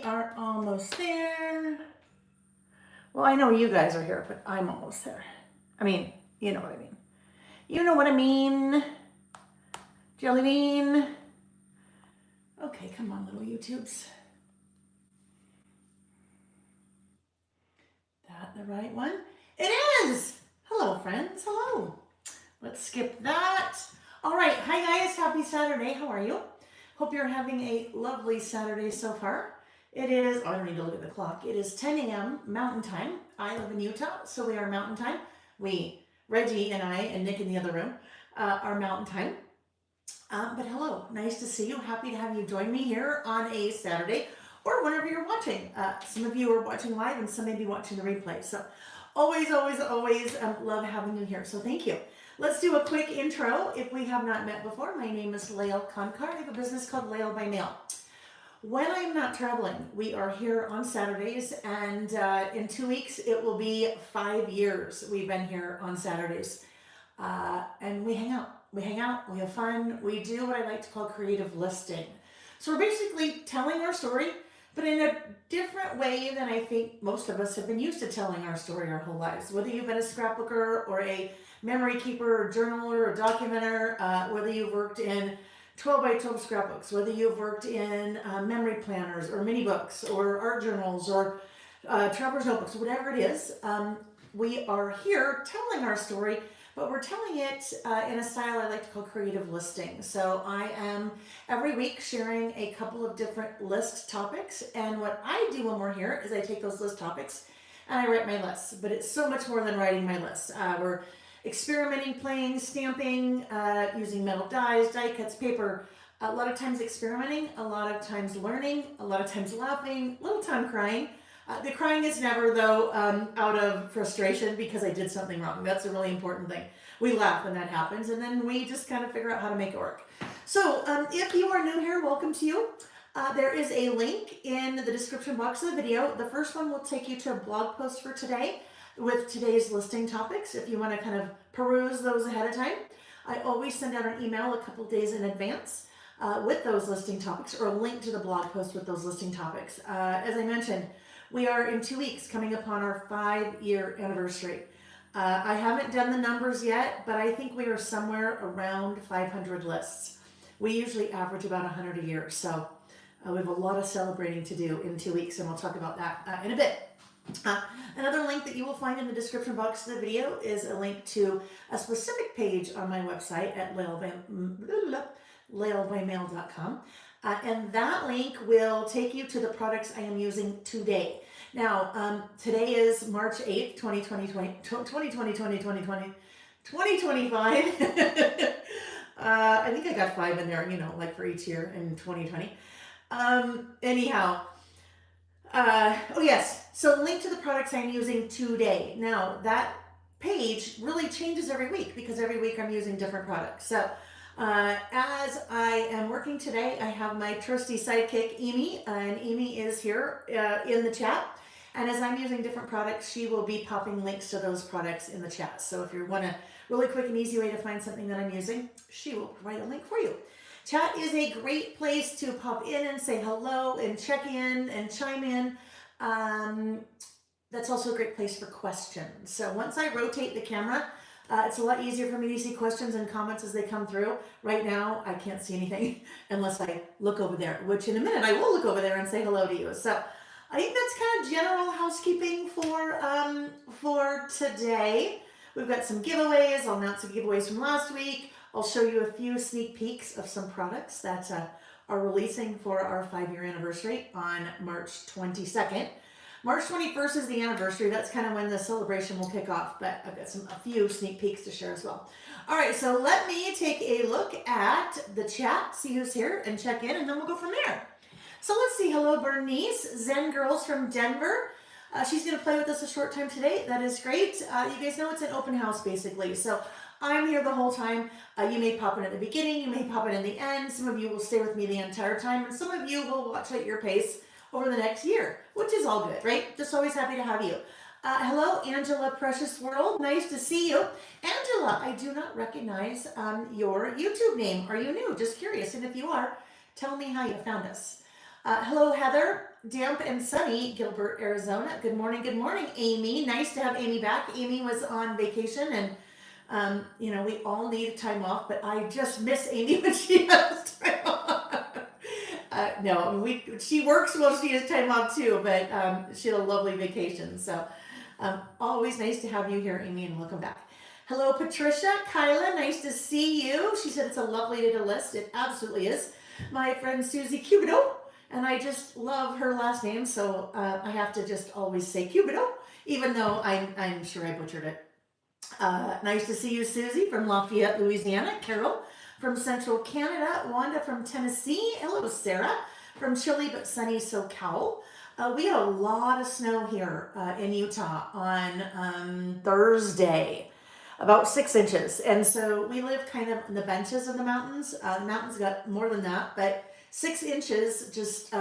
are almost there. Well, I know you guys are here, but I'm almost there. I mean, you know what I mean. You know what I mean. Jelly bean. Okay, come on, little YouTubes. That the right one? It is! Hello, friends. Hello. Let's skip that. All right. Hi, guys. Happy Saturday. How are you? Hope you're having a lovely Saturday so far. It is, oh, I don't need to look at the clock. It is 10 a.m. Mountain Time. I live in Utah, so we are Mountain Time. Reggie and I, and Nick in the other room, are Mountain Time. But hello, nice to see you. Happy to have you join me here on a Saturday or whenever you're watching. Some of you are watching live and some may be watching the replay. So always love having you here. So thank you. Let's do a quick intro. If we have not met before, my name is Lael Kankar. I have a business called Lael by Mail. When I'm not traveling, we are here on Saturdays, and in 2 weeks, it will be 5 years we've been here on Saturdays. And we hang out. We have fun, we do what I like to call creative listing. So we're basically telling our story, but in a different way than I think most of us have been used to telling our story our whole lives. Whether you've been a scrapbooker or a memory keeper or journaler or documenter, whether you've worked in 12 by 12 scrapbooks, whether you've worked in memory planners or mini books or art journals or traveler's notebooks, whatever it is, we are here telling our story, but we're telling it in a style I like to call creative listing. So I am every week sharing a couple of different list topics, and what I do when we're here is I take those list topics and I write my lists, but it's so much more than writing my list. We're experimenting, playing, stamping, using metal dies, die cuts, paper, a lot of times experimenting, a lot of times learning, a lot of times laughing, a little time crying. The crying is never, though, out of frustration because I did something wrong. That's a really important thing. We laugh when that happens, and then we just kind of figure out how to make it work. So if you are new here, welcome to you. There is a link in the description box of the video. The first one will take you to a blog post for today with today's listing topics, if you want to kind of peruse those ahead of time. I always send out an email a couple days in advance with those listing topics, or a link to the blog post with those listing topics. As I mentioned, we are in 2 weeks coming upon our 5-year anniversary. I haven't done the numbers yet, but I think we are somewhere around 500 lists. We usually average about 100 a year, so we have a lot of celebrating to do in 2 weeks, and we'll talk about that in a bit. Another link that you will find in the description box of the video is a link to a specific page on my website at laelbymail.com. And that link will take you to the products I am using today. Now, today is March 8th, 2025. I think I got 5 in there, you know, like for each year in 2020. Anyhow, oh yes, so link to the products I'm using today. Now, that page really changes every week because every week I'm using different products. So as I am working today, I have my trusty sidekick, Amy, and Amy is here in the chat. And as I'm using different products, she will be popping links to those products in the chat. So if you want a really quick and easy way to find something that I'm using, she will provide a link for you. Chat is a great place to pop in and say hello and check in and chime in. That's also a great place for questions. So once I rotate the camera, it's a lot easier for me to see questions and comments as they come through. Right now, I can't see anything unless I look over there, which in a minute I will look over there and say hello to you. So I think that's kind of general housekeeping for today. We've got some giveaways. I'll announce the giveaways from last week. I'll show you a few sneak peeks of some products that are releasing for our 5-year anniversary on March 22nd. March 21st is the anniversary. That's kind of when the celebration will kick off, but I've got a few sneak peeks to share as well. All right, so let me take a look at the chat, see who's here, and check in, and then we'll go from there. So let's see. Hello, Bernice, Zen Girls from Denver. She's going to play with us a short time today. That is great. You guys know it's an open house, basically. So I'm here the whole time. You may pop in at the beginning. You may pop in the end. Some of you will stay with me the entire time. And some of you will watch at your pace over the next year, which is all good, right? Just always happy to have you. Hello, Angela Precious World. Nice to see you. Angela, I do not recognize your YouTube name. Are you new? Just curious. And if you are, tell me how you found us. Hello, Heather. Damp and sunny, Gilbert, Arizona. Good morning, Amy. Nice to have Amy back. Amy was on vacation, and we all need time off, but I just miss Amy when she has time off. No, I mean, she works while she has time off too, but she had a lovely vacation. So always nice to have you here, Amy, and welcome back. Hello, Patricia. Kyla, nice to see you. She said it's a lovely little list. It absolutely is. My friend Susie Cubido, and I just love her last name, so I have to just always say Cubido, even though I'm sure I butchered it. Nice to see you, Susie, from Lafayette, Louisiana. Carol from Central Canada. Wanda from Tennessee. Hello, Sarah from chilly but sunny SoCal. We had a lot of snow here in Utah on Thursday, about 6 inches. And so we live kind of in the benches of the mountains. The mountains got more than that, but 6 inches, just,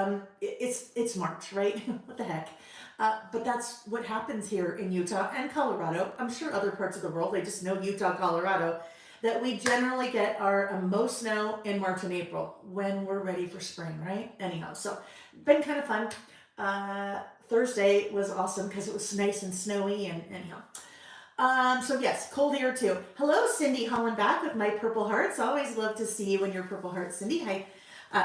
it's March, right? What the heck? But that's what happens here in Utah and Colorado. I'm sure other parts of the world, I just know Utah, Colorado, that we generally get our most snow in March and April when we're ready for spring, right? Anyhow, so been kind of fun. Thursday was awesome because it was nice and snowy, and anyhow. So yes, cold here too. Hello, Cindy Holland back with my purple hearts. Always love to see you in your purple hearts, Cindy. Hi,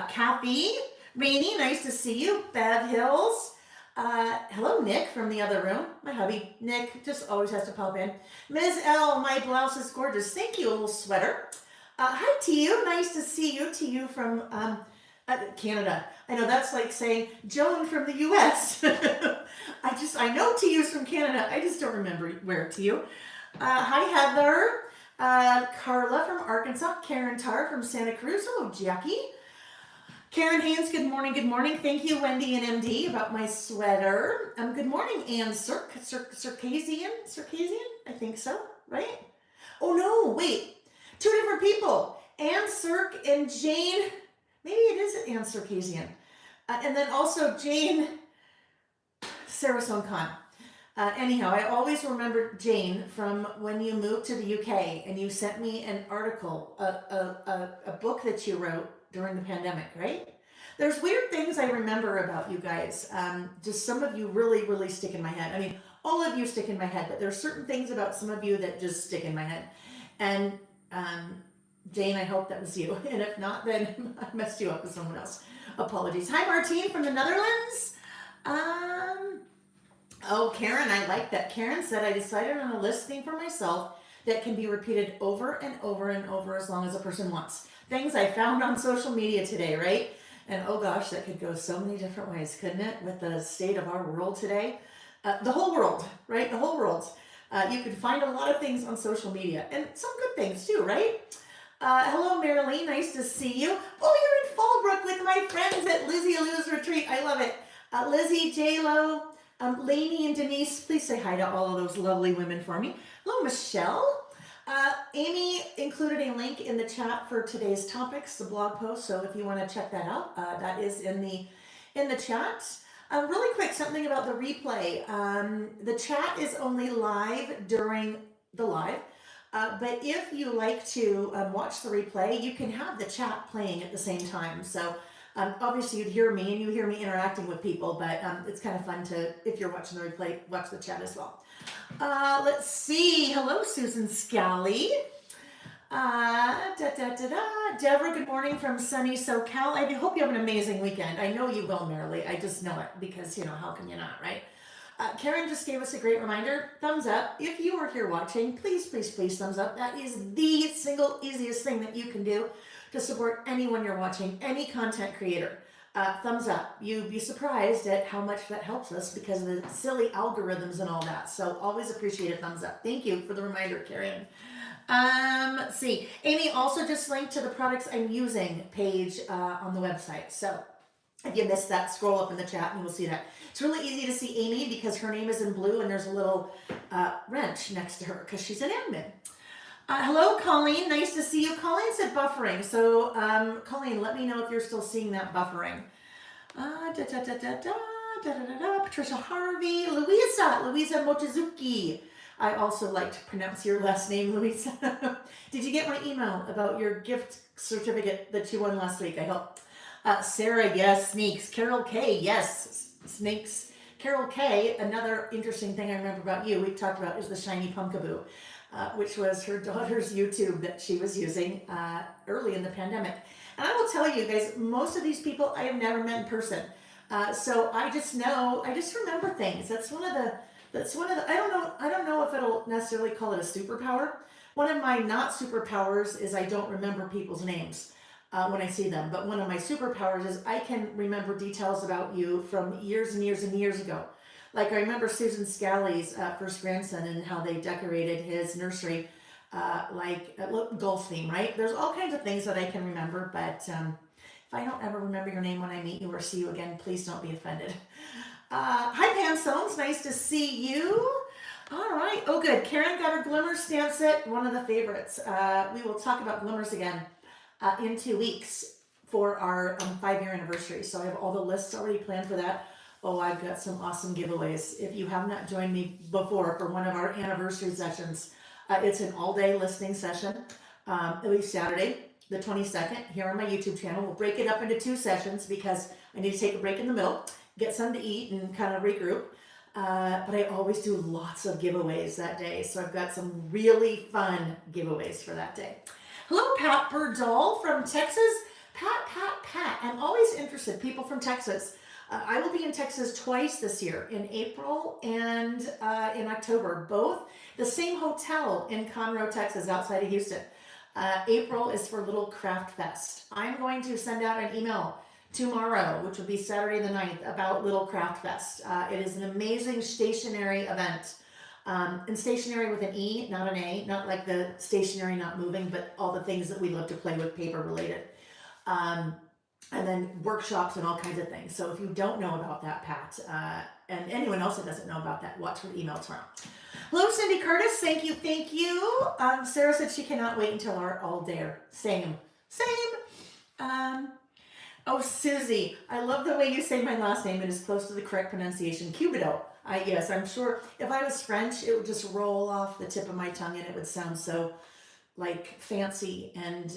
Kathy, Rainey, nice to see you. Bev Hills. Hello, Nick from the other room. My hubby, Nick, just always has to pop in. Ms. L, my blouse is gorgeous. Thank you, a little sweater. Hi, Tiu. Nice to see you. Tiu from Canada. I know that's like saying Joan from the U.S. I know Tiu's from Canada. I just don't remember where Tiu. Hi, Heather. Carla from Arkansas. Karen Tarr from Santa Cruz. Hello, Jackie. Karen Haynes, good morning, good morning. Thank you, Wendy and MD, about my sweater. Good morning, Ann Circassian, I think so, right? Oh no, wait, 2 different people. Ann Cirque and Jane, maybe it is Ann Circassian. And then also Jane Sarasone Khan. Anyhow, I always remember Jane from when you moved to the UK and you sent me an article, a book that you wrote during the pandemic, right? There's weird things I remember about you guys. Just some of you really, really stick in my head. I mean, all of you stick in my head, but there's certain things about some of you that just stick in my head. And Jane, I hope that was you. And if not, then I messed you up with someone else. Apologies. Hi, Martine from the Netherlands. Oh, Karen, I like that. Karen said, I decided on a listing for myself that can be repeated over and over and over as long as a person wants. Things I found on social media today, right? And oh gosh, that could go so many different ways, couldn't it? With the state of our world today. The whole world, right? The whole world. You can find a lot of things on social media and some good things too, right? Hello, Marilee. Nice to see you. Oh, you're in Fallbrook with my friends at Lizzie Lou's retreat. I love it. Lizzie, J-Lo, Lainey, and Denise, please say hi to all of those lovely women for me. Hello, Michelle. Amy included a link in the chat for today's topics, the blog post. So if you want to check that out, that is in the chat. Really quick, something about the replay. The chat is only live during the live. But if you like to watch the replay, you can have the chat playing at the same time. So obviously you'd hear me and you hear me interacting with people, but it's kind of fun to, if you're watching the replay, watch the chat as well. Let's see. Hello, Susan Scally. Deborah, good morning from sunny SoCal. I hope you have an amazing weekend. I know you will, Marilee. I just know it because, how can you not, right? Karen just gave us a great reminder. Thumbs up. If you are here watching, please, please, please thumbs up. That is the single easiest thing that you can do to support anyone you're watching, any content creator. Thumbs up. You'd be surprised at how much that helps us because of the silly algorithms and all that. So always appreciate a thumbs up. Thank you for the reminder, Karen. Let's see. Amy also just linked to the products I'm using page on the website. So if you missed that, scroll up in the chat and you will see that. It's really easy to see Amy because her name is in blue and there's a little wrench next to her because she's an admin. Hello, Colleen. Nice to see you. Colleen said buffering. So, Colleen, let me know if you're still seeing that buffering. Patricia Harvey. Louisa Mochizuki. I also like to pronounce your last name, Louisa. Did you get my email about your gift certificate that you won last week? I hope. Sarah, yes. Sneaks. Carol K, yes. Snakes. Carol K, another interesting thing I remember about you, we've talked about, is the shiny pumpkaboo, which was her daughter's YouTube that she was using early in the pandemic. And I will tell you guys, most of these people I have never met in person. So I just know, I just remember things. I don't know if it'll necessarily call it a superpower. One of my not superpowers is I don't remember people's names when I see them. But one of my superpowers is I can remember details about you from years and years and years ago. Like I remember Susan Scally's first grandson and how they decorated his nursery golf theme, right? There's all kinds of things that I can remember, but if I don't ever remember your name when I meet you or see you again, please don't be offended. Hi Pam Soames, nice to see you. All right, oh good. Karen got her Glimmers stamp set, one of the favorites. We will talk about Glimmers again in 2 weeks for our 5-year anniversary. So I have all the lists already planned for that. Oh, I've got some awesome giveaways. If you have not joined me before for one of our anniversary sessions, it's an all-day listening session. It'll be Saturday, the 22nd, here on my YouTube channel. We'll break it up into 2 sessions because I need to take a break in the middle, get something to eat and kind of regroup. But I always do lots of giveaways that day. So I've got some really fun giveaways for that day. Hello, Pat Burdall from Texas. Pat. I'm always interested, people from Texas. I will be in Texas twice this year, in April and in October, both the same hotel in Conroe, Texas, outside of Houston. April is for Little Craft Fest. I'm going to send out an email tomorrow, which will be Saturday the 9th, about Little Craft Fest. It is an amazing stationary event. And stationary with an E, not an A, not like the stationary not moving, but all the things that we love to play with paper related. And then workshops and all kinds of things. So if you don't know about that, Pat, and anyone else that doesn't know about that, watch her email tomorrow. Hello, Cindy Curtis. Thank you. Sarah said she cannot wait until our all dare. Same. Oh, Susie, I love the way you say my last name. It is close to the correct pronunciation. Cubido. Yes, I'm sure if I was French, it would just roll off the tip of my tongue and it would sound so like fancy and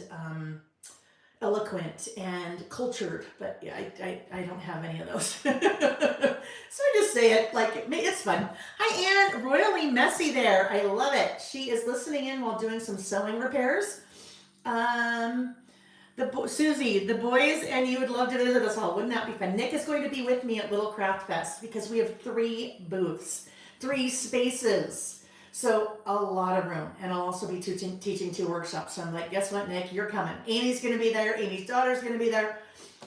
eloquent and cultured, but yeah, I don't have any of those. So I just say it like it's fun. Hi, Anne, royally messy there. I love it. She is listening in while doing some sewing repairs. Susie, the boys and you would love to visit us all. Wouldn't that be fun? Nick is going to be with me at Little Craft Fest because we have 3 booths, 3 spaces. So a lot of room. And I'll also be teaching 2 workshops. So I'm like, guess what, Nick? You're coming. Amy's going to be there. Amy's daughter's going to be there.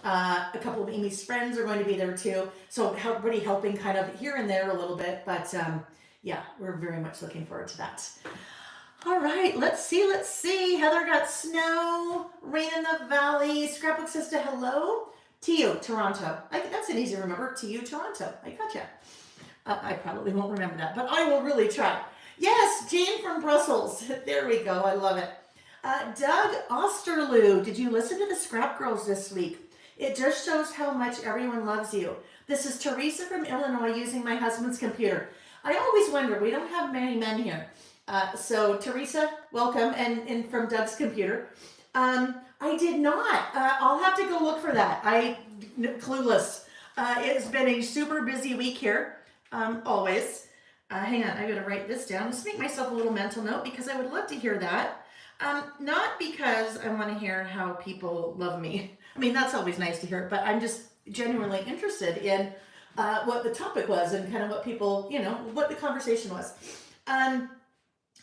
A couple of Amy's friends are going to be there too. So everybody helping kind of here and there a little bit. But yeah, we're very much looking forward to that. All right, let's see. Heather got snow, rain in the valley. Scrapbook says to hello. TU, Toronto. That's an easy to remember. TU, Toronto. I gotcha. I probably won't remember that, but I will really try. Yes, Jane from Brussels. There we go. I love it. Doug Osterloo. Did you listen to the Scrap Girls this week? It just shows how much everyone loves you. This is Teresa from Illinois using my husband's computer. I always wonder, we don't have many men here. So Teresa, welcome, and from Doug's computer. I did not. I'll have to go look for that. Clueless. It's been a super busy week here, always. Hang on, I gotta write this down. Just make myself a little mental note because I would love to hear that. Not because I want to hear how people love me. I mean, that's always nice to hear, but I'm just genuinely interested in what the topic was and kind of what people, what the conversation was.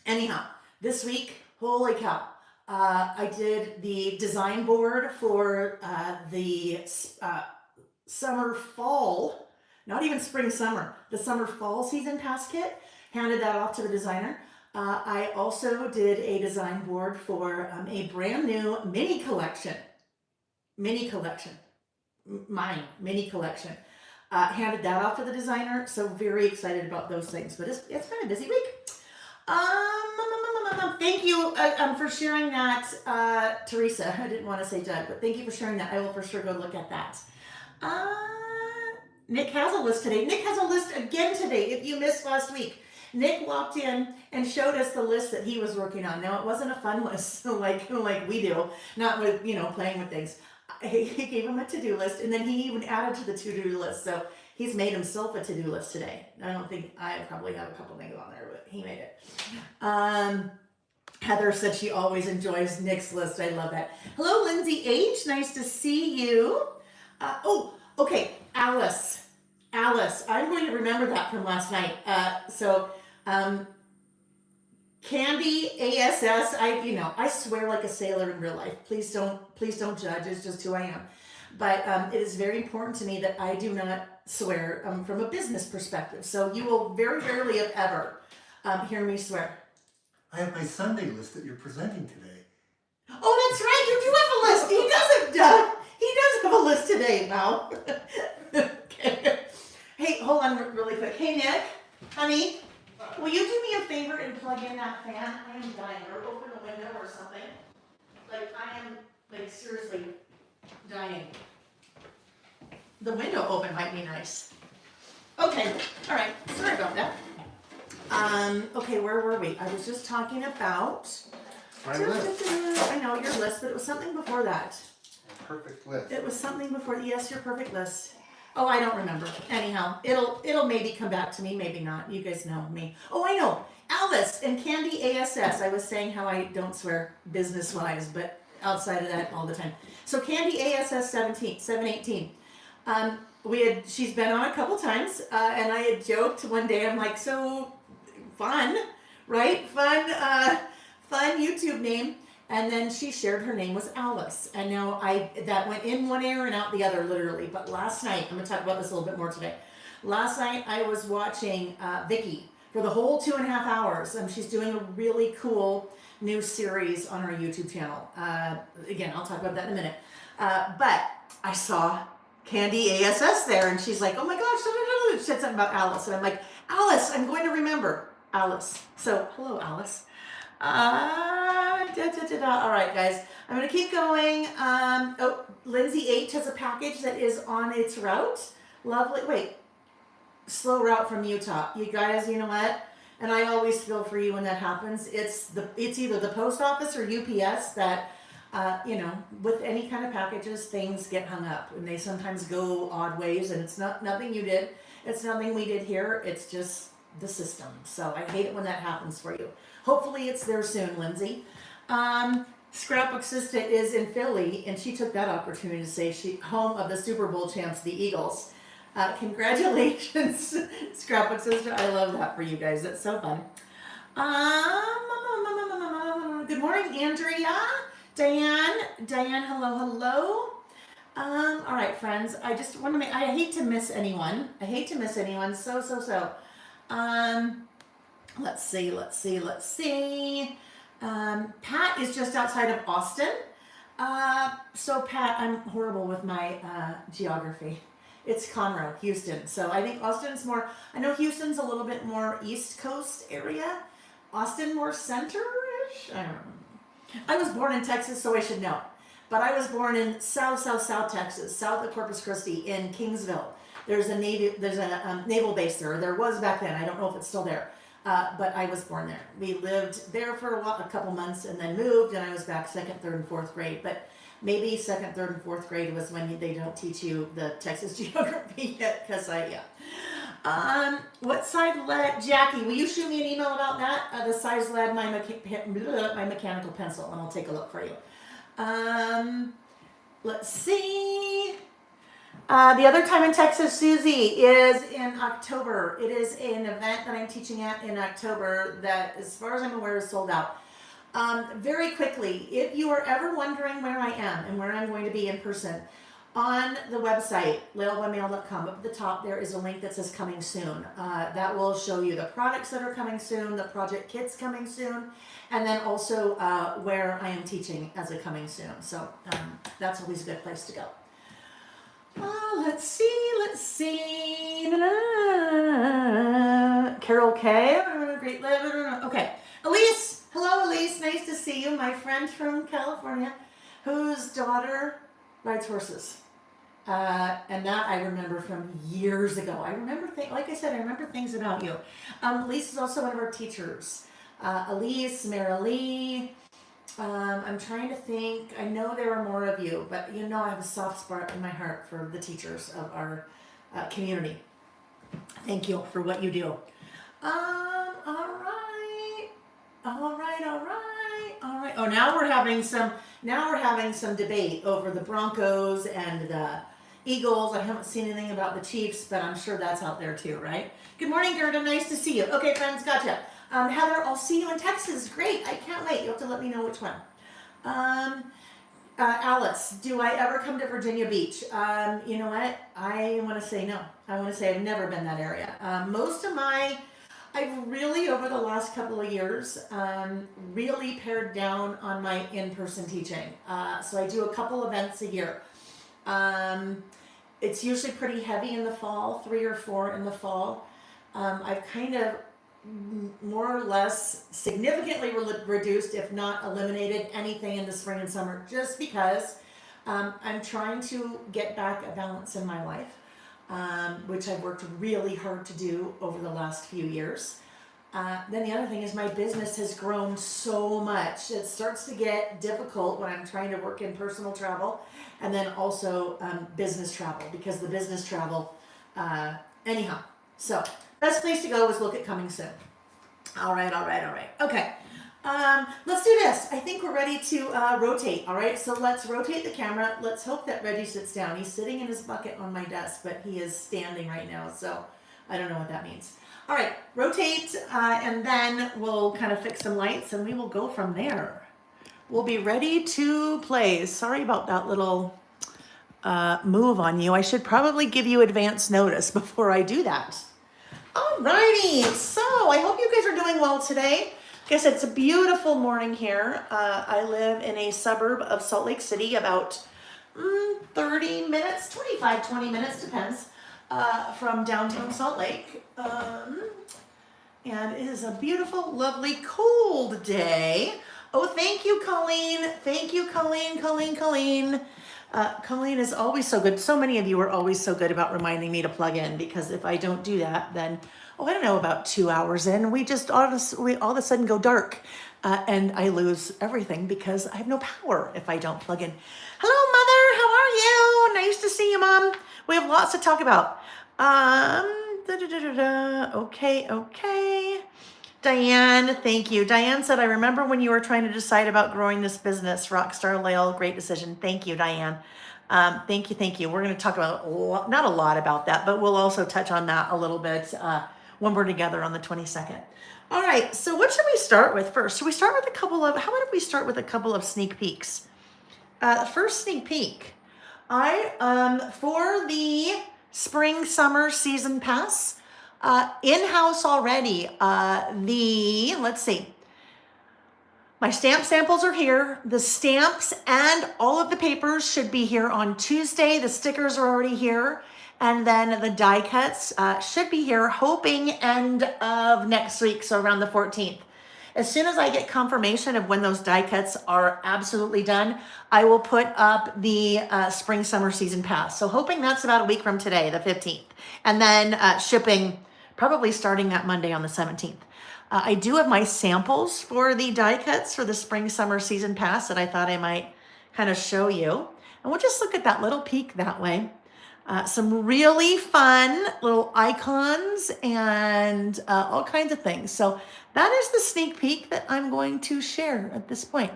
Anyhow, this week, holy cow, I did the design board for the summer-fall, not even spring-summer, the summer-fall season pass kit, handed that off to the designer. I also did a design board for a brand new mini collection. Handed that off to the designer, so very excited about those things, but it's been a busy week. Thank you for sharing that, Teresa. I didn't want to say Doug, but thank you for sharing that. I will for sure go look at that. Nick has a list today. Nick has a list again today. If you missed last week, Nick walked in and showed us the list that he was working on. Now, it wasn't a fun list like we do, not with, playing with things. he gave him a to-do list, and then he even added to the to-do list. So he's made himself a to-do list today. I don't think I probably have a couple things on there, but he made it. Heather said she always enjoys Nick's list. I love that. Hello, Lindsay H. Nice to see you. Okay, Alice. Alice, I'm going to remember that from last night. Candy ASS. I swear like a sailor in real life. Please don't judge. It's just who I am. But it is very important to me that I do not swear from a business perspective. So you will very rarely, if ever, hear me swear. I have my Sunday list that you're presenting today. Oh, that's right. You do have a list. He does have a list today, Mal. Okay. Hey, hold on really quick. Hey, Nick, honey, will you do me a favor and plug in that fan? I am dying. Or open a window or something. Like, I am, seriously dying. The window open might be nice. Okay. All right. Sorry about that. Okay, where were we? I was just talking about My list. I know your list, but it was something before that. Perfect list. It was something before. Yes, your perfect list. Oh, I don't remember. Anyhow, it'll maybe come back to me, maybe not. You guys know me. Oh, I know. Alice and Candy ASS. I was saying how I don't swear business wise, but outside of that all the time. So Candy ASS 718. She's been on a couple times, and I had joked one day. I'm like, so fun, right? Fun YouTube name. And then she shared her name was Alice. And now that went in one ear and out the other, literally. But last night, I'm going to talk about this a little bit more today. Last night, I was watching Vicky for the whole 2.5 hours. She's doing a really cool new series on her YouTube channel. Again, I'll talk about that in a minute. But I saw Candy ASS there, and she's like, oh my gosh, she said something about Alice. And I'm like, Alice, I'm going to remember Alice. So, hello, Alice. All right, guys, I'm going to keep going. Lindsay H has a package that is on its route. Lovely. Wait, slow route from Utah. You guys, you know what? And I always feel for you when that happens. It's either the post office or UPS that, with any kind of packages, things get hung up and they sometimes go odd ways, and it's nothing you did. It's nothing we did here. It's just the system. So I hate it when that happens for you. Hopefully it's there soon, Lindsay. Scrapbook Sister is in Philly, and she took that opportunity to say home of the Super Bowl champs, the Eagles. Congratulations, Scrapbook Sister. I love that for you guys. That's so fun. Good morning, Andrea. Diane, hello. All right, friends. I just want to I hate to miss anyone. So. Let's see. Pat is just outside of Austin. So Pat, I'm horrible with my geography. It's Conroe, Houston. So I think Austin's I know Houston's a little bit more East Coast area. Austin more center-ish? I don't know. I was born in Texas, so I should know. But I was born in South Texas, south of Corpus Christi in Kingsville. There's a naval base there. There was back then. I don't know if it's still there. But I was born there. We lived there for a couple months and then moved, and I was back 2nd, 3rd, and 4th grade. But maybe 2nd, 3rd, and 4th grade was when they don't teach you the Texas geography yet, because what side lead, Jackie, will you shoot me an email about that? The size lead, my mechanical pencil, and I'll take a look for you. Let's see. The other time in Texas, Susie, is in October. It is an event that I'm teaching at in October that, as far as I'm aware, is sold out. Very quickly, if you are ever wondering where I am and where I'm going to be in person, on the website, lailbymail.com, up at the top, there is a link that says coming soon. That will show you the products that are coming soon, the project kits coming soon, and then also where I am teaching as a coming soon. So that's always a good place to go. Let's see. Carol K. Great live. Okay. Elise. Hello, Elise. Nice to see you. My friend from California whose daughter rides horses. And that I remember from years ago. I remember things about you. Elise is also one of our teachers. Elise, Marilee, I'm trying to think. I know there are more of you, but you know I have a soft spot in my heart for the teachers of our community. Thank you for what you do. All right. All right, all right, all right. Oh, now we're having some debate over the Broncos and the Eagles. I haven't seen anything about the Chiefs, but I'm sure that's out there too, right? Good morning, Gerda. Nice to see you. Okay, friends, gotcha. Heather, I'll see you in Texas. Great. I can't wait. You'll have to let me know which one. Alice, do I ever come to Virginia Beach? You know what? I want to say no. I want to say I've never been that area. I've really, over the last couple of years, really pared down on my in-person teaching. So I do a couple events a year. It's usually pretty heavy in the fall, 3 or 4 in the fall. I've kind of more or less significantly reduced, if not eliminated, anything in the spring and summer, just because I'm trying to get back a balance in my life. Which I've worked really hard to do over the last few years. Then the other thing is my business has grown so much. It starts to get difficult when I'm trying to work in personal travel and then also business travel, because the business travel, anyhow. So best place to go is look at coming soon. All right. Okay. Let's do this. I think we're ready to rotate. All right, so let's rotate the camera. Let's hope that Reggie sits down. He's sitting in his bucket on my desk, but he is standing right now, so I don't know what that means. All right, rotate, and then we'll kind of fix some lights, and we will go from there. We'll be ready to play. Sorry about that little move on you. I should probably give you advance notice before I do that. All righty, so I hope you guys are doing well today. Like I said, it's a beautiful morning here. I live in a suburb of Salt Lake City, about 30 minutes, 25, 20 minutes, depends, from downtown Salt Lake. And it is a beautiful, lovely, cold day. Oh, thank you, Colleen. Thank you, Colleen. Colleen is always so good. So many of you are always so good about reminding me to plug in, because if I don't do that, then I don't know, about 2 hours in, we all of a sudden go dark, and I lose everything because I have no power if I don't plug in. Hello, Mother. How are you? Nice to see you, Mom. We have lots to talk about. Okay. Diane, thank you. Diane said, I remember when you were trying to decide about growing this business. Rockstar Lael, great decision. Thank you, Diane. Thank you. We're going to talk about, not a lot about that, but we'll also touch on that a little bit when we're together on the 22nd. All right, so what should we start with first? Should we start with how about if we start with a couple of sneak peeks? First sneak peek, for the spring summer season pass, in-house already, let's see, my stamp samples are here. The stamps and all of the papers should be here on Tuesday. The stickers are already here. And then the die cuts should be here, hoping end of next week, so around the 14th. As soon as I get confirmation of when those die cuts are absolutely done, I will put up the spring summer season pass. So hoping that's about a week from today, the 15th. And then shipping probably starting that Monday on the 17th. I do have my samples for the die cuts for the spring summer season pass that I thought I might kind of show you. And we'll just look at that little peek that way. Some really fun little icons and all kinds of things. So that is the sneak peek that I'm going to share at this point.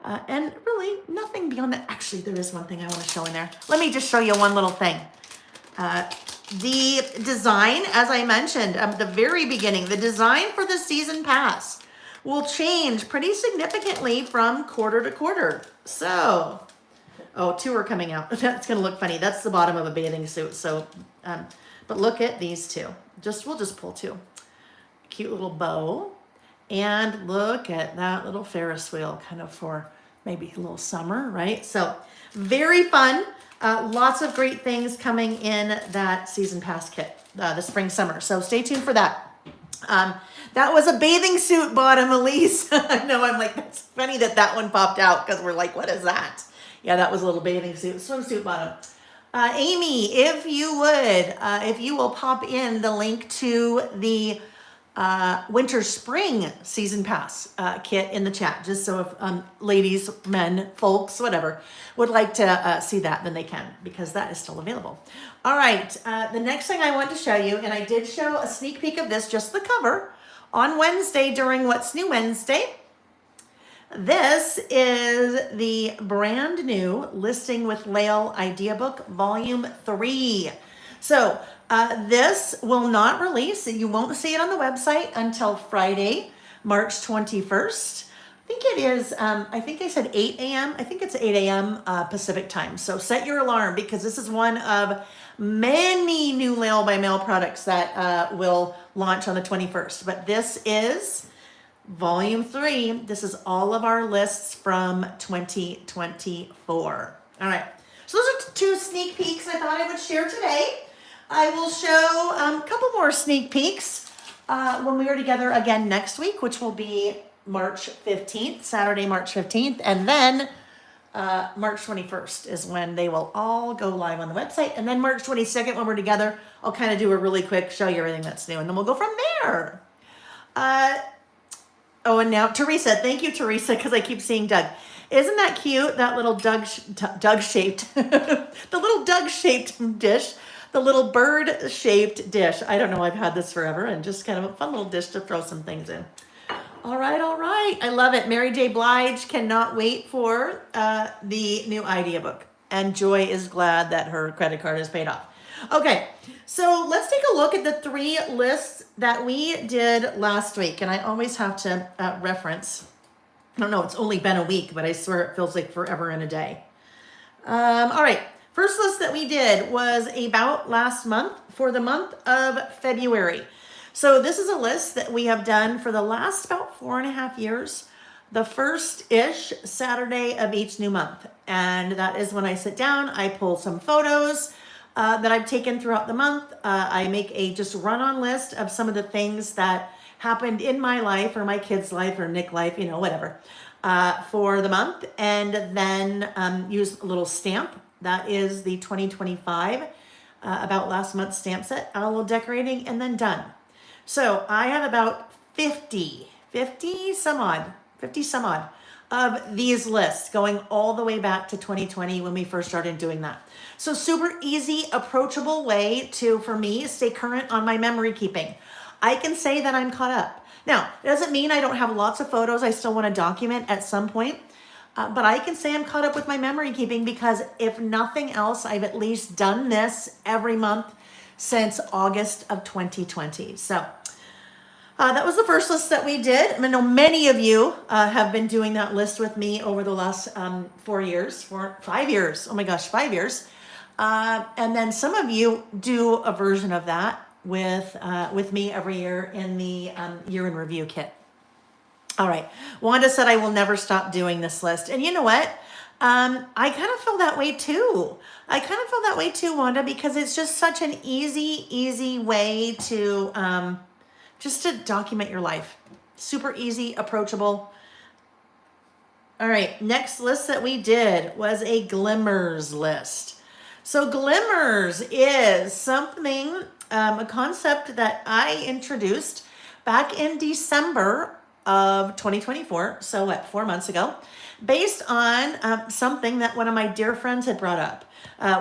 And really nothing beyond that. Actually, there is one thing I want to show in there. Let me just show you one little thing. The design, as I mentioned at the very beginning, the design for the season pass will change pretty significantly from quarter to quarter. So, two are coming out. That's going to look funny. That's the bottom of a bathing suit. So, but look at these two. We'll just pull two. Cute little bow. And look at that little Ferris wheel, kind of for maybe a little summer, right? So very fun. Lots of great things coming in that season pass kit, the spring summer. So stay tuned for that. That was a bathing suit bottom, Elise. I know, I'm like, that's funny that one popped out, because we're like, what is that? Yeah, that was a little bathing suit, swimsuit bottom. Amy, if you will pop in the link to the winter spring season pass kit in the chat, just so if ladies, men, folks, whatever, would like to see that, then they can, because that is still available. All right, the next thing I want to show you, and I did show a sneak peek of this, just the cover, on Wednesday during What's New Wednesday. This is the brand new Listing with Lael Idea Book Volume 3. So this will not release. You won't see it on the website until Friday, March 21st. I think it is, I think I said 8 a.m. I think it's 8 a.m. Pacific time. So set your alarm, because this is one of many new Lael by Mail products that will launch on the 21st. But this is Volume 3. This is all of our lists from 2024. All right. So those are two sneak peeks I thought I would share today. I will show a couple more sneak peeks when we are together again next week, which will be March 15th, Saturday, March 15th. And then March 21st is when they will all go live on the website. And then March 22nd, when we're together, I'll kind of do a really quick, show you everything that's new. And then we'll go from there. Oh, and now Teresa, thank you, Teresa, because I keep seeing Doug. Isn't that cute? That little Doug-shaped, the little Doug-shaped dish, the little bird-shaped dish. I don't know, I've had this forever, and just kind of a fun little dish to throw some things in. All right, I love it. Mary J. Blige cannot wait for the new idea book, and Joy is glad that her credit card is paid off. Okay, so let's take a look at the 3 lists that we did last week. And I always have to reference, I don't know, it's only been a week, but I swear it feels like forever and a day. All right, first list that we did was about last month for the month of February. So this is a list that we have done for the last about 4.5 years, the first-ish Saturday of each new month. And that is when I sit down, I pull some photos that I've taken throughout the month. I make a just run-on list of some of the things that happened in my life or my kid's life or Nick life, you know, whatever, for the month. And then use a little stamp. That is the 2025 about last month's stamp set. A little decorating and then done. So I have about 50 some odd of these lists going all the way back to 2020 when we first started doing that. So super easy, approachable way to, for me, stay current on my memory keeping. I can say that I'm caught up. Now, it doesn't mean I don't have lots of photos I still want to document at some point, but I can say I'm caught up with my memory keeping because if nothing else, I've at least done this every month since August of 2020. So that was the first list that we did. I know many of you have been doing that list with me over the last 5 years. Oh my gosh, 5 years. And then some of you do a version of that with me every year in the year in review kit. All right. Wanda said I will never stop doing this list. And you know what? I kind of feel that way too. Wanda, because it's just such an easy way to just to document your life. Super easy, approachable. All right. Next list that we did was a glimmers list. So glimmers is something, a concept that I introduced back in December of 2024. So what, 4 months ago, based on something that one of my dear friends had brought up.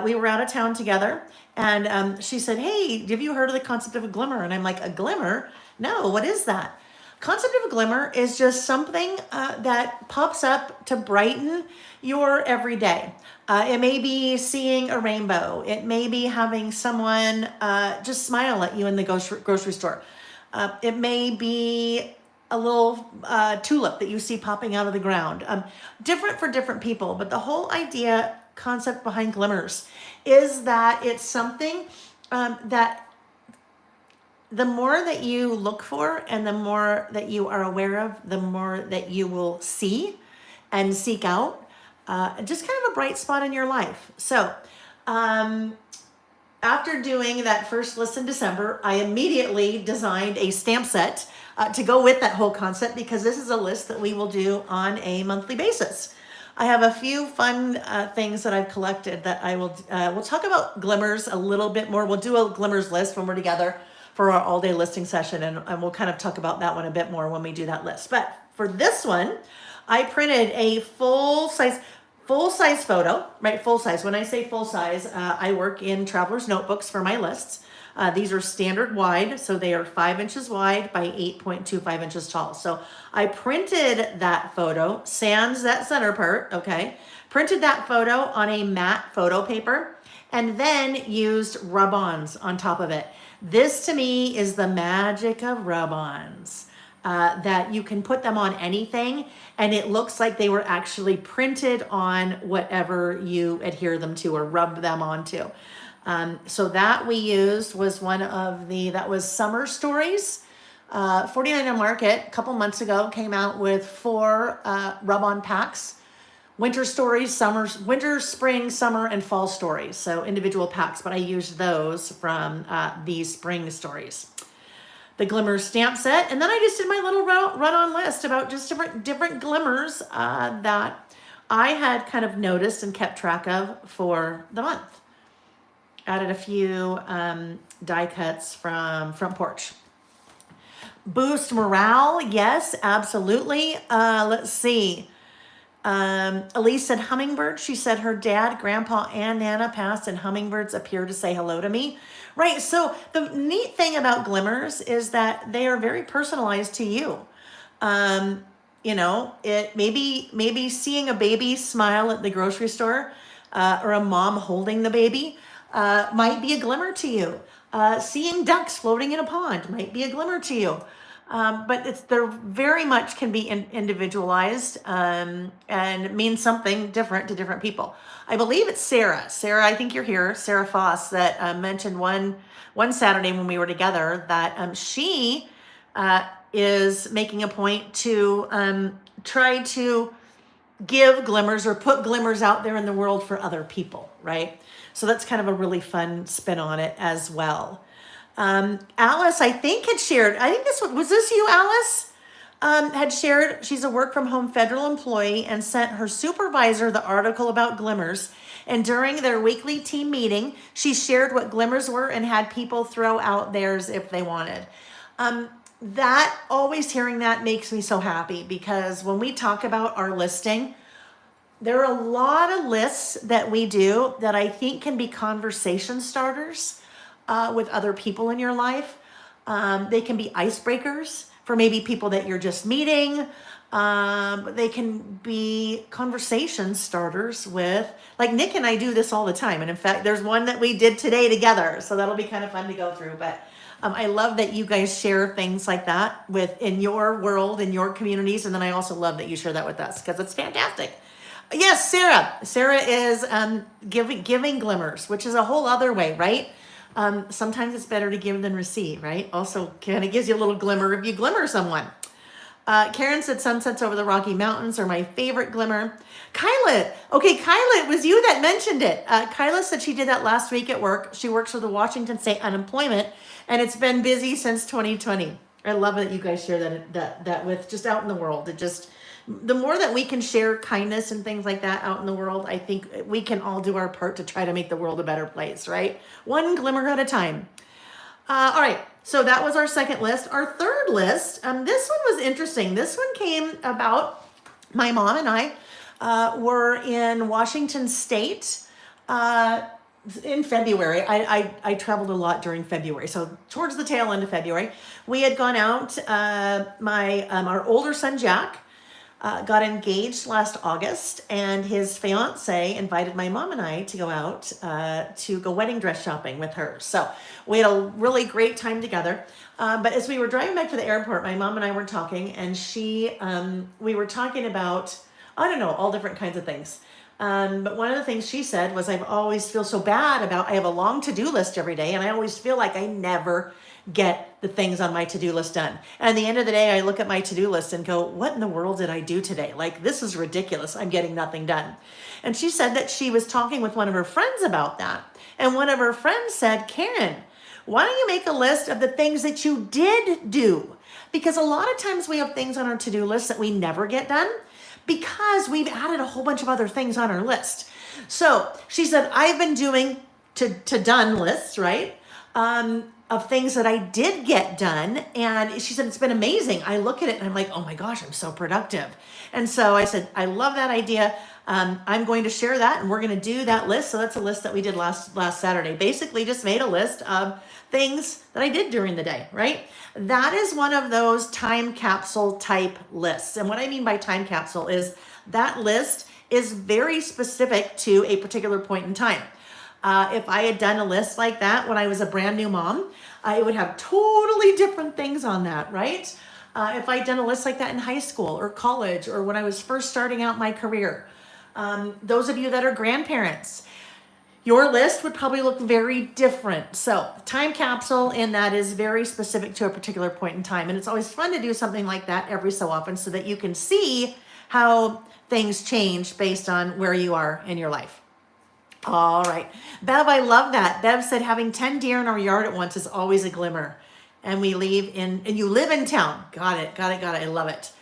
We were out of town together and she said, hey, have you heard of the concept of a glimmer? And I'm like, a glimmer? No, what is that? Concept of a glimmer is just something that pops up to brighten your everyday. It may be seeing a rainbow. It may be having someone just smile at you in the grocery store. It may be a little tulip that you see popping out of the ground. Different for different people, but the whole concept behind glimmers is that it's something that the more that you look for and the more that you are aware of, the more that you will see and seek out. Just kind of a bright spot in your life. So after doing that first list in December, I immediately designed a stamp set to go with that whole concept because this is a list that we will do on a monthly basis. I have a few fun things that I've collected that I will we'll talk about glimmers a little bit more. We'll do a glimmers list when we're together for our all day listing session. And we'll kind of talk about that one a bit more when we do that list. But for this one, I printed a full size photo, right? Full size. When I say full size, I work in traveler's notebooks for my lists. These are standard wide, so they are 5 inches wide by 8.25 inches tall. So I printed that photo, sans that center part, okay? Printed that photo on a matte photo paper and then used rub-ons on top of it. This to me is the magic of rub-ons, that you can put them on anything and it looks like they were actually printed on whatever you adhere them to or rub them onto. So that we used was that was Summer Stories. 49 Market a couple months ago came out with 4 rub-on packs. Winter stories, winter, spring, summer, and fall stories. So individual packs, but I used those from these spring stories. The Glimmer stamp set, and then I just did my little run-on list about just different glimmers that I had kind of noticed and kept track of for the month. Added a few die cuts from Front Porch. Boost morale, yes, absolutely. Let's see. Elise said hummingbird. She said her dad, grandpa, and Nana passed and hummingbirds appear to say hello to me. Right, so the neat thing about glimmers is that they are very personalized to you. You know, it maybe seeing a baby smile at the grocery store or a mom holding the baby might be a glimmer to you. Seeing ducks floating in a pond might be a glimmer to you. But they're very much can be individualized and mean something different to different people. I believe it's Sarah. Sarah, I think you're here. Sarah Foss that mentioned one Saturday when we were together that she is making a point to try to give glimmers or put glimmers out there in the world for other people, right? So that's kind of a really fun spin on it as well. Alice, I think had shared, I think was this you, Alice? Had shared, she's a work from home federal employee and sent her supervisor the article about glimmers. And during their weekly team meeting, she shared what glimmers were and had people throw out theirs if they wanted. Always hearing that makes me so happy because when we talk about our listing, there are a lot of lists that we do that I think can be conversation starters with other people in your life. They can be icebreakers for maybe people that you're just meeting. They can be conversation starters with, like Nick and I do this all the time. And in fact, there's one that we did today together. So that'll be kind of fun to go through. But I love that you guys share things like that in your world, in your communities. And then I also love that you share that with us because it's fantastic. Yes, Sarah. Sarah is giving glimmers, which is a whole other way, right? Sometimes it's better to give than receive, right? Also kind of gives you a little glimmer if you glimmer someone. Karen said sunsets over the Rocky Mountains are my favorite glimmer. Kyla, okay, Kyla, it was you that mentioned it. Kyla said she did that last week at work. She works for the Washington State Unemployment, and it's been busy since 2020. I love that you guys share that with just out in the world. The more that we can share kindness and things like that out in the world, I think we can all do our part to try to make the world a better place, right? One glimmer at a time. All right, so that was our second list. Our third list, this one was interesting. This one came about, my mom and I were in Washington State in February. I traveled a lot during February, so towards the tail end of February. We had gone out, our older son, Jack, got engaged last August, and his fiance invited my mom and I to go out to go wedding dress shopping with her. So we had a really great time together. But as we were driving back to the airport, my mom and I were talking, and we were talking about, I don't know, all different kinds of things. But one of the things she said was, I always feel so bad about, I have a long to-do list every day, and I always feel like I never get the things on my to-do list done. And at the end of the day, I look at my to-do list and go, what in the world did I do today? Like, this is ridiculous. I'm getting nothing done. And she said that she was talking with one of her friends about that. And one of her friends said, Karen, why don't you make a list of the things that you did do? Because a lot of times we have things on our to-do list that we never get done because we've added a whole bunch of other things on our list. So she said, I've been doing to done lists, right? of things that I did get done. And she said, it's been amazing. I look at it and I'm like, oh my gosh, I'm so productive. And so I said, I love that idea. I'm going to share that and we're going to do that list. So that's a list that we did last Saturday. Basically just made a list of things that I did during the day, right? That is one of those time capsule type lists. And what I mean by time capsule is that list is very specific to a particular point in time. If I had done a list like that when I was a brand new mom, it would have totally different things on that, right? If I'd done a list like that in high school or college or when I was first starting out my career, those of you that are grandparents, your list would probably look very different. So time capsule in that is very specific to a particular point in time. And it's always fun to do something like that every so often so that you can see how things change based on where you are in your life. All right. Bev, I love that. Bev said having 10 deer in our yard at once is always a glimmer. And you live in town. Got it. I love it.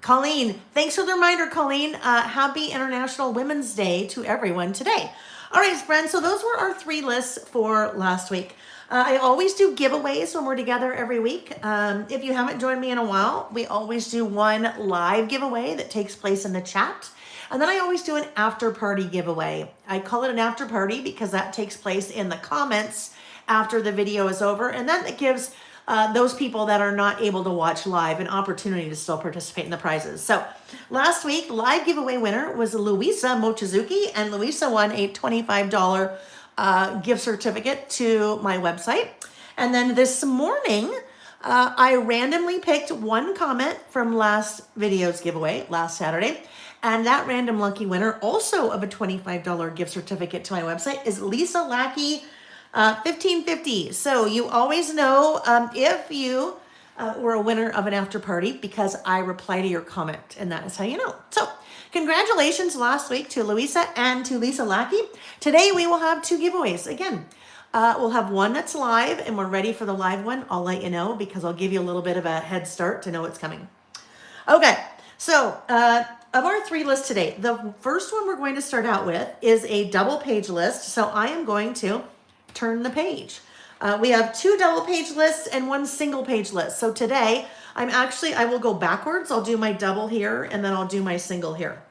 Colleen, thanks for the reminder, Colleen. Happy International Women's Day to everyone today. All right, friends. So those were our 3 lists for last week. I always do giveaways when we're together every week. If you haven't joined me in a while, we always do one live giveaway that takes place in the chat. And then I always do an after party giveaway. I call it an after party because that takes place in the comments after the video is over. And then it gives those people that are not able to watch live an opportunity to still participate in the prizes. So last week, live giveaway winner was Louisa Mochizuki, and Louisa won a $25 gift certificate to my website. And then this morning, I randomly picked one comment from last video's giveaway, last Saturday. And that random lucky winner, also of a $25 gift certificate to my website, is Lisa Lackey 1550. So you always know if you were a winner of an after party because I reply to your comment, and that is how you know. So congratulations last week to Louisa and to Lisa Lackey. Today we will have 2 giveaways again. We'll have one that's live and we're ready for the live one. I'll let you know because I'll give you a little bit of a head start to know what's coming. Okay, so of our 3 lists today, the first one we're going to start out with is a double page list. So I am going to turn the page. We have 2 double page lists and 1 single page list. So today I will go backwards. I'll do my double here and then I'll do my single here.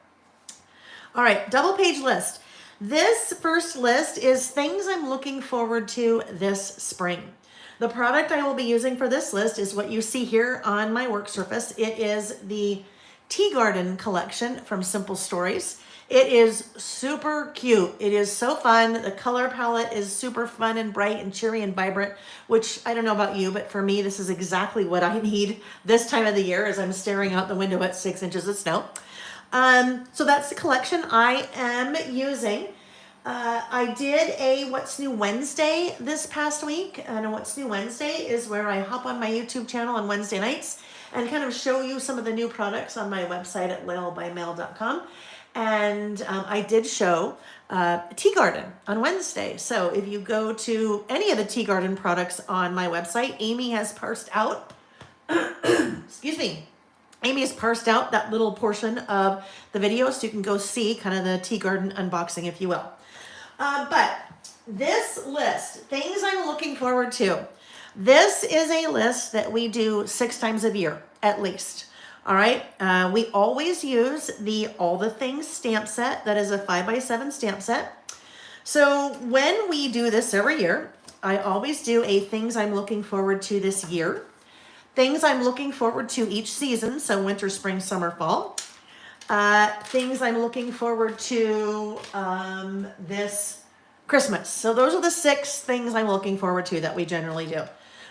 All right, double page list. This first list is things I'm looking forward to this spring. The product I will be using for this list is what you see here on my work surface. It is the Tea Garden collection from Simple Stories. It is super cute. It is so fun. The color palette is super fun and bright and cheery and vibrant, which I don't know about you, but for me, this is exactly what I need this time of the year as I'm staring out the window at 6 inches of snow. So that's the collection I am using. I did a What's New Wednesday this past week. And a What's New Wednesday is where I hop on my YouTube channel on Wednesday nights and kind of show you some of the new products on my website at lailbymail.com. And I did show Tea Garden on Wednesday. So if you go to any of the Tea Garden products on my website, Amy has parsed out, excuse me, Amy has parsed out that little portion of the video so you can go see kind of the Tea Garden unboxing, if you will. But this list, things I'm looking forward to, this is a list that we do 6 times a year, at least. All right. We always use the All the Things stamp set. That is a 5x7 stamp set. So when we do this every year, I always do a things I'm looking forward to this year, things I'm looking forward to each season. So winter, spring, summer, fall, things I'm looking forward to this Christmas. So those are the 6 things I'm looking forward to that we generally do.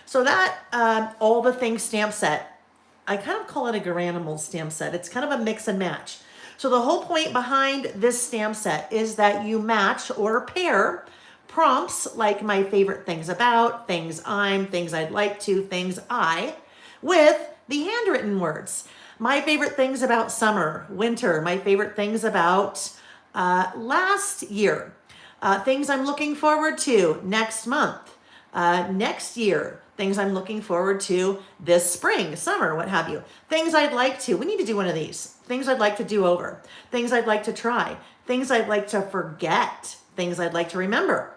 So that All the Things stamp set, I kind of call it a Garanimal stamp set. It's kind of a mix and match. So the whole point behind this stamp set is that you match or pair prompts like my favorite things about, things I'm, things I'd like to, things I, with the handwritten words. My favorite things about summer, winter, my favorite things about last year, things I'm looking forward to next month, next year, things I'm looking forward to this spring, summer, what have you. Things I'd like to, we need to do one of these. Things I'd like to do over. Things I'd like to try. Things I'd like to forget. Things I'd like to remember.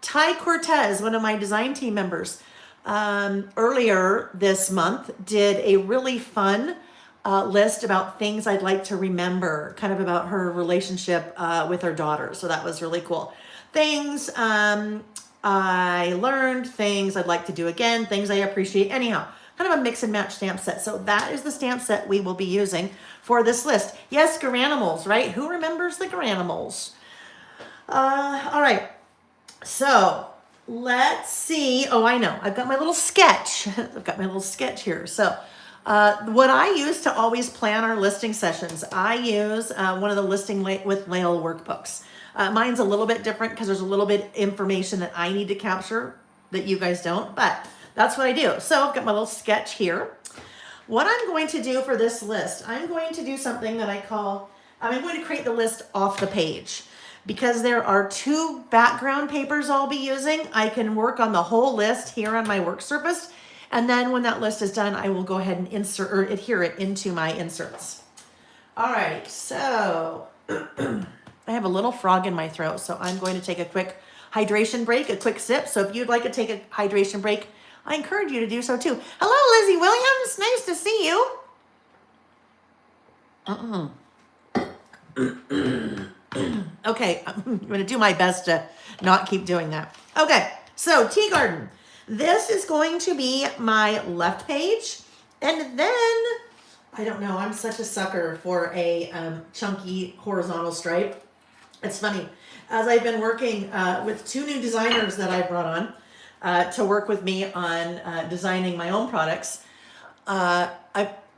Ty Cortez, one of my design team members, earlier this month did a really fun list about things I'd like to remember, kind of about her relationship with her daughter. So that was really cool. Things I learned, things I'd like to do again, things I appreciate. Anyhow, kind of a mix and match stamp set. So that is the stamp set we will be using for this list. Yes, Garanimals, right? Who remembers the Garanimals? All right. So let's see. Oh, I know. I've got my little sketch. I've got my little sketch here. So what I use to always plan our listing sessions, I use one of the listing with Lael workbooks. Mine's a little bit different because there's a little bit information that I need to capture that you guys don't, but that's what I do. So I've got my little sketch here. What I'm going to do for this list, I'm going to do something that I call, I'm going to create the list off the page. Because there are 2 background papers I'll be using, I can work on the whole list here on my work surface. And then when that list is done, I will go ahead and insert or adhere it into my inserts. All right, so I have a little frog in my throat, so I'm going to take a quick hydration break, a quick sip. So if you'd like to take a hydration break, I encourage you to do so too. Hello, Lizzie Williams. Nice to see you. Okay, I'm going to do my best to not keep doing that. Okay, so Tea Garden. This is going to be my left page. And then, I don't know, I'm such a sucker for a chunky horizontal stripe. It's funny, as I've been working with 2 new designers that I brought on to work with me on designing my own products,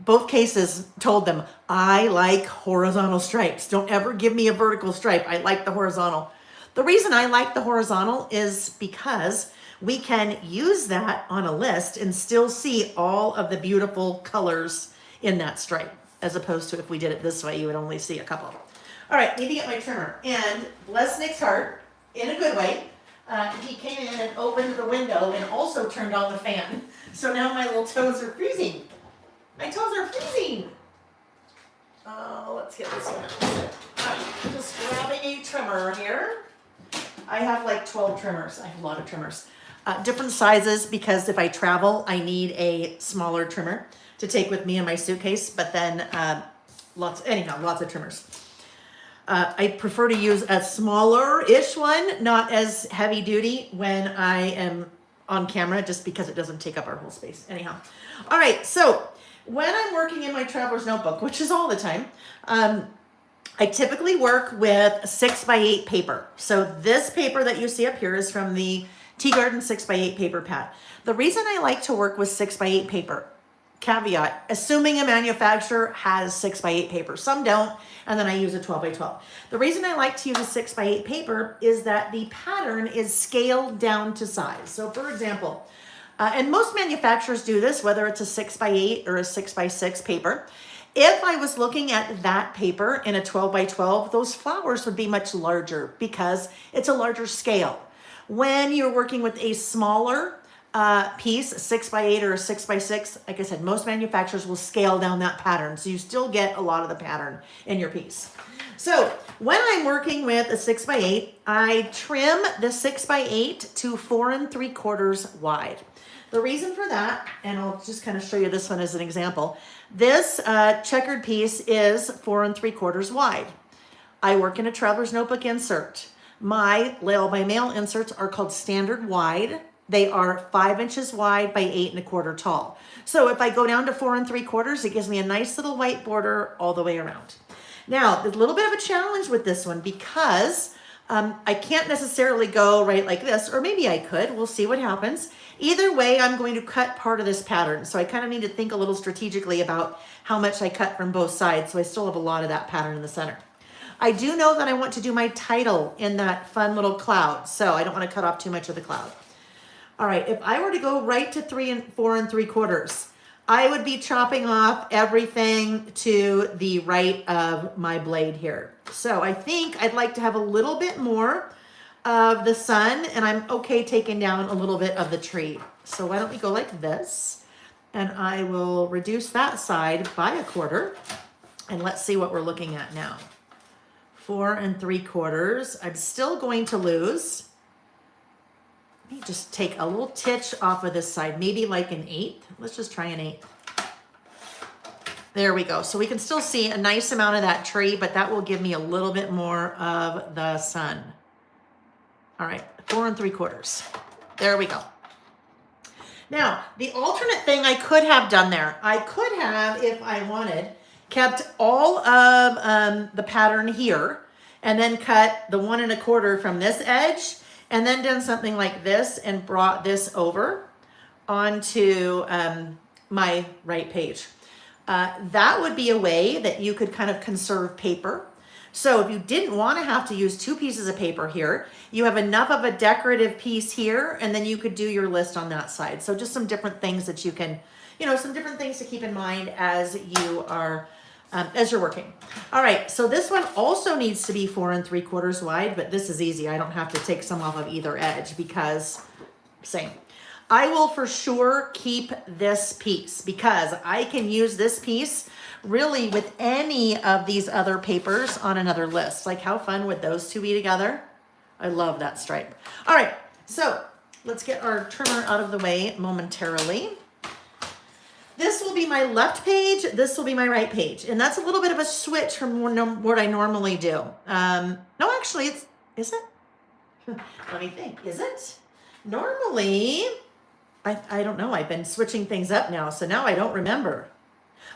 both cases told them, I like horizontal stripes. Don't ever give me a vertical stripe. I like the horizontal. The reason I like the horizontal is because we can use that on a list and still see all of the beautiful colors in that stripe, as opposed to if we did it this way, you would only see a couple. All right, need to get my trimmer. And bless Nick's heart, in a good way, he came in and opened the window and also turned on the fan. So now my little toes are freezing. My toes are freezing. Let's get this one out. I'm just grabbing a trimmer here. I have like 12 trimmers. I have a lot of trimmers. Different sizes because if I travel, I need a smaller trimmer to take with me in my suitcase. But then lots of trimmers. I prefer to use a smaller-ish one, not as heavy duty when I am on camera, just because it doesn't take up our whole space. Anyhow. All right, so when I'm working in my traveler's notebook, which is all the time, I typically work with 6x8 paper. So this paper that you see up here is from the Tea Garden 6x8 paper pad. The reason I like to work with 6x8 paper, caveat, assuming a manufacturer has 6x8 paper. Some don't, and then I use a 12x12. The reason I like to use a 6x8 paper is that the pattern is scaled down to size. So for example, and most manufacturers do this, whether it's a 6x8 or a 6x6 paper. If I was looking at that paper in a 12x12, those flowers would be much larger because it's a larger scale. When you're working with a smaller piece, a 6x8 or a 6x6, like I said, most manufacturers will scale down that pattern. So you still get a lot of the pattern in your piece. So when I'm working with a 6x8, I trim the 6x8 to 4 3/4 wide. The reason for that, and I'll just kind of show you this one as an example, this checkered piece is 4 3/4 wide. I work in a traveler's notebook insert. My Lael by Mail inserts are called standard wide. They are 5 inches wide by 8 1/4 tall. So if I go down to 4 3/4, it gives me a nice little white border all the way around. Now, there's a little bit of a challenge with this one because I can't necessarily go right like this, or maybe I could. We'll see what happens. Either way, I'm going to cut part of this pattern. So I kind of need to think a little strategically about how much I cut from both sides. So I still have a lot of that pattern in the center. I do know that I want to do my title in that fun little cloud. So I don't want to cut off too much of the cloud. All right, if I were to go right to 4 3/4, I would be chopping off everything to the right of my blade here. So I think I'd like to have a little bit more of the sun, and I'm okay taking down a little bit of the tree. So why don't we go like this, and I will reduce that side by 1/4, and let's see what we're looking at now. 4 3/4. I'm still going to lose Let me just take a little titch off of this side, maybe like an 1/8. Let's just try an 1/8. There we go. So we can still see a nice amount of that tree, but that will give me a little bit more of the sun. All right, 4 3/4. There we go. Now, the alternate thing I could have done there, I could have, if I wanted, kept all of the pattern here and then cut the 1 1/4 from this edge and then done something like this and brought this over onto my right page. That would be a way that you could kind of conserve paper. So if you didn't want to have to use 2 pieces of paper here, you have enough of a decorative piece here, and then you could do your list on that side. So just some different things that you can, some different things to keep in mind as you are, as you're working. All right, so this one also needs to be 4 3/4 wide, but this is easy. I don't have to take some off of either edge because same. I will for sure keep this piece because I can use this piece really with any of these other papers on another list. Like how fun would those two be together? I love that stripe. All right, so let's get our trimmer out of the way momentarily. This will be my left page. This will be my right page. And that's a little bit of a switch from what I normally do. No, actually, is it? Let me think, is it? Normally, I don't know. I've been switching things up now, so now I don't remember.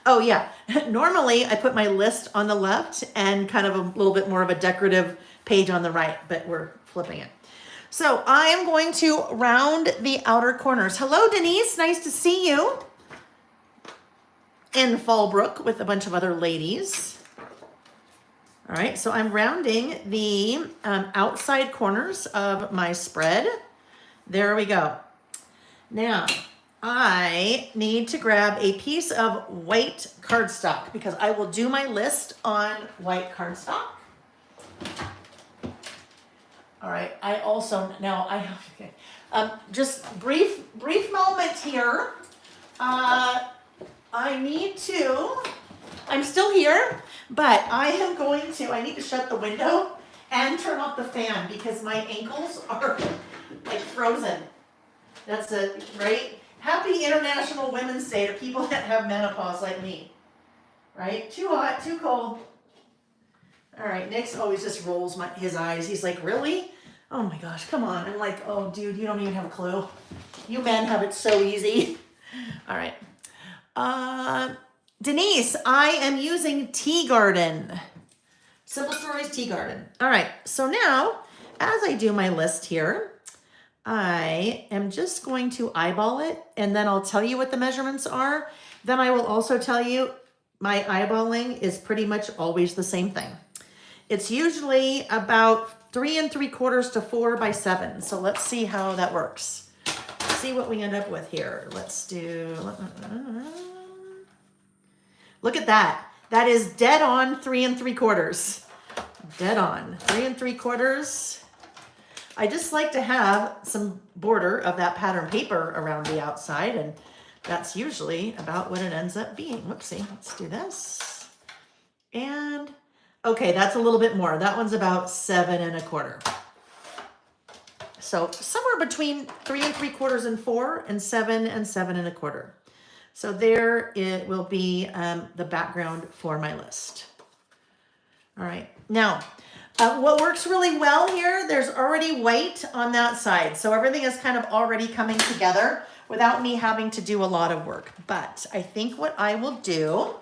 Oh yeah, normally I put my list on the left and kind of a little bit more of a decorative page on the right, but we're flipping it. So I am going to round the outer corners. Hello, Denise, nice to see you. In Fallbrook with a bunch of other ladies. All right, so I'm rounding the outside corners of my spread. There we go. Now, I need to grab a piece of white cardstock because I will do my list on white cardstock. All right, I also, now I have, okay. Just brief moment here. I'm still here, but I need to shut the window and turn off the fan because my ankles are like frozen. That's it, right? Happy International Women's Day to people that have menopause like me, right? Too hot, too cold. All right, Nick's always just rolls his eyes. He's like, really? Oh my gosh, come on. I'm like, oh dude, you don't even have a clue. You men have it so easy. All right. Denise, I am using Tea Garden. Simple Stories Tea Garden. All right, so now, as I do my list here, I am just going to eyeball it, and then I'll tell you what the measurements are. Then I will also tell you my eyeballing is pretty much always the same thing. It's usually about 3 3/4 to 4 by 7. So let's see how that works. Let's see what we end up with here. Let's do, look at that. That is dead on 3 3/4. Dead on 3 3/4. I just like to have some border of that pattern paper around the outside, and that's usually about what it ends up being. Whoopsie, let's do this. And, okay, that's a little bit more. That one's about 7 1/4. So somewhere between 3 3/4 and 4 and 7 7 1/4. So there it will be the background for my list. All right, now, what works really well here, there's already white on that side. So everything is kind of already coming together without me having to do a lot of work. But I think what I will do,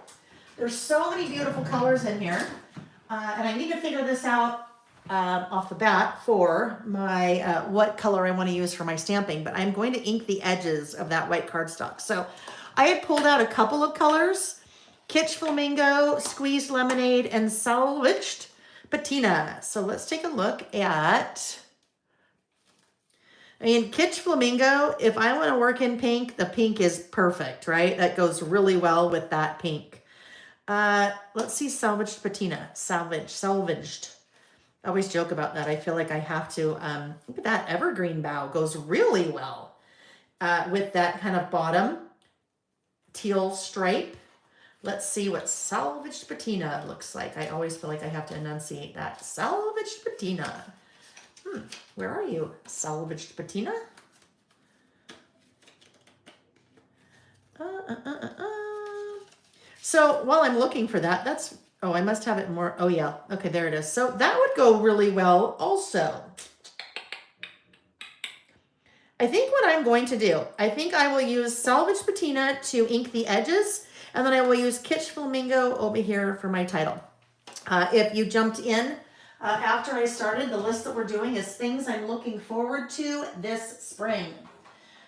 there's so many beautiful colors in here. And I need to figure this out off the bat for my, what color I want to use for my stamping. But I'm going to ink the edges of that white cardstock. So I had pulled out a couple of colors, Kitsch Flamingo, Squeezed Lemonade, and Salvaged Patina. So let's take a look at, Kitsch Flamingo, if I want to work in pink, the pink is perfect, right? That goes really well with that pink. Let's see Salvaged Patina. Salvaged. I always joke about that. I feel like I have to, look at that evergreen bough goes really well with that kind of bottom teal stripe. Let's see what Salvaged Patina looks like. I always feel like I have to enunciate that. Salvaged Patina. Where are you? Salvaged Patina? So while I'm looking for that, oh, I must have it more. Oh yeah. Okay, there it is. So that would go really well also. I think what I'm going to do, I think I will use Salvage Patina to ink the edges, and then I will use Kitsch Flamingo over here for my title. If you jumped in after I started, the list that we're doing is things I'm looking forward to this spring.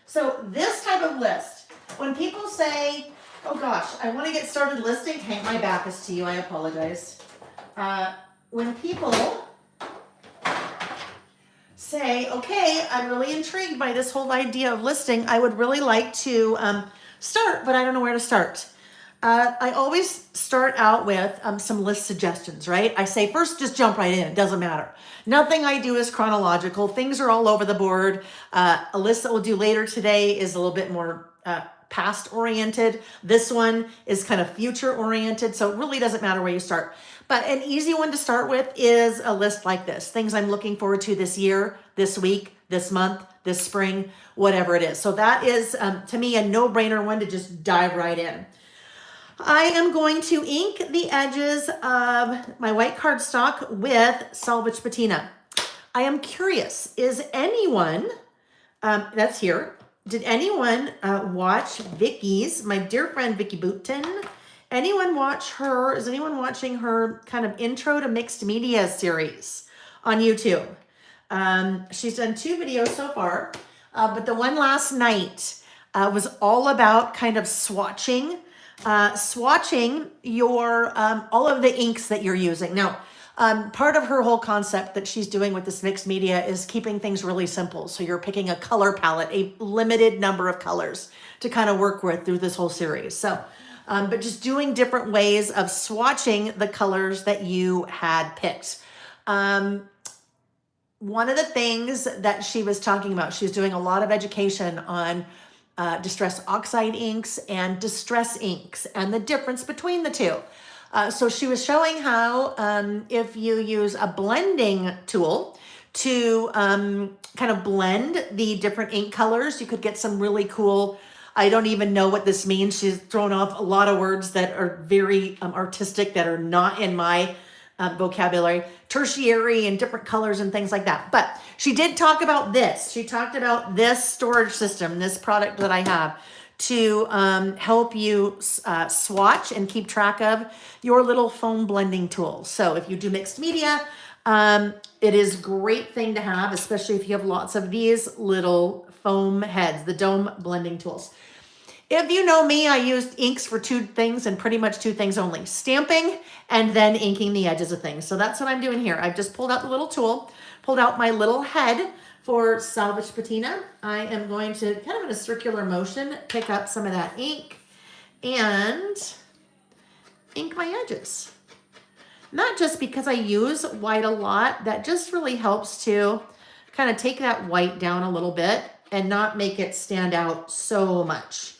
So this type of list, when people say, oh gosh, I want to get started listing, hey, my back is to you, I apologize. When people say, okay, I'm really intrigued by this whole idea of listing, I would really like to start, but I don't know where to start. I always start out with some list suggestions, right? I say, first, just jump right in. It doesn't matter. Nothing I do is chronological. Things are all over the board. A list that we'll do later today is a little bit more past oriented. This one is kind of future oriented. So it really doesn't matter where you start. But an easy one to start with is a list like this. Things I'm looking forward to this year, this week, this month, this spring, whatever it is. So that is, to me, a no-brainer one to just dive right in. I am going to ink the edges of my white cardstock with Salvage Patina. I am curious, is anyone, that's here, did anyone watch Vicky's, my dear friend Vicky Boutin? Anyone watch her, is anyone watching her kind of intro to mixed media series on YouTube? She's done 2 videos so far, but the one last night was all about kind of swatching your, all of the inks that you're using. Now, part of her whole concept that she's doing with this mixed media is keeping things really simple. So you're picking a color palette, a limited number of colors to kind of work with through this whole series. So, but just doing different ways of swatching the colors that you had picked. One of the things that she was talking about, she was doing a lot of education on distress oxide inks and distress inks and the difference between the two. So she was showing how if you use a blending tool to kind of blend the different ink colors, you could get some really cool, I don't even know what this means. She's thrown off a lot of words that are very artistic that are not in my vocabulary, tertiary and different colors and things like that. But she did talk about this. She talked about this storage system, this product that I have to help you swatch and keep track of your little foam blending tools. So if you do mixed media, it is a great thing to have, especially if you have lots of these little foam heads, the dome blending tools. If you know me, I used inks for 2 things and pretty much 2 things only, stamping and then inking the edges of things. So that's what I'm doing here. I've just pulled out the little tool, pulled out my little head for Salvage Patina. I am going to, kind of in a circular motion, pick up some of that ink and ink my edges. Not just because I use white a lot, that just really helps to kind of take that white down a little bit and not make it stand out so much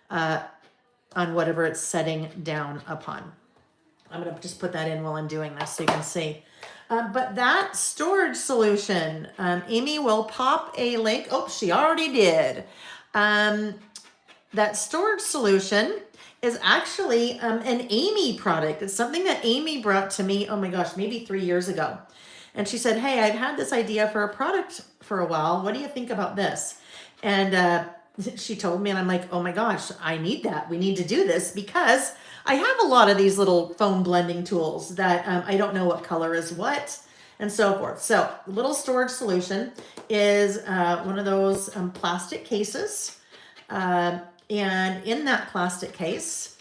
on whatever it's setting down upon. I'm going to just put that in while I'm doing this so you can see. But that storage solution, Amy will pop a link. Oh, she already did. That storage solution is actually an Amy product. It's something that Amy brought to me, oh my gosh, maybe 3 years ago. And she said, hey, I've had this idea for a product for a while. What do you think about this? And she told me, and I'm like, oh my gosh, I need that. We need to do this because I have a lot of these little foam blending tools that I don't know what color is what and so forth. So little storage solution is one of those plastic cases. And in that plastic case,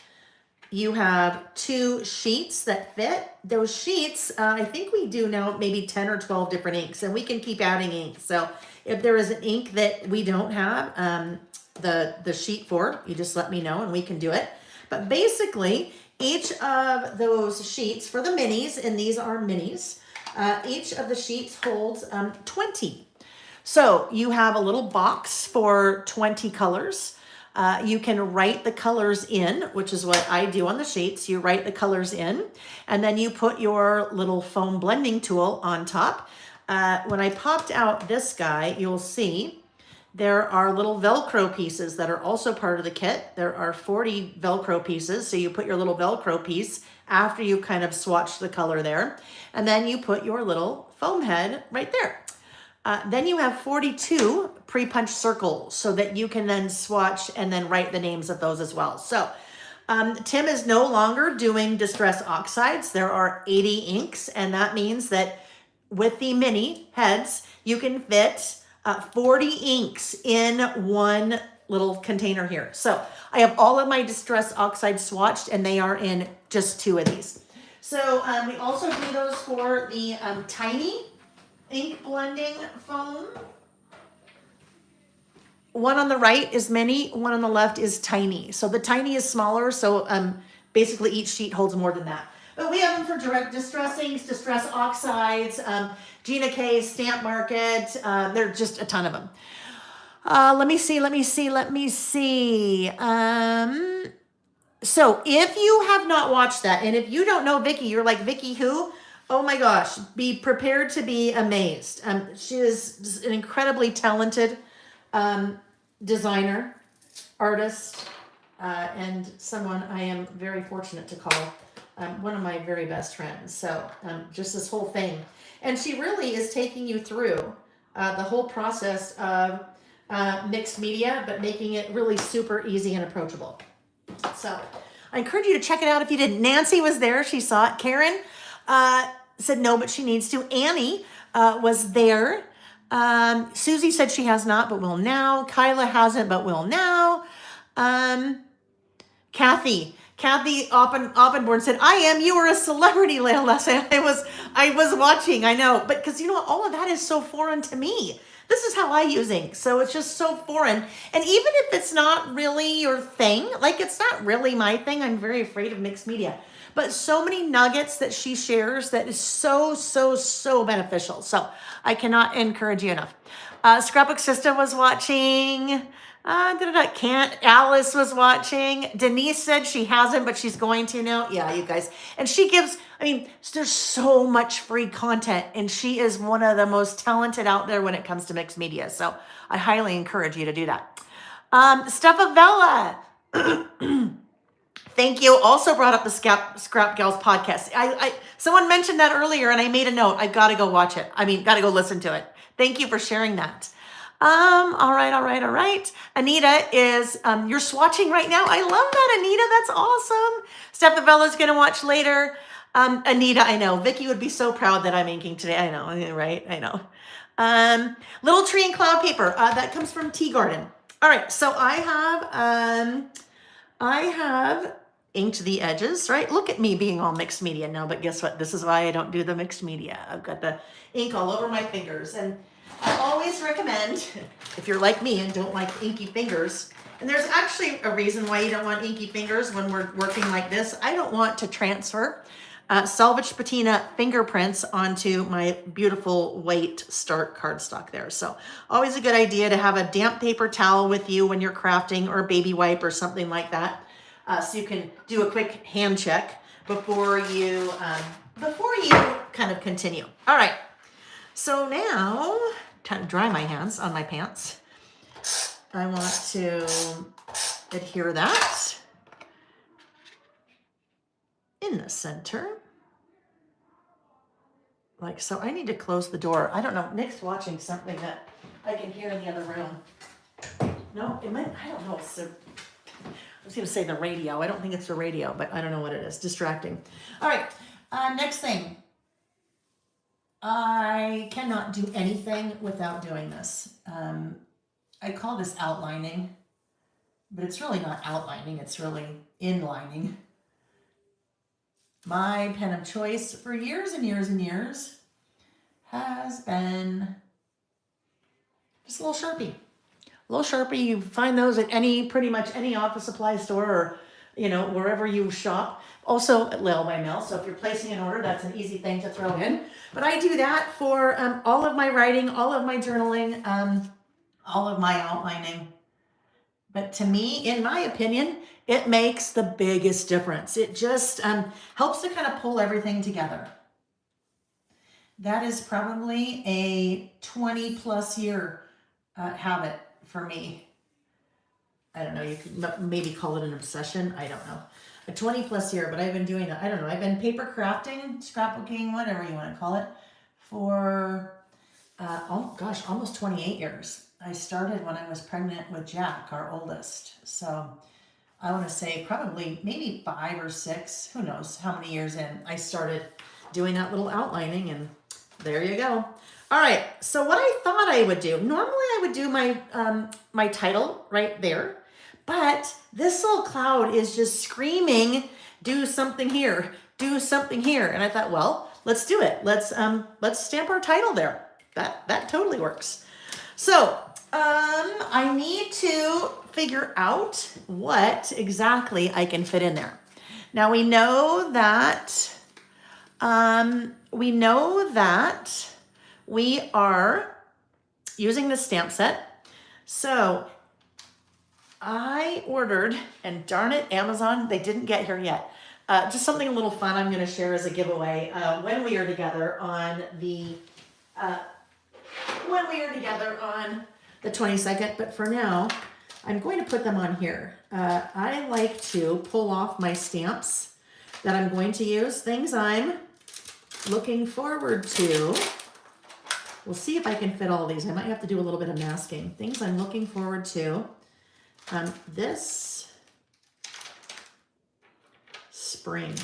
you have 2 sheets that fit. Those sheets, I think we do now maybe 10 or 12 different inks, and we can keep adding ink. So if there is an ink that we don't have the sheet for, you just let me know and we can do it. But basically, each of those sheets for the minis, and these are minis, each of the sheets holds 20. So you have a little box for 20 colors. You can write the colors in, which is what I do on the sheets. You write the colors in, and then you put your little foam blending tool on top. When I popped out this guy, you'll see There are little Velcro pieces that are also part of the kit. There are 40 Velcro pieces. So you put your little Velcro piece after you kind of swatch the color there. And then you put your little foam head right there. Then you have 42 pre-punched circles so that you can then swatch and then write the names of those as well. So Tim is no longer doing Distress Oxides. There are 80 inks, and that means that with the mini heads, you can fit 40 inks in one little container here. So I have all of my Distress Oxides swatched, and they are in just 2 of these. So we also do those for the tiny ink blending foam. One on the right is mini, one on the left is tiny. So the tiny is smaller, so basically each sheet holds more than that. But we have them for direct distress inks, Distress Oxides, Gina K, Stamp Market. There are just a ton of them. Let me see. So if you have not watched that, and if you don't know Vicki, you're like, Vicki who? Oh my gosh, be prepared to be amazed. She is an incredibly talented designer, artist, and someone I am very fortunate to call one of my very best friends. So just this whole thing. And she really is taking you through the whole process of mixed media, but making it really super easy and approachable. So I encourage you to check it out if you didn't. Nancy was there. She saw it. Karen said no, but she needs to. Annie was there. Susie said she has not, but will now. Kyla hasn't, but will now. Kathy Oppenborn said, I am. You were a celebrity, Layla. I was watching. I know. But because you know what? All of that is so foreign to me. This is how I use ink. So it's just so foreign. And even if it's not really your thing, like it's not really my thing, I'm very afraid of mixed media. But so many nuggets that she shares that is so, so, so beneficial. So I cannot encourage you enough. Scrapbook Sister was watching. Can't. Alice was watching. Denise said she hasn't, but she's going to now. Yeah, you guys. And she gives, there's so much free content, and she is one of the most talented out there when it comes to mixed media. So I highly encourage you to do that. Steffavella. Thank you. Also brought up the Scrap Gals podcast. Someone mentioned that earlier, and I made a note. I got to go watch it. Got to go listen to it. Thank you for sharing that. All right. Anita is, you're swatching right now. I love that, Anita. That's awesome. Steffavella's going to watch later. Anita, I know. Vicki would be so proud that I'm inking today. I know, right? I know. Little Tree and Cloud Paper. That comes from Tea Garden. All right. So I have inked the edges, right? Look at me being all mixed media. No, but guess what? This is why I don't do the mixed media. I've got the ink all over my fingers. And I always recommend, if you're like me and don't like inky fingers, and there's actually a reason why you don't want inky fingers when we're working like this. I don't want to transfer salvage patina fingerprints onto my beautiful white start cardstock there. So always a good idea to have a damp paper towel with you when you're crafting, or a baby wipe or something like that. So you can do a quick hand check before you kind of continue. All right. So now, time to dry my hands on my pants. I want to adhere that in the center. Like so. I need to close the door. I don't know. Nick's watching something that I can hear in the other room. No, it might, I don't know. It's I was going to say the radio. I don't think it's the radio, but I don't know what it is. Distracting. All right. Next thing. I cannot do anything without doing this. I call this outlining, but it's really not outlining. It's really inlining. My pen of choice for years and years and years has been just a little Sharpie. A little Sharpie, you find those at pretty much any office supply store, or, wherever you shop. Also at Lail by Mail. So if you're placing an order, that's an easy thing to throw in. But I do that for all of my writing, all of my journaling, all of my outlining. But to me, in my opinion, it makes the biggest difference. It just helps to kind of pull everything together. That is probably a 20 plus year habit for me. I don't know, you could maybe call it an obsession. I don't know. A 20 plus year, but I've been doing it. I don't know. I've been paper crafting, scrapbooking, whatever you want to call it, for, almost 28 years. I started when I was pregnant with Jack, our oldest. So I want to say probably maybe 5 or 6, who knows how many years in, I started doing that little outlining, and there you go. All right, so what I thought I would do, normally I would do my, my title right there, but this little cloud is just screaming, do something here, do something here. And I thought, well, let's do it. Let's stamp our title there. That totally works. So I need to figure out what exactly I can fit in there. Now we know that we are using the stamp set. So I ordered, and darn it, Amazon, they didn't get here yet. Just something a little fun I'm going to share as a giveaway when we are together on the 22nd. But for now, I'm going to put them on here. I like to pull off my stamps that I'm going to use, things I'm looking forward to. We'll see if I can fit all these. I might have to do a little bit of masking. Things I'm looking forward to. This spring.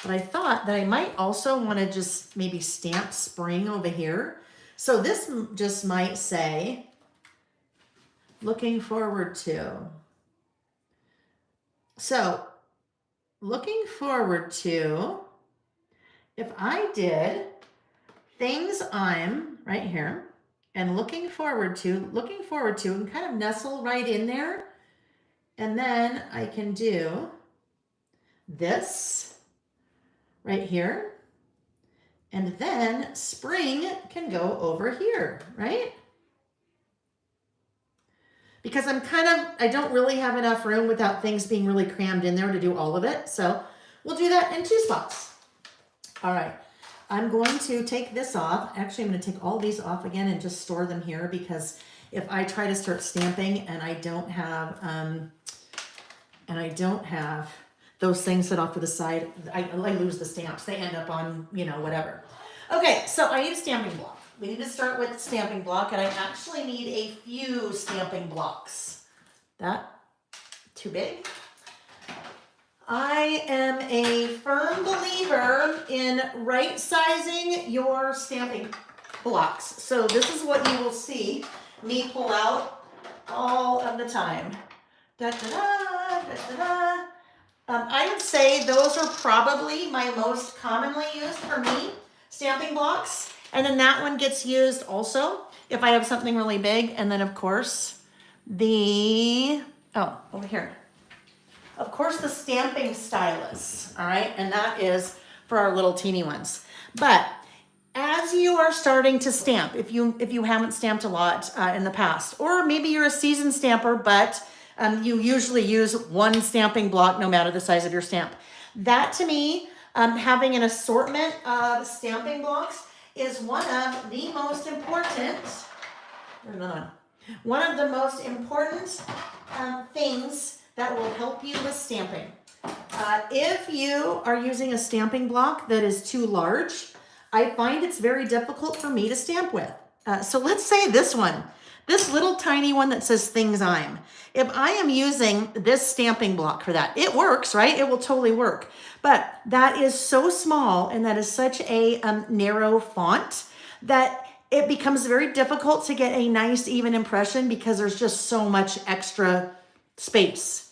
But I thought that I might also want to just maybe stamp spring over here. So this just might say, looking forward to. So, looking forward to, if I did things I'm right here, and looking forward to, and kind of nestle right in there. And then I can do this right here. And then spring can go over here, right? Because I don't really have enough room without things being really crammed in there to do all of it. So we'll do that in 2 spots. All right. I'm going to take this off. Actually, I'm going to take all these off again and just store them here, because if I try to start stamping and I don't have those things set off to the side, I lose the stamps. They end up on, whatever. Okay, so I need a stamping block. We need to start with the stamping block, and I actually need a few stamping blocks. That too big? I am a firm believer in right sizing your stamping blocks. So this is what you will see me pull out all of the time. Da, da, da, da, da, da. I would say those are probably my most commonly used for me stamping blocks. And then that one gets used also if I have something really big. And then of course over here. Of course, the stamping stylus, all right? And that is for our little teeny ones. But as you are starting to stamp, if you haven't stamped a lot in the past, or maybe you're a seasoned stamper, but you usually use one stamping block no matter the size of your stamp. That to me, having an assortment of stamping blocks is one of the most important, things that will help you with stamping. If you are using a stamping block that is too large, I find it's very difficult for me to stamp with. So let's say this one, this little tiny one that says things I'm. If I am using this stamping block for that, it works, right? It will totally work. But that is so small, and that is such a narrow font that it becomes very difficult to get a nice even impression, because there's just so much extra space.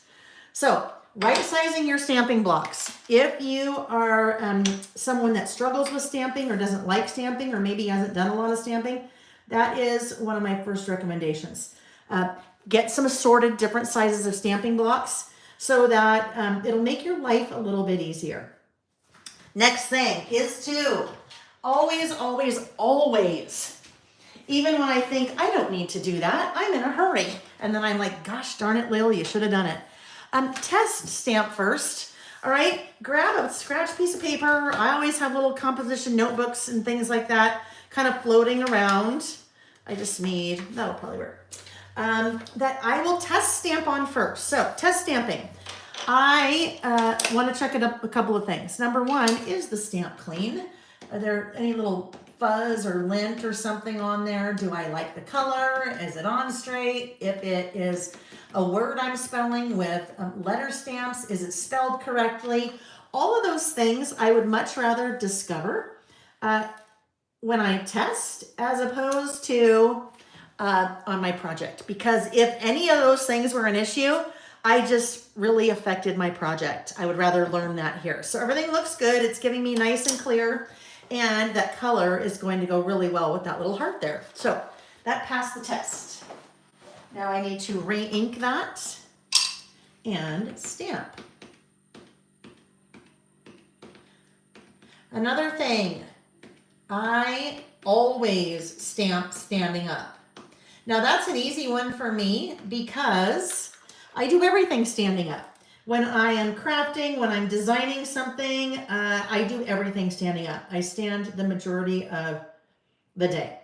So right sizing your stamping blocks. If you are someone that struggles with stamping or doesn't like stamping, or maybe hasn't done a lot of stamping, that is one of my first recommendations. Get some assorted different sizes of stamping blocks so that it'll make your life a little bit easier. Next thing is to always, even when I think I don't need to do that, I'm in a hurry. And then I'm like, gosh darn it, Lil, you should have done it. Test stamp first. All right, grab a scratch piece of paper. I always have little composition notebooks and things like that kind of floating around. I just need, that'll probably work. that I will test stamp on first. So test stamping. I want to check it up a couple of things. Number one, is the stamp clean? Are there any little fuzz or lint or something on there? Do I like the color? Is it on straight? If it is a word I'm spelling with letter stamps, is it spelled correctly? All of those things I would much rather discover when I test as opposed to on my project. Because if any of those things were an issue, I just really affected my project. I would rather learn that here. So everything looks good. It's giving me nice and clear. And that color is going to go really well with that little heart there. So that passed the test. Now I need to re-ink that and stamp. Another thing, I always stamp standing up. Now that's an easy one for me because I do everything standing up. When I am crafting, when I'm designing something, I do everything standing up. I stand the majority of the day.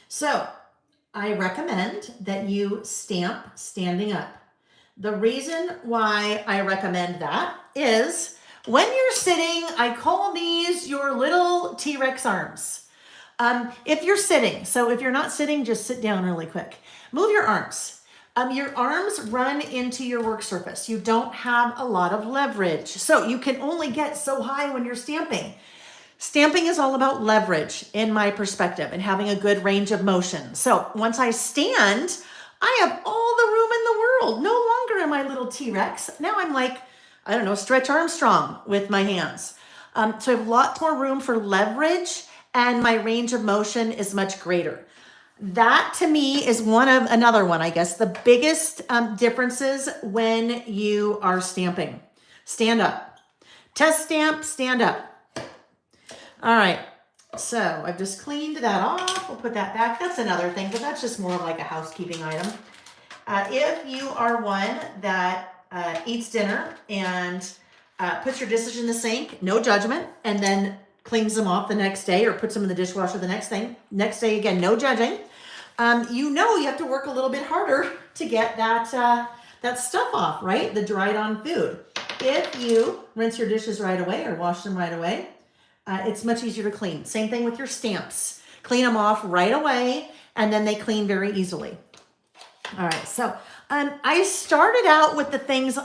So I recommend that you stamp standing up. The reason why I recommend that is when you're sitting, I call these your little T-Rex arms. If you're sitting, so if you're not sitting, just sit down really quick. Move your arms. Your arms run into your work surface. You don't have a lot of leverage. So you can only get so high when you're stamping. Stamping is all about leverage in my perspective and having a good range of motion. So once I stand, I have all the room in the world. No longer am I little T-Rex. Now I'm like, I don't know, Stretch Armstrong with my hands. So I have a lot more room for leverage and my range of motion is much greater. That to me is another one, I guess, the biggest differences when you are stamping. Stand up. Test stamp, stand up. All right, so I've just cleaned that off. We'll put that back. That's another thing, but that's just more of like a housekeeping item. If you are one that eats dinner and puts your dishes in the sink, no judgment, and then cleans them off the next day or puts them in the dishwasher the next day, again, no judging. You know you have to work a little bit harder to get that stuff off, right? The dried on food. If you rinse your dishes right away or wash them right away, it's much easier to clean. Same thing with your stamps. Clean them off right away and then they clean very easily. All right, so I started out with the things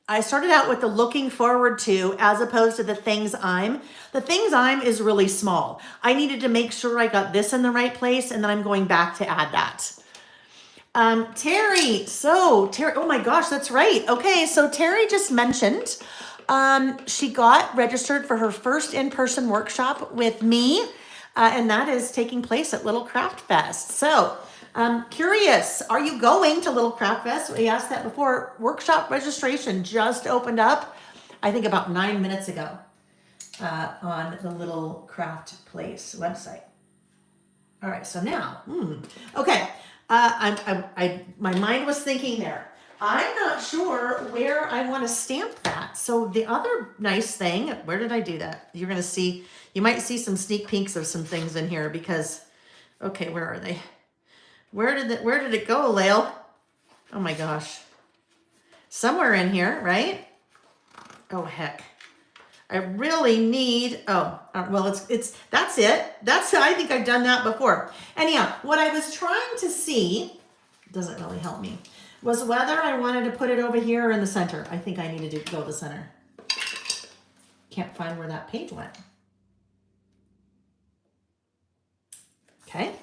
I started out with the looking forward to as opposed to the things I'm. The things I'm is really small. I needed to make sure I got this in the right place and then I'm going back to add that. Terry, oh my gosh, that's right. Okay, so Terry just mentioned she got registered for her first in-person workshop with me and that is taking place at Little Craft Fest. So curious, are you going to Little Craft Fest? We asked that before. Workshop registration just opened up, I think about 9 minutes ago on the Little Craft Place website. All right, so now, okay, my mind was thinking there. I'm not sure where I want to stamp that. So the other nice thing, where did I do that? You're going to see, you might see some sneak peeks of some things in here because, okay, where are they? Where did it go, Lael? Oh my gosh. Somewhere in here, right? Oh heck. I really need, well, that's it. I think I've done that before. Anyhow, what I was trying to see, doesn't really help me, was whether I wanted to put it over here or in the center. I think I need to go to the center. Can't find where that page went. Okay.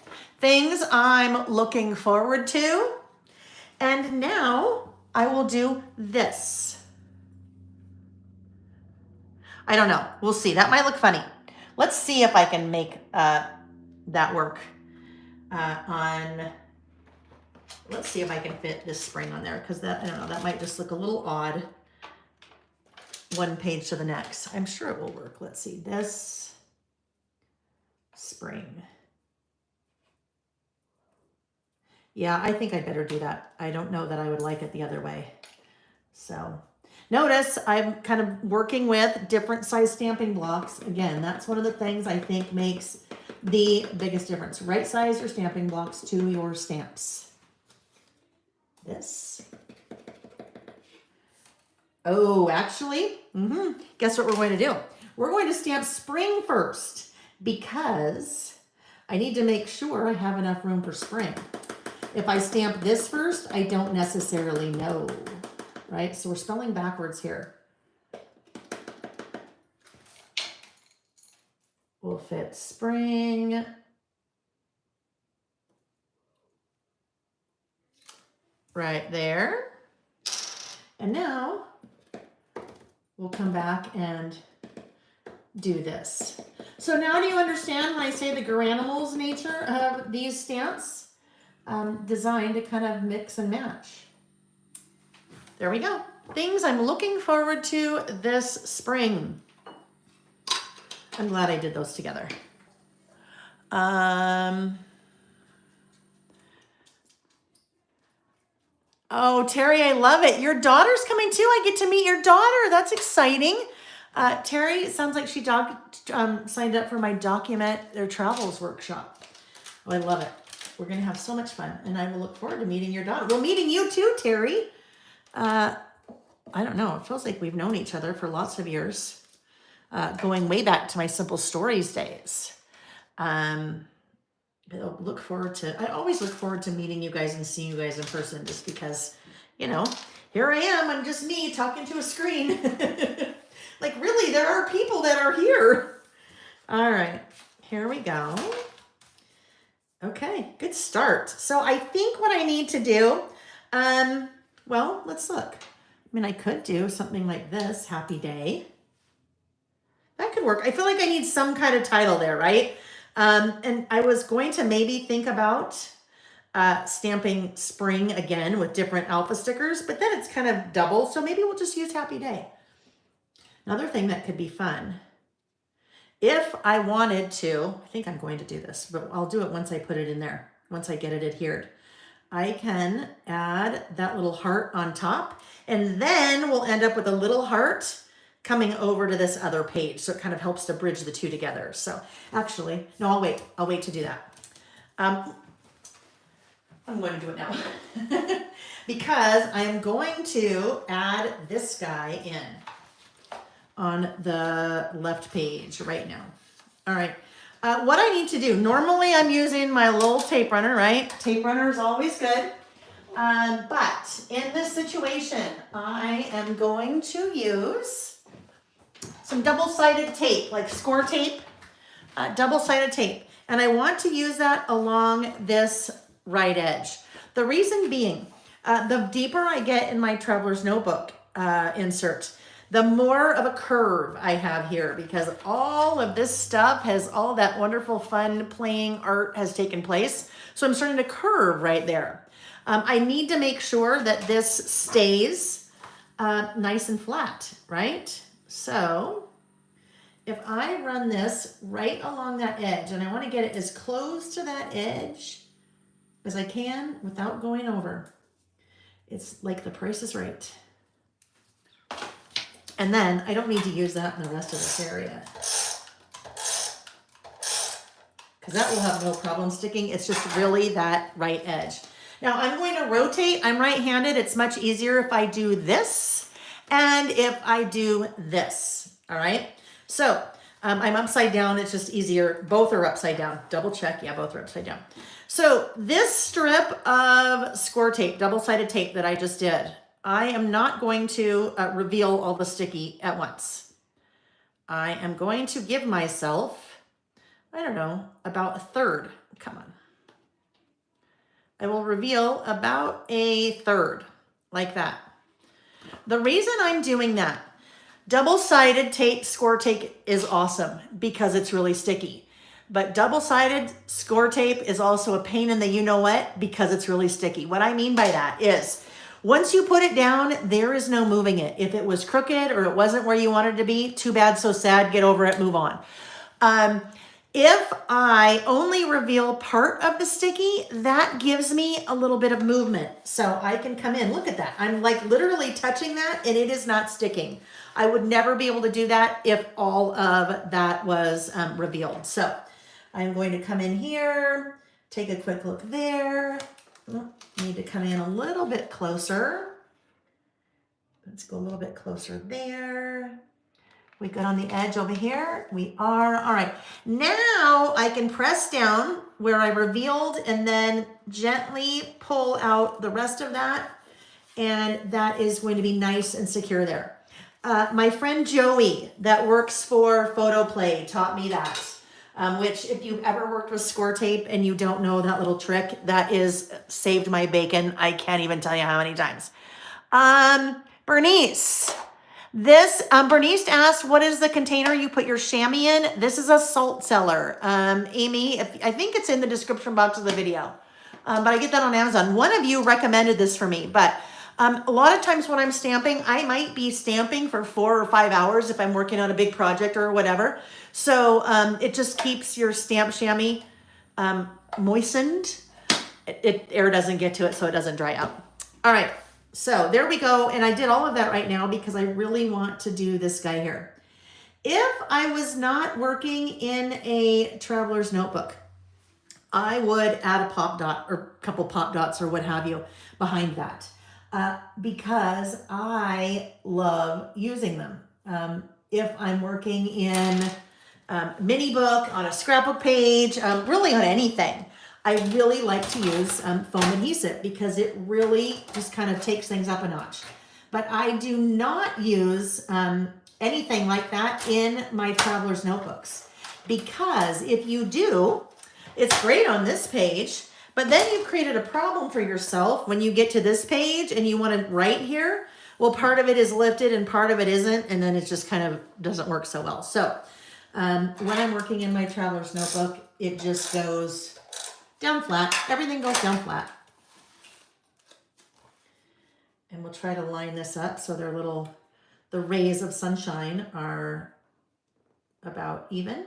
Things I'm looking forward to. And now I will do this. I don't know. We'll see. That might look funny. Let's see if I can make that work let's see if I can fit this spring on there because I don't know, that might just look a little odd one page to the next. I'm sure it will work. Let's see. This spring. Yeah, I think I better do that. I don't know that I would like it the other way. So notice I'm kind of working with different size stamping blocks. Again, that's one of the things I think makes the biggest difference. Right size your stamping blocks to your stamps. This. Oh, actually, guess what we're going to do? We're going to stamp spring first because I need to make sure I have enough room for spring. If I stamp this first, I don't necessarily know, right? So we're spelling backwards here. We'll fit spring. Right there. And now we'll come back and do this. So now do you understand when I say the Garanimals nature of these stamps? Designed to kind of mix and match. There we go. Things I'm looking forward to this spring. I'm glad I did those together. Oh, Terry, I love it. Your daughter's coming too. I get to meet your daughter. That's exciting. Terry, it sounds like she signed up for my Document Their Travels workshop. Oh, I love it. We're going to have so much fun, and I will look forward to meeting your daughter. Well, meeting you too, Terry. I don't know. It feels like we've known each other for lots of years, going way back to my Simple Stories days. I always look forward to meeting you guys and seeing you guys in person just because, here I am. I'm just me talking to a screen. Like, really, there are people that are here. All right, here we go. Okay, good start. So I think what I need to do, well, let's look. I mean, I could do something like this, Happy Day. That could work. I feel like I need some kind of title there, right? And I was going to maybe think about stamping spring again with different alpha stickers, but then it's kind of double. So maybe we'll just use Happy Day. Another thing that could be fun. If I wanted to, I think I'm going to do this, but I'll do it once I put it in there, once I get it adhered. I can add that little heart on top, and then we'll end up with a little heart coming over to this other page. So it kind of helps to bridge the two together. So actually, no, I'll wait to do that. I'm going to do it now because I am going to add this guy in on the left page right now. All right, what I need to do, normally I'm using my little tape runner, right? Tape runner is always good. But in this situation, I am going to use some double-sided tape, like score tape, double-sided tape. And I want to use that along this right edge. The reason being, the deeper I get in my Traveler's Notebook insert, the more of a curve I have here because all of this stuff has all that wonderful fun playing art has taken place. So I'm starting to curve right there. I need to make sure that this stays nice and flat, right? So if I run this right along that edge and I want to get it as close to that edge as I can without going over, it's like The Price is Right. And then I don't need to use that in the rest of this area because that will have no problem sticking. It's just really that right edge. Now I'm going to rotate. I'm right-handed. It's much easier if I do this and if I do this. All right. So I'm upside down. It's just easier. Both are upside down. Double check. Yeah, both are upside down. So this strip of score tape, double-sided tape that I just did, I am not going to reveal all the sticky at once. I am going to give myself, I don't know, about a third. Come on. I will reveal about a third, like that. The reason I'm doing that, double-sided tape, score tape is awesome because it's really sticky. But double-sided score tape is also a pain in the you-know-what because it's really sticky. What I mean by that is, once you put it down, there is no moving it. If it was crooked or it wasn't where you wanted it to be, too bad, so sad, get over it, move on. If I only reveal part of the sticky, that gives me a little bit of movement. So I can come in, look at that. I'm like literally touching that and it is not sticking. I would never be able to do that if all of that was revealed. So I'm going to come in here, take a quick look there. Oh, need to come in a little bit closer. Let's go a little bit closer there. We good on the edge over here? We are. All right. Now I can press down where I revealed and then gently pull out the rest of that. And that is going to be nice and secure there. My friend Joey that works for Photoplay taught me that. Which if you've ever worked with score tape and you don't know that little trick, that is saved my bacon. I can't even tell you how many times. Bernice. Bernice asked, what is the container you put your chamois in? This is a salt cellar. Amy, I think it's in the description box of the video. But I get that on Amazon. One of you recommended this for me, but a lot of times when I'm stamping, I might be stamping for 4 or 5 hours if I'm working on a big project or whatever. So it just keeps your stamp chamois moistened. Air doesn't get to it, so it doesn't dry out. All right. So there we go. And I did all of that right now because I really want to do this guy here. If I was not working in a traveler's notebook, I would add a pop dot or a couple pop dots or what have you behind that because I love using them. If I'm working in mini book, on a scrapbook page, really on anything, I really like to use foam adhesive because it really just kind of takes things up a notch. But I do not use anything like that in my traveler's notebooks because if you do, it's great on this page, but then you've created a problem for yourself when you get to this page and you want to write here. Well, part of it is lifted and part of it isn't, and then it just kind of doesn't work so well. So when I'm working in my traveler's notebook, it just goes down flat. Everything goes down flat. And we'll try to line this up so the rays of sunshine are about even.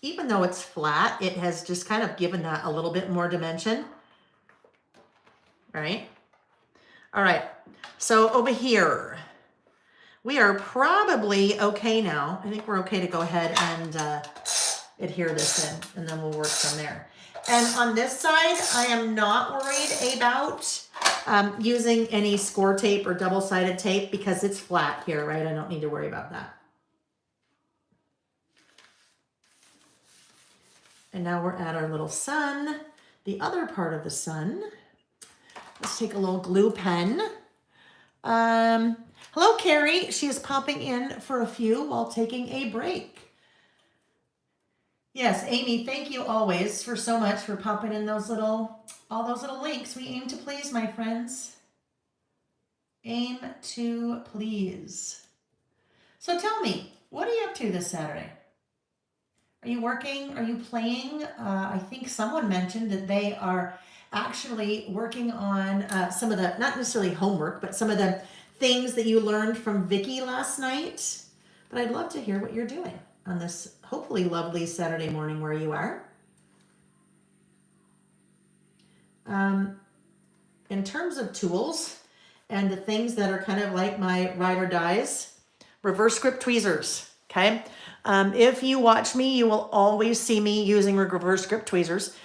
Even though it's flat, it has just kind of given that a little bit more dimension. Right? All right. So over here, we are probably okay now. I think we're okay to go ahead and adhere this in, and then we'll work from there. And on this side, I am not worried about using any score tape or double-sided tape because it's flat here, right? I don't need to worry about that. And now we're at our little sun, the other part of the sun. Let's take a little glue pen. Hello, Carrie. She is popping in for a few while taking a break. Yes, Amy, thank you always for so much for popping in all those little links. We aim to please, my friends. Aim to please. So tell me, what are you up to this Saturday? Are you working? Are you playing? I think someone mentioned that they are actually working on some of the, not necessarily homework, but some of the things that you learned from Vicky last night. But I'd love to hear what you're doing on this hopefully lovely Saturday morning where you are. In terms of tools and the things that are kind of like my ride or dies, reverse grip tweezers, okay? If you watch me, you will always see me using reverse grip tweezers.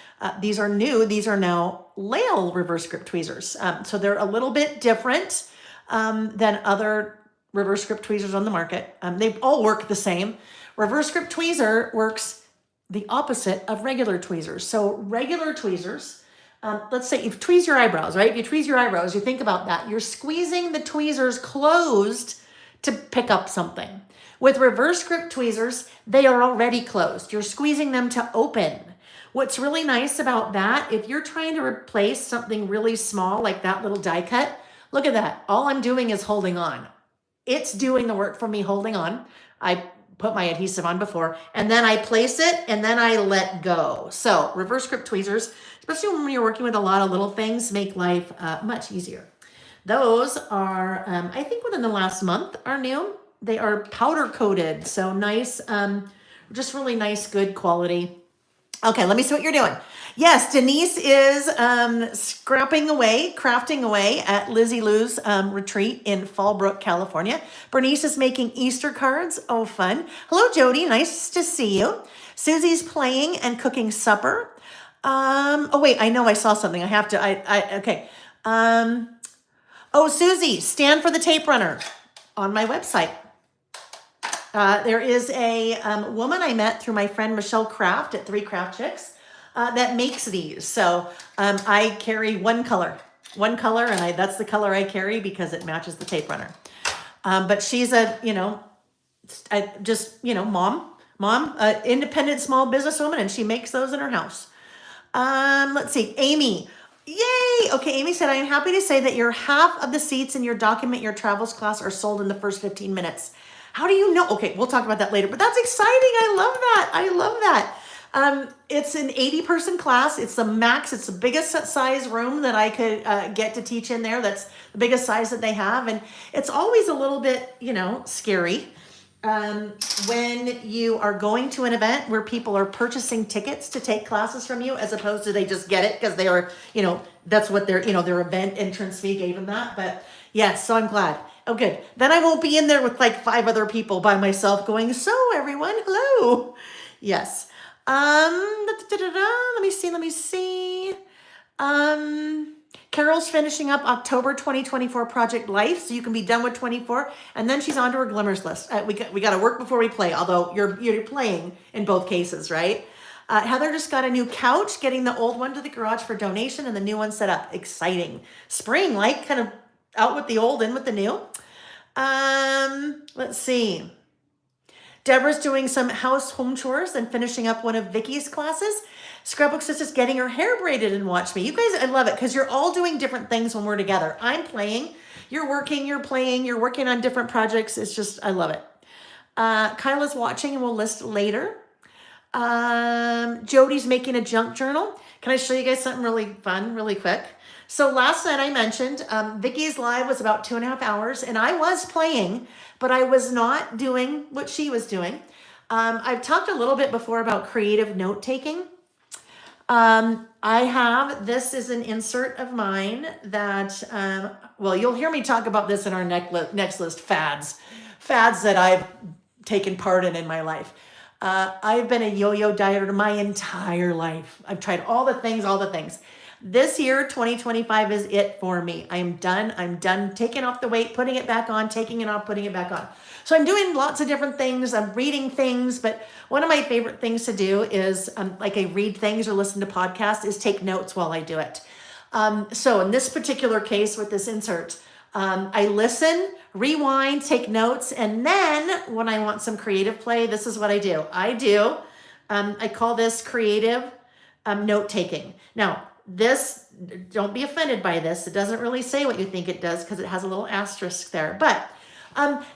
These are new. These are now Lail reverse grip tweezers. So they're a little bit different than other reverse grip tweezers on the market. They all work the same. Reverse grip tweezer works the opposite of regular tweezers. So regular tweezers, let's say you tweeze your eyebrows, right? If you tweeze your eyebrows, you think about that. You're squeezing the tweezers closed to pick up something. With reverse grip tweezers, they are already closed. You're squeezing them to open. What's really nice about that, if you're trying to replace something really small like that little die cut, look at that. All I'm doing is holding on. It's doing the work for me holding on. I put my adhesive on before, and then I place it, and then I let go. So reverse grip tweezers, especially when you're working with a lot of little things, make life much easier. Those are, I think within the last month are new. They are powder coated, so nice, just really nice, good quality. Okay, let me see what you're doing. Yes, Denise is crafting away at Lizzie Lou's retreat in Fallbrook, California. Bernice is making Easter cards. Oh, fun. Hello, Jody. Nice to see you. Susie's playing and cooking supper. Oh, wait, I know I saw something. I have to, okay. Oh, Susie, stand for the tape runner on my website. There is a woman I met through my friend Michelle Craft at Three Craft Chicks that makes these. So I carry one color, and that's the color I carry because it matches the tape runner. But she's a, mom, independent small businesswoman, and she makes those in her house. Let's see, Amy. Yay! Okay, Amy said, I am happy to say that your half of the seats in your document your travels class are sold in the first 15 minutes. How do you know? Okay, we'll talk about that later, but that's exciting. I love that. I love that. It's an 80-person class. It's the max. It's the biggest size room that I could get to teach in there. That's the biggest size that they have. And it's always a little bit, scary when you are going to an event where people are purchasing tickets to take classes from you, as opposed to they just get it because they are, that's what their event entrance fee gave them that. But yes, so I'm glad. Oh, good. Then I won't be in there with like 5 other people by myself going, so everyone, hello. Yes. Let me see. Carol's finishing up October 2024 Project Life, so you can be done with 24, and then she's on to her glimmers list. We got to work before we play, although you're playing in both cases, right? Heather just got a new couch, getting the old one to the garage for donation, and the new one set up. Exciting. Spring, like kind of out with the old, in with the new. Let's see. Deborah's doing some home chores and finishing up one of Vicky's classes. Scrapbook Sister's getting her hair braided and watch me. You guys, I love it because you're all doing different things when we're together. I'm playing, you're working, you're playing, you're working on different projects. It's just, I love it. Kyla's watching and we'll list later. Jody's making a junk journal. Can I show you guys something really fun, really quick? So last night I mentioned Vicky's live was about 2.5 hours, and I was playing, but I was not doing what she was doing. I've talked a little bit before about creative note taking. This is an insert of mine that, you'll hear me talk about this in our next list, fads that I've taken part in my life. I've been a yo-yo dieter my entire life. I've tried all the things. This year, 2025 is it for me. I'm done taking off the weight, putting it back on, taking it off, putting it back on. So I'm doing lots of different things. I'm reading things, but one of my favorite things to do is, like I read things or listen to podcasts, is take notes while I do it. So in this particular case with this insert, I listen, rewind, take notes, and then when I want some creative play, this is what I do. I call this creative note taking. Now, don't be offended by this. It doesn't really say what you think it does because it has a little asterisk there. But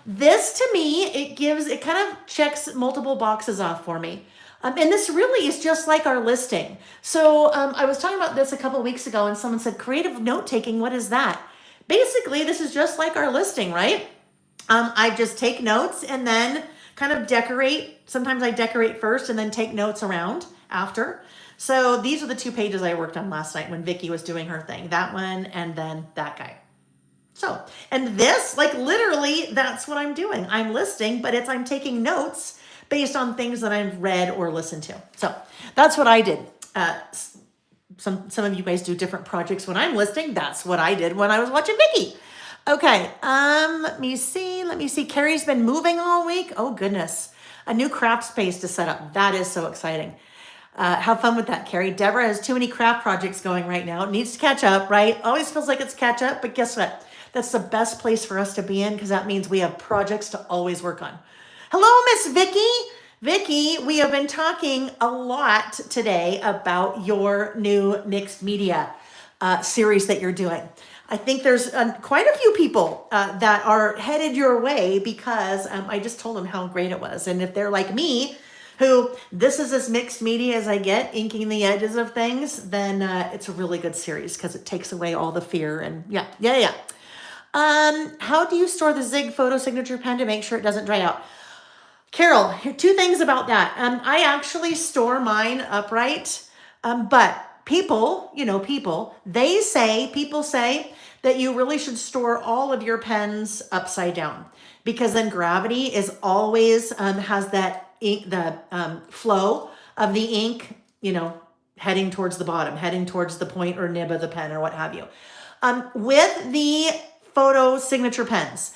this to me, it kind of checks multiple boxes off for me. And this really is just like our listing. So I was talking about this a couple of weeks ago and someone said, creative note taking, what is that? Basically, this is just like our listing, right? I just take notes and then kind of decorate. Sometimes I decorate first and then take notes around after. So these are the 2 pages I worked on last night when Vicky was doing her thing. That one and then that guy. So, and this, like literally, that's what I'm doing. I'm listing, but I'm taking notes based on things that I've read or listened to. So that's what I did. Some of you guys do different projects when I'm listing. That's what I did when I was watching Vicky. Okay, let me see. Carrie's been moving all week. Oh goodness. A new craft space to set up. That is so exciting. Have fun with that, Carrie. Deborah has too many craft projects going right now. It needs to catch up, right? Always feels like it's catch up, but guess what? That's the best place for us to be in because that means we have projects to always work on. Hello, Miss Vicky. Vicky, we have been talking a lot today about your new mixed media series that you're doing. I think there's quite a few people that are headed your way because I just told them how great it was. And if they're like me, who this is as mixed media as I get, inking the edges of things, then it's a really good series because it takes away all the fear and yeah. How do you store the Zig photo signature pen to make sure it doesn't dry out? Carol, here, two things about that. I actually store mine upright, but people say that you really should store all of your pens upside down because then gravity is always has that ink, the flow of the ink, heading towards the bottom, heading towards the point or nib of the pen or what have you. With the photo signature pens,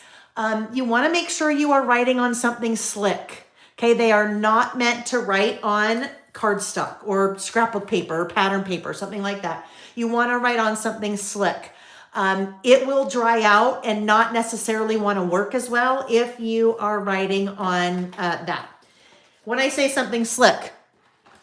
you want to make sure you are writing on something slick. Okay, they are not meant to write on cardstock or scrapbook paper or pattern paper, something like that. You want to write on something slick. It will dry out and not necessarily want to work as well if you are writing on that. When I say something slick,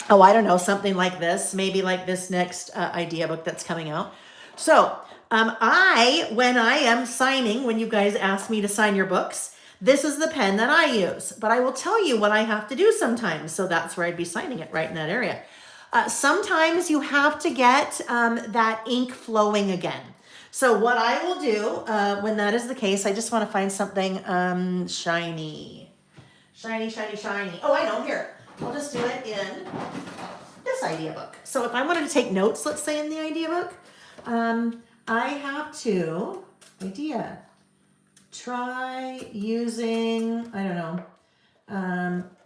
I don't know, something like this, maybe like this next idea book that's coming out. So when I am signing, when you guys ask me to sign your books, this is the pen that I use. But I will tell you what I have to do sometimes. So that's where I'd be signing it, right in that area. Sometimes you have to get that ink flowing again. So what I will do when that is the case, I just want to find something shiny. Shiny, shiny, shiny. Oh, I know, here. I'll just do it in this idea book. So if I wanted to take notes, let's say in the idea book, I have to, try using, I don't know,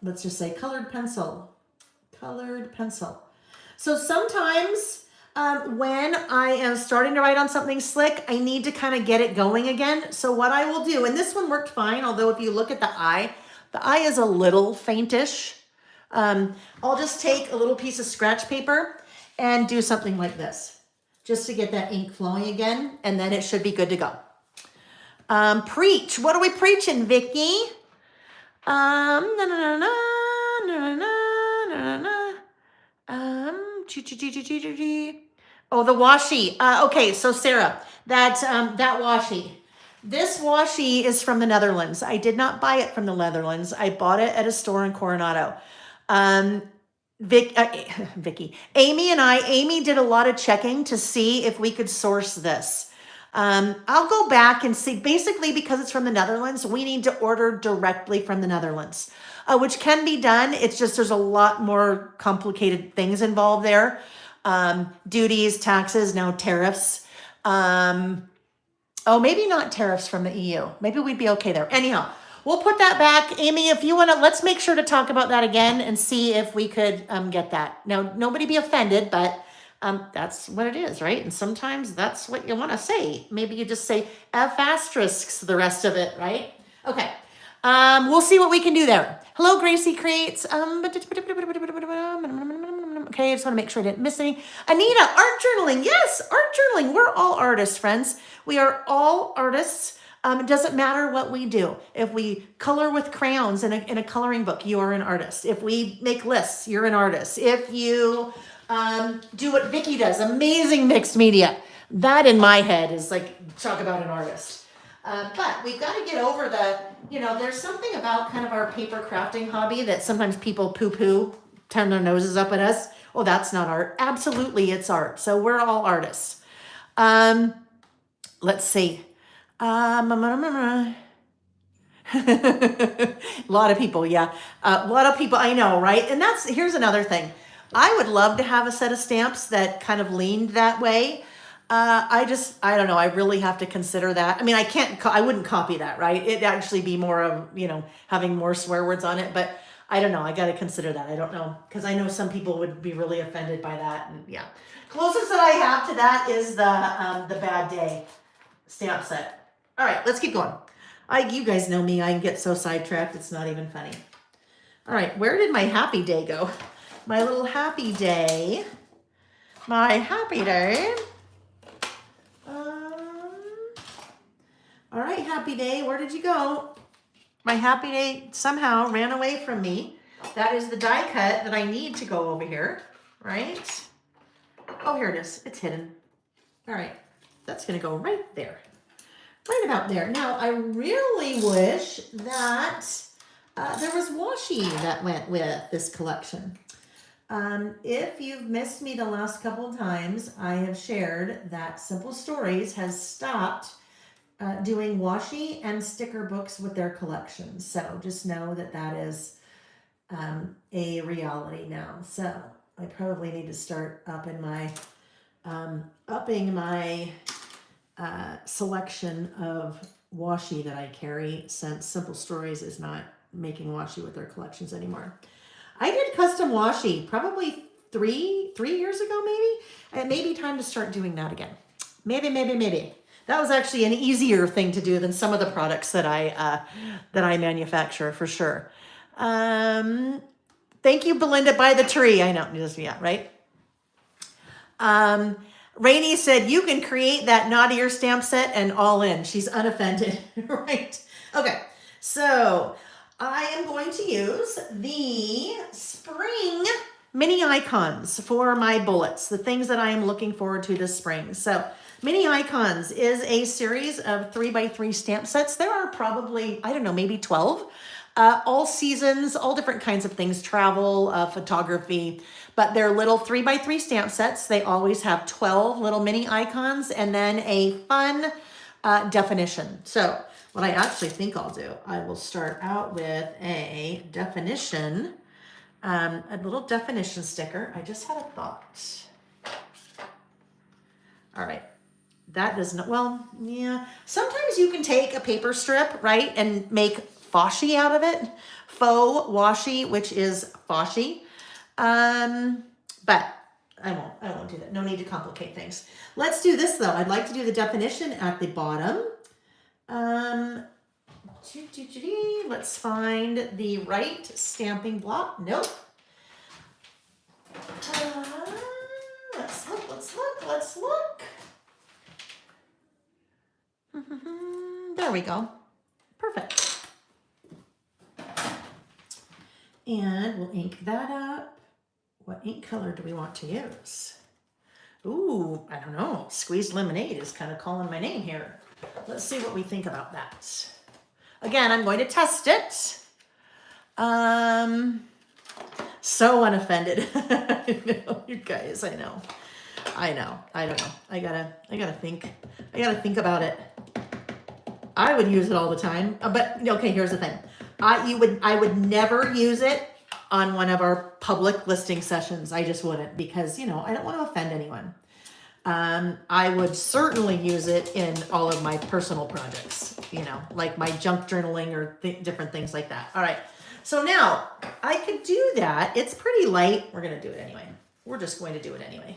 let's just say colored pencil. So sometimes when I am starting to write on something slick, I need to kind of get it going again. So what I will do, and this one worked fine, although if you look at the eye is a little faintish. I'll just take a little piece of scratch paper and do something like this, just to get that ink flowing again, and then it should be good to go. Preach. What are we preaching, Vicky? Oh, the washi. Okay, so Sarah, that washi. This washi is from the Netherlands. I did not buy it from the Netherlands. I bought it at a store in Coronado. Vicky, Amy did a lot of checking to see if we could source this. I'll go back and see. Basically, because it's from the Netherlands, we need to order directly from the Netherlands, which can be done. It's just there's a lot more complicated things involved there. Duties, taxes, now tariffs. Maybe not tariffs from the EU. Maybe we'd be okay there. Anyhow, we'll put that back. Amy, if you want to, let's make sure to talk about that again and see if we could get that. Now, nobody be offended, but that's what it is, right? And sometimes that's what you want to say. Maybe you just say F asterisks the rest of it, right? Okay. We'll see what we can do there. Hello, Gracie Creates. Okay, I just want to make sure I didn't miss any. Anita, art journaling. Yes, art journaling. We're all artists, friends. We are all artists. It doesn't matter what we do. If we color with crayons in a coloring book, you are an artist. If we make lists, you're an artist. If you do what Vicky does, amazing mixed media, that in my head is like, talk about an artist. But we've got to get over there's something about kind of our paper crafting hobby that sometimes people poo-poo, turn their noses up at us. Oh, that's not art. Absolutely, it's art. So we're all artists. Let's see. A lot of people, yeah. A lot of people, I know, right? And here's another thing. I would love to have a set of stamps that kind of leaned that way. I don't know. I really have to consider that. I mean, I wouldn't copy that, right? It'd actually be more of, having more swear words on it, but I don't know. I got to consider that. I don't know. Because I know some people would be really offended by that. And yeah. Closest that I have to that is the Bad Day stamp set. All right, let's keep going. You guys know me. I can get so sidetracked. It's not even funny. All right, where did my happy day go? My little happy day. My happy day. All right, happy day. Where did you go? My happy day somehow ran away from me. That is the die cut that I need to go over here, right? Oh, here it is. It's hidden. All right, that's going to go right there. Right about there. Now, I really wish that there was washi that went with this collection. If you've missed me the last couple of times, I have shared that Simple Stories has stopped doing washi and sticker books with their collections. So just know that is a reality now. So I probably need to start upping my selection of washi that I carry, since Simple Stories is not making washi with their collections anymore. I did custom washi probably three years ago, maybe. It may be time to start doing that again. Maybe. That was actually an easier thing to do than some of the products that I manufacture, for sure. Thank you, Belinda, by the tree. I know, just, yeah, right? Rainey said, you can create that naughtier stamp set and all in. She's unoffended, right? Okay, so I am going to use the spring mini icons for my bullets, the things that I am looking forward to this spring. So Mini Icons is a series of 3x3 stamp sets. There are probably, I don't know, maybe 12. All seasons, all different kinds of things, travel, photography, but they're little 3x3 stamp sets. They always have 12 little mini icons and then a fun definition. So what I actually think I'll do, I will start out with a definition, a little definition sticker. I just had a thought. All right. That does not, well, yeah. Sometimes you can take a paper strip, right, and make washi out of it. Faux washi, which is washi. But I won't do that. No need to complicate things. Let's do this though. I'd like to do the definition at the bottom. Let's find the right stamping block. Nope. Let's look. There we go. Perfect. And we'll ink that up. What ink color do we want to use? Ooh, I don't know. Squeezed Lemonade is kind of calling my name here. Let's see what we think about that. Again, I'm going to test it. So unoffended. I know, you guys, I know. I don't know. I gotta think about it. I would use it all the time, but okay, here's the thing. I would never use it on one of our public listing sessions. I just wouldn't, because, I don't want to offend anyone. I would certainly use it in all of my personal projects, like my junk journaling or different things like that. All right. So now I could do that. It's pretty light. We're going to do it anyway. We're just going to do it anyway.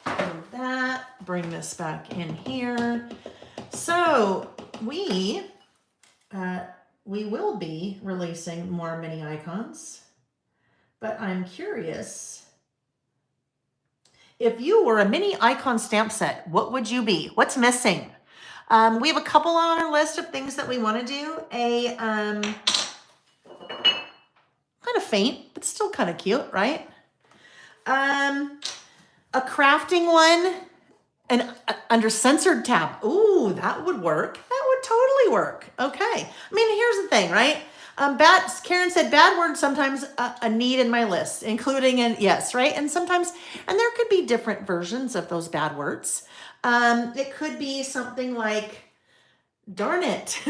Move that, bring this back in here. So we will be releasing more mini icons, but I'm curious, if you were a mini icon stamp set, what would you be? What's missing? We have a couple on our list of things that we want to do. A kind of faint, but still kind of cute, right? A crafting one, and under censored tab. Ooh, that would work. That would totally work. Okay. I mean, here's the thing, right? Karen said bad words sometimes a need in my list, including yes, right? And sometimes, and there could be different versions of those bad words. It could be something like, darn it.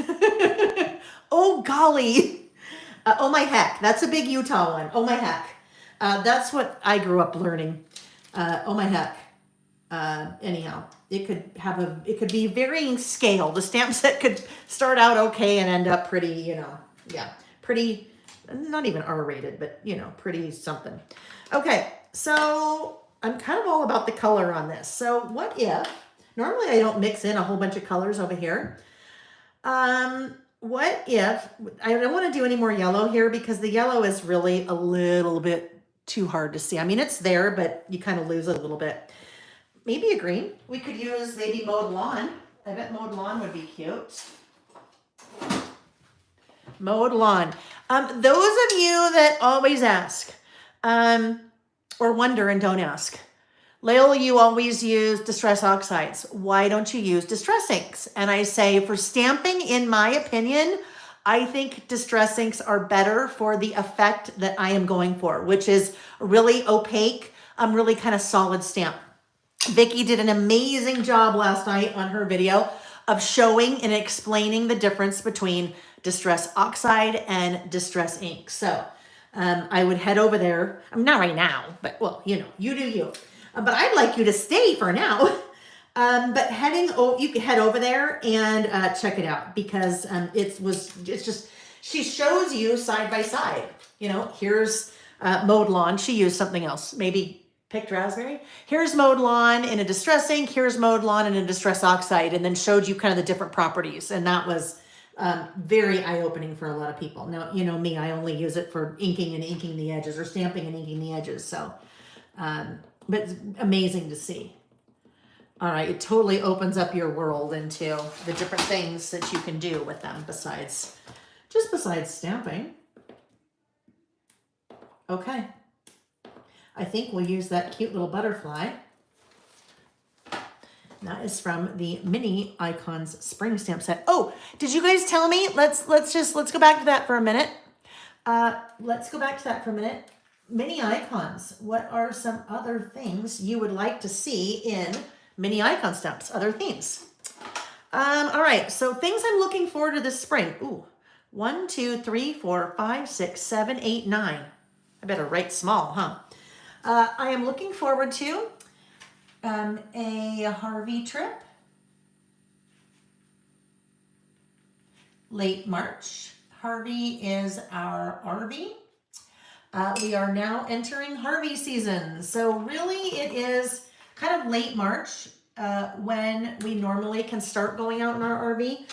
Oh, golly. Oh, my heck. That's a big Utah one. Oh, my heck. That's what I grew up learning. Oh, my heck. Anyhow, it could be varying scale. The stamp set could start out okay and end up pretty, pretty, not even R-rated, but, pretty something. Okay, so I'm kind of all about the color on this. So what if, normally I don't mix in a whole bunch of colors over here. What if, I don't want to do any more yellow here because the yellow is really a little bit too hard to see. I mean, it's there, but you kind of lose it a little bit. Maybe a green. We could use maybe mowed lawn. I bet mowed lawn would be cute. Mowed lawn. Those of you that always ask or wonder and don't ask, Lael, you always use Distress Oxides. Why don't you use Distress Inks? And I say, for stamping, in my opinion, I think Distress Inks are better for the effect that I am going for, which is really opaque, really kind of solid stamp. Vicki did an amazing job last night on her video of showing and explaining the difference between Distress Oxide and Distress ink. So I would head over there. I'm not right now, but well, you know, you do you. But I'd like you to stay for now. But you can head over there and check it out because it's just, she shows you side by side. You know, here's mowed lawn. She used something else, maybe picked raspberry. Here's mowed lawn in a Distress ink. Here's mowed lawn in a Distress Oxide, and then showed you kind of the different properties. And that was very eye-opening for a lot of people. Now, you know me, I only use it for inking and inking the edges, or stamping and inking the edges. So, but it's amazing to see. All right, it totally opens up your world into the different things that you can do with them besides stamping. Okay. I think we'll use that cute little butterfly. That is from the Mini Icons Spring Stamp Set. Oh, did you guys tell me? Let's go back to that for a minute. Let's go back to that for a minute. Mini Icons, what are some other things you would like to see in Mini Icon Stamps, other themes? All right, so things I'm looking forward to this spring. Ooh, 1, 2, 3, 4, 5, 6, 7, 8, 9. I better write small, huh? I am looking forward to a Harvey trip. Late March. Harvey is our RV. We are now entering Harvey season. So really it is kind of late March when we normally can start going out in our RV.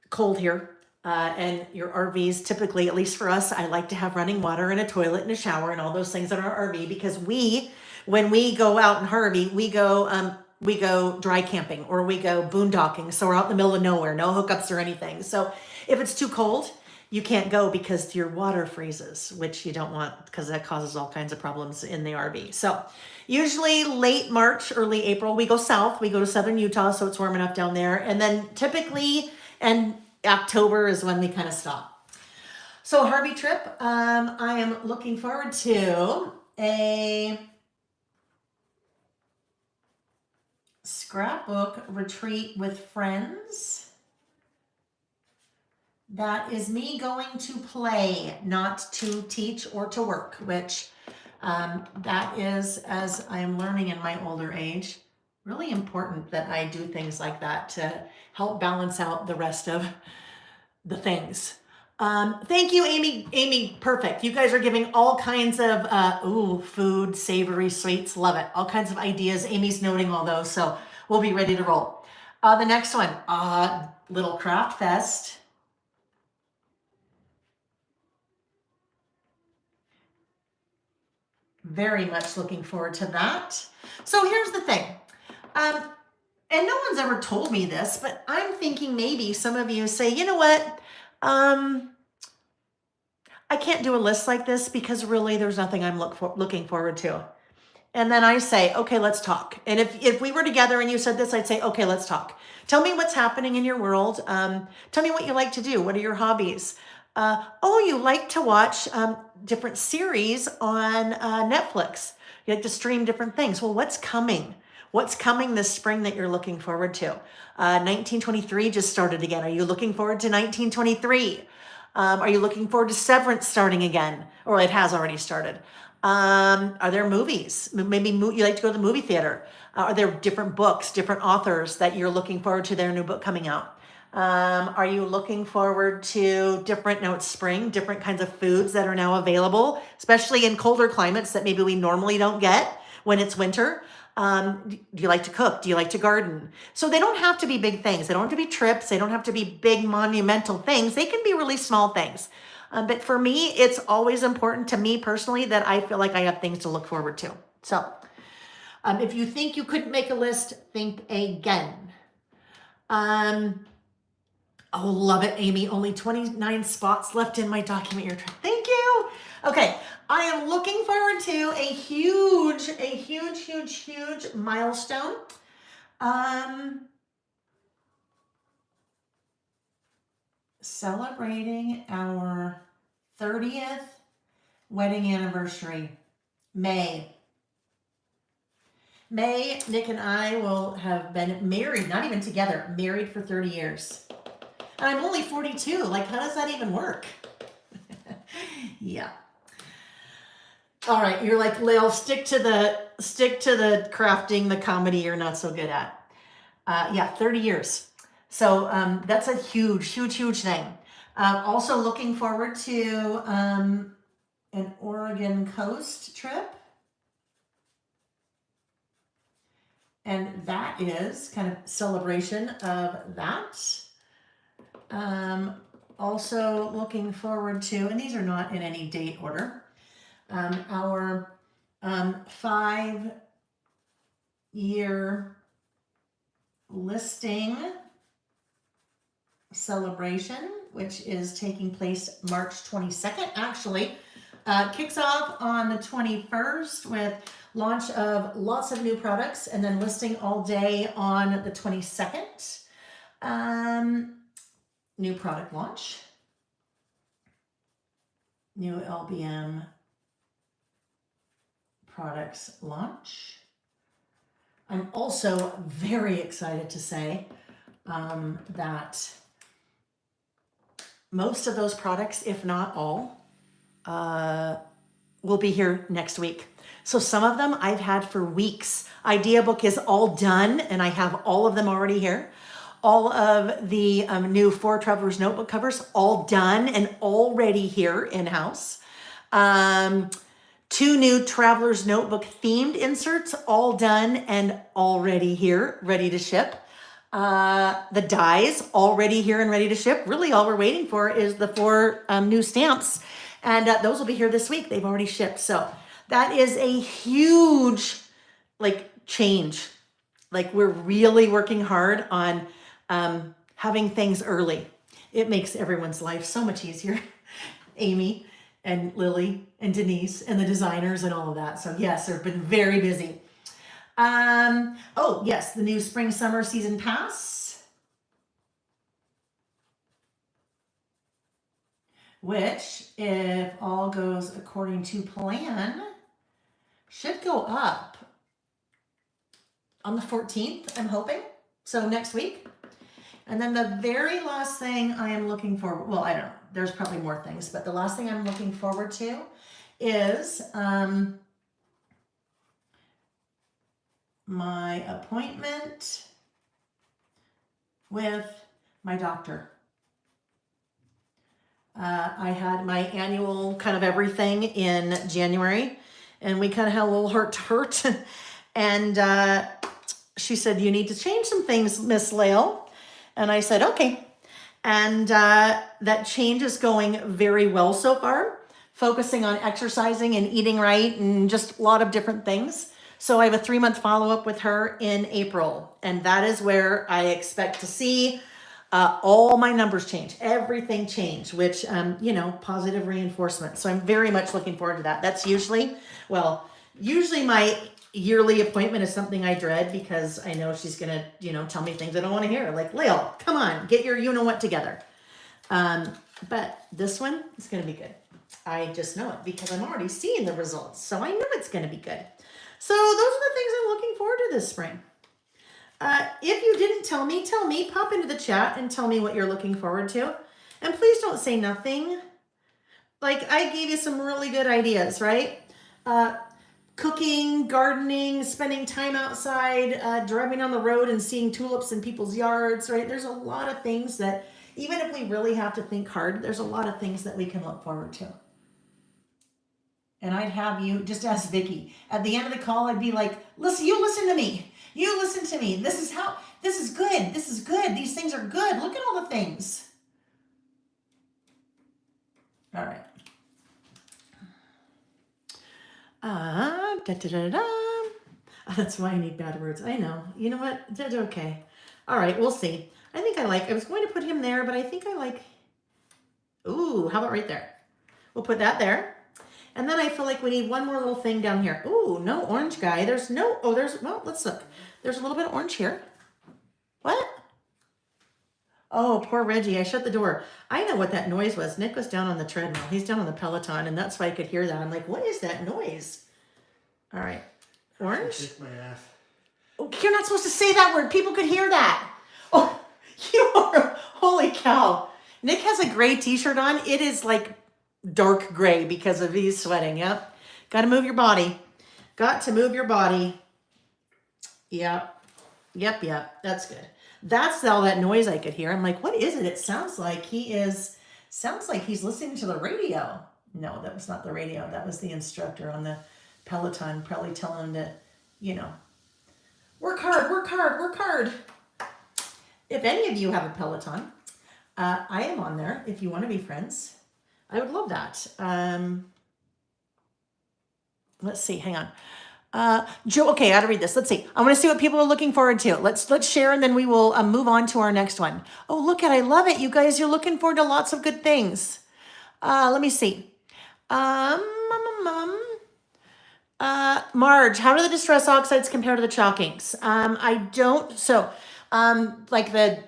Cold here. And your RVs typically, at least for us, I like to have running water and a toilet and a shower and all those things in our RV because when we go out in Harvey, we go dry camping or we go boondocking. So we're out in the middle of nowhere, no hookups or anything. So if it's too cold, you can't go because your water freezes, which you don't want because that causes all kinds of problems in the RV. So usually late March, early April, we go south. We go to southern Utah, so it's warm enough down there. And then typically, and October is when we kind of stop. So Harvey trip, I am looking forward to a scrapbook retreat with friends. That is me going to play, not to teach or to work, which that is, as I am learning in my older age, really important that I do things like that to help balance out the rest of the things. Thank you, Amy. Amy, perfect. You guys are giving all kinds of food, savory, sweets. Love it. All kinds of ideas. Amy's noting all those, so we'll be ready to roll. The next one, Little Craft Fest. Very much looking forward to that. So here's the thing. And no one's ever told me this, but I'm thinking maybe some of you say, you know what? I can't do a list like this because really there's nothing I'm looking forward to. And then I say, okay, let's talk. And if we were together and you said this, I'd say, okay, let's talk. Tell me what's happening in your world. Tell me what you like to do. What are your hobbies? You like to watch different series on Netflix. You like to stream different things. Well, what's coming? What's coming this spring that you're looking forward to? 1923 just started again. Are you looking forward to 1923? Are you looking forward to Severance starting again? Or it has already started. Are there movies? Maybe you like to go to the movie theater. Are there different books, different authors that you're looking forward to their new book coming out? Are you looking forward to now it's spring, different kinds of foods that are now available, especially in colder climates that maybe we normally don't get when it's winter? Do you like to cook? Do you like to garden? So they don't have to be big things. They don't have to be trips. They don't have to be big monumental things. They can be really small things. But for me, it's always important to me personally that I feel like I have things to look forward to. So if you think you couldn't make a list, think again. Oh, love it, Amy. Only 29 spots left in my document. Thank you. Okay, I am looking forward to a huge milestone. Celebrating our 30th wedding anniversary, May. May, Nick and I will have been married, not even together, married for 30 years. And I'm only 42. Like, how does that even work? Yeah. All right, you're like, Lil, stick to the crafting, the comedy you're not so good at. Yeah, 30 years. So that's a huge, huge, huge thing. Also looking forward to an Oregon coast trip. And that is kind of celebration of that. Also looking forward to, and these are not in any date order, our 5-year listing celebration, which is taking place March 22nd. Actually, kicks off on the 21st with launch of lots of new products, and then listing all day on the 22nd. New product launch, new LBM products launch. I'm also very excited to say that most of those products, if not all, will be here next week. So some of them I've had for weeks. Idea book is all done, and I have all of them already here. All of the new 4 Travelers Notebook covers, all done and already here in-house. 2 new Travelers Notebook themed inserts, all done and already here, ready to ship. The dies already here and ready to ship. Really all we're waiting for is the 4 new stamps, and those will be here this week. They've already shipped. So that is a huge change. Like, we're really working hard on having things early. It makes everyone's life so much easier. Amy and Lily and Denise and the designers and all of that. So yes, they've been very busy. Oh yes, the new spring summer season pass, which, if all goes according to plan, should go up on the 14th, I'm hoping. So next week. And then the very last thing I am looking for, well, I don't know, there's probably more things, but the last thing I'm looking forward to is my appointment with my doctor. I had my annual kind of everything in January, and we kind of had a little heart to heart. And she said, "You need to change some things, Miss Lael." And I said, okay. And that change is going very well so far, focusing on exercising and eating right and just a lot of different things. So I have a 3-month follow-up with her in April. And that is where I expect to see all my numbers change, everything change, which, positive reinforcement. So I'm very much looking forward to that. That's usually my yearly appointment is something I dread, because I know she's gonna, tell me things I don't want to hear. Like, Lil, come on, get your you-know-what together. But this one is gonna be good. I just know it because I'm already seeing the results. So I know it's gonna be good. So those are the things I'm looking forward to this spring. If you didn't tell me, pop into the chat and tell me what you're looking forward to. And please don't say nothing. Like, I gave you some really good ideas, right? Cooking, gardening, spending time outside, driving on the road and seeing tulips in people's yards, right? There's a lot of things that, even if we really have to think hard, there's a lot of things that we can look forward to. And I'd have you just ask Vicki. At the end of the call, I'd be like, listen to me. You listen to me. This is good. This is good. These things are good. Look at all the things. All right. That's why I need bad words. I know. You know what? That's okay. All right, we'll see. I was going to put him there, but I think ooh, how about right there? We'll put that there. And then I feel like we need one more little thing down here. Ooh, no orange guy. Let's look. There's a little bit of orange here. What? Oh, poor Reggie. I shut the door. I know what that noise was. Nick was down on the treadmill. He's down on the Peloton, and that's why I could hear that. I'm like, what is that noise? All right. Orange? Kick my ass. You're not supposed to say that word. People could hear that. Oh, you are, holy cow. Nick has a gray t-shirt on. It is like dark gray because of he's sweating. Yep. Got to move your body. Got to move your body. Yep. Yep. That's good. That's all that noise I could hear. I'm like, what is it? It sounds like he's listening to the radio. No, that was not the radio. That was the instructor on the Peloton probably telling him to, work hard. If any of you have a Peloton, I am on there if you want to be friends. I would love that. Let's see, hang on. Joe, okay, I gotta read this. Let's see. I want to see what people are looking forward to. Let's share and then we will move on to our next one. Oh, look at, I love it. You guys, you're looking forward to lots of good things. Let me see. Marge, how do the distress oxides compare to the chalk inks? Like the,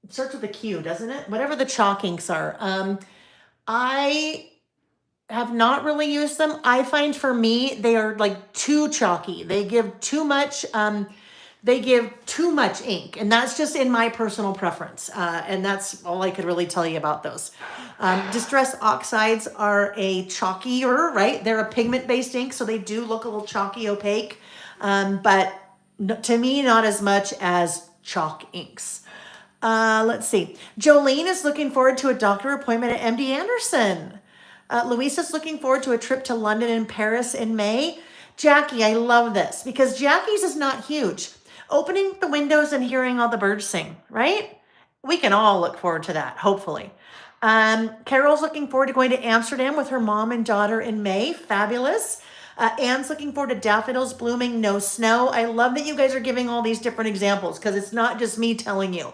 it starts with a Q, doesn't it? Whatever the chalk inks are. I have not really used them. I find for me, they are like too chalky. They give too much ink, and that's just in my personal preference. And that's all I could really tell you about those. Distress oxides are a chalkier, right? They're a pigment-based ink, so they do look a little chalky, opaque. But to me, not as much as chalk inks. Let's see. Jolene is looking forward to a doctor appointment at MD Anderson. Louisa's looking forward to a trip to London and Paris in May. Jackie, I love this because Jackie's is not huge. Opening the windows and hearing all the birds sing, right? We can all look forward to that, hopefully. Carol's looking forward to going to Amsterdam with her mom and daughter in May. Fabulous. Anne's looking forward to daffodils blooming, no snow. I love that you guys are giving all these different examples because it's not just me telling you.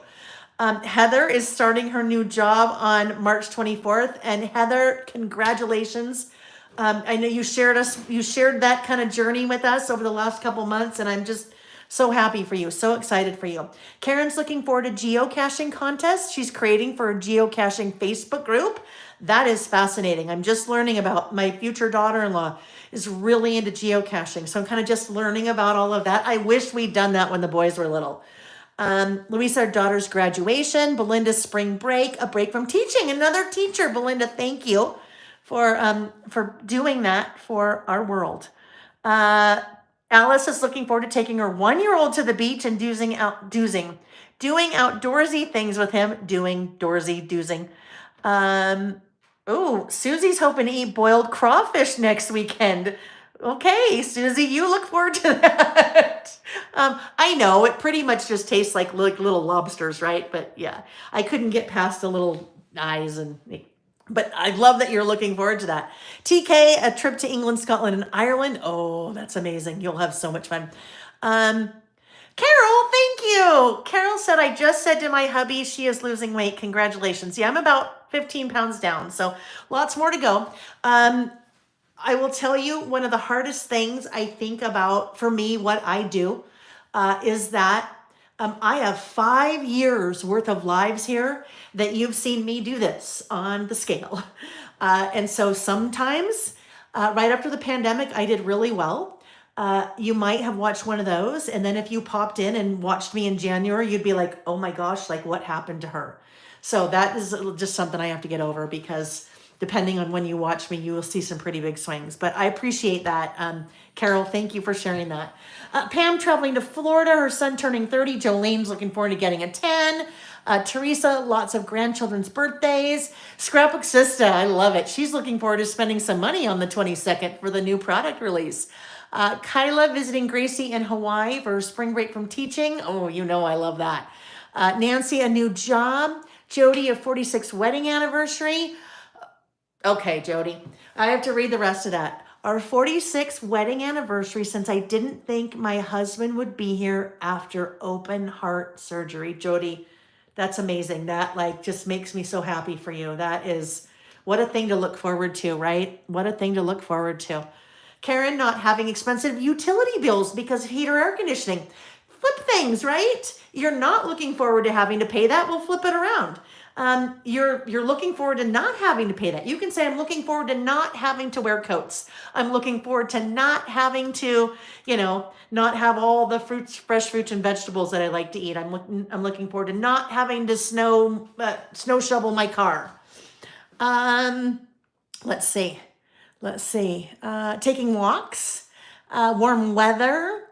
Heather is starting her new job on March 24th. And Heather, congratulations. I know you shared that kind of journey with us over the last couple months, and I'm just so happy for you, so excited for you. Karen's looking forward to geocaching contest. She's creating for a geocaching Facebook group. That is fascinating. I'm just learning about my future daughter-in-law is really into geocaching. So I'm kind of just learning about all of that. I wish we'd done that when the boys were little. Louisa, our daughter's graduation, Belinda's spring break, a break from teaching, another teacher. Belinda, thank you for doing that for our world. Alice is looking forward to taking her 1-year-old to the beach and doing outdoorsy things with him, doozing. Susie's hoping to eat boiled crawfish next weekend. Okay, Susie, you look forward to that. I know it pretty much just tastes like little lobsters, right? But yeah, I couldn't get past the little eyes but I love that you're looking forward to that. TK, a trip to England, Scotland, and Ireland. Oh, that's amazing. You'll have so much fun. Carol, thank you. Carol said, I just said to my hubby, she is losing weight. Congratulations. Yeah, I'm about 15 pounds down, so lots more to go. I will tell you one of the hardest things I think about for me, what I do, is that I have 5 years worth of lives here that you've seen me do this on the scale. And so sometimes right after the pandemic, I did really well. You might have watched one of those. And then if you popped in and watched me in January, you'd be like, oh my gosh, like what happened to her? So that is just something I have to get over because depending on when you watch me, you will see some pretty big swings. But I appreciate that. Carol, thank you for sharing that. Pam traveling to Florida, her son turning 30. Jolene's looking forward to getting a 10. Teresa, lots of grandchildren's birthdays. Scrapbook Sista, I love it. She's looking forward to spending some money on the 22nd for the new product release. Kyla visiting Gracie in Hawaii for her spring break from teaching. Oh, you know I love that. Nancy, a new job. Jody, a 46th wedding anniversary. Okay, Jody, I have to read the rest of that. Our 46th wedding anniversary since I didn't think my husband would be here after open heart surgery. Jody, that's amazing. That just makes me so happy for you. That is, what a thing to look forward to, right? What a thing to look forward to. Karen, not having expensive utility bills because of heat or air conditioning. Flip things, right? You're not looking forward to having to pay that. We'll flip it around. you're looking forward to not having to pay that. You can say, I'm looking forward to not having to wear coats. I'm looking forward to not having to, not have all the fresh fruits and vegetables that I like to eat. I'm looking forward to not having to snow shovel my car. Let's see. Taking walks, warm weather.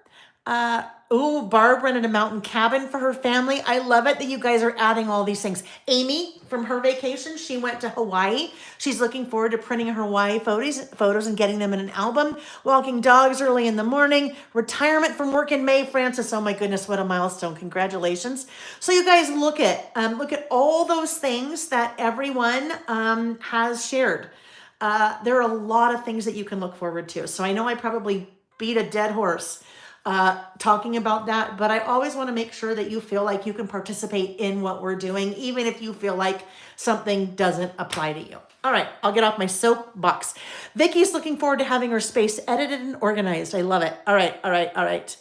Barb rented a mountain cabin for her family. I love it that you guys are adding all these things. Amy, from her vacation, she went to Hawaii. She's looking forward to printing her Hawaii photos and getting them in an album. Walking dogs early in the morning. Retirement from work in May. Francis, oh my goodness, what a milestone. Congratulations. So you guys look at all those things that everyone has shared. There are a lot of things that you can look forward to. So I know I probably beat a dead horse talking about that, but I always want to make sure that you feel like you can participate in what we're doing, even if you feel like something doesn't apply to you. All right, I'll get off my soapbox. Vicky's looking forward to having her space edited and organized. I love it. All right. All right.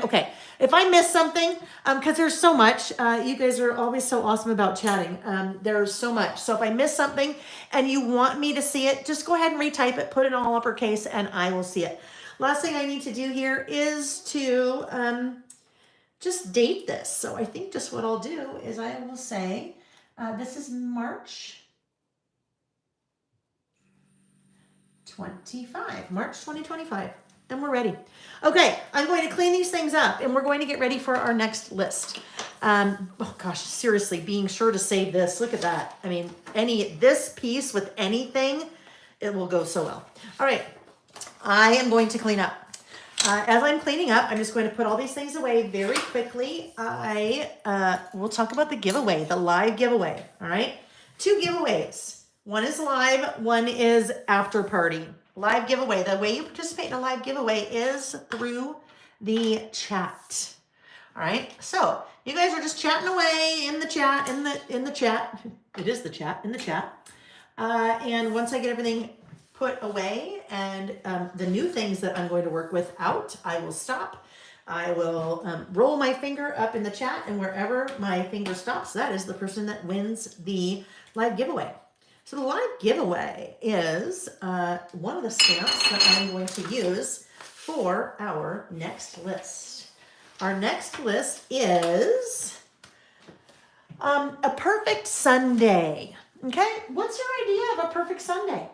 Okay. If I miss something, because there's so much, you guys are always so awesome about chatting. There's so much. So if I miss something and you want me to see it, just go ahead and retype it, put it all uppercase, and I will see it. Last thing I need to do here is to just date this. So I think just what I'll do is I will say, this is March 2025. And we're ready. Okay, I'm going to clean these things up and we're going to get ready for our next list. Oh gosh, seriously, being sure to save this. Look at that. I mean, this piece with anything, it will go so well. All right, I am going to clean up. As I'm cleaning up, I'm just going to put all these things away very quickly. We'll talk about the giveaway, the live giveaway. All right, 2 giveaways. One is live, one is after party. Live giveaway. The way you participate in a live giveaway is through the chat. All right. So you guys are just chatting away in the chat, in the chat. It is the chat, in the chat. And once I get everything put away and the new things that I'm going to work with out, I will stop. I will roll my finger up in the chat, and wherever my finger stops, that is the person that wins the live giveaway. So the live giveaway is one of the stamps that I'm going to use for our next list. Our next list is a perfect Sunday. Okay, what's your idea of a perfect Sunday?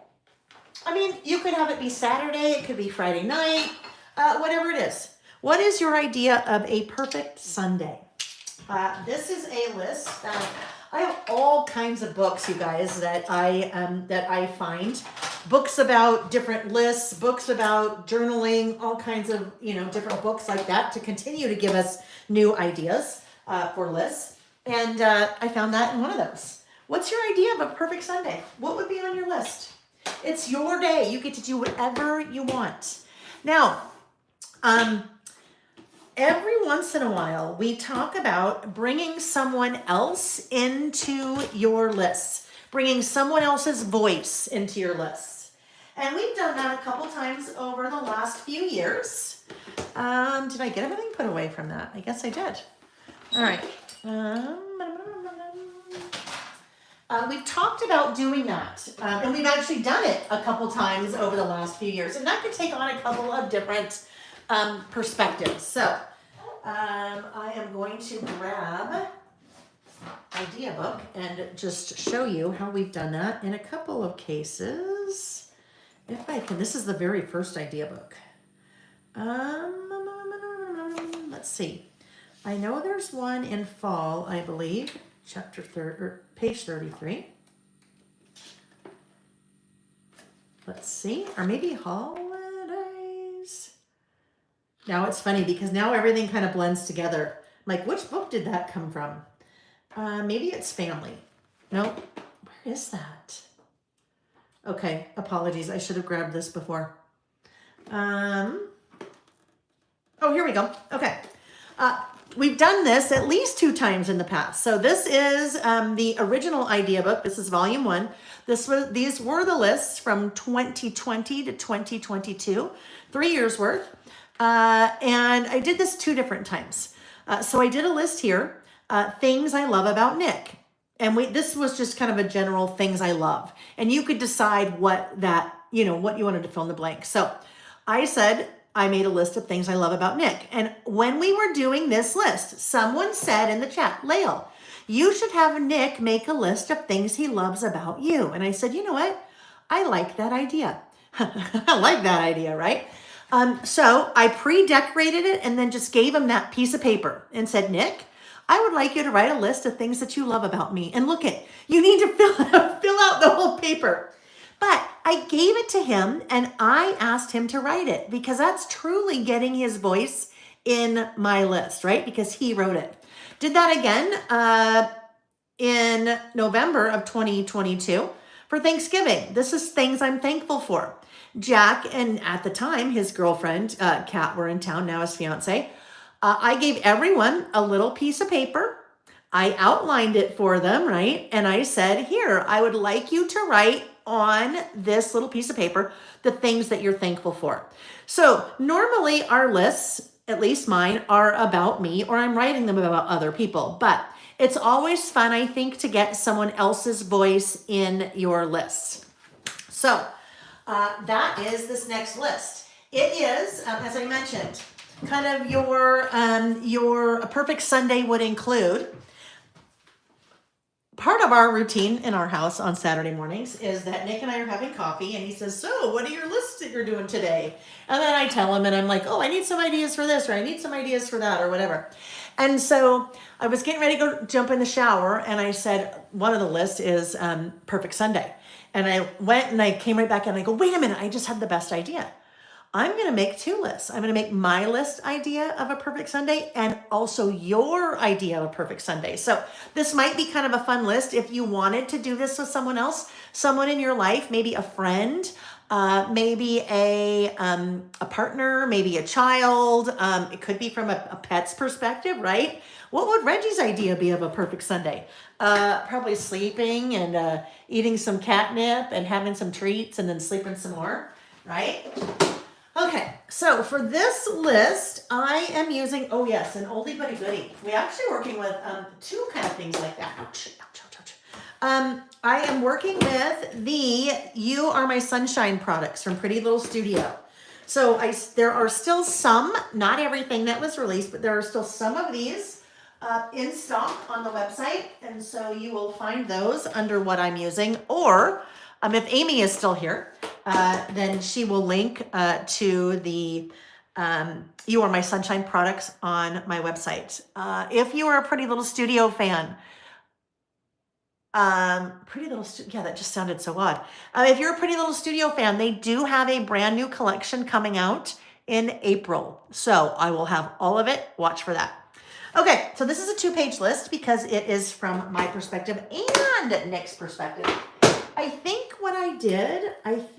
I mean, you could have it be Saturday, it could be Friday night, whatever it is. What is your idea of a perfect Sunday? This is a list that I have all kinds of books, you guys, that I find. Books about different lists, books about journaling, all kinds of, different books like that to continue to give us new ideas for lists. And I found that in one of those. What's your idea of a perfect Sunday? What would be on your list? It's your day. You get to do whatever you want. Now, every once in a while, we talk about bringing someone else into your lists, bringing someone else's voice into your lists. And we've done that a couple times over the last few years. Did I get everything put away from that? I guess I did. All right. We've talked about doing that, and we've actually done it a couple times over the last few years. And that could take on a couple of different perspectives. So I am going to grab idea book and just show you how we've done that in a couple of cases. If I can, this is the very first idea book. Let's see. I know there's one in fall, I believe, page 33. Let's see, or maybe holidays. Now it's funny because now everything kind of blends together. I'm like, which book did that come from? Maybe it's family. No, where is that? Okay, apologies. I should have grabbed this before. Oh, here we go. Okay. We've done this at least 2 times in the past. So this is the original idea book. This is volume 1. These were the lists from 2020 to 2022, 3 years worth. And I did this 2 different times. So I did a list here, things I love about Nick. And this was just kind of a general things I love. And you could decide what what you wanted to fill in the blank. So I said, I made a list of things I love about Nick. And when we were doing this list, someone said in the chat, Lael, you should have Nick make a list of things he loves about you. And I said, you know what? I like that idea. I like that idea, right? So I pre-decorated it and then just gave him that piece of paper and said, Nick, I would like you to write a list of things that you love about me. And look it, you need to fill out the whole paper. But I gave it to him and I asked him to write it because that's truly getting his voice in my list, right? Because he wrote it. Did that again in November of 2022 for Thanksgiving. This is things I'm thankful for. Jack and at the time, his girlfriend, Kat, were in town, now his fiance. I gave everyone a little piece of paper. I outlined it for them, right? And I said, here, I would like you to write on this little piece of paper the things that you're thankful for. So normally our lists, at least mine, are about me or I'm writing them about other people. But it's always fun, I think, to get someone else's voice in your lists. So that is this next list. It is, as I mentioned, kind of your perfect Sunday would include. Part of our routine in our house on Saturday mornings is that Nick and I are having coffee and he says, so what are your lists that you're doing today? And then I tell him and I'm like, oh, I need some ideas for this or I need some ideas for that or whatever. And so I was getting ready to go jump in the shower and I said, one of the lists is perfect Sunday. And I went and I came right back and I go, wait a minute, I just had the best idea. I'm going to make two lists. I'm going to make my list idea of a perfect Sunday and also your idea of a perfect Sunday. So this might be kind of a fun list if you wanted to do this with someone else, someone in your life, maybe a friend, maybe a partner, maybe a child. It could be from a pet's perspective, right? What would Reggie's idea be of a perfect Sunday? Probably sleeping and eating some catnip and having some treats and then sleeping some more, right? Okay, so for this list, I am using, oh yes, an oldie but a goodie. We're actually working with two kind of things like that. Ouch, ouch, ouch, ouch. I am working with the You Are My Sunshine products from Pretty Little Studio. So there are still some, not everything that was released, but there are still some of these in stock on the website. And so you will find those under what I'm using. Or if Amy is still here, then she will link to the You Are My Sunshine products on my website. If you are a Pretty Little Studio fan, yeah, that just sounded so odd. If you're a Pretty Little Studio fan, they do have a brand new collection coming out in April. So I will have all of it. Watch for that. Okay, so this is a 2-page list because it is from my perspective and Nick's perspective. I think what I did,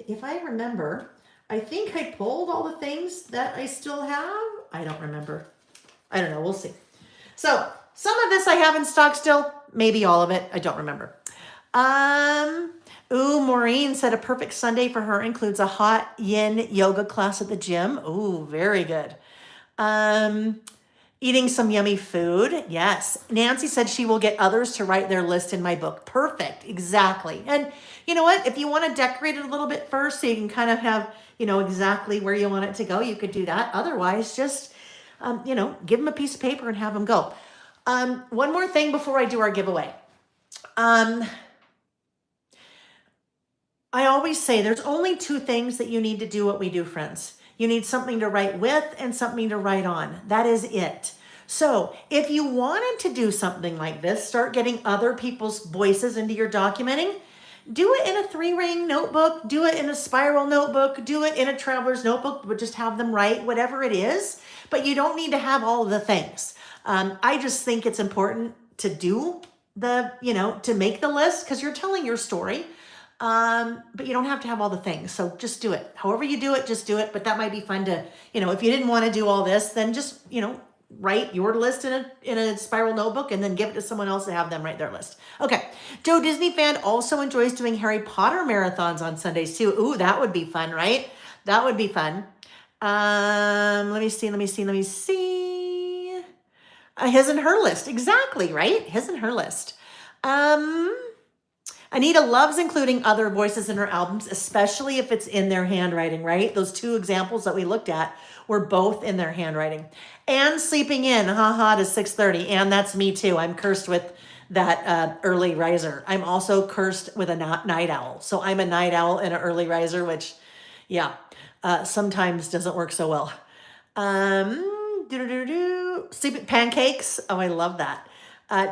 if I remember, I think I pulled all the things that I still have. I don't remember. I don't know. We'll see. So some of this I have in stock still. Maybe all of it. I don't remember. Maureen said a perfect Sunday for her includes a hot yin yoga class at the gym. Ooh, very good. Eating some yummy food. Yes. Nancy said she will get others to write their list in my book. Perfect. Exactly. And you know what? If you want to decorate it a little bit first so you can kind of have, exactly where you want it to go, you could do that. Otherwise, just, give them a piece of paper and have them go. One more thing before I do our giveaway. I always say there's only two things that you need to do what we do, friends. You need something to write with and something to write on. That is it. So if you wanted to do something like this, start getting other people's voices into your documenting, do it in a 3-ring notebook, do it in a spiral notebook, do it in a traveler's notebook, but just have them write whatever it is. But you don't need to have all of the things. I just think it's important to do to make the list because you're telling your story. But you don't have to have all the things. So just do it. However you do it, just do it. But that might be fun to, if you didn't want to do all this, then just, write your list in a spiral notebook and then give it to someone else to have them write their list. Okay. Joe Disney fan also enjoys doing Harry Potter marathons on Sundays too. Ooh, that would be fun, right? That would be fun. Let me see. His and her list. Exactly, right? His and her list. Anita loves including other voices in her albums, especially if it's in their handwriting, right? Those two examples that we looked at were both in their handwriting. And sleeping in, haha, to 6:30. And that's me too. I'm cursed with that early riser. I'm also cursed with a night owl. So I'm a night owl and an early riser, which, yeah, sometimes doesn't work so well. Sleeping pancakes. Oh, I love that.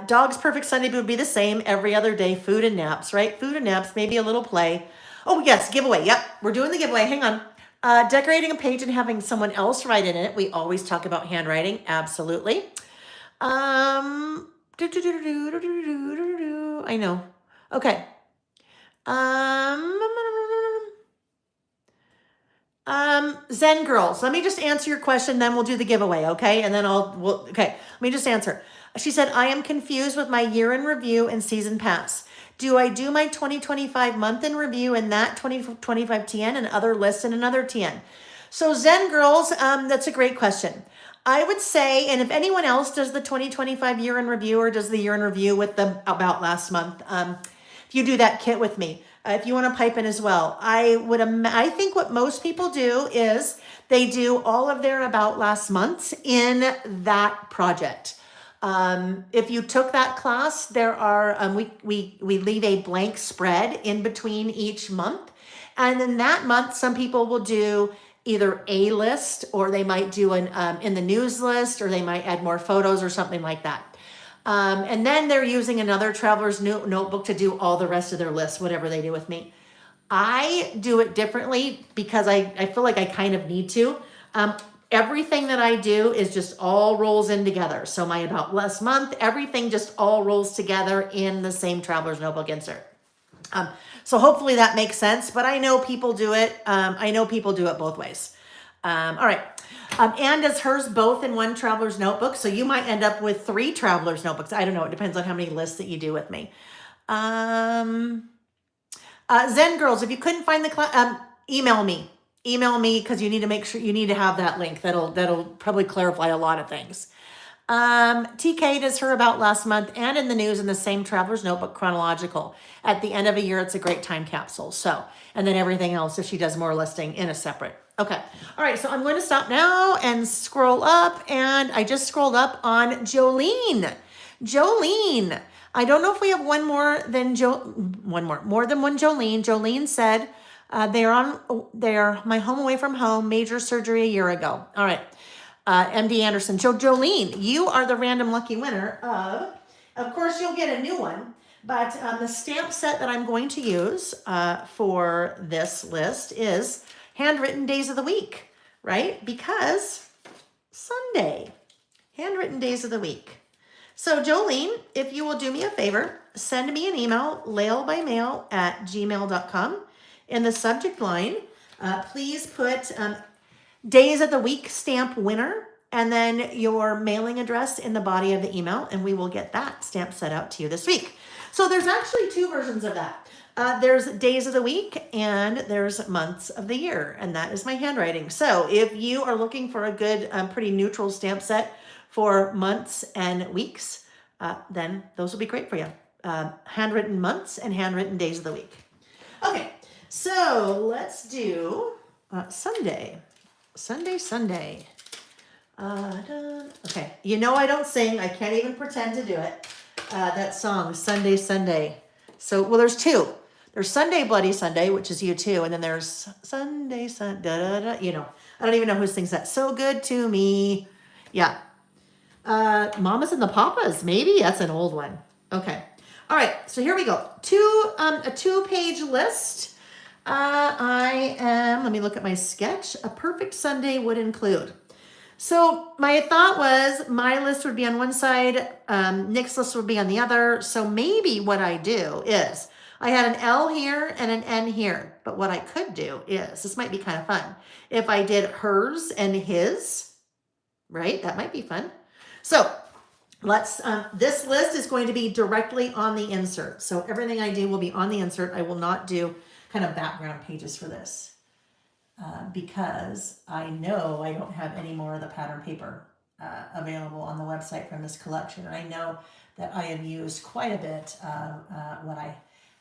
Dog's perfect Sunday would be the same every other day. Food and naps, right? Food and naps, maybe a little play. Oh, yes, giveaway. Yep, we're doing the giveaway. Hang on. Decorating a page and having someone else write in it. We always talk about handwriting. Absolutely. I know. Okay. Zen girls, let me just answer your question, then we'll do the giveaway, okay? And then okay, let me just answer. She said, I am confused with my year in review and season pass. Do I do my 2025 month in review and that 2025 TN and other lists and another TN? So Zen girls, that's a great question. I would say, and if anyone else does the 2025 year in review or does the year in review with the about last month, if you do that kit with me, if you want to pipe in as well, I think what most people do is they do all of their about last months in that project. If you took that class, there are we leave a blank spread in between each month, and in that month, some people will do either a list or they might do an in the news list, or they might add more photos or something like that. And then they're using another traveler's notebook to do all the rest of their lists, whatever they do with me. I do it differently because I feel like I kind of need to. Everything that I do is just all rolls in together. So my about last month, everything just all rolls together in the same traveler's notebook insert. So hopefully that makes sense, but I know people do it. I know people do it both ways. All right. And does hers both in one traveler's notebook? So you might end up with 3 traveler's notebooks. I don't know. It depends on how many lists that you do with me. Zen girls, if you couldn't find the class, email me. Email me because you need to make sure you need to have that link. That'll probably clarify a lot of things. TK does her about last month and in the news in the same traveler's notebook chronological. At the end of a year, it's a great time capsule. So, and then everything else if she does more listing in a separate. Okay. All right. So I'm going to stop now and scroll up, and I just scrolled up on Jolene. Jolene. I don't know if we have more than more than one Jolene. Jolene said, they're my home away from home, major surgery a year ago. All right. MD Anderson. So Jolene, you are the random lucky winner of course you'll get a new one, but the stamp set that I'm going to use for this list is handwritten days of the week, right? Because Sunday, handwritten days of the week. So Jolene, if you will do me a favor, send me an email, lailbymail@gmail.com. In the subject line, please put days of the week stamp winner, and then your mailing address in the body of the email, and we will get that stamp set out to you this week. So there's actually 2 versions of that. There's days of the week and there's months of the year, and that is my handwriting. So if you are looking for a good, pretty neutral stamp set for months and weeks, then those will be great for you. Handwritten months and handwritten days of the week. Okay, so let's do Sunday. Sunday. Okay, you know I don't sing. I can't even pretend to do it. That song, Sunday. So, well, there's 2. There's Sunday, Bloody Sunday, which is you too, and then there's Sunday, you know. I don't even know who sings that. So good to me. Yeah. Mamas and the Papas, maybe? That's an old one. Okay. All right, so here we go. A 2-page list. Let me look at my sketch. A perfect Sunday would include. So my thought was my list would be on one side, Nick's list would be on the other. So maybe what I do is I had an L here and an N here. But what I could do is, this might be kind of fun, if I did hers and his, right? That might be fun. So let's, this list is going to be directly on the insert. So everything I do will be on the insert. I will not do kind of background pages for this because I know I don't have any more of the pattern paper. available on the website from this collection. And I know that I have used quite a bit of what I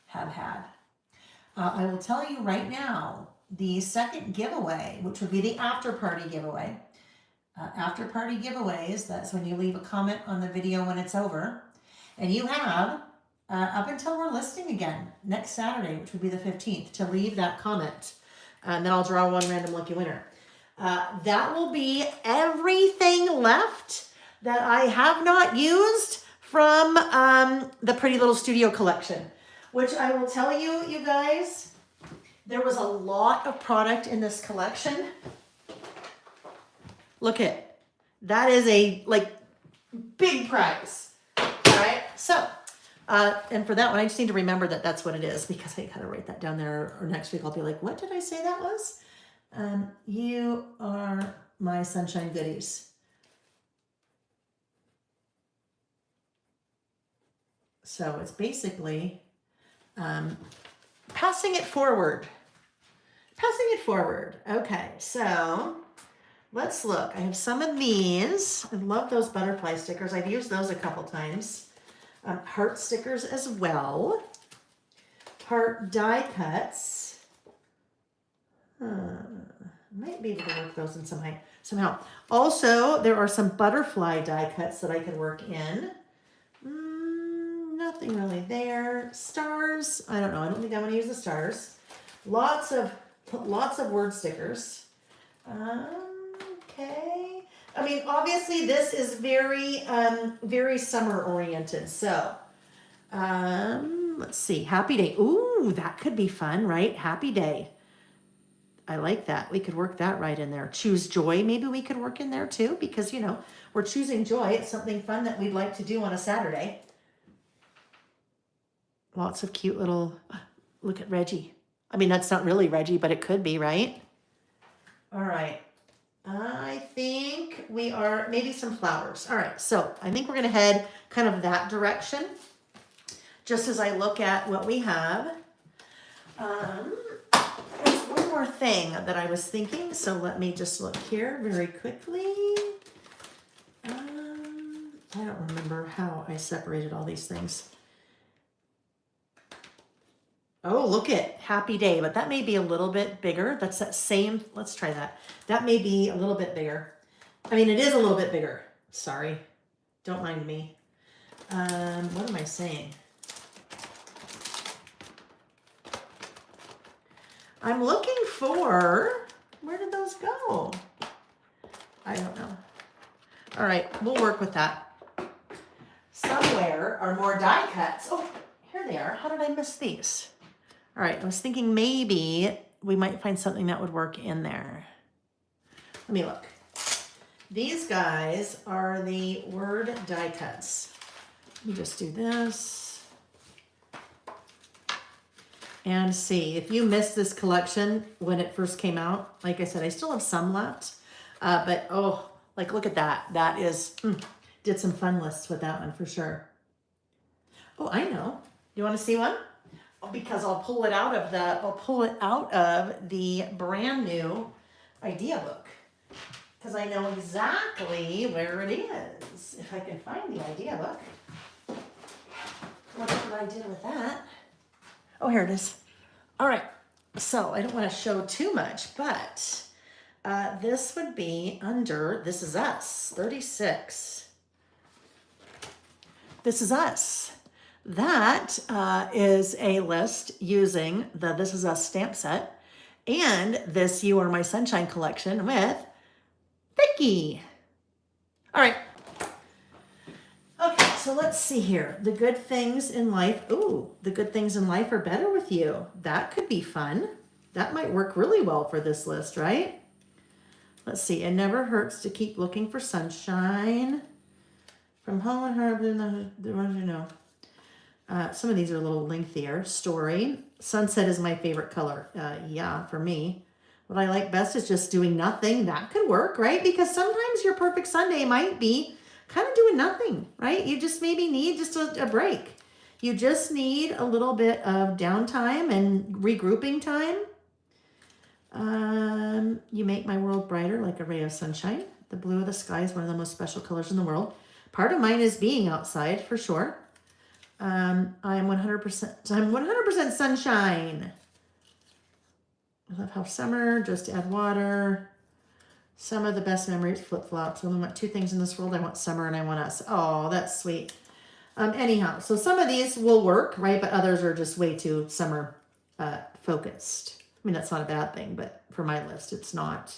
have had. I will tell you right now, the second giveaway, which would be the after party giveaway. After party giveaways, that's when you leave a comment on the video when it's over. And you have up until we're listing again next Saturday, which would be the 15th, to leave that comment. And then I'll draw one random lucky winner. That will be everything left that I have not used from the Pretty Little Studio collection, which I will tell you, you guys, there was a lot of product in this collection. Look at, that is a big prize. All right, so, and for that one, I just need to remember that that's what it is, because I gotta write that down there, or next week I'll be like, what did I say that was? You are my sunshine goodies. So it's basically passing it forward. Passing it forward. Okay, so let's look. I have some of these. I love those butterfly stickers. I've used those a couple times. Heart stickers as well. Heart die cuts. Might be able to work those in somehow. Also, there are some butterfly die cuts that I could work in. Nothing really there. Stars. I don't know. I don't think I'm going to use the stars. Lots of word stickers. Okay. I mean, obviously this is very, very summer oriented. So, let's see. Happy Day. Ooh, that could be fun, right? Happy Day. I like that. We could work that right in there. Choose joy. Maybe we could work in there too, because, you know, we're choosing joy. It's something fun that we'd like to do on a Saturday. Lots of cute little, look at Reggie. I mean, that's not really Reggie, but it could be, right? All right. I think we are, maybe some flowers. All right. So I think we're going to head kind of that direction. Just as I look at what we have. There's one more thing that I was thinking. So let me just look here very quickly. I don't remember how I separated all these things. Oh, look at Happy Day, but that may be a little bit bigger. That's that same, let's try that. That may be a little bit bigger. I mean, it is a little bit bigger. Sorry, don't mind me. What am I saying? I'm looking for, where did those go? I don't know. All right, we'll work with that. Somewhere are more die cuts. Oh, here they are. How did I miss these? All right, I was thinking maybe we might find something that would work in there. Let me look. These guys are the word die cuts. Let me just do this. And see, if you missed this collection when it first came out, like I said, I still have some left. But, oh, like, look at that. That is, did some fun lists with that one for sure. Oh, I know. You want to see one? Because I'll pull it out of the brand new idea book, because I know exactly where it is. If I can find the idea book. Look what I did with that. Oh, here it is. All right. So I don't want to show too much, but this would be under This Is Us 36. This Is Us. That is a list using the This Is Us stamp set and this You Are My Sunshine collection with Vicky. All right. Okay, so let's see here. The good things in life. Ooh, the good things in life are better with you. That could be fun. That might work really well for this list, right? Let's see. It never hurts to keep looking for sunshine. From home and home, the ones you know. Some of these are a little lengthier. Story. Sunset is my favorite color. Yeah, for me. What I like best is just doing nothing. That could work, right? Because sometimes your perfect Sunday might be kind of doing nothing, right? You just maybe need just a break. You just need a little bit of downtime and regrouping time. You make my world brighter like a ray of sunshine. The blue of the sky is one of the most special colors in the world. Part of mine is being outside for sure. I'm 100% sunshine. I love how summer, just add water. Some of the best memories, flip-flops. I only want two things in this world. I want summer and I want us. Oh, that's sweet. Anyhow, so some of these will work, right? But others are just way too summer focused. I mean, that's not a bad thing, but for my list, it's not.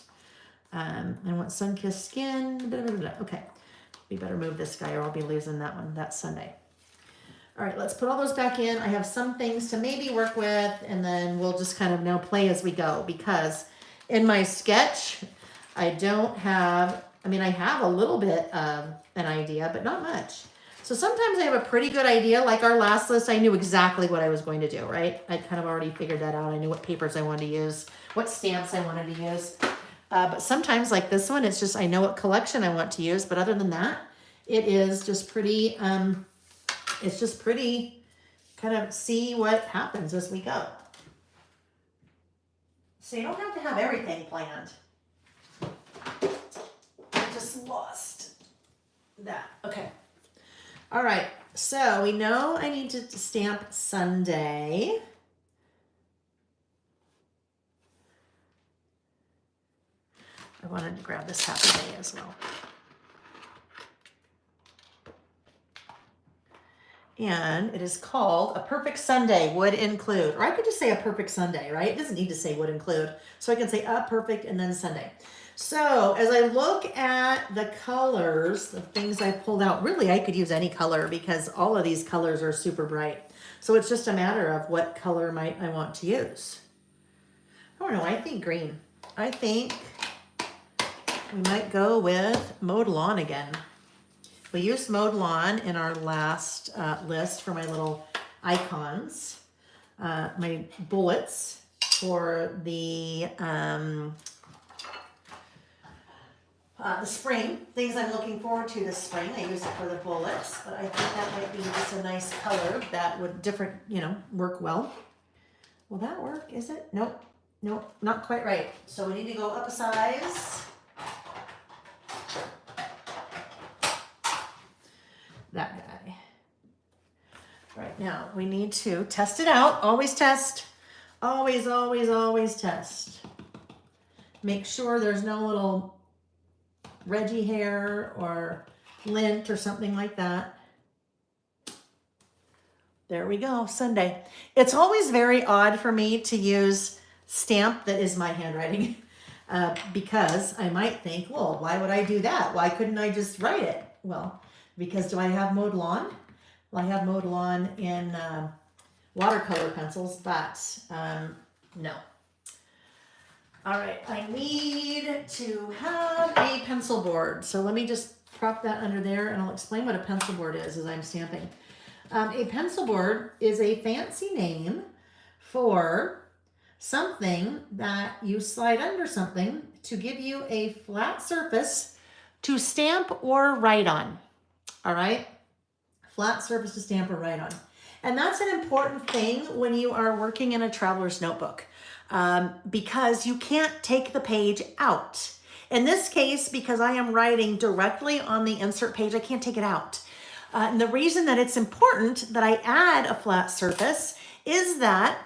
I want sun-kissed skin. Blah, blah, blah. Okay, we better move this guy or I'll be losing that one. That's Sunday. All right, let's put all those back in. I have some things to maybe work with, and then we'll just kind of now play as we go, because in my sketch, I don't have, I mean, I have a little bit of an idea, but not much. So sometimes I have a pretty good idea. Like our last list, I knew exactly what I was going to do, right? I kind of already figured that out. I knew what papers I wanted to use, what stamps I wanted to use. But sometimes like this one, it's just, I know what collection I want to use. But other than that, it is just pretty, it's just pretty kind of see what happens as we go. So you don't have to have everything planned. I just lost that. Okay. All right. So we know I need to stamp Sunday. I wanted to grab this happy day as well. And it is called A Perfect Sunday Would Include. Or I could just say A Perfect Sunday, right? It doesn't need to say would include. So I can say A Perfect and then Sunday. So as I look at the colors, the things I pulled out, really I could use any color because all of these colors are super bright. So it's just a matter of what color might I want to use. I don't know, I think green. I think we might go with Mowed Lawn again. We used Mowed Lawn in our last list for my little icons, my bullets for the spring, things I'm looking forward to this spring. I used it for the bullets, but I think that might be just a nice color that would different, work well. Will that work? Is it? Nope. Nope, not quite right. So we need to go up a size. That guy. Right now, we need to test it out. Always test. Always, always, always test. Make sure there's no little Reggie hair or lint or something like that. There we go, Sunday. It's always very odd for me to use stamp that is my handwriting because I might think, well, why would I do that? Why couldn't I just write it? Well, because do I have Mowed Lawn? Well, I have Mowed Lawn in watercolor pencils, but no. All right, I need to have a pencil board. So let me just prop that under there and I'll explain what a pencil board is as I'm stamping. A pencil board is a fancy name for something that you slide under something to give you a flat surface to stamp or write on. All right, flat surface to stamp or write on. And that's an important thing when you are working in a traveler's notebook because you can't take the page out. In this case, because I am writing directly on the insert page, I can't take it out. And the reason that it's important that I add a flat surface is that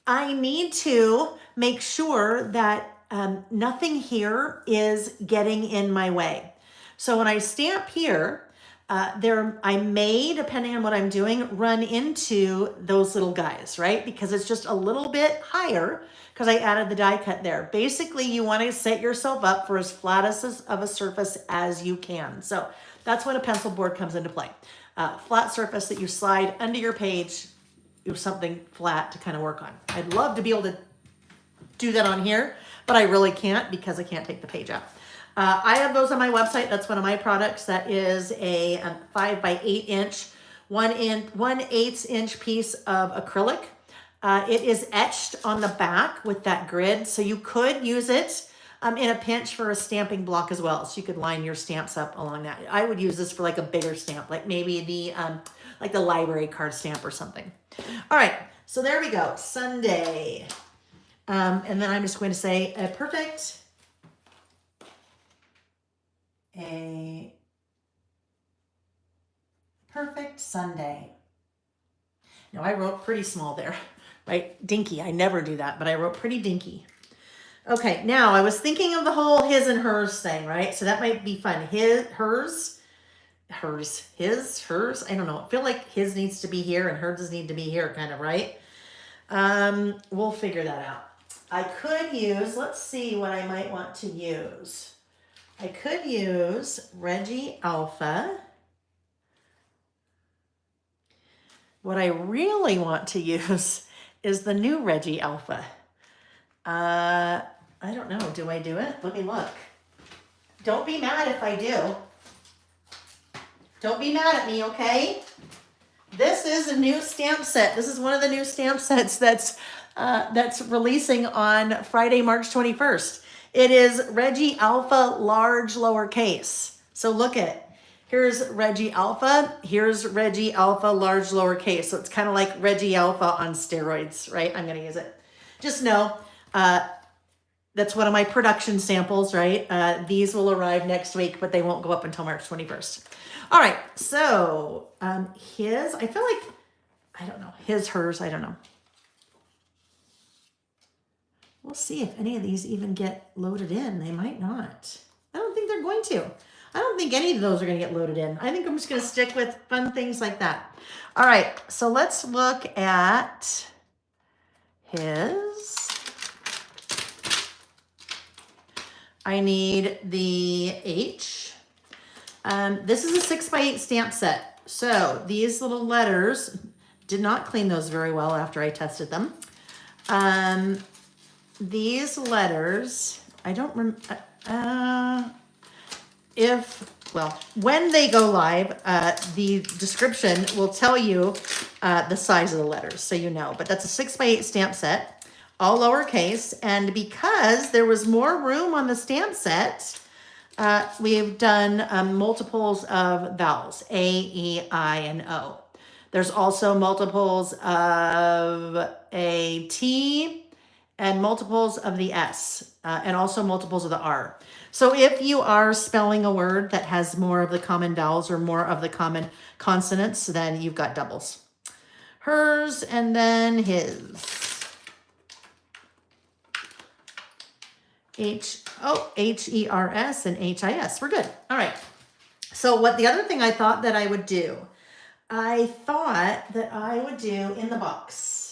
I need to make sure that nothing here is getting in my way. So when I stamp here, I may, depending on what I'm doing, run into those little guys, right? Because it's just a little bit higher because I added the die cut there. Basically, you want to set yourself up for as flat of a surface as you can. So that's when a pencil board comes into play. Flat surface that you slide under your page, do something flat to kind of work on. I'd love to be able to do that on here, but I really can't because I can't take the page out. I have those on my website. That's one of my products. That is a 5 by 8 inch, 1/8 inch piece of acrylic. It is etched on the back with that grid. So you could use it in a pinch for a stamping block as well. So you could line your stamps up along that. I would use this for like a bigger stamp, like maybe the library card stamp or something. All right, so there we go, Sunday. And then I'm just going to say a perfect a perfect Sunday. Now I wrote pretty small there, right? Dinky. I never do that, but I wrote pretty dinky. Okay, now I was thinking of the whole his and hers thing, right? So that might be fun. His, hers, his, hers. I don't know. I feel like his needs to be here and hers need to be here, kind of, right? We'll figure that out. I could use, let's see what I might want to use. I could use Reggie Alpha. What I really want to use is the new Reggie Alpha. I don't know. Do I do it? Let me look. Don't be mad if I do. Don't be mad at me, okay? This is a new stamp set. This is one of the new stamp sets that's releasing on Friday, March 21st. It is Reggie Alpha large lowercase. So look at it. Here's Reggie Alpha. Here's Reggie Alpha large lowercase. So it's kind of like Reggie Alpha on steroids, right? I'm going to use it. Just know that's one of my production samples, right? These will arrive next week, but they won't go up until March 21st. All right, so his, I feel like, I don't know, his, hers, I don't know. We'll see if any of these even get loaded in. They might not. I don't think they're going to. I don't think any of those are going to get loaded in. I think I'm just going to stick with fun things like that. All right, so let's look at his. I need the H. This is a 6x8 stamp set. So these little letters, did not clean those very well after I tested them. These letters, I don't remember, when they go live, the description will tell you the size of the letters, so you know. But that's a 6x8 stamp set, all lowercase. And because there was more room on the stamp set, we've done multiples of vowels, A, E, I, and O. There's also multiples of a T and multiples of the S, and also multiples of the R. So if you are spelling a word that has more of the common vowels or more of the common consonants, then you've got doubles. Hers and then his. H-E-R-S and H-I-S. We're good. All right. So what the other thing I thought that I would do, in the box.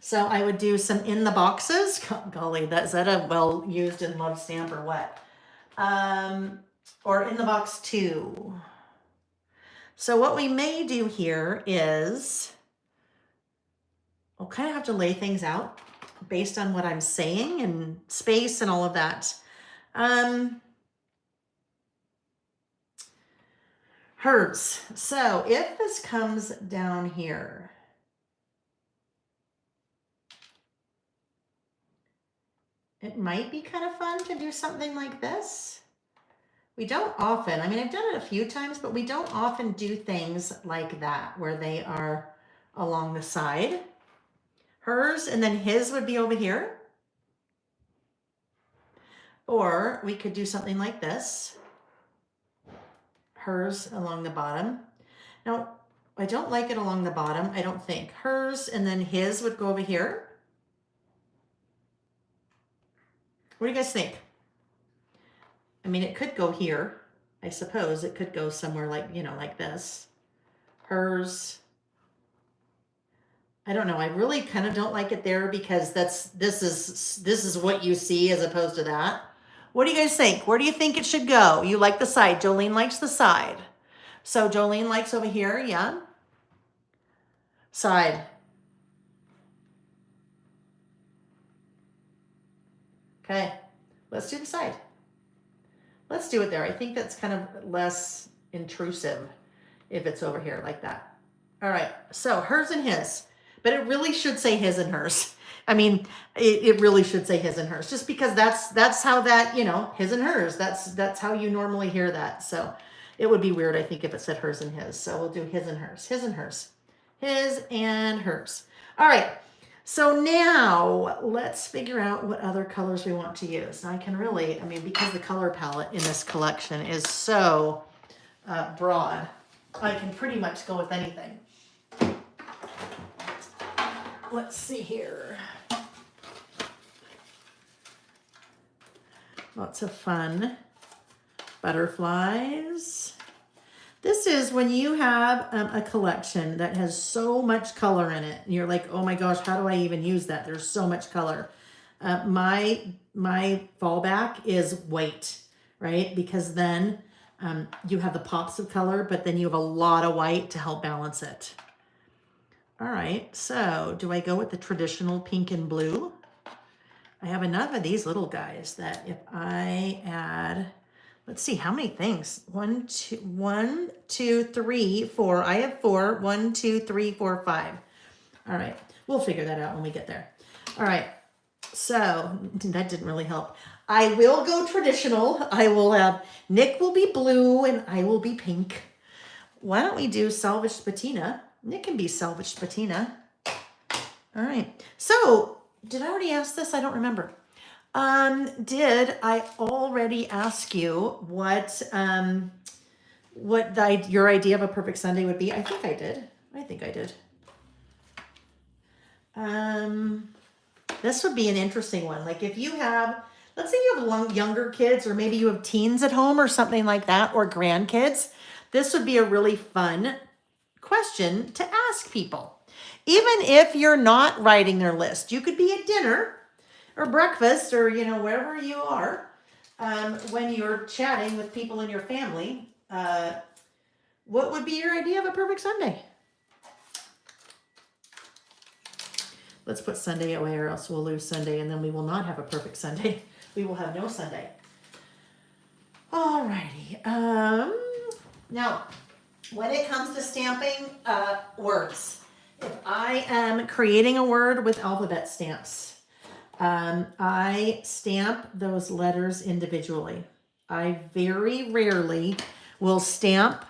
So I would do some in the boxes. Golly, is that a well used and loved stamp or what? Or in the box too. So what we may do here is, we'll kind of have to lay things out based on what I'm saying and space and all of that. Hers. So if this comes down here, it might be kind of fun to do something like this. We don't often, I mean, I've done it a few times, but we don't often do things like that where they are along the side. Hers and then his would be over here. Or we could do something like this. Hers along the bottom. Now, I don't like it along the bottom, I don't think. Hers and then his would go over here. What do you guys think? I mean, it could go here. I suppose it could go somewhere like, you know, like this. Hers. I don't know. I really kind of don't like it there because this is what you see as opposed to that. What do you guys think? Where do you think it should go? You like the side. Jolene likes the side. So Jolene likes over here, yeah. Side. Okay, let's do the side. Let's do it there. I think that's kind of less intrusive if it's over here like that. All right, so hers and his, but it really should say his and hers. I mean, it really should say his and hers, just because that's how that, you know, his and hers, that's how you normally hear that. So it would be weird, I think, if it said hers and his. So we'll do his and hers, his and hers, his and hers. All right, So now let's figure out what other colors we want to use. And I can really, I mean, because the color palette in this collection is so broad, I can pretty much go with anything. Let's see here. Lots of fun. Butterflies. This is when you have a collection that has so much color in it. And you're like, oh my gosh, how do I even use that? There's so much color. My fallback is white, right? Because then you have the pops of color, but then you have a lot of white to help balance it. All right, so do I go with the traditional pink and blue? I have enough of these little guys that if I add, let's see, how many things? 1, 2, 3, 4. I have 4. 1, 2, 3, 4, 5. All right, we'll figure that out when we get there. All right, so that didn't really help. I will go traditional. I will have, Nick will be blue and I will be pink. Why don't we do salvaged patina? Nick can be salvaged patina. All right, so did I already ask this? I don't remember. Did I already ask you what your idea of a perfect Sunday would be? I think I did. This would be an interesting one. Like if you have, let's say you have younger kids, or maybe you have teens at home or something like that, or grandkids. This would be a really fun question to ask people. Even if you're not writing their list, you could be at dinner or breakfast or, you know, wherever you are, when you're chatting with people in your family, what would be your idea of a perfect Sunday? Let's put Sunday away or else we'll lose Sunday and then we will not have a perfect Sunday. We will have no Sunday. Alrighty. Now, when it comes to stamping words, if I am creating a word with alphabet stamps, I stamp those letters individually. I very rarely will stamp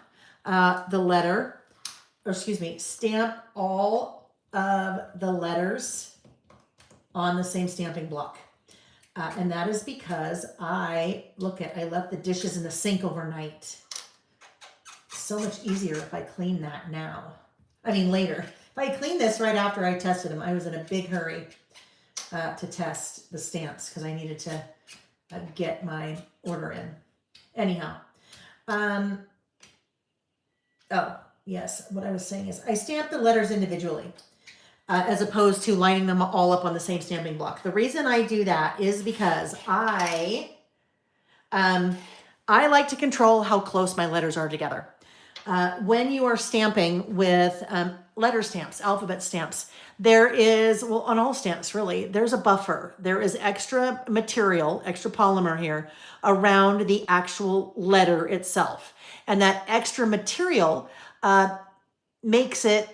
the letter, or excuse me, stamp all of the letters on the same stamping block. And that is because I left the dishes in the sink overnight. So much easier if I clean that now. I mean later. If I cleaned this right after I tested them, I was in a big hurry to test the stamps because I needed to get my order in. Anyhow, oh yes, what I was saying is I stamp the letters individually as opposed to lining them all up on the same stamping block. The reason I do that is because I like to control how close my letters are together. When you are stamping with letter stamps, alphabet stamps, there is, well, on all stamps really, there's a buffer. There is extra material, extra polymer here around the actual letter itself. And that extra material makes it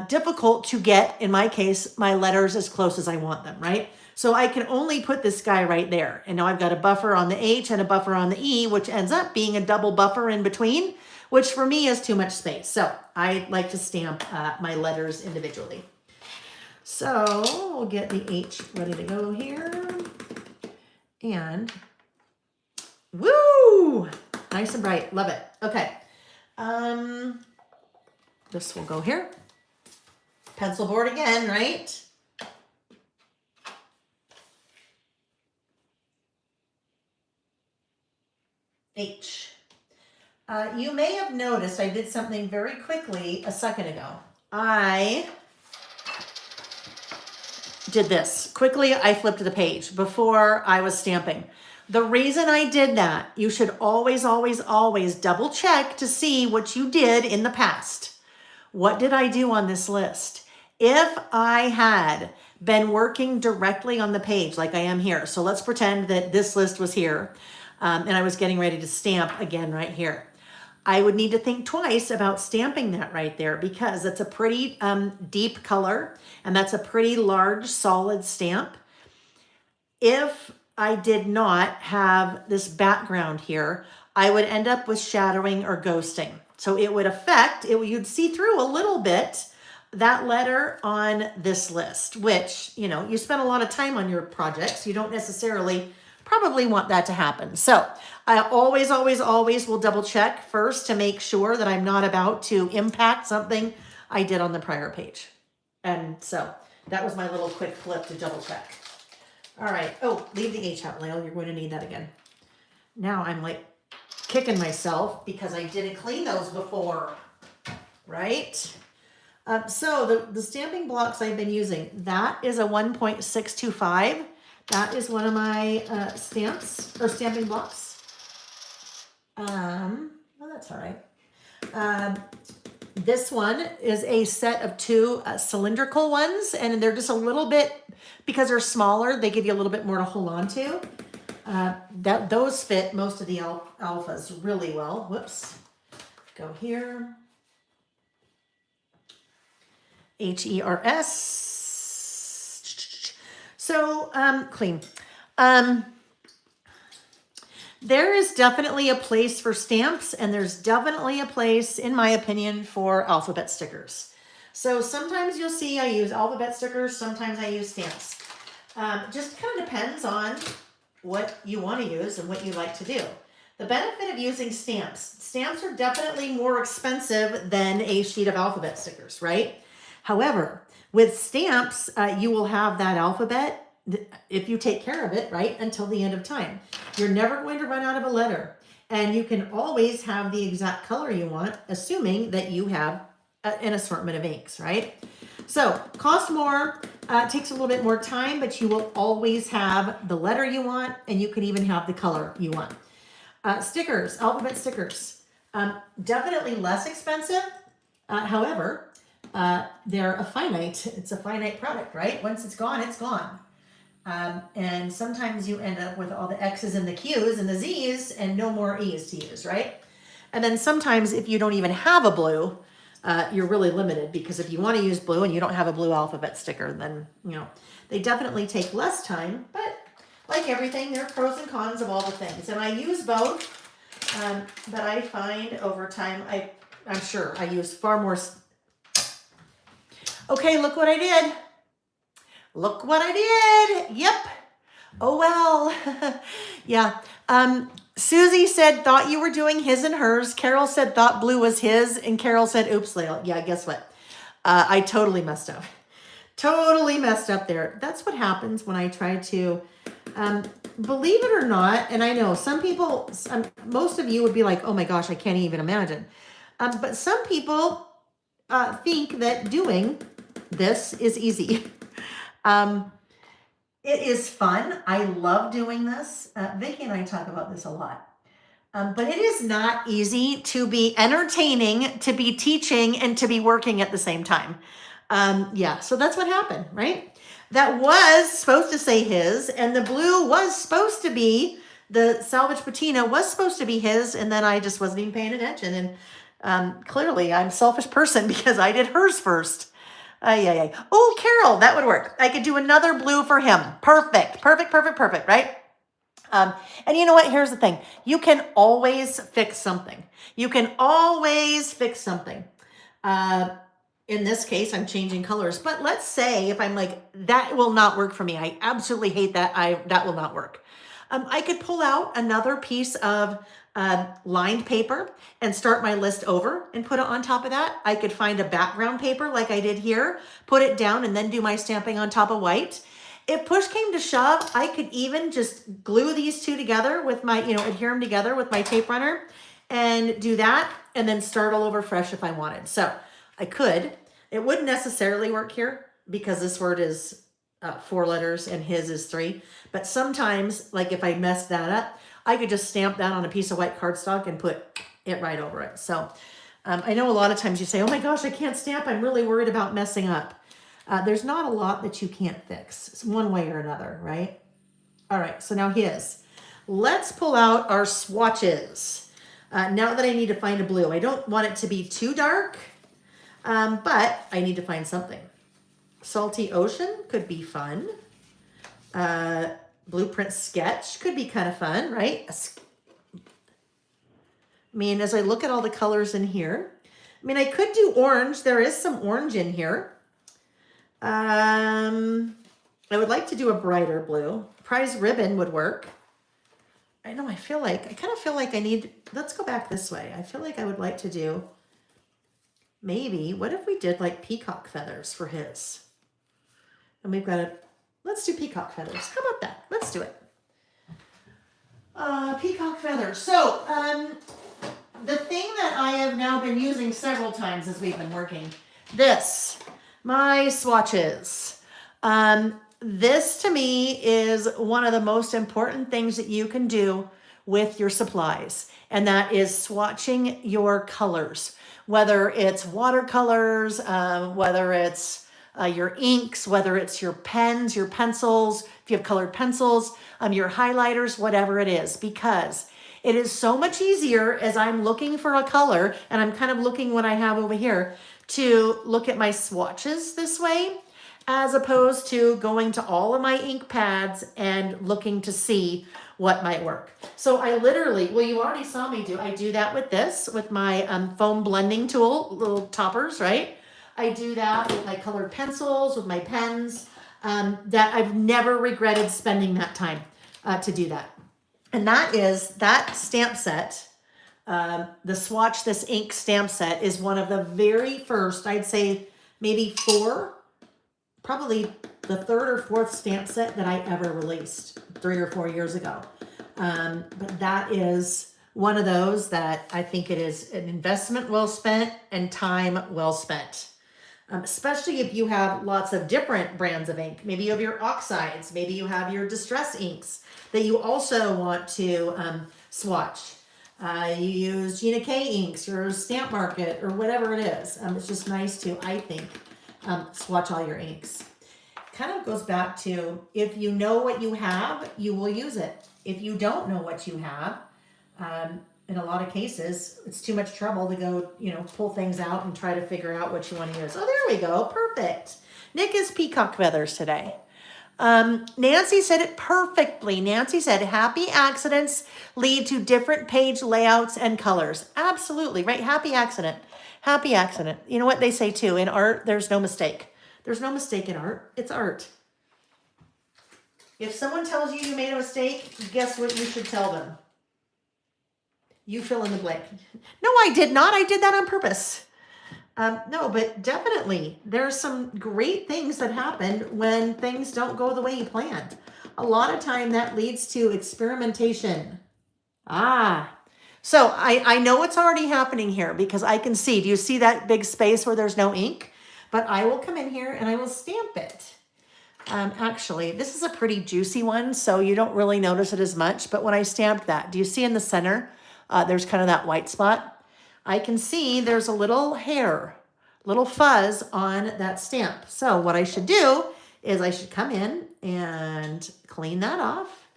difficult to get, in my case, my letters as close as I want them, right? So I can only put this guy right there. And now I've got a buffer on the H and a buffer on the E, which ends up being a double buffer in between, which for me is too much space. So I like to stamp my letters individually. So we'll get the H ready to go here. And woo! Nice and bright. Love it. Okay. This will go here. Pencil board again, right? H. You may have noticed I did something very quickly a second ago. I did this. Quickly, I flipped the page before I was stamping. The reason I did that, you should always, always, always double check to see what you did in the past. What did I do on this list? If I had been working directly on the page like I am here, so let's pretend that this list was here and I was getting ready to stamp again right here. I would need to think twice about stamping that right there because that's a pretty deep color and that's a pretty large solid stamp. If I did not have this background here, I would end up with shadowing or ghosting. So it would affect, you'd see through a little bit that letter on this list, which, you know, you spend a lot of time on your projects. You don't necessarily probably want that to happen. So I always, always, always will double check first to make sure that I'm not about to impact something I did on the prior page. And so that was my little quick flip to double check. All right. Oh, leave the H out, Lale. You're going to need that again. Now I'm like kicking myself because I didn't clean those before, right? So the stamping blocks I've been using, that is a 1.625. That is one of my stamps or stamping blocks. Well, that's all right. This one is a set of two cylindrical ones, and they're just a little bit, because they're smaller, they give you a little bit more to hold on to. Those fit most of the alphas really well. Whoops. Go here. HERS. So, clean. There is definitely a place for stamps, and there's definitely a place, in my opinion, for alphabet stickers. So sometimes you'll see I use alphabet stickers, sometimes I use stamps. Just kind of depends on what you want to use and what you like to do. The benefit of using stamps are definitely more expensive than a sheet of alphabet stickers, right? However, with stamps, you will have that alphabet if you take care of it, right, until the end of time. You're never going to run out of a letter, and you can always have the exact color you want, assuming that you have an assortment of inks, right? So cost more, takes a little bit more time, but you will always have the letter you want, and you can even have the color you want. Stickers, alphabet stickers, definitely less expensive. However, they're it's a finite product, right? Once it's gone, it's gone. And sometimes you end up with all the X's and the Q's and the Z's and no more E's to use, right? And then sometimes if you don't even have a blue, you're really limited, because if you want to use blue and you don't have a blue alphabet sticker, then, you know, they definitely take less time, but like everything, there are pros and cons of all the things. And I use both, but I find over time, I'm sure I use far more. Okay, look what I did. Look what I did. Yep. Oh, well. Yeah. Susie said, thought you were doing his and hers. Carol said, thought blue was his. And Carol said, oops, Lale. Yeah, guess what? I totally messed up. Totally messed up there. That's what happens when I try to, believe it or not, and I know some people, most of you would be like, oh my gosh, I can't even imagine. But some people think that doing this is easy. It is fun. I love doing this. Vicki and I talk about this a lot. But it is not easy to be entertaining, to be teaching, and to be working at the same time. Yeah, so that's what happened, right? That was supposed to say his, and the blue was supposed to be, the salvage patina was supposed to be his, and then I just wasn't even paying attention. And clearly I'm a selfish person because I did hers first. Oh, Carol, that would work. I could do another blue for him. Perfect, right? And you know what? Here's the thing. You can always fix something. In this case, I'm changing colors. But let's say if I'm like, that will not work for me. I absolutely hate that. That will not work. I could pull out another piece of lined paper and start my list over and put it on top of that. I could find a background paper like I did here, put it down, and then do my stamping on top of white. If push came to shove, I could even just glue these two together with my, adhere them together with my tape runner and do that, and then start all over fresh if I wanted. So I could. It wouldn't necessarily work here because this word is 4 letters and his is 3. But sometimes, like if I messed that up, I could just stamp that on a piece of white cardstock and put it right over it. So I know a lot of times you say, oh my gosh, I can't stamp. I'm really worried about messing up. There's not a lot that you can't fix. It's one way or another, right? All right, so now his. Let's pull out our swatches. Now that I need to find a blue, I don't want it to be too dark, but I need to find something. Salty Ocean could be fun. Blueprint Sketch could be kind of fun, right? I mean, as I look at all the colors in here, mean, I could do orange. There is some orange in here. I would like to do a brighter blue. Prize ribbon would work. I know, I kind of feel like I need, let's go back this way. I feel like I would like to do, maybe, what if we did like peacock feathers for his? And we've got let's do peacock feathers. How about that? Let's do it. Peacock feathers. So, the thing that I have now been using several times as we've been working, my swatches. This to me is one of the most important things that you can do with your supplies, and that is swatching your colors, whether it's watercolors, whether it's your inks, whether it's your pens, your pencils, if you have colored pencils, your highlighters, whatever it is, because it is so much easier as I'm looking for a color, and I'm kind of looking what I have over here, to look at my swatches this way, as opposed to going to all of my ink pads and looking to see what might work. So I literally, well, you already saw me I do that with my foam blending tool, little toppers, right? I do that with my colored pencils, with my pens, that I've never regretted spending that time to do that. And that is, that stamp set, the Swatch This Ink stamp set is one of the very first, I'd say maybe probably the third or fourth stamp set that I ever released 3 or 4 years ago. But that is one of those that I think it is an investment well spent and time well spent. Especially if you have lots of different brands of ink. Maybe you have your oxides, maybe you have your distress inks that you also want to swatch. You use Gina K inks or Stamp Market or whatever it is. It's just nice to, I think, swatch all your inks. Kind of goes back to, if you know what you have, you will use it. If you don't know what you have, in a lot of cases, it's too much trouble to go, pull things out and try to figure out what you want to use. Oh, there we go. Perfect. Nick is peacock feathers today. Nancy said it perfectly. Nancy said, happy accidents lead to different page layouts and colors. Absolutely, right? Happy accident. Happy accident. You know what they say too, in art, there's no mistake. There's no mistake in art. It's art. If someone tells you you made a mistake, guess what you should tell them? You fill in the blank. No, I did not. I did that on purpose. No, but definitely there's some great things that happen when things don't go the way you planned. A lot of time that leads to experimentation. So I know it's already happening here because I can see, do you see that big space where there's no ink? But I will come in here and I will stamp it. Actually, this is a pretty juicy one, so you don't really notice it as much. But when I stamped that, do you see in the center, there's kind of that white spot? I can see there's a little hair, little fuzz on that stamp. So what I should do is I should come in and clean that off.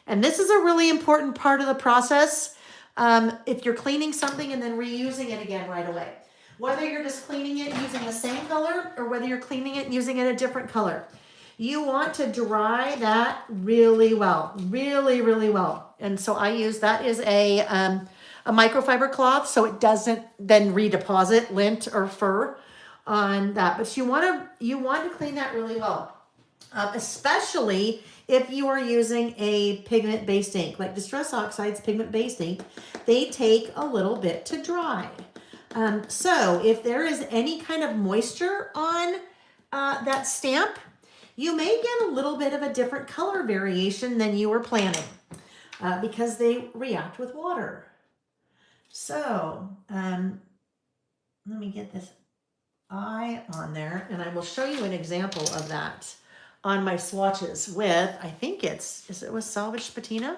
And this is a really important part of the process. If you're cleaning something and then reusing it again right away, whether you're just cleaning it using the same color or whether you're cleaning it using it a different color, you want to dry that really well, really, really well. And so I use, that is a microfiber cloth, so it doesn't then redeposit lint or fur on that. But you want to clean that really well, especially if you are using a pigment-based ink, like Distress Oxide's pigment-based ink. They take a little bit to dry. So if there is any kind of moisture on that stamp, you may get a little bit of a different color variation than you were planning because they react with water. So let me get this eye on there and I will show you an example of that on my swatches with, I think is it with Salvage Patina?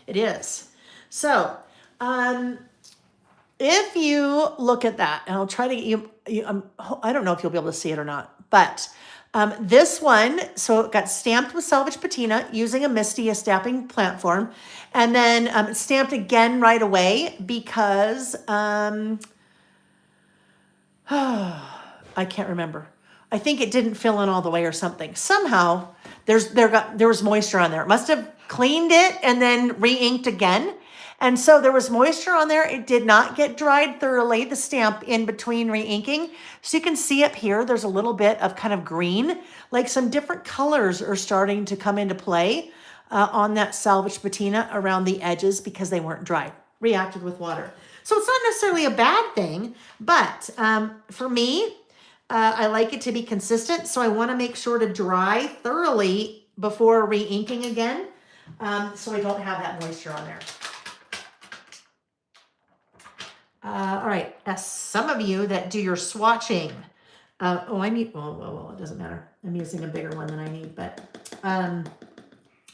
It is. So if you look at that, and I'll try to get you I don't know if you'll be able to see it or not, but this one, so it got stamped with Salvage Patina using a Misty, a stamping platform, and then stamped again right away because I can't remember. I think it didn't fill in all the way or something. Somehow there was moisture on there. It must have cleaned it and then re-inked again. And so there was moisture on there. It did not get dried thoroughly, the stamp in between re-inking. So you can see up here, there's a little bit of kind of green, like some different colors are starting to come into play on that salvage patina around the edges because they weren't dried, reacted with water. So it's not necessarily a bad thing, but for me, I like it to be consistent. So I want to make sure to dry thoroughly before re-inking again. So I don't have that moisture on there. All right, as some of you that do your swatching, well, it doesn't matter. I'm using a bigger one than I need, but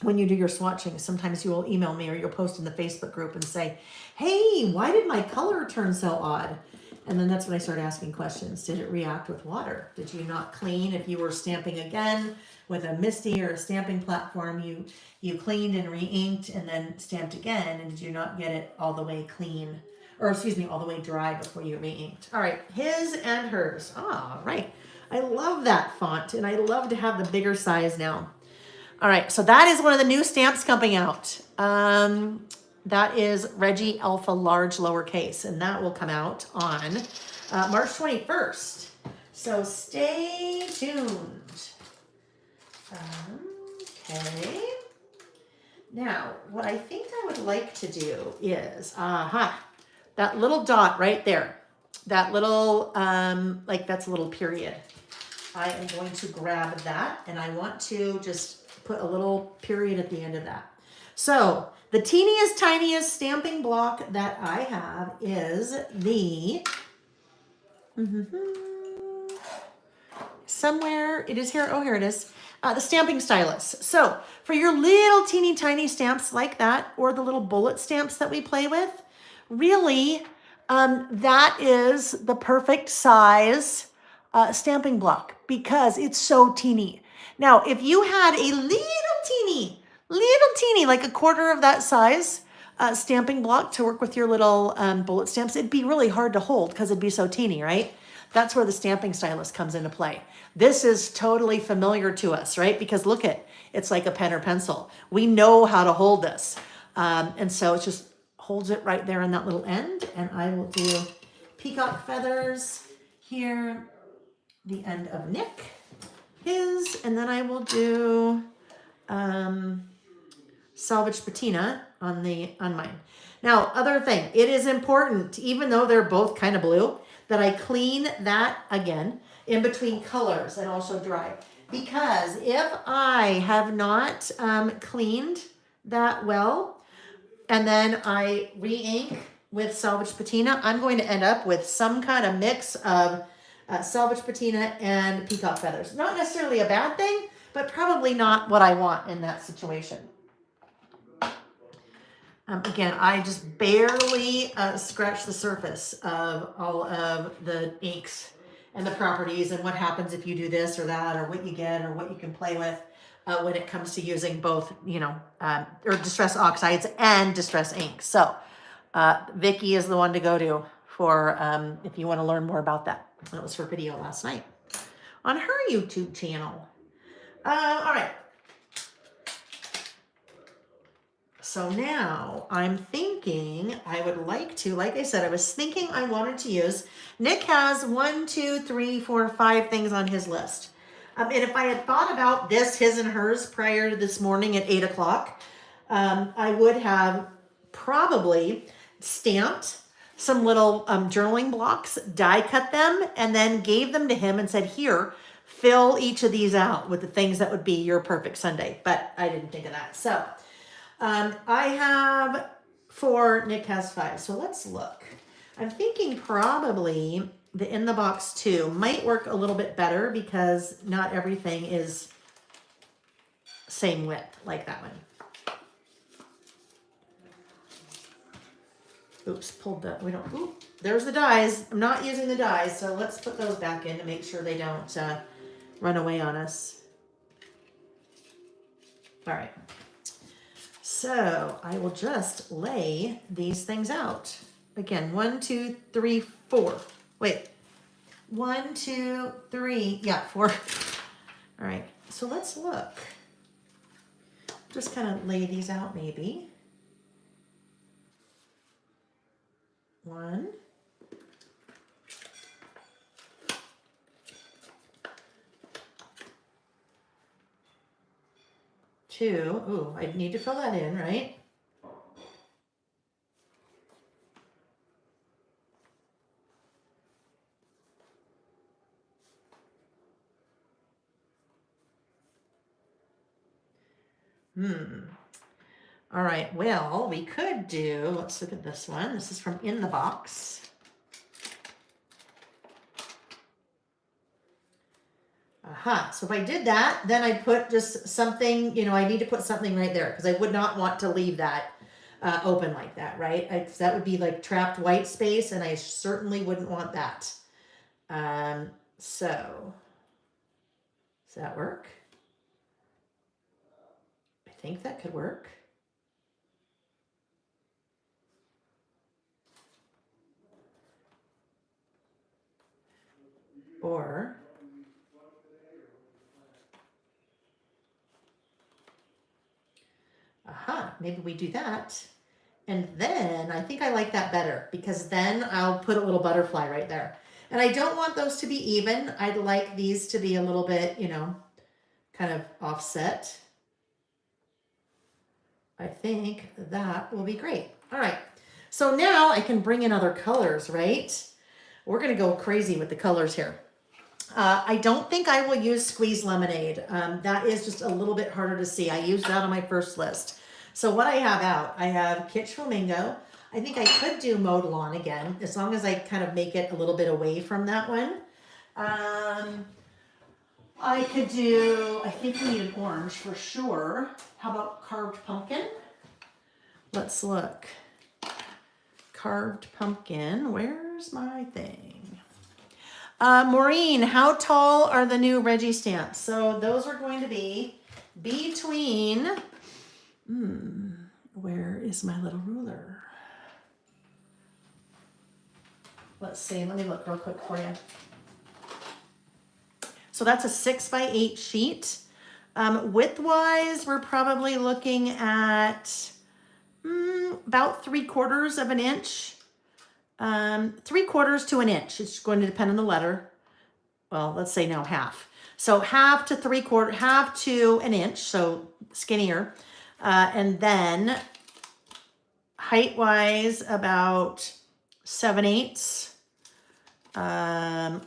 when you do your swatching, sometimes you will email me or you'll post in the Facebook group and say, hey, why did my color turn so odd? And then that's when I started asking questions. Did it react with water? Did you not clean? If you were stamping again with a MISTI or a stamping platform, you cleaned and re-inked and then stamped again, and did you not get it all the way clean? Or excuse me, all the way dry before you re-inked. All right, his and hers. All right, I love that font, and I love to have the bigger size now. All right, so that is one of the new stamps coming out. That is Reggie Alpha Large Lowercase, and that will come out on March 21st. So stay tuned. Okay. Now, what I think I would like to do is, that little dot right there, that little, like that's a little period. I am going to grab that and I want to just put a little period at the end of that. So the teeniest, tiniest stamping block that I have is the, somewhere it is here. Oh, here it is. The stamping stylus. So for your little teeny tiny stamps like that, or the little bullet stamps that we play with, really, that is the perfect size stamping block because it's so teeny. Now, if you had a little teeny, like a quarter of that size stamping block to work with your little bullet stamps, it'd be really hard to hold because it'd be so teeny, right? That's where the stamping stylus comes into play. This is totally familiar to us, right? Because look it's like a pen or pencil. We know how to hold this. And so it just holds it right there in that little end. And I will do peacock feathers here, the end of Nick, his, and then I will do salvage patina on mine. Now, other thing, it is important, even though they're both kind of blue, that I clean that again in between colors and also dry. Because if I have not cleaned that well, and then I re-ink with salvage patina, I'm going to end up with some kind of mix of salvage patina and peacock feathers. Not necessarily a bad thing, but probably not what I want in that situation. Again, I just barely scratched the surface of all of the inks and the properties and what happens if you do this or that, or what you get or what you can play with when it comes to using both, or distress oxides and distress inks. So Vicky is the one to go to for if you want to learn more about that. That was her video last night on her YouTube channel. All right. So now I'm thinking I would like to, like I said, I was thinking I wanted to use, Nick has 1, 2, 3, 4, 5 things on his list. And if I had thought about this, his and hers, prior to this morning at 8 o'clock, I would have probably stamped some little journaling blocks, die cut them, and then gave them to him and said, here, fill each of these out with the things that would be your perfect Sunday. But I didn't think of that. So I have 4, Nick has 5. So let's look. I'm thinking probably the in the box 2 might work a little bit better because not everything is same width like that one. Oops, pulled the, we don't, oop, there's the dies. I'm not using the dies, so let's put those back in to make sure they don't run away on us. All right. So I will just lay these things out. Again, 1, 2, 3, 4. Wait, 1, 2, 3, yeah, 4. All right, so let's look. Just kind of lay these out maybe. 1, 2. Ooh, I need to fill that in, right? All right, well, we could do, let's look at this one. This is from In the Box. Aha, so if I did that, then I'd put just something, I need to put something right there because I would not want to leave that open like that, right? That would be like trapped white space, and I certainly wouldn't want that. So, does that work? I think that could work. Or, aha, maybe we do that. And then I think I like that better because then I'll put a little butterfly right there. And I don't want those to be even. I'd like these to be a little bit, kind of offset. I think that will be great. All right. So now I can bring in other colors, right? We're going to go crazy with the colors here. I don't think I will use Squeeze Lemonade. That is just a little bit harder to see. I used that on my first list. So what I have out, I have Kitsch Flamingo. I think I could do Mowed Lawn again, as long as I kind of make it a little bit away from that one. I could do, I think we need an orange for sure. How about Carved Pumpkin? Let's look. Carved Pumpkin, where's my thing? Maureen, how tall are the new Reggie stamps? So those are going to be between, where is my little ruler? Let's see, let me look real quick for you. So that's a 6x8 sheet. Width-wise, we're probably looking at about 3/4 of an inch. 3/4 to an inch. It's going to depend on the letter. Well, let's say now half. So half to 3/4, half to an inch, so skinnier. And then height-wise, about 7/8.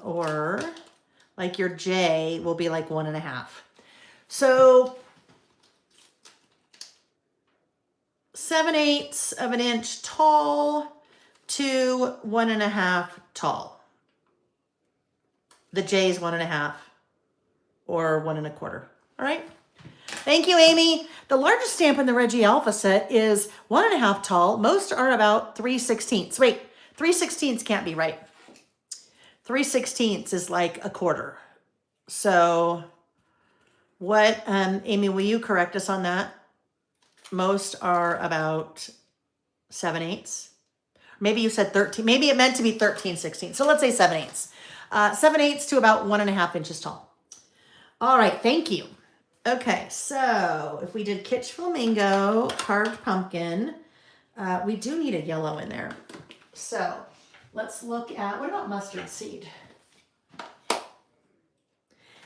Or like your J will be like 1.5. So 7/8 of an inch tall to 1.5 tall. The J is 1.5 or 1.25. All right. Thank you, Amy. The largest stamp in the Reggie Alpha set is 1.5 tall. Most are about 3/16. Wait, 3/16 can't be right. 3/16 is like 1/4. So what, Amy, will you correct us on that? Most are about 7/8. Maybe you said 13. Maybe it meant to be 13/16. So let's say 7/8. 7/8 to about 1.5 inches tall. All right, thank you. Okay, so if we did Kitsch Flamingo, Carved Pumpkin, we do need a yellow in there. So let's look at, what about Mustard Seed?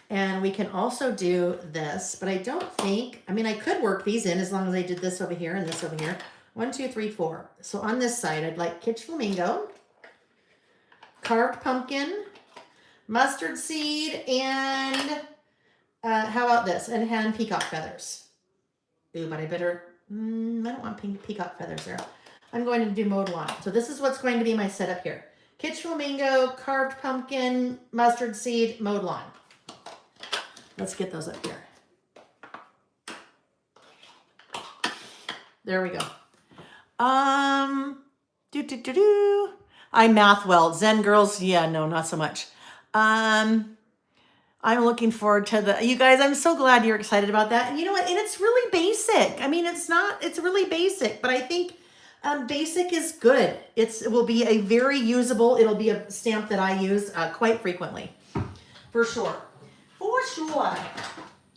And we can also do this, but I don't think, I could work these in as long as I did this over here and this over here. 1, 2, 3, 4. So on this side, I'd like Kitsch Flamingo, Carved Pumpkin, Mustard Seed, and how about this? And hand peacock feathers. Ooh, but I better, I don't want peacock feathers there. I'm going to do Mowed Lawn. So this is what's going to be my setup here. Kitsch Flamingo, Carved Pumpkin, Mustard Seed, Mowed Lawn. Let's get those up here. There we go. I math well. Zen girls, yeah, no, not so much. I'm looking forward to you guys, I'm so glad you're excited about that. And you know what? And it's really basic. It's really basic, but I think basic is good. It will be a very usable, it'll be a stamp that I use quite frequently. For sure. For sure.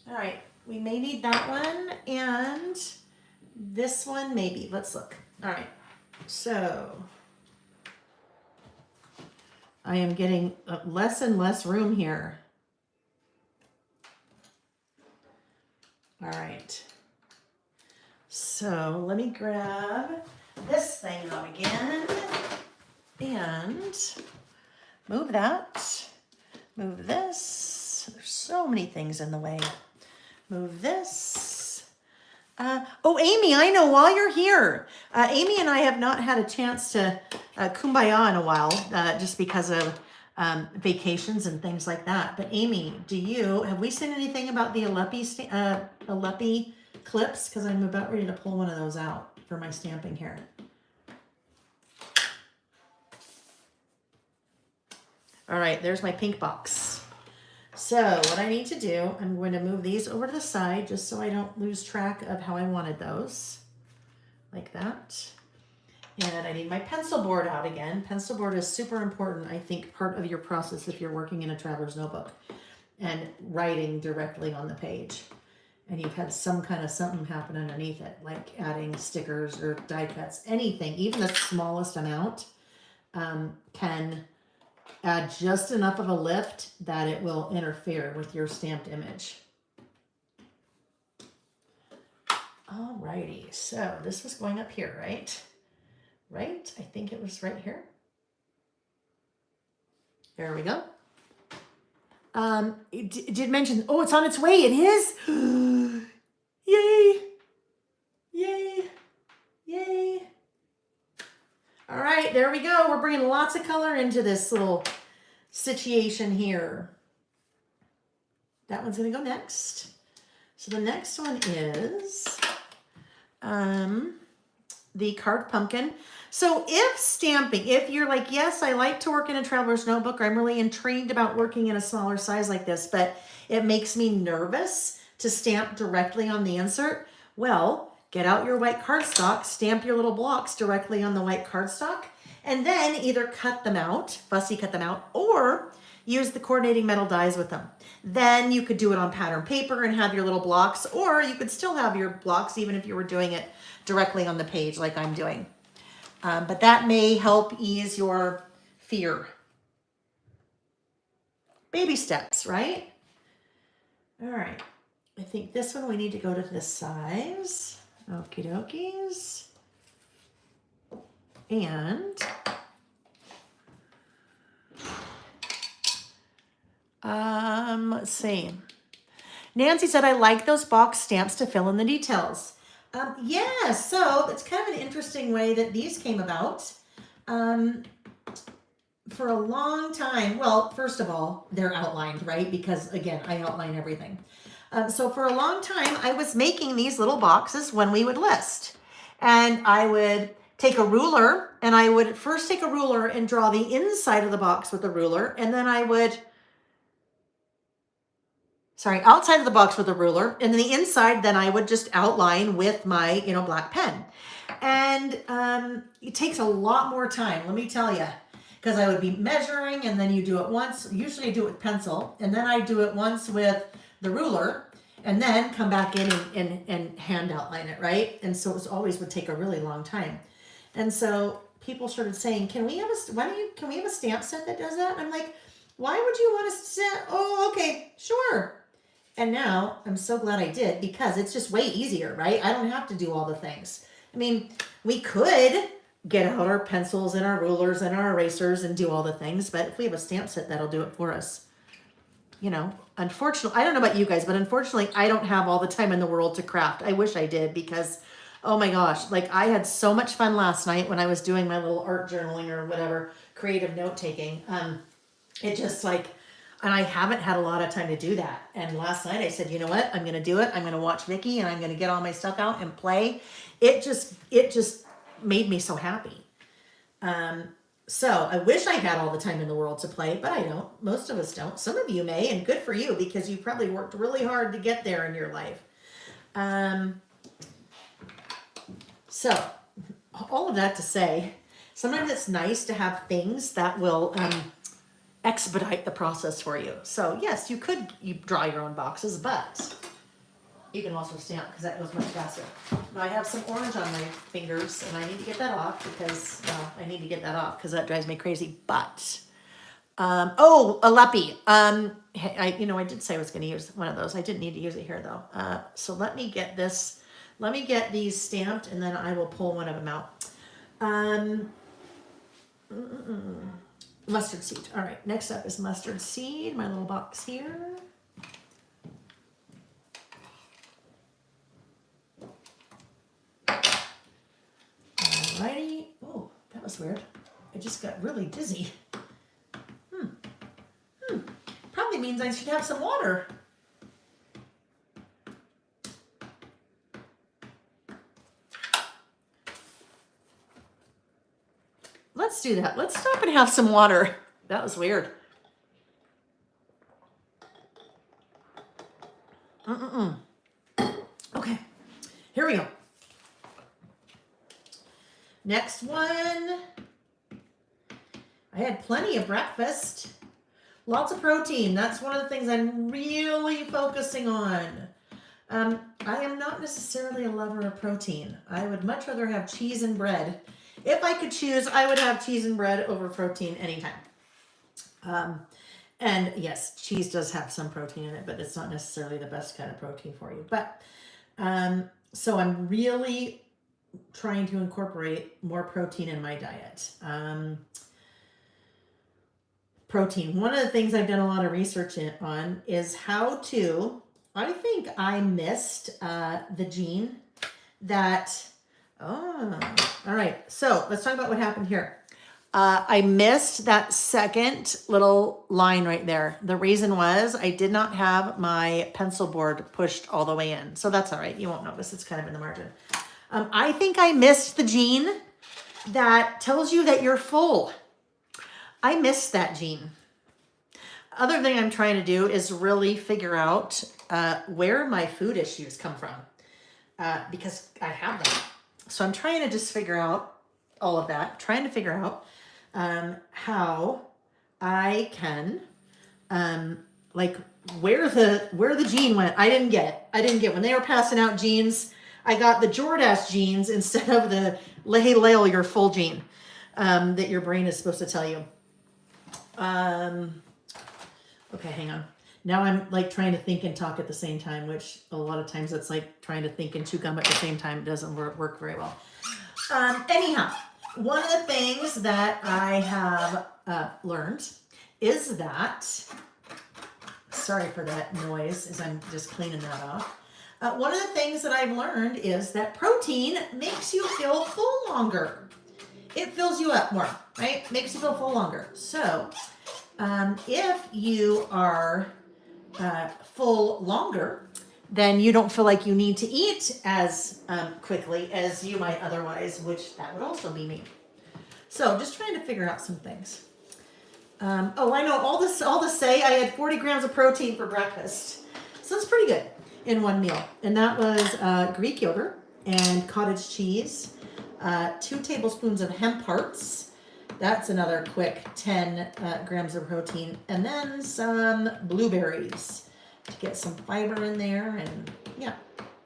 All right, we may need that one and this one maybe. Let's look. All right, so I am getting less and less room here. All right. So let me grab this thing out again and move that. Move this. There's so many things in the way. Move this. Oh, Amy, I know while you're here, Amy and I have not had a chance to kumbaya in a while, just because of vacations and things like that. But Amy, have we seen anything about the Aleppi clips? Because I'm about ready to pull one of those out for my stamping here. All right, there's my pink box. So what I need to do, I'm going to move these over to the side just so I don't lose track of how I wanted those. Like that. And I need my pencil board out again. Pencil board is super important, I think, part of your process if you're working in a traveler's notebook and writing directly on the page. And you've had some kind of something happen underneath it, like adding stickers or die cuts, anything, even the smallest amount can add just enough of a lift that it will interfere with your stamped image. Alrighty, so this was going up here, right? Right? I think it was right here. There we go. It did mention, oh, it's on its way. It is. Yay. Yay. Yay. All right, there we go. We're bringing lots of color into this little situation here. That one's going to go next. So the next one is the carved pumpkin. So if you're like, yes, I like to work in a traveler's notebook, or I'm really intrigued about working in a smaller size like this, but it makes me nervous to stamp directly on the insert, well, get out your white cardstock, stamp your little blocks directly on the white cardstock, and then either cut them out, fussy cut them out, or use the coordinating metal dies with them. Then you could do it on pattern paper and have your little blocks, or you could still have your blocks even if you were doing it directly on the page like I'm doing. But that may help ease your fear. Baby steps, right? All right. I think this one we need to go to this size. Okie dokies. And let's see. Nancy said, I like those box stamps to fill in the details. Yeah, so it's kind of an interesting way that these came about. For a long time, well, first of all, they're outlined, right? Because again, I outline everything. So for a long time, I was making these little boxes when we would list. And I would take a ruler, and I would first take a ruler and draw the inside of the box with a ruler, and then I would, outside of the box with a ruler, and then the inside, then I would just outline with my, black pen. And it takes a lot more time, let me tell you, because I would be measuring, and then you do it once. Usually I do it with pencil, and then I do it once with the ruler, and then come back in and hand outline it, right? And so it always would take a really long time. And so people started saying, can we have a stamp set that does that? And I'm like, why would you want to set? Oh, okay, sure. And now I'm so glad I did, because it's just way easier, right? I don't have to do all the things. I mean, we could get out our pencils and our rulers and our erasers and do all the things, but if we have a stamp set, that'll do it for us. Unfortunately, I don't know about you guys, but unfortunately, I don't have all the time in the world to craft. I wish I did, because, oh my gosh, like I had so much fun last night when I was doing my little art journaling or whatever, creative note taking. It just and I haven't had a lot of time to do that. And last night I said, you know what, I'm going to do it. I'm going to watch Vicky and I'm going to get all my stuff out and play. It just made me so happy. So I wish I had all the time in the world to play, but I don't. Most of us don't. Some of you may, and good for you, because you probably worked really hard to get there in your life. So all of that to say, sometimes it's nice to have things that will expedite the process for you. So yes, you draw your own boxes, but you can also stamp, because that goes much faster. Now I have some orange on my fingers, and I need to get that off because that drives me crazy. But Oh, a Luppy. Hey, I did say I was going to use one of those. I didn't need to use it here though. So let me get this. Let me get these stamped, and then I will pull one of them out. Mustard seed. All right. Next up is mustard seed. My little box here. Alrighty. Oh, that was weird. I just got really dizzy. Probably means I should have some water. Let's do that. Let's stop and have some water. That was weird. Okay, here we go. Next one. I had plenty of breakfast. Lots of protein. That's one of the things I'm really focusing on. I am not necessarily a lover of protein. I would much rather have cheese and bread. If I could choose, I would have cheese and bread over protein anytime. And yes, cheese does have some protein in it, but it's not necessarily the best kind of protein for you. But so I'm really trying to incorporate more protein in my diet. Protein. One of the things I've done a lot of research on is how to, I think I missed the gene that, all right. So let's talk about what happened here. I missed that second little line right there. The reason was I did not have my pencil board pushed all the way in. So that's all right. You won't notice. It's kind of in the margin. I think I missed the gene that tells you that you're full. I missed that gene. Other thing I'm trying to do is really figure out where my food issues come from because I have them. So I'm trying to just figure out all of that, trying to figure out how I can, like where the gene went. I didn't get it. When they were passing out genes, I got the Jordache genes instead of the hey Lael, you're full gene that your brain is supposed to tell you. Okay, hang on. Now I'm like trying to think and talk at the same time, which a lot of times it's like trying to think and chew gum at the same time. It doesn't work very well. Anyhow, one of the things that I have learned is that, sorry for that noise as I'm just cleaning that off. One of the things that I've learned is that protein makes you feel full longer. It fills you up more, right? Makes you feel full longer. So if you are full longer, then you don't feel like you need to eat as quickly as you might otherwise, which that would also be me. So just trying to figure out some things. Oh, I know, all to say I had 40 grams of protein for breakfast. So that's pretty good in one meal. And that was Greek yogurt and cottage cheese, 2 tablespoons of hemp hearts. That's another quick 10 grams of protein. And then some blueberries to get some fiber in there. And yeah,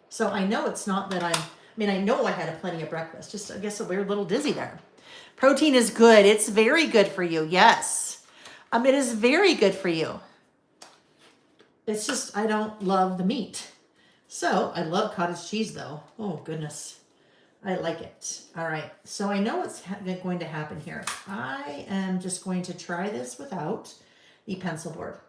so I know it's not that I know I had plenty of breakfast, just I guess a weird little dizzy there. Protein is good. It's very good for you. Yes. It is very good for you. It's just, I don't love the meat. So I love cottage cheese though. Oh goodness. I like it. All right. So I know what's going to happen here. I am just going to try this without the pencil board.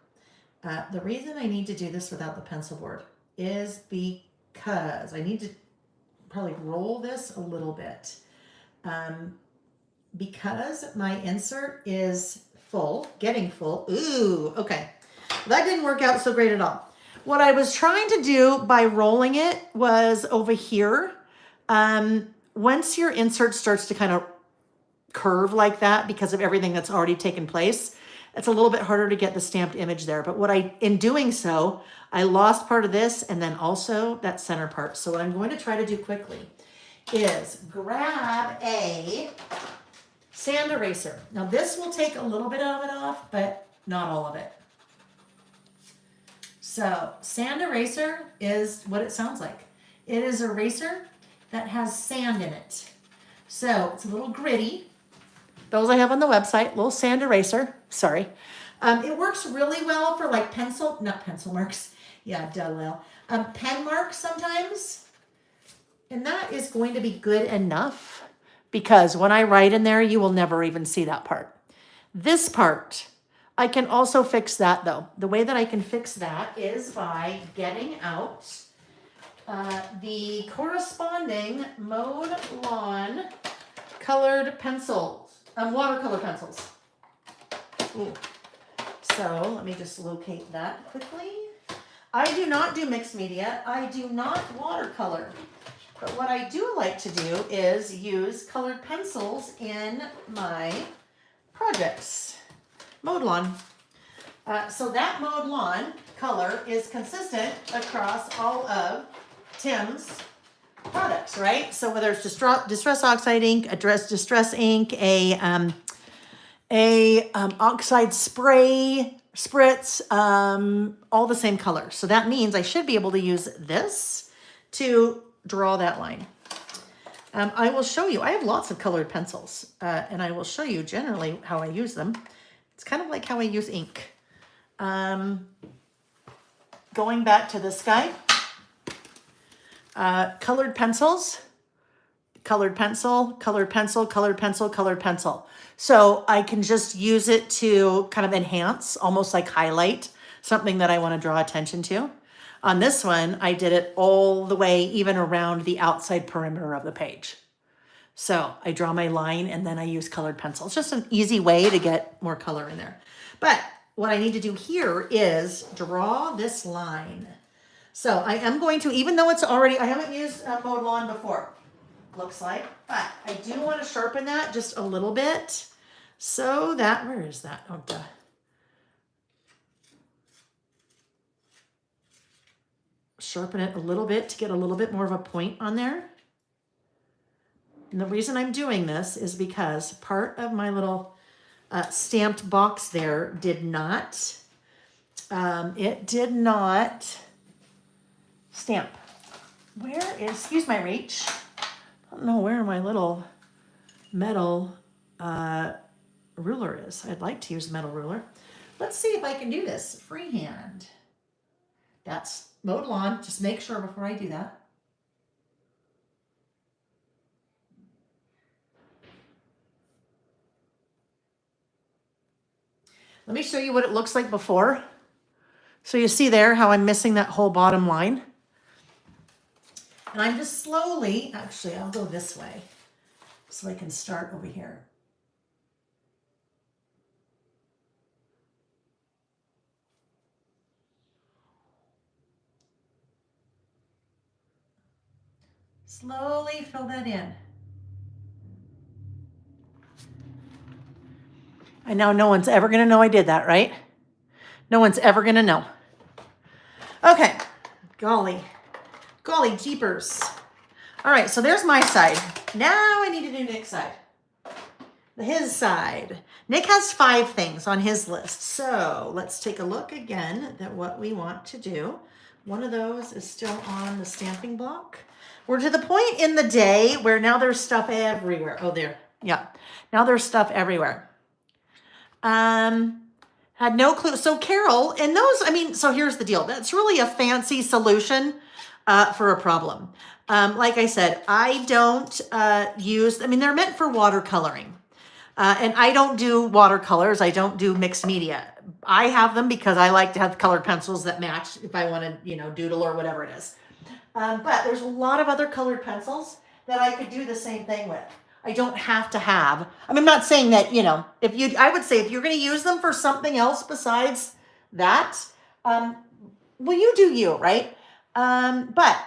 The reason I need to do this without the pencil board is because I need to probably roll this a little bit. Because my insert is full, getting full. Ooh, okay. That didn't work out so great at all. What I was trying to do by rolling it was over here. Once your insert starts to kind of curve like that because of everything that's already taken place, it's a little bit harder to get the stamped image there. But in doing so, I lost part of this and then also that center part. So what I'm going to try to do quickly is grab a sand eraser. Now this will take a little bit of it off, but not all of it. So sand eraser is what it sounds like. It is an eraser that has sand in it. So it's a little gritty. Those I have on the website, little sand eraser. Sorry. It works really well for like not pencil marks. Yeah, duh, Lil. Pen marks sometimes. And that is going to be good enough because when I write in there, you will never even see that part. This part, I can also fix that though. The way that I can fix that is by getting out the corresponding Mowed Lawn colored pencils, watercolor pencils. Ooh. So let me just locate that quickly. I do not do mixed media. I do not watercolor. But what I do like to do is use colored pencils in my projects. Mowed Lawn. So that Mowed Lawn color is consistent across all of Tim's products, right? So whether it's Distress Oxide ink, a Distress ink, a oxide spray, spritz, all the same color. So that means I should be able to use this to draw that line. I will show you, I have lots of colored pencils, and I will show you generally how I use them. It's kind of like how I use ink. Going back to this guy, colored pencils, colored pencil, colored pencil, colored pencil, colored pencil. So I can just use it to kind of enhance, almost like highlight something that I want to draw attention to. On this one, I did it all the way, even around the outside perimeter of the page. So I draw my line and then I use colored pencil. It's just an easy way to get more color in there. But what I need to do here is draw this line. So I am going to, even though it's already, I haven't used Mowed Lawn before, looks like, but I do want to sharpen that just a little bit so that, where is that? Oh, duh. Sharpen it a little bit to get a little bit more of a point on there. And the reason I'm doing this is because part of my little stamped box there did not stamp. Where is, excuse my reach. I don't know where my little metal ruler is. I'd like to use a metal ruler. Let's see if I can do this freehand. That's Mowed Lawn. Just make sure before I do that. Let me show you what it looks like before. So you see there how I'm missing that whole bottom line. And I'm just slowly, actually, I'll go this way so I can start over here. Slowly fill that in. I know no one's ever going to know I did that, right? No one's ever going to know. Okay. Golly jeepers. All right, so there's my side. Now I need to do Nick's side. His side. Nick has 5 things on his list. So let's take a look again at what we want to do. One of those is still on the stamping block. We're to the point in the day where now there's stuff everywhere. Oh, there. Yeah. Now there's stuff everywhere. Had no clue. So Carol, and those, I mean, so here's the deal. That's really a fancy solution for a problem. Like I said, I don't use, I mean, they're meant for watercoloring. And I don't do watercolors. I don't do mixed media. I have them because I like to have colored pencils that match if I want to, you know, doodle or whatever it is. But there's a lot of other colored pencils that I could do the same thing with. I don't have to have, I mean, I'm not saying that, you know, I would say if you're going to use them for something else besides that, well, you do you, right? But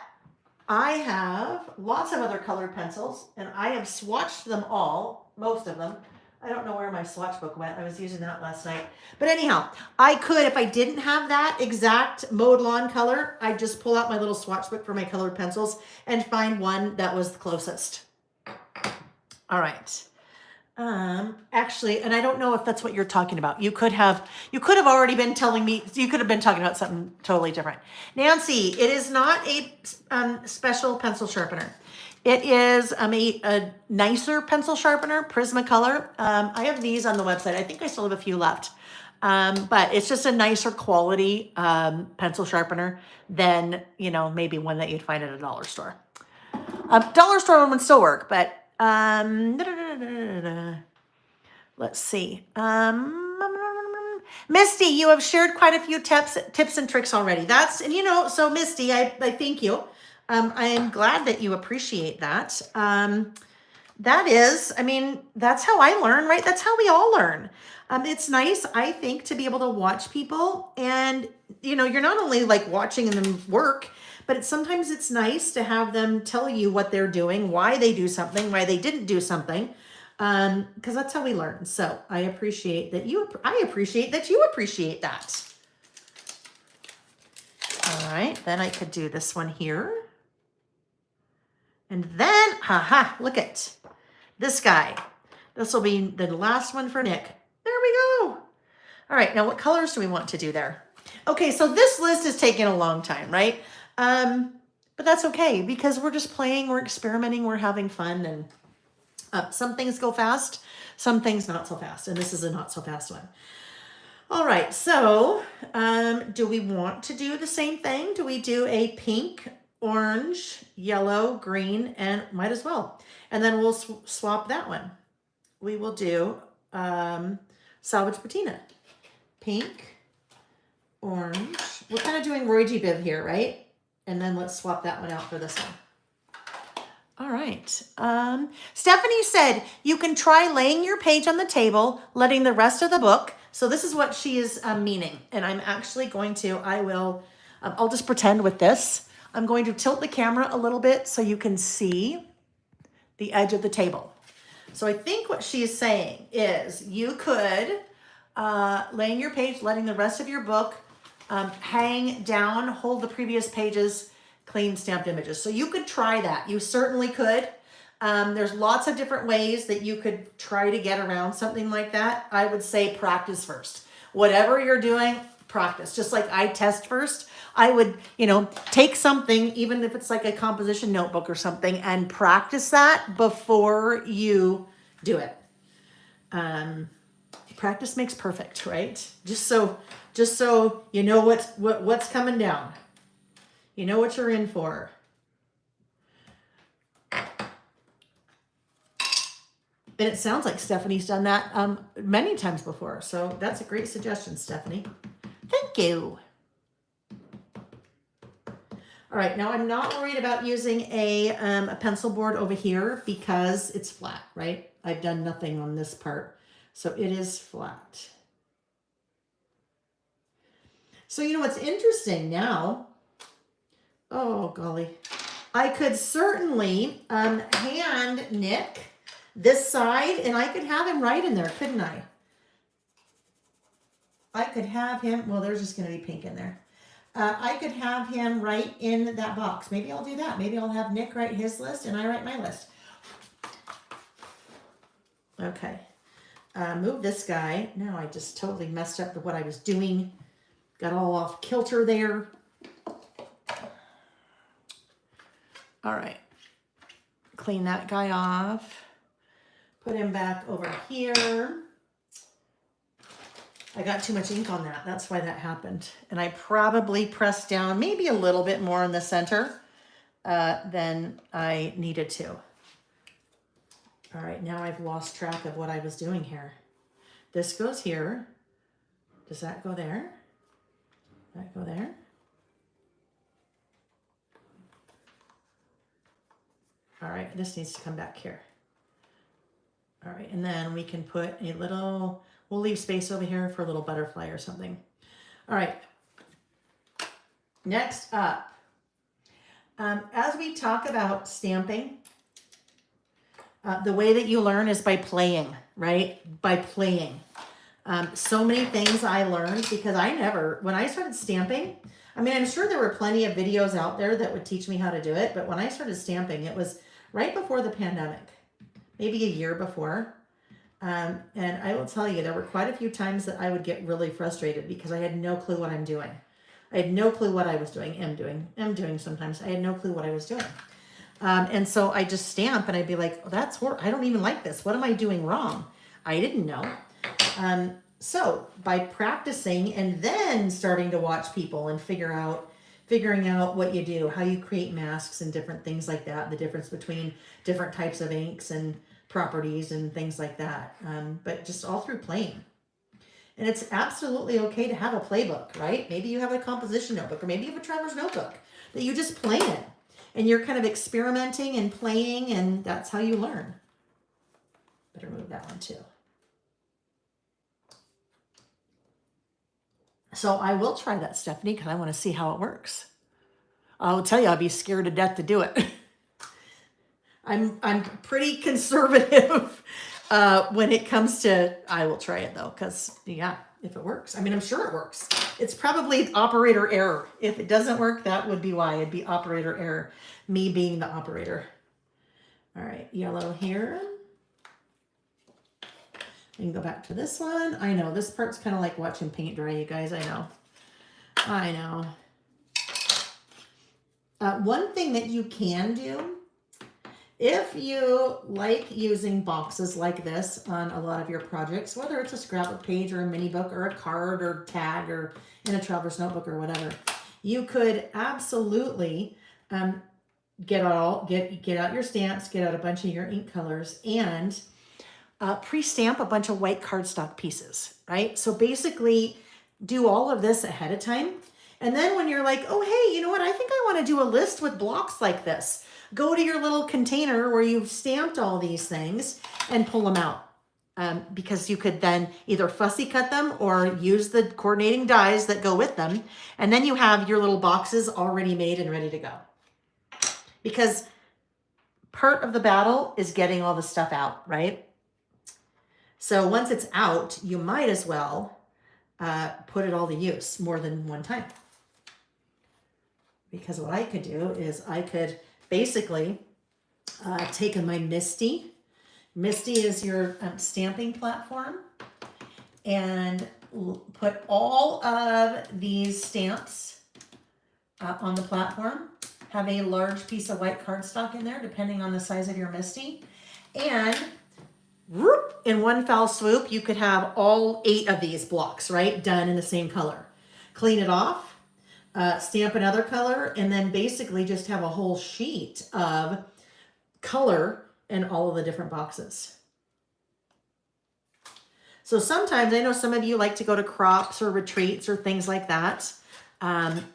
I have lots of other colored pencils and I have swatched them all, most of them. I don't know where my swatch book went. I was using that last night. But anyhow, I could, if I didn't have that exact Mowed Lawn color, I'd just pull out my little swatch book for my colored pencils and find one that was the closest. All right. Actually, and I don't know if that's what you're talking about. You could have already been telling me, you could have been talking about something totally different. Nancy, it is not a special pencil sharpener. It is a nicer pencil sharpener, Prismacolor. I have these on the website. I think I still have a few left. But it's just a nicer quality pencil sharpener than, maybe one that you'd find at a dollar store. Dollar store one would still work, but let's see. Misty, you have shared quite a few tips and tricks already. So Misty, I thank you. I am glad that you appreciate that. That's how I learn, right? That's how we all learn. It's nice, I think, to be able to watch people and, you're not only like watching them work, but sometimes it's nice to have them tell you what they're doing, why they do something, why they didn't do something. Because that's how we learn. So I appreciate that you appreciate that. All right, then I could do this one here. And then, look at this guy. This will be the last one for Nick. There we go. All right, now what colors do we want to do there? Okay, so this list is taking a long time, right? But that's okay because we're just playing, we're experimenting, we're having fun, and some things go fast, some things not so fast, and this is a not so fast one. All right, so do we want to do the same thing? Do we do a pink, orange, yellow, green, and might as well. And then we'll swap that one. We will do Salvage Patina. Pink, orange. We're kind of doing Roy G. Biv here, right? And then let's swap that one out for this one. All right. Stephanie said, you can try laying your page on the table, letting the rest of the book. So this is what she is meaning. And I'm actually going to, I'll just pretend with this. I'm going to tilt the camera a little bit so you can see the edge of the table. So I think what she is saying is you could, laying your page, letting the rest of your book hang down, hold the previous pages, clean stamped images. So you could try that. You certainly could. There's lots of different ways that you could try to get around something like that. I would say practice first. Whatever you're doing, practice. Just like I test first, I would, take something, even if it's like a composition notebook or something, and practice that before you do it. Practice makes perfect, right? Just so you know what's coming down. You know what you're in for. And it sounds like Stephanie's done that many times before. So that's a great suggestion, Stephanie. Thank you. All right, now I'm not worried about using a pencil board over here because it's flat, right? I've done nothing on this part. So it is flat. So you know what's interesting now? Oh, golly. I could certainly hand Nick this side, and I could have him right in there, couldn't I? I could have him, well, there's just going to be pink in there. I could have him right in that box. Maybe I'll do that. Maybe I'll have Nick write his list and I write my list. Okay. Move this guy. Now I just totally messed up what I was doing. Got all off kilter there. All right. Clean that guy off. Put him back over here. I got too much ink on that. That's why that happened. And I probably pressed down maybe a little bit more in the center than I needed to. All right, now I've lost track of what I was doing here. This goes here. Does that go there? That go there? All right, this needs to come back here. All right, and then we can put a little, we'll leave space over here for a little butterfly or something. All right, next up, as we talk about stamping, the way that you learn is by playing, right? By playing. So many things I learned because when I started stamping, I mean, I'm sure there were plenty of videos out there that would teach me how to do it, but when I started stamping, it was right before the pandemic, maybe a year before. And I will tell you, there were quite a few times that I would get really frustrated because I had no clue what I'm doing. I had no clue what I was doing, am doing sometimes. I had no clue what I was doing. And so I just stamp and I'd be like, oh, that's horrible. I don't even like this. What am I doing wrong? I didn't know. So by practicing and then starting to watch people and figuring out what you do, how you create masks and different things like that, the difference between different types of inks and properties and things like that. But just all through playing. And it's absolutely okay to have a playbook, right? Maybe you have a composition notebook, or maybe you have a traveler's notebook that you just play in. And you're kind of experimenting and playing, and that's how you learn. Better move that one too. So I will try that, Stephanie, because I want to see how it works. I'll tell you, I'll be scared to death to do it. I'm pretty conservative when it comes to, I will try it though, because yeah, if it works. I mean, I'm sure it works. It's probably operator error. If it doesn't work, that would be why. It'd be operator error, me being the operator. All right, yellow here. You can go back to this one. I know, this part's kind of like watching paint dry, you guys. I know. One thing that you can do, if you like using boxes like this on a lot of your projects, whether it's a scrapbook page or a mini book or a card or tag or in a traveler's notebook or whatever, you could absolutely get out your stamps, get out a bunch of your ink colors, and pre-stamp a bunch of white cardstock pieces, right? So basically do all of this ahead of time. And then when you're like, oh, hey, you know what? I think I want to do a list with blocks like this. Go to your little container where you've stamped all these things and pull them out. Because you could then either fussy cut them or use the coordinating dies that go with them. And then you have your little boxes already made and ready to go. Because part of the battle is getting all the stuff out, right? So once it's out, you might as well put it all to use more than one time. Because what I could do is I could basically take my Misty. Misty is your stamping platform. And put all of these stamps on the platform. Have a large piece of white cardstock in there, depending on the size of your Misty. And whoop, in one foul swoop, you could have all 8 of these blocks, right? Done in the same color. Clean it off, stamp another color, and then basically just have a whole sheet of color in all of the different boxes. So sometimes, I know some of you like to go to crops or retreats or things like that,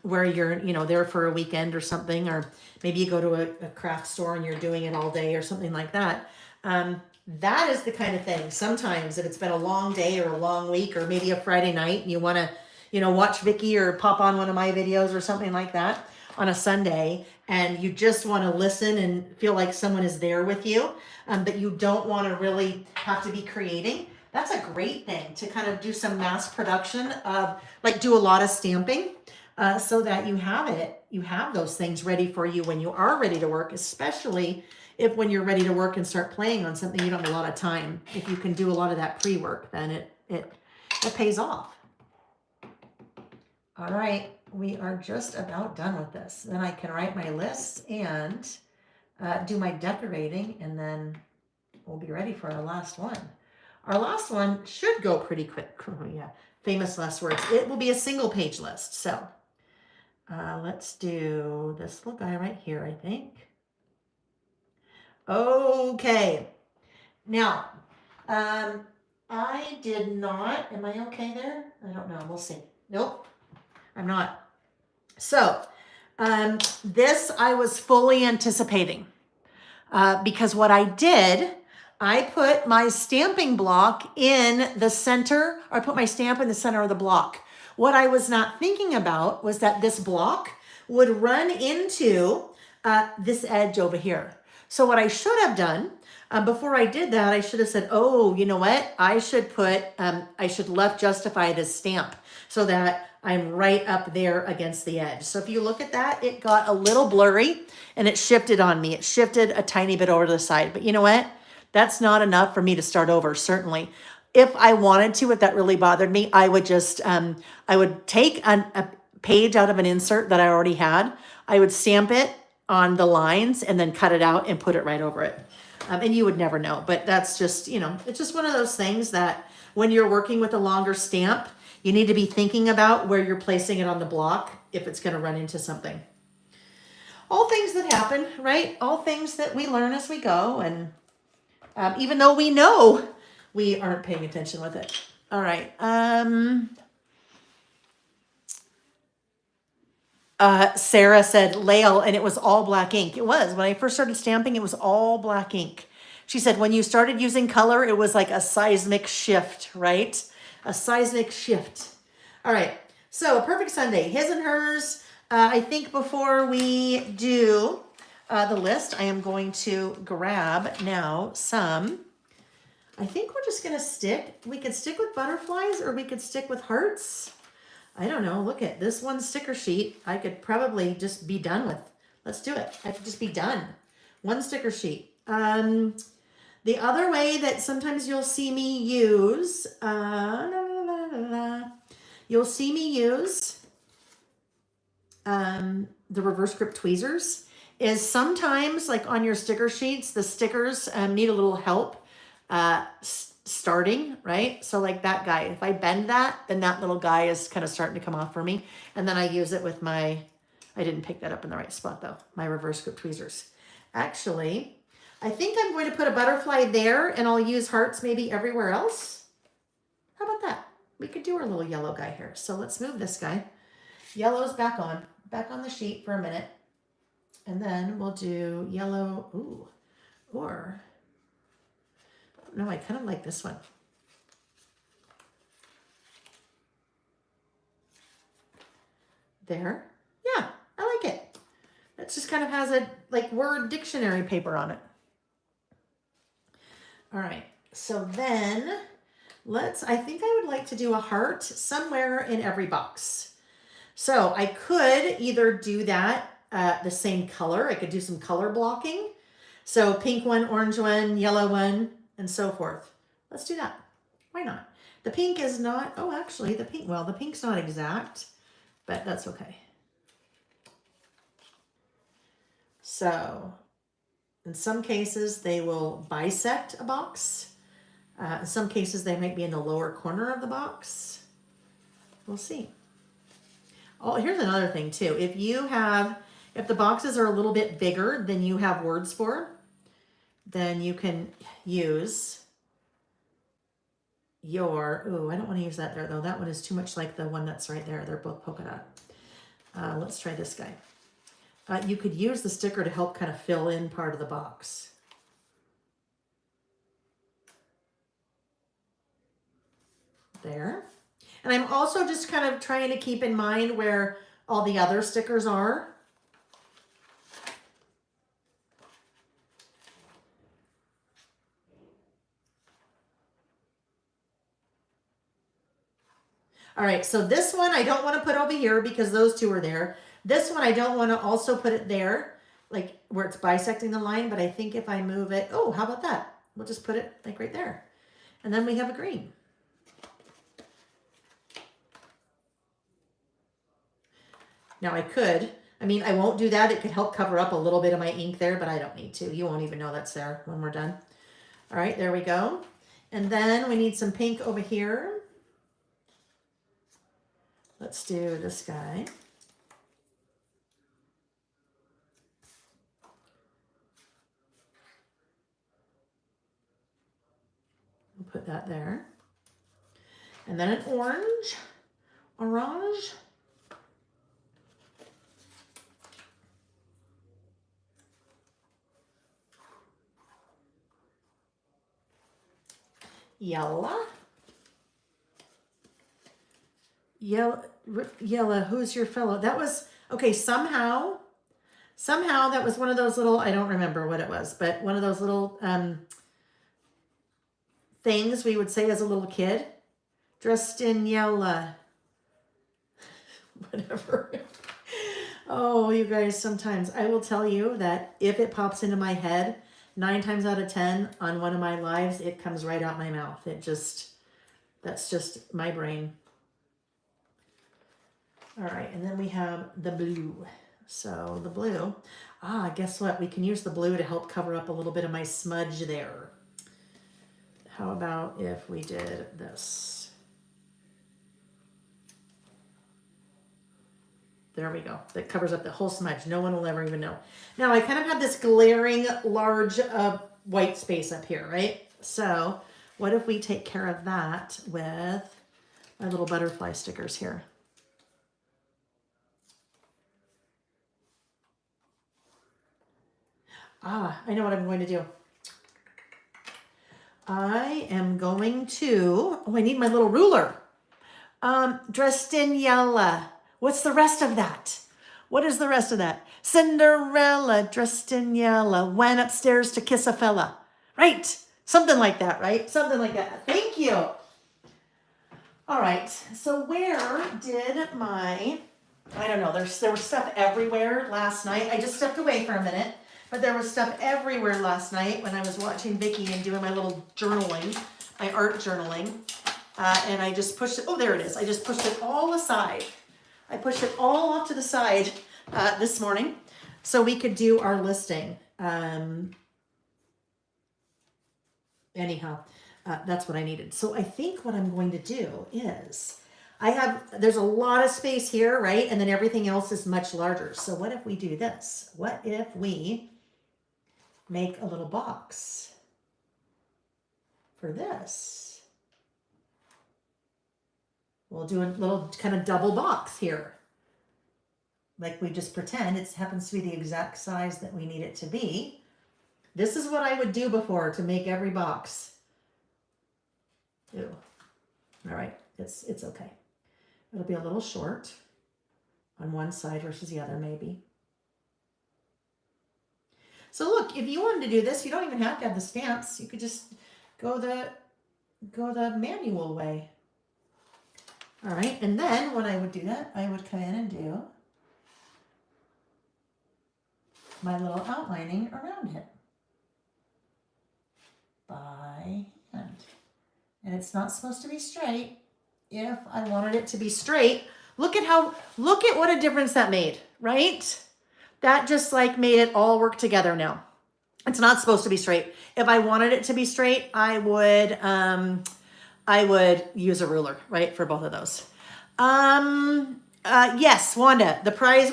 where you're, there for a weekend or something, or maybe you go to a craft store and you're doing it all day or something like that. That is the kind of thing. Sometimes if it's been a long day or a long week or maybe a Friday night and you want to, watch Vicky or pop on one of my videos or something like that on a Sunday, and you just want to listen and feel like someone is there with you, but you don't want to really have to be creating, that's a great thing to kind of do some mass production of, like, do a lot of stamping so that you have those things ready for you when you are ready to work, especially if when you're ready to work and start playing on something you don't have a lot of time. If you can do a lot of that pre-work, then it pays off. All right, we are just about done with this. Then I can write my lists and do my decorating, and then we'll be ready for our last one. Our last one should go pretty quick. Yeah, famous last words. It will be a single page list. So let's do this little guy right here, I think. Okay. Now, I did not, am I okay there? I don't know. We'll see. Nope, I'm not. So this I was fully anticipating because what I did, I put my stamping block in the center, or I put my stamp in the center of the block. What I was not thinking about was that this block would run into this edge over here. So what I should have done before I did that, I should have said, oh, you know what? I should left justify this stamp so that I'm right up there against the edge. So if you look at that, it got a little blurry and it shifted on me. It shifted a tiny bit over to the side, but you know what? That's not enough for me to start over, certainly. If I wanted to, if that really bothered me, I would just, I would take a page out of an insert that I already had. I would stamp it on the lines and then cut it out and put it right over it. And you would never know, but that's just, you know, it's just one of those things that when you're working with a longer stamp, you need to be thinking about where you're placing it on the block if it's going to run into something. All things that happen, right? All things that we learn as we go. And even though we know we aren't paying attention with it. All right. Sarah said Lael, and it was all black ink. It was. When I first started stamping, it was all black ink. She said when you started using color, it was like a seismic shift, right? A seismic shift. All right. So a perfect Sunday, his and hers. I think before we do the list, I am going to grab now some. I think we're just going to stick. We could stick with butterflies or we could stick with hearts. I don't know. Look at this one sticker sheet. I could probably just be done with. Let's do it. I could just be done. One sticker sheet. The other way that sometimes you'll see me use, you'll see me use the reverse grip tweezers is sometimes like on your sticker sheets, the stickers need a little help starting, right? So like that guy, if I bend that, then that little guy is kind of starting to come off for me. And then I use it with my, I didn't pick that up in the right spot though, my reverse grip tweezers. Actually, I think I'm going to put a butterfly there and I'll use hearts maybe everywhere else. How about that? We could do our little yellow guy here. So let's move this guy. Yellow's back on the sheet for a minute. And then we'll do yellow, ooh, or, no, I kind of like this one. There. Yeah, I like it. It just kind of has a like word dictionary paper on it. All right. So then I think I would like to do a heart somewhere in every box. So I could either do that the same color. I could do some color blocking. So pink one, orange one, yellow one, and so forth. Let's do that. Why not? The pink is not, oh, actually the pink's not exact, but that's okay. So in some cases, they will bisect a box. In some cases, they might be in the lower corner of the box. We'll see. Oh, here's another thing too. If the boxes are a little bit bigger than you have words for, then you can use your, ooh, I don't want to use that there though. That one is too much like the one that's right there. They're both polka dot. Let's try this guy. You could use the sticker to help kind of fill in part of the box. There. And I'm also just kind of trying to keep in mind where all the other stickers are. All right, so this one I don't want to put over here because those two are there. This one I don't want to also put it there, like where it's bisecting the line, but I think if I move it, oh, how about that? We'll just put it like right there. And then we have a green. Now I won't do that. It could help cover up a little bit of my ink there, but I don't need to. You won't even know that's there when we're done. All right, there we go. And then we need some pink over here. Let's do this guy. We'll put that there. And then an orange. Yellow. Yellow, who's your fellow? That was, okay, somehow that was one of those little, I don't remember what it was, but one of those little things we would say as a little kid. Dressed in yellow. Whatever. Oh, you guys, sometimes I will tell you that if it pops into my head, 9 times out of 10 on one of my lives, it comes right out my mouth. That's just my brain. All right, and then we have the blue. So the blue, guess what? We can use the blue to help cover up a little bit of my smudge there. How about if we did this? There we go. That covers up the whole smudge. No one will ever even know. Now I kind of have this glaring large white space up here, right? So what if we take care of that with our little butterfly stickers here? I know what I'm going to do. I am going to, I need my little ruler. Dressed in yellow. What's the rest of that? What is the rest of that? Cinderella, dressed in yellow, went upstairs to kiss a fella. Right? Something like that, right? Something like that. Thank you. All right. So where did my, I don't know, there was stuff everywhere last night. I just stepped away for a minute. But there was stuff everywhere last night when I was watching Vicki and doing my little journaling, my art journaling. And I just pushed it, oh, there it is. I just pushed it all aside. I pushed it all off to the side this morning so we could do our listing. Anyhow, that's what I needed. So I think what I'm going to do is, there's a lot of space here, right? And then everything else is much larger. So what if we do this? What if we make a little box for this? We'll do a little kind of double box here. Like we just pretend it happens to be the exact size that we need it to be. This is what I would do before to make every box. Ew. All right, it's okay. It'll be a little short on one side versus the other maybe. So look, if you wanted to do this, you don't even have to have the stamps. You could just go the manual way. All right, and then when I would do that, I would come in and do my little outlining around it by hand. And it's not supposed to be straight. If I wanted it to be straight, look at what a difference that made, right? That just like made it all work together now. It's not supposed to be straight. If I wanted it to be straight, I would use a ruler, right, for both of those. Yes, Wanda,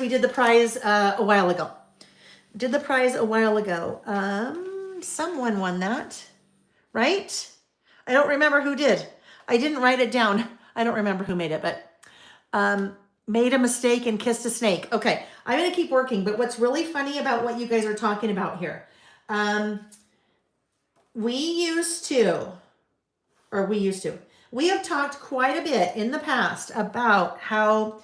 we did the prize a while ago. Someone won that, right? I don't remember who did. I didn't write it down. I don't remember who made it, but made a mistake and kissed a snake. Okay, I'm going to keep working, but what's really funny about what you guys are talking about here, we have talked quite a bit in the past about how,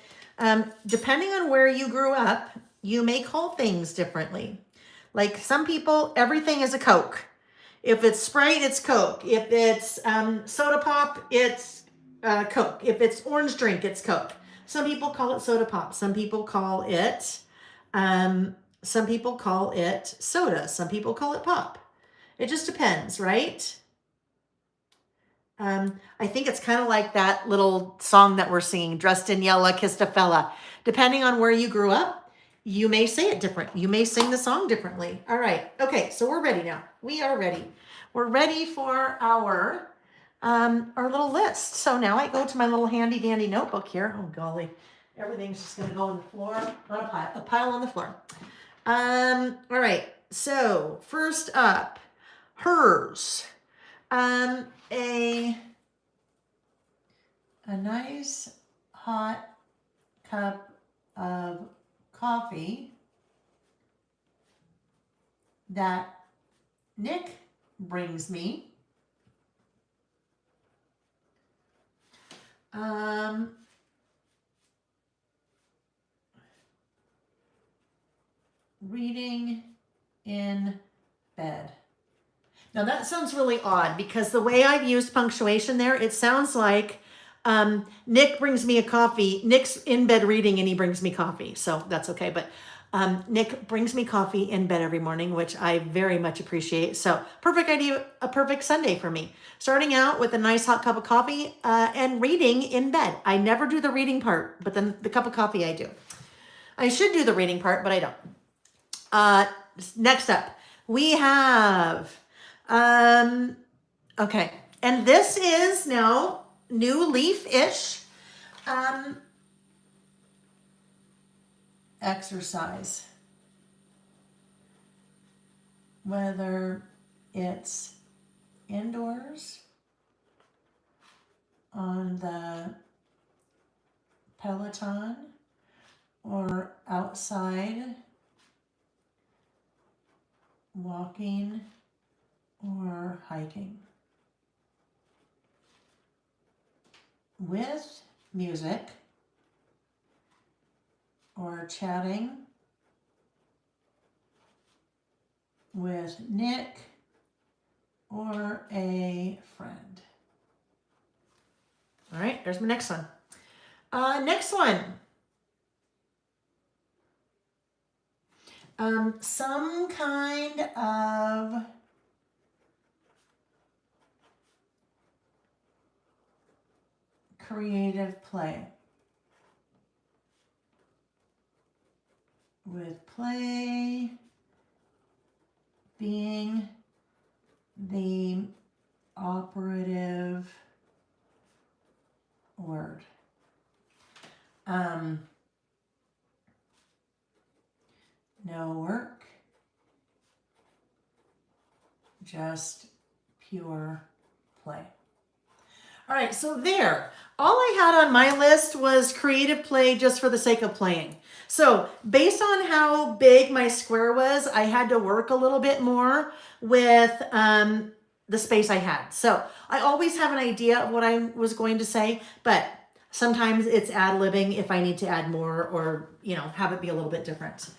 depending on where you grew up, you may call things differently. Like some people, everything is a Coke. If it's Sprite, it's Coke. If it's soda pop, it's Coke. If it's orange drink, it's Coke. Some people call it soda pop. Some people call it soda. Some people call it pop. It just depends, right? I think it's kind of like that little song that we're singing, Dressed in Yellow, Kissed a Fella. Depending on where you grew up, you may say it different. You may sing the song differently. All right. Okay. So we're ready now. We are ready. We're ready for our little list. So now I go to my little handy dandy notebook here. Oh golly, everything's just going to go on the floor, on a pile on the floor. All right. So first up, hers. A nice hot cup of coffee that Nick brings me. Reading in bed. Now that sounds really odd because the way I've used punctuation there, it sounds like Nick brings me a coffee. Nick's in bed reading and he brings me coffee. So that's okay. But Nick brings me coffee in bed every morning, which I very much appreciate. So perfect idea, a perfect Sunday for me. Starting out with a nice hot cup of coffee and reading in bed. I never do the reading part, but then the cup of coffee I do. I should do the reading part, but I don't. Next up, we have, okay. And this is now new leaf-ish exercise. Whether it's indoors on the Peloton or outside walking or hiking with music or chatting with Nick or a friend. All right, there's my next one. Next one. Some kind of creative play. With play being the operative word. No work, just pure play. All right, so there. All I had on my list was creative play just for the sake of playing. So based on how big my square was, I had to work a little bit more with the space I had. So I always have an idea of what I was going to say, but sometimes it's ad-libbing if I need to add more or, you know, have it be a little bit different.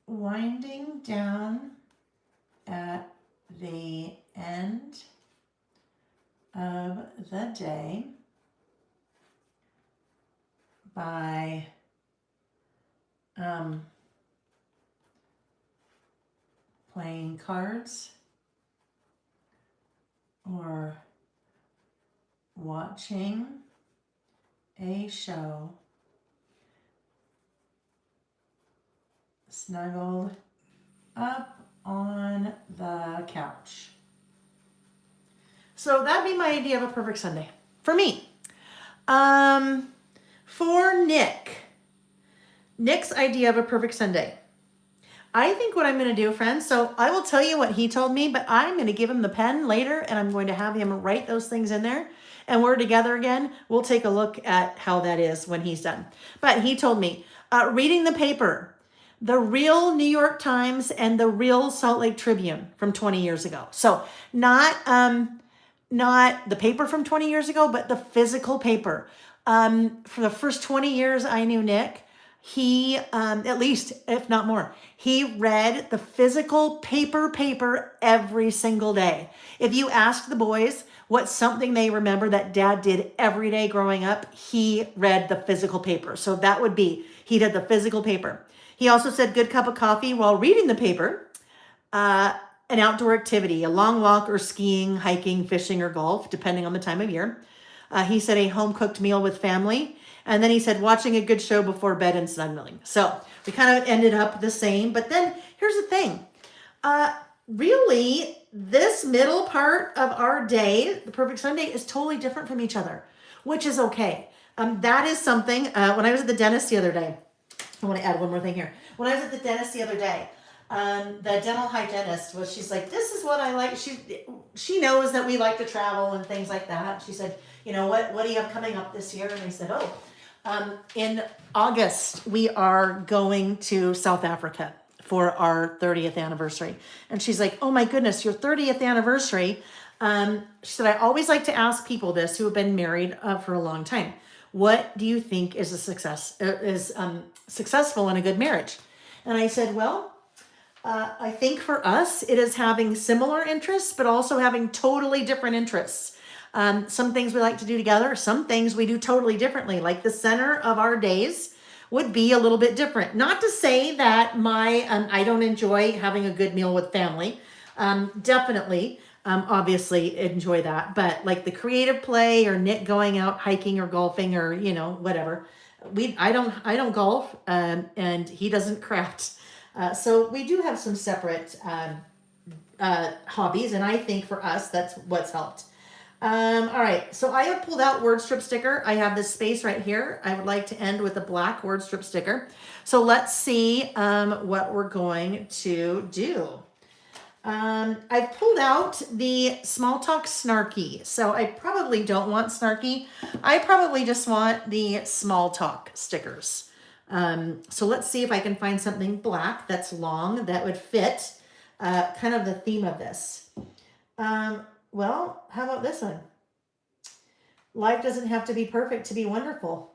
Winding down at the end of the day by playing cards or watching a show snuggled up on the couch. So that'd be my idea of a perfect Sunday for me. For Nick's idea of a perfect Sunday. I think what I'm going to do, friends, so I will tell you what he told me, but I'm going to give him the pen later and I'm going to have him write those things in there. And we're together again. We'll take a look at how that is when he's done. But he told me, reading the paper, the real New York Times and the real Salt Lake Tribune from 20 years ago. So not the paper from 20 years ago, but the physical paper. For the first 20 years I knew Nick, he, at least, if not more, he read the physical paper every single day. If you ask the boys what's something they remember that Dad did every day growing up, he read the physical paper. So that would be, he did the physical paper. He also said good cup of coffee while reading the paper, an outdoor activity, a long walk or skiing, hiking, fishing, or golf, depending on the time of year. He said a home-cooked meal with family. And then he said watching a good show before bed and snuggling. So we kind of ended up the same. But then here's the thing. Really, this middle part of our day, the perfect Sunday, is totally different from each other, which is okay. That is something, when I was at the dentist the other day, I want to add one more thing here. When I was at the dentist the other day, the dental hygienist she's like, this is what I like. She knows that we like to travel and things like that. She said, you know, what do you have coming up this year? And I said, in August, we are going to South Africa for our 30th anniversary. And she's like, oh my goodness, your 30th anniversary. She said, I always like to ask people this who have been married for a long time. What do you think is successful in a good marriage? And I said, well, I think for us, it is having similar interests, but also having totally different interests. Some things we like to do together, some things we do totally differently. Like the center of our days would be a little bit different. Not to say that I don't enjoy having a good meal with family. Definitely. obviously enjoy that. But like the creative play or Nick going out hiking or golfing or, you know, whatever. I don't golf, and he doesn't craft. So we do have some separate hobbies, and I think for us that's what's helped. All right, so I have pulled out word strip sticker. I have this space right here. I would like to end with a black word strip sticker. So let's see what we're going to do. I've pulled out the small talk snarky. So I probably don't want snarky. I probably just want the small talk stickers. So let's see if I can find something black that's long that would fit kind of the theme of this. Well, how about this one? Life doesn't have to be perfect to be wonderful.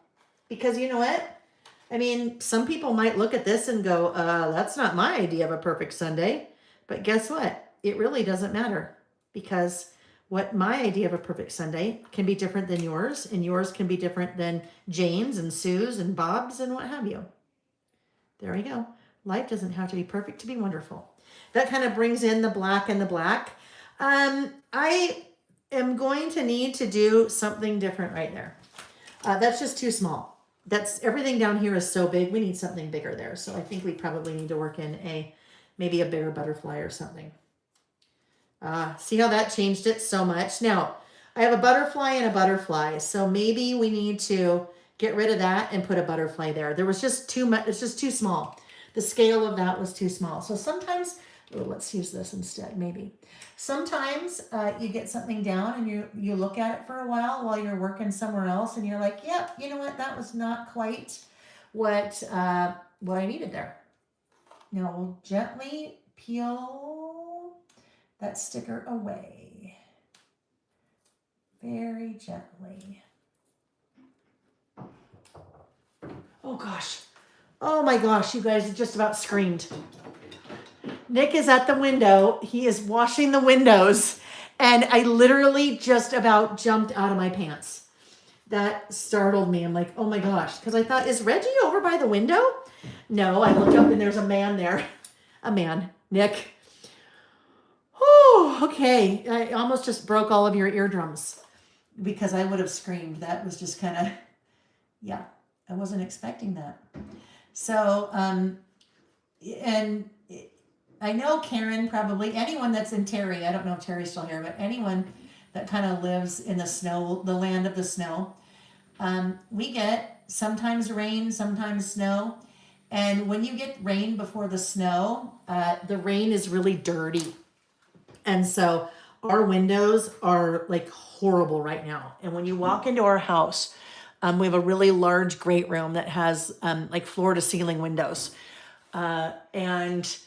Because you know what? I mean, some people might look at this and go, that's not my idea of a perfect Sunday. But guess what? It really doesn't matter. Because what my idea of a perfect Sunday can be different than yours. And yours can be different than Jane's and Sue's and Bob's and what have you. There we go. Life doesn't have to be perfect to be wonderful. That kind of brings in the black and the black. I am going to need to do something different right there. That's just too small. That's everything down here is so big. We need something bigger there. So I think we probably need to work in maybe a bigger butterfly or something. See how that changed it so much? Now, I have a butterfly and a butterfly. So maybe we need to get rid of that and put a butterfly there. There was just too much. It's just too small. The scale of that was too small. So sometimes, let's use this instead, maybe. Sometimes you get something down and you look at it for a while you're working somewhere else and you're like, yeah, you know what? That was not quite what I needed there. Now we'll gently peel that sticker away. Very gently. Oh gosh. Oh my gosh, you guys just about screamed. Nick is at the window. He is washing the windows. And I literally just about jumped out of my pants. That startled me. I'm like, oh my gosh. Because I thought, is Reggie over by the window? No, I look up and there's a man there. A man. Nick. Oh, okay. I almost just broke all of your eardrums. Because I would have screamed. That was just kind of, yeah. I wasn't expecting that. So, and I know Karen probably, anyone that's in Terry, I don't know if Terry's still here, but anyone that kind of lives in the snow, the land of the snow, we get sometimes rain, sometimes snow. And when you get rain before the snow, the rain is really dirty. And so our windows are like horrible right now. And when you walk into our house, we have a really large great room that has like floor to ceiling windows. And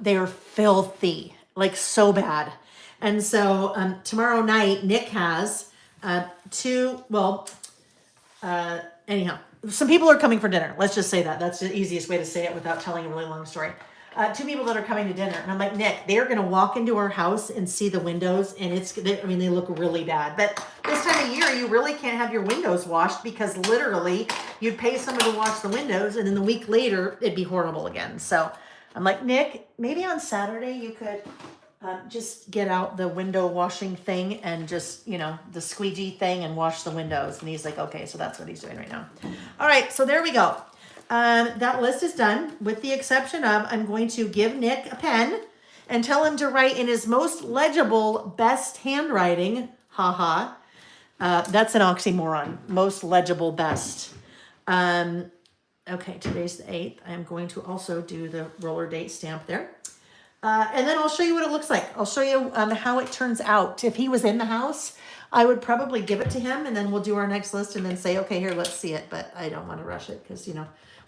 they are filthy, like so bad. And so tomorrow night, Nick has anyhow, some people are coming for dinner. Let's just say that. That's the easiest way to say it without telling a really long story. 2 people that are coming to dinner. And I'm like, Nick, they're going to walk into our house and see the windows. And they look really bad. But this time of year, you really can't have your windows washed because literally you'd pay someone to wash the windows. And then the week later, it'd be horrible again. So I'm like, Nick, maybe on Saturday you could just get out the window washing thing and just, the squeegee thing and wash the windows. And he's like, okay, so that's what he's doing right now. All right, so there we go. That list is done with the exception of I'm going to give Nick a pen and tell him to write in his most legible, best handwriting. Haha. That's an oxymoron. Most legible, best. Okay, today's the 8th. I'm going to also do the roller date stamp there. And then I'll show you what it looks like. I'll show you how it turns out. If he was in the house, I would probably give it to him and then we'll do our next list and then say, okay, here, let's see it. But I don't want to rush it because,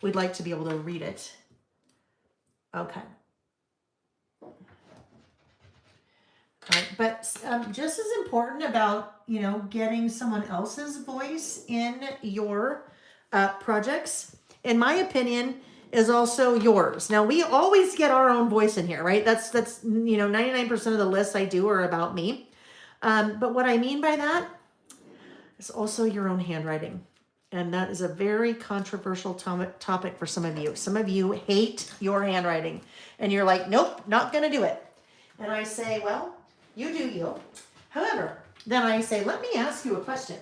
we'd like to be able to read it. Okay. All right, but just as important about, getting someone else's voice in your projects, in my opinion, is also yours. Now, we always get our own voice in here, right? That's 99% of the lists I do are about me. But what I mean by that is also your own handwriting. And that is a very controversial topic for some of you. Some of you hate your handwriting. And you're like, nope, not going to do it. And I say, well, You do you. However, then I say, let me ask you a question.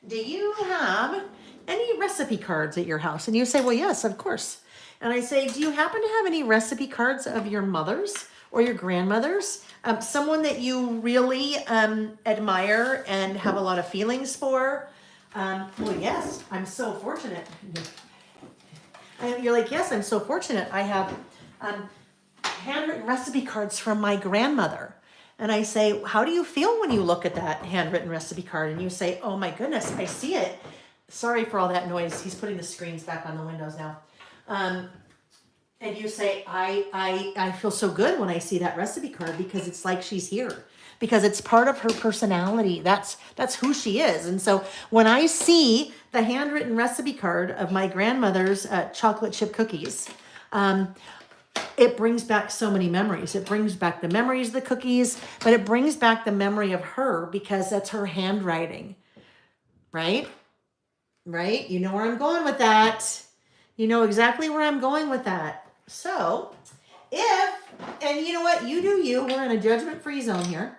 Do you have any recipe cards at your house? And you say, well, yes, of course. And I say, do you happen to have any recipe cards of your mother's or your grandmother's? Someone that you really admire and have a lot of feelings for? Well, yes, I'm so fortunate. And you're like, yes, I'm so fortunate. I have handwritten recipe cards from my grandmother. And I say, how do you feel when you look at that handwritten recipe card? And you say, oh my goodness, I see it. Sorry for all that noise. He's putting the screens back on the windows now. And you say, I feel so good when I see that recipe card because it's like she's here. Because it's part of her personality. That's who she is. And so when I see the handwritten recipe card of my grandmother's chocolate chip cookies, it brings back so many memories. It brings back the memories of the cookies, but it brings back the memory of her because that's her handwriting, right? Right? You know where I'm going with that. You know exactly where I'm going with that. So and you know what? You do you. We're in a judgment-free zone here.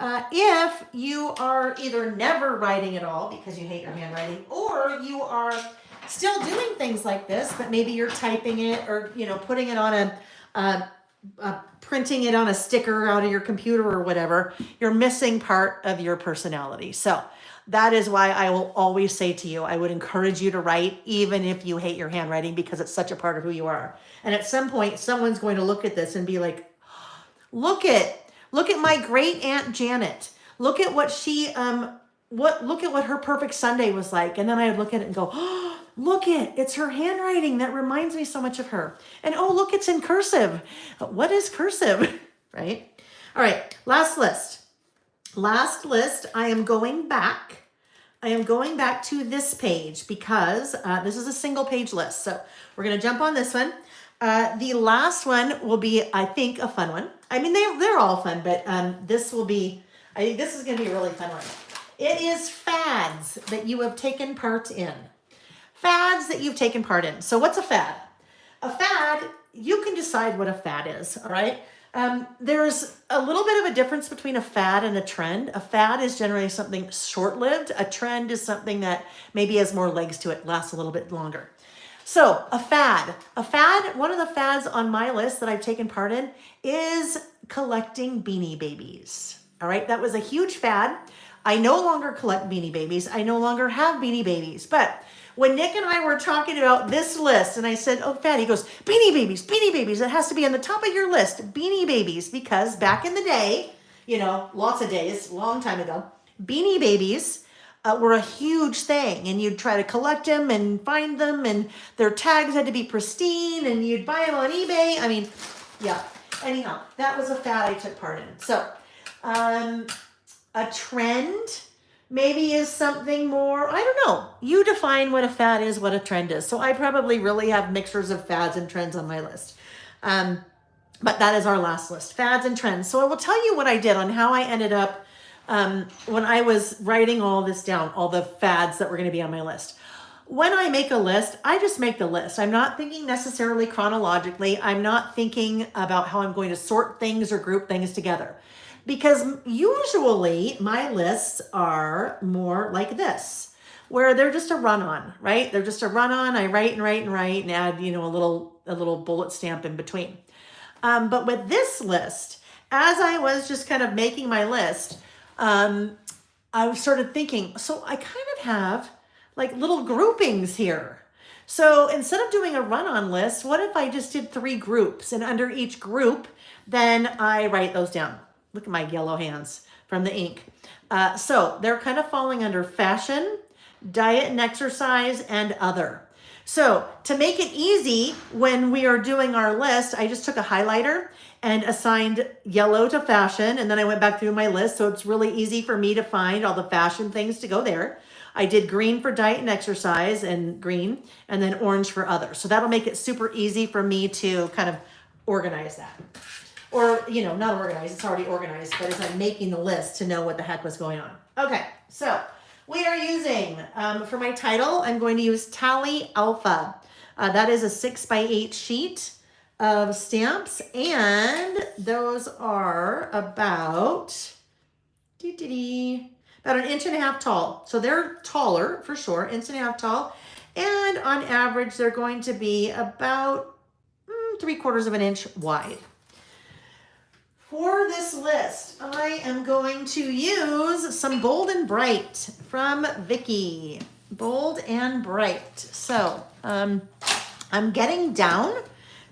If you are either never writing at all because you hate your handwriting, or you are still doing things like this, but maybe you're typing it or, putting it on printing it on a sticker out of your computer or whatever, you're missing part of your personality. So that is why I will always say to you, I would encourage you to write, even if you hate your handwriting, because it's such a part of who you are. And at some point, someone's going to look at this and be like, look at my great Aunt Janet. Look at what look at what her perfect Sunday was like. And then I would look at it and go, oh, it's her handwriting that reminds me so much of her. And oh, look, it's in cursive. What is cursive? Right? All right, last list. I am going back to this page because this is a single page list. So we're going to jump on this one. The last one will be, I think, a fun one. I mean, they're all fun, but I think this is going to be a really fun one. It is fads that you have taken part in. Fads that you've taken part in. So what's a fad? A fad, you can decide what a fad is, all right? There's a little bit of a difference between a fad and a trend. A fad is generally something short-lived. A trend is something that maybe has more legs to it, lasts a little bit longer. So a fad, one of the fads on my list that I've taken part in is collecting Beanie Babies. All right, that was a huge fad. I no longer collect Beanie Babies. I no longer have Beanie Babies. But when Nick and I were talking about this list, and I said, oh, fad, he goes, Beanie Babies. It has to be on the top of your list, Beanie Babies, because back in the day, lots of days, long time ago, Beanie Babies were a huge thing, and you'd try to collect them and find them, and their tags had to be pristine, and you'd buy them on eBay. I mean, yeah. Anyhow, that was a fad I took part in. So, a trend maybe is something more, I don't know. You define what a fad is, what a trend is. So I probably really have mixtures of fads and trends on my list. But that is our last list, fads and trends. So I will tell you what I did on how I ended up when I was writing all this down, all the fads that were going to be on my list. When I make a list, I just make the list. I'm not thinking necessarily chronologically. I'm not thinking about how I'm going to sort things or group things together. Because usually my lists are more like this, where they're just a run-on, right? They're just a run-on. I write and add, a little bullet stamp in between. But with this list, as I was just kind of making my list, I started thinking, so I kind of have like little groupings here. So instead of doing a run-on list, what if I just did 3 groups, and under each group, then I write those down. Look at my yellow hands from the ink. So they're kind of falling under fashion, diet and exercise, and other. So to make it easy when we are doing our list, I just took a highlighter and assigned yellow to fashion. And then I went back through my list. So it's really easy for me to find all the fashion things to go there. I did green for diet and exercise and green, and then orange for other. So that'll make it super easy for me to kind of organize that. Or, not organized, it's already organized, but as I'm making the list to know what the heck was going on. Okay, so we are using, for my title, I'm going to use Tally Alpha. That is a 6x8 sheet. of stamps, and those are about about 1.5 inches tall. So they're taller for sure, 1.5 inches tall. And on average, they're going to be about 3/4 inch wide. For this list, I am going to use some Bold and Bright from Vicki. Bold and Bright. So I'm getting down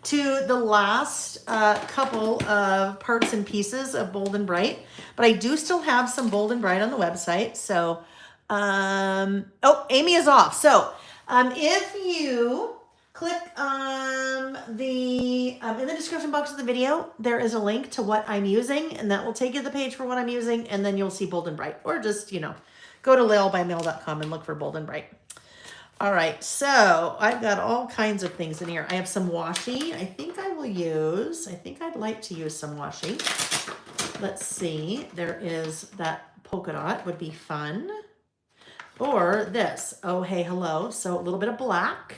to the last couple of parts and pieces of Bold and Bright, but I do still have some Bold and Bright on the website. So, oh, Amy is off. So if you click in the description box of the video, there is a link to what I'm using, and that will take you to the page for what I'm using, and then you'll see Bold and Bright, or just, go to lailbymail.com and look for Bold and Bright. All right, so I've got all kinds of things in here. I have some washi. I think I'd like to use some washi. Let's see, there is that polka dot would be fun. Or this, oh, hey, hello. So a little bit of black.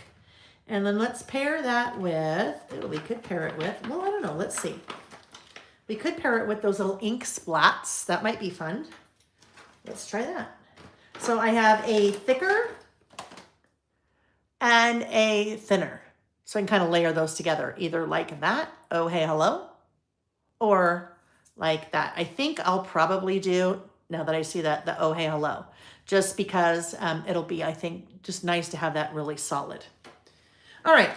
And then let's pair that with, we could pair it with, well, I don't know, let's see. We could pair it with those little ink splats. That might be fun. Let's try that. So I have a thicker and a thinner. So I can kind of layer those together, either like that, oh, hey, hello, or like that. I think I'll probably do, now that I see that, the oh, hey, hello, just because it'll be, I think, just nice to have that really solid. All right,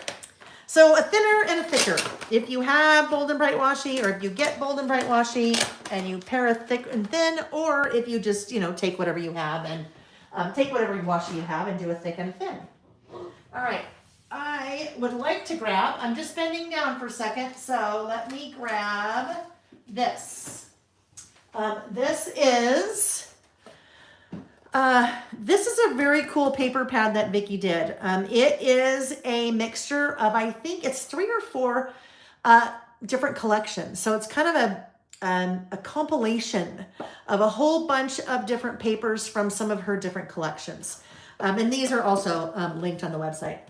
so a thinner and a thicker. If you have Bold and Bright washi, or if you get Bold and Bright washi and you pair a thick and thin, or if you just, take whatever you have and take whatever washi you have and do a thick and thin. All right, I would like to grab, I'm just bending down for a second, so let me grab this. This is a very cool paper pad that Vicki did. It is a mixture of, I think it's 3 or 4 different collections. So it's kind of a compilation of a whole bunch of different papers from some of her different collections. And these are also linked on the website.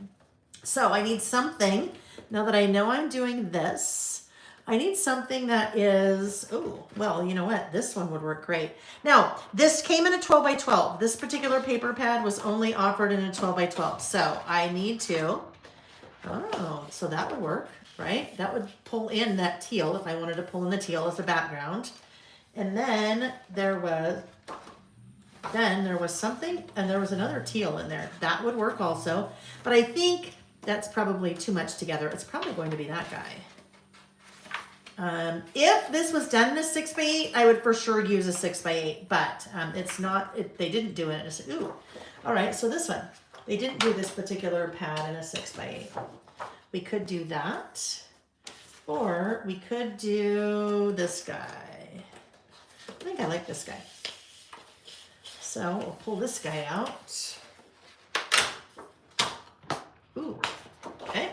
So I need something, now that I know I'm doing this, I need something that is, oh, well, you know what? This one would work great. Now, this came in a 12 by 12. This particular paper pad was only offered in a 12 by 12. So I need to, oh, so that would work, right? That would pull in that teal if I wanted to pull in the teal as a background. And then there was something, and there was another teal in there. That would work also. But I think that's probably too much together. It's probably going to be that guy. If this was done in a 6 by 8, I would for sure use a 6 by 8, but it's not, they didn't do it. Ooh, all right, so this one, they didn't do this particular pad in a 6 by 8. We could do that, or we could do this guy. I think I like this guy. So we'll pull this guy out. Ooh, okay.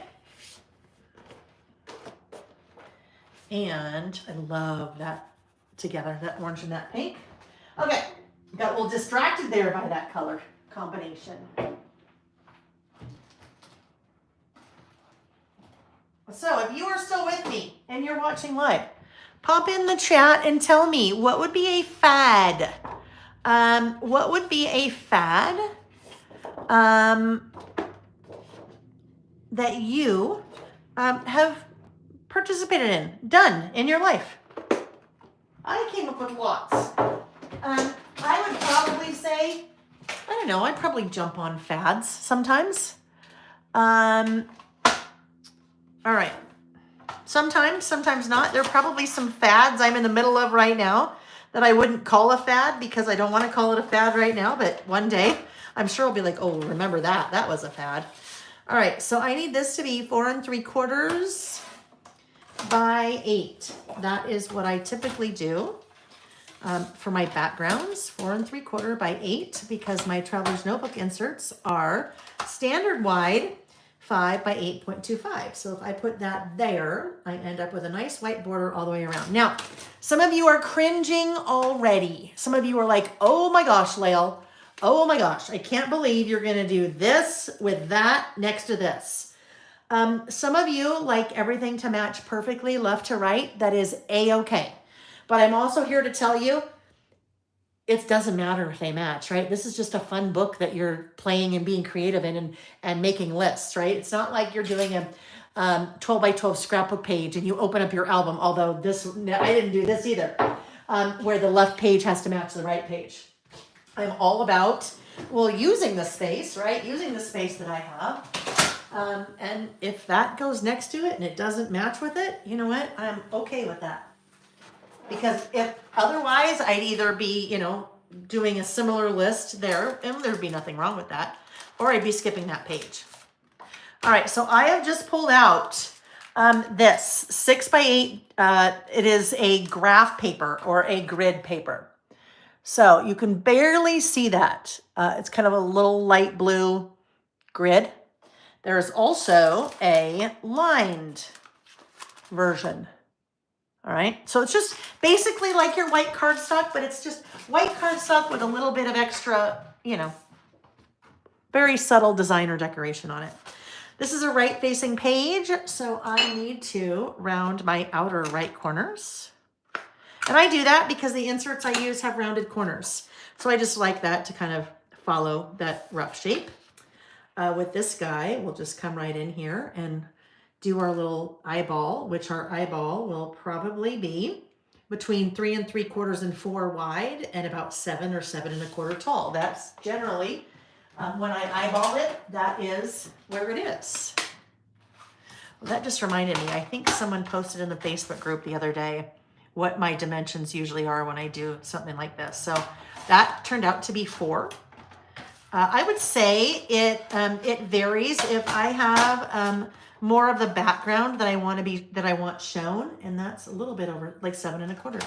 And I love that together, that orange and that pink. Okay, got a little distracted there by that color combination. So if you are still with me and you're watching live, pop in the chat and tell me what would be a fad. What would be a fad that you have participated done in your life? I came up with lots. I would probably say, I don't know, I'd probably jump on fads sometimes. All right. Sometimes not. There are probably some fads I'm in the middle of right now that I wouldn't call a fad because I don't want to call it a fad right now, but one day I'm sure I'll be like, oh, remember that? That was a fad. All right, so I need this to be 4 3/4 by 8. That is what I typically do for my backgrounds, 4 3/4 by 8, because my Traveler's Notebook inserts are standard wide 5 by 8.25. So if I put that there, I end up with a nice white border all the way around. Now, some of you are cringing already. Some of you are like, oh my gosh, Lael, oh my gosh, I can't believe you're gonna do this with that next to this. Some of you like everything to match perfectly left to right. That is A-okay. But I'm also here to tell you, it doesn't matter if they match, right? This is just a fun book that you're playing and being creative in and making lists, right? It's not like you're doing a 12 by 12 scrapbook page and you open up your album, although I didn't do this either, where the left page has to match the right page. I'm all about, using the space, right? Using the space that I have. And if that goes next to it and it doesn't match with it, you know what? I'm okay with that. Because if otherwise I'd either be, doing a similar list there, and there'd be nothing wrong with that, or I'd be skipping that page. All right, so I have just pulled out this 6 by 8. It is a graph paper or a grid paper. So you can barely see that. It's kind of a little light blue grid. There's also a lined version. All right, so it's just basically like your white cardstock, but it's just white cardstock with a little bit of extra, very subtle design or decoration on it. This is a right-facing page, so I need to round my outer right corners. And I do that because the inserts I use have rounded corners. So I just like that to kind of follow that rough shape. With this guy, we'll just come right in here and do our little eyeball, which our eyeball will probably be between 3 3/4 and 4 wide and about 7 or 7 1/4 tall. That's generally, when I eyeball it, that is where it is. Well, that just reminded me, I think someone posted in the Facebook group the other day what my dimensions usually are when I do something like this. So that turned out to be 4. I would say it varies if I have more of the background that I want shown, and that's a little bit over like 7 1/4.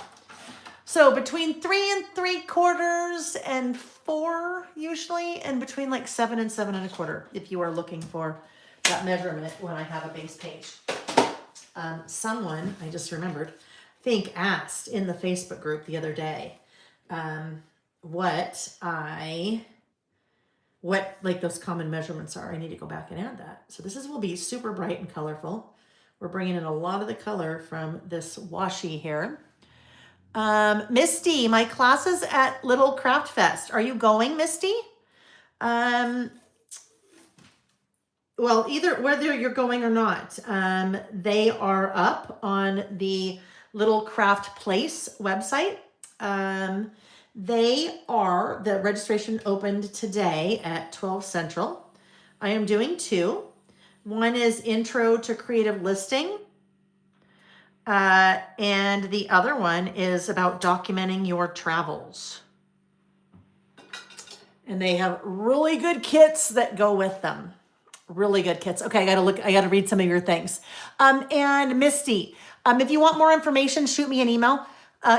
So between 3 3/4 and 4 usually, and between like 7 and 7 1/4 if you are looking for that measurement when I have a base page. Someone, I just remembered, I think asked in the Facebook group the other day what like those common measurements are. I need to go back and add that. So will be super bright and colorful. We're bringing in a lot of the color from this washi here. Misty, my class is at Little Craft Fest. Are you going, Misty? Well, whether you're going or not, they are up on the Little Craft Place website. The registration opened today at 12 Central. I am doing 2. One is Intro to Creative Listing. And the other one is about documenting your travels. And they have really good kits that go with them. Really good kits. Okay, I gotta read some of your things. And Misty, if you want more information, shoot me an email.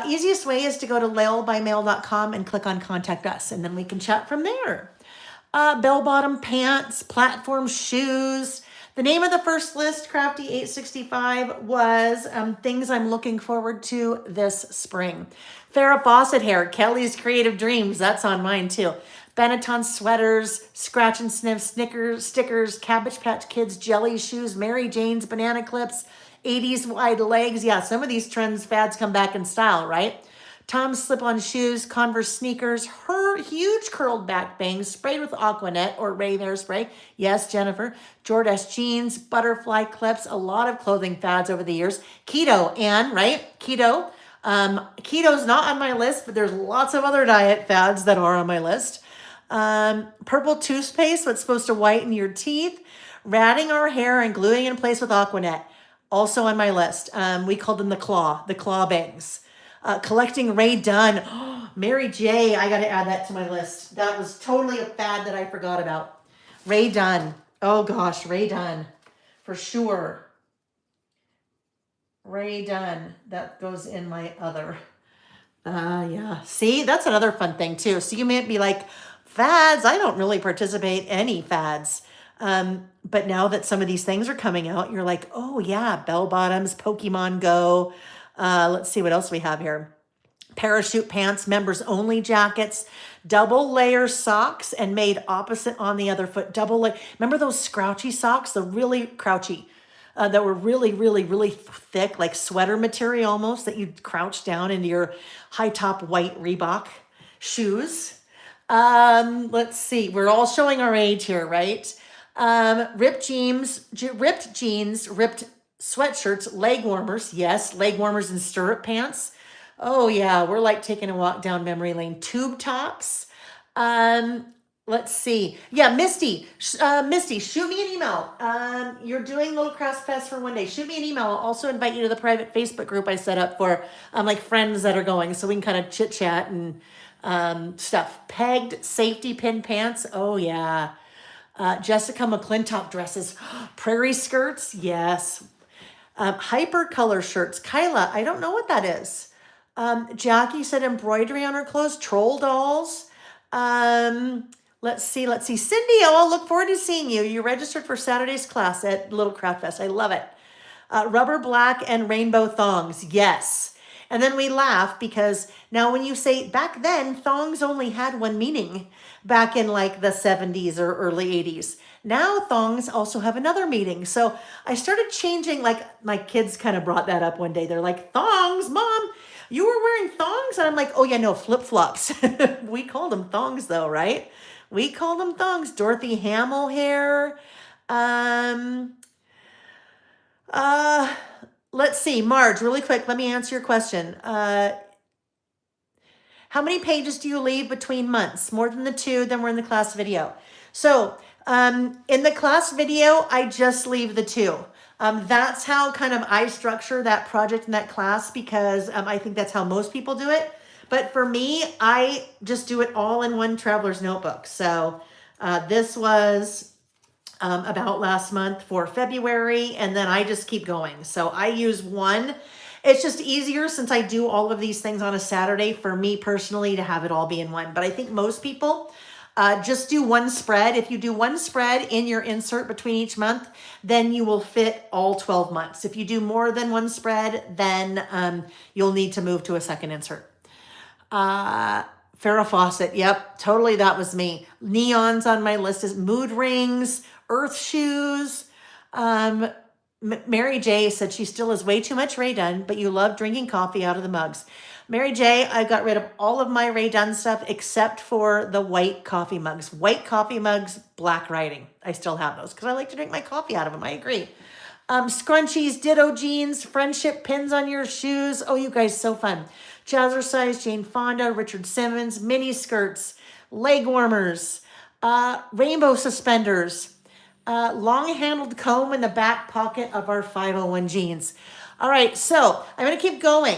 Easiest way is to go to lailbymail.com and click on Contact Us, and then we can chat from there. Bell-bottom pants, platform shoes. The name of the first list, Crafty 865, was things I'm looking forward to this spring. Farrah Fawcett hair, Kelly's Creative Dreams, that's on mine too. Benetton sweaters, Scratch and Sniff stickers, Cabbage Patch Kids jelly shoes, Mary Jane's banana clips, 80s wide legs. Yeah, some of these trends, fads come back in style, right? Tom's slip-on shoes, Converse sneakers, her huge curled back bangs sprayed with Aquanet or rave hairspray. Yes, Jennifer. Jordache jeans, butterfly clips, a lot of clothing fads over the years. Keto, Anne, right? Keto. Keto's not on my list, but there's lots of other diet fads that are on my list. Purple toothpaste, what's supposed to whiten your teeth. Ratting our hair and gluing in place with Aquanet. Also on my list. We called them the claw bangs. Collecting Ray Dunn. Mary J, I got to add that to my list. That was totally a fad that I forgot about. Ray Dunn. Oh gosh, Ray Dunn. For sure. Ray Dunn. That goes in my other. Yeah. See, that's another fun thing too. So you may be like, fads? I don't really participate in any fads. But now that some of these things are coming out, you're like, oh yeah, bell bottoms, Pokemon Go. Let's see what else we have here. Parachute pants, members only jackets, double layer socks and made opposite on the other foot. Double layer. Remember those scrouchy socks? The really crouchy, that were really, really, really thick, like sweater material almost, that you'd crouch down into your high top white Reebok shoes. Let's see. We're all showing our age here, right? Ripped jeans, ripped sweatshirts, leg warmers. Yes, leg warmers and stirrup pants. Oh yeah, we're like taking a walk down memory lane. Tube tops. Let's see. Yeah, Misty, shoot me an email. You're doing Little Crafts Fest for one day. Shoot me an email. I'll also invite you to the private Facebook group I set up for like friends that are going, so we can kind of chit chat and stuff. Pegged safety pin pants. Oh yeah. Jessica McClintock dresses. Prairie skirts. Yes. Hyper color shirts. Kyla, I don't know what that is. Jackie said embroidery on her clothes. Troll dolls. Let's see. Cindy, I'll look forward to seeing you. You registered for Saturday's class at Little Craft Fest. I love it. Rubber black and rainbow thongs. Yes. And then we laugh because now when you say back then, thongs only had one meaning back in like the 70s or early 80s. Now thongs also have another meaning. So I started changing, like my kids kind of brought that up one day. They're like, thongs, Mom, you were wearing thongs? And I'm like, oh yeah, no, flip-flops. We called them thongs though, right? We called them thongs. Dorothy Hamill hair. Let's see, Marge, really quick, let me answer your question. How many pages do you leave between months? More than the 2, then we're in the class video. So in the class video, I just leave the 2. That's how kind of I structure that project in that class because I think that's how most people do it. But for me, I just do it all in one traveler's notebook. So this was about last month for February, and then I just keep going. So I use one. It's just easier since I do all of these things on a Saturday for me personally to have it all be in one. But I think most people just do one spread. If you do one spread in your insert between each month, then you will fit all 12 months. If you do more than one spread, then you'll need to move to a second insert. Farrah Fawcett. Yep, totally. That was me. Neons on my list is mood rings, earth shoes. Mary J said she still has way too much Ray Dunn, but you love drinking coffee out of the mugs. Mary J, I got rid of all of my Ray Dunn stuff except for the white coffee mugs. White coffee mugs, black writing. I still have those because I like to drink my coffee out of them. I agree. Scrunchies, ditto jeans, friendship pins on your shoes. Oh, you guys, so fun. Jazzercise, Jane Fonda, Richard Simmons, mini skirts, leg warmers, rainbow suspenders, long-handled comb in the back pocket of our 501 jeans. All right, so I'm going to keep going.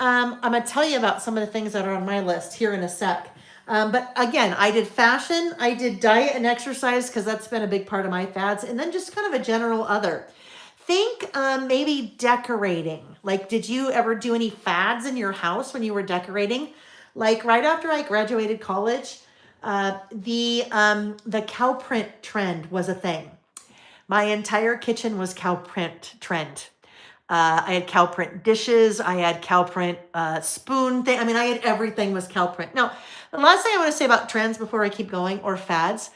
I'm going to tell you about some of the things that are on my list here in a sec. But again, I did fashion, I did diet and exercise because that's been a big part of my fads, and then just kind of a general other. Think maybe decorating. Like, did you ever do any fads in your house when you were decorating? Like right after I graduated college, the cow print trend was a thing. My entire kitchen was cow print trend. I had cow print dishes. I had cow print spoon thing. I mean, I had everything was cow print. Now, the last thing I want to say about trends before I keep going or fads,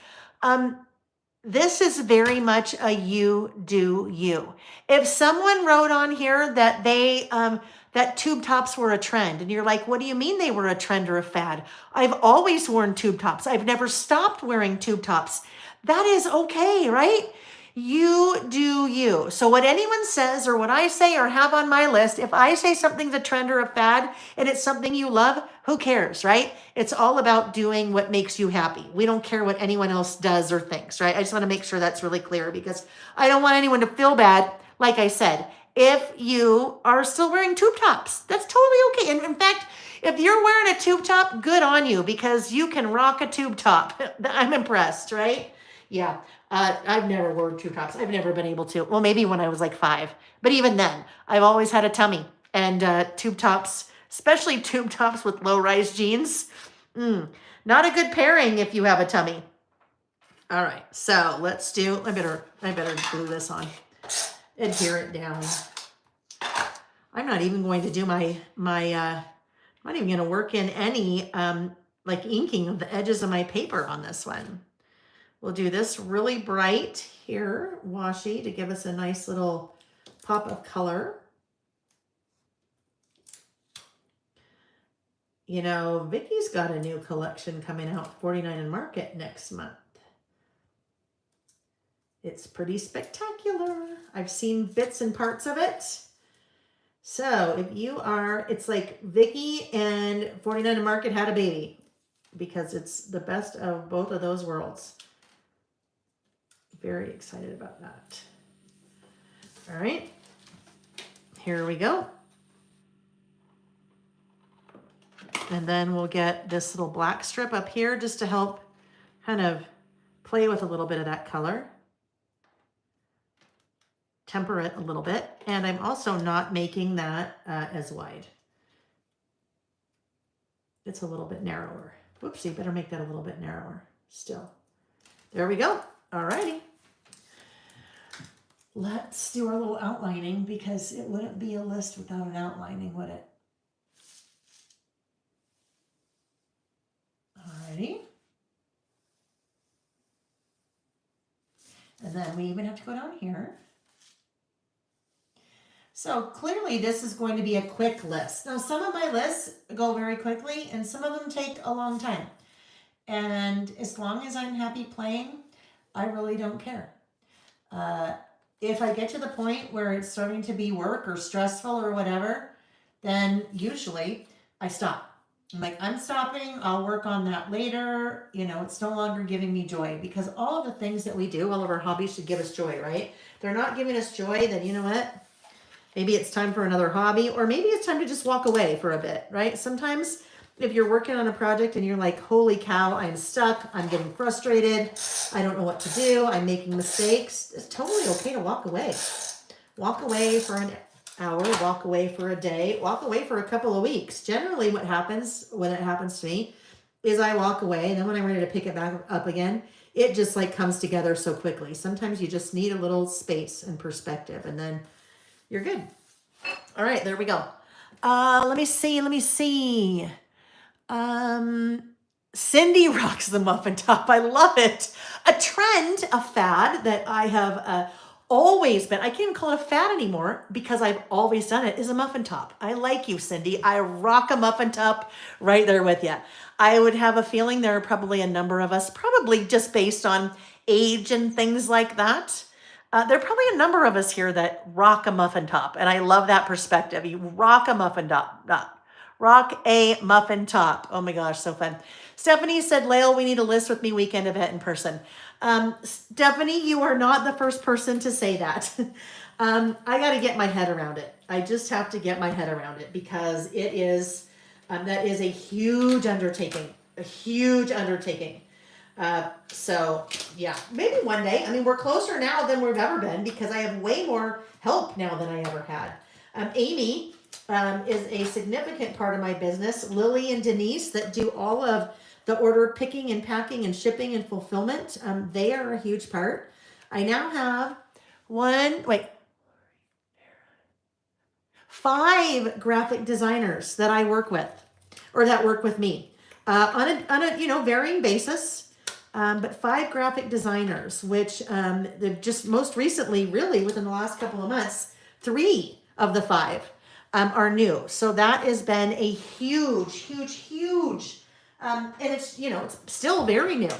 this is very much a you do you. If someone wrote on here that they that tube tops were a trend, and you're like, what do you mean they were a trend or a fad? I've always worn tube tops. I've never stopped wearing tube tops. That is okay, right? You do you. So what anyone says or what I say or have on my list, if I say something's a trend or a fad and it's something you love, who cares, right? It's all about doing what makes you happy. We don't care what anyone else does or thinks, right? I just want to make sure that's really clear because I don't want anyone to feel bad. Like I said, if you are still wearing tube tops, that's totally okay. And in fact, if you're wearing a tube top, good on you because you can rock a tube top. I'm impressed, right? Yeah. I've never worn tube tops. I've never been able to. Well, maybe when I was like 5. But even then, I've always had a tummy. And tube tops, especially tube tops with low-rise jeans, not a good pairing if you have a tummy. All right, so let's do, I better glue this on. Adhere it down. I'm not even going to do I'm not even going to work in any like inking of the edges of my paper on this one. We'll do this really bright here, washi, to give us a nice little pop of color. You know, Vicky's got a new collection coming out, 49 and Market, next month. It's pretty spectacular. I've seen bits and parts of it. So if you are, it's like Vicky and 49 and Market had a baby, because it's the best of both of those worlds. Very excited about that. All right, here we go. And then we'll get this little black strip up here just to help kind of play with a little bit of that color. Temper it a little bit. And I'm also not making that as wide. It's a little bit narrower. Whoopsie, better make that a little bit narrower still. There we go. All righty. Let's do our little outlining, because it wouldn't be a list without an outlining, would it? Alrighty. And then we even have to go down here. So clearly this is going to be a quick list. Now some of my lists go very quickly and some of them take a long time. And as long as I'm happy playing, I really don't care. If I get to the point where it's starting to be work or stressful or whatever, then usually I stop. I'm like, I'm stopping, I'll work on that later. You know, it's no longer giving me joy, because all of the things that we do, all of our hobbies should give us joy, right? If they're not giving us joy, then you know what? Maybe it's time for another hobby, or maybe it's time to just walk away for a bit, right? Sometimes if you're working on a project and you're like, holy cow, I'm stuck, I'm getting frustrated, I don't know what to do, I'm making mistakes, it's totally okay to walk away. Walk away for an hour, walk away for a day, walk away for a couple of weeks. Generally what happens when it happens to me is I walk away, and then when I'm ready to pick it back up again, it just like comes together so quickly. Sometimes you just need a little space and perspective, and then you're good. All right, there we go. Let me see. Cindy rocks the muffin top. I love it. A trend, a fad that I have always been, I can't even call it a fad anymore because I've always done it, is a muffin top. I like you, Cindy. I rock a muffin top right there with you. I would have a feeling there are probably a number of us, probably just based on age and things like that. There are probably a number of us here that rock a muffin top, and I love that perspective. You rock a muffin top. Rock a muffin top. Oh my gosh, so fun. Stephanie said, Lael, we need a list with me weekend event in person. Stephanie, you are not the first person to say that. I got to get my head around it. I just have to get my head around it, because it is, that is a huge undertaking, So yeah, maybe one day. I mean, we're closer now than we've ever been, because I have way more help now than I ever had. Amy is a significant part of my business. Lily and Denise that do all of the order picking and packing and shipping and fulfillment. They are a huge part. I now have 5 graphic designers that I work with, or that work with me on a varying basis. But 5 graphic designers, which they've just most recently, really within the last couple of months, 3 of the 5 are new. So that has been a huge, and it's, it's still very new.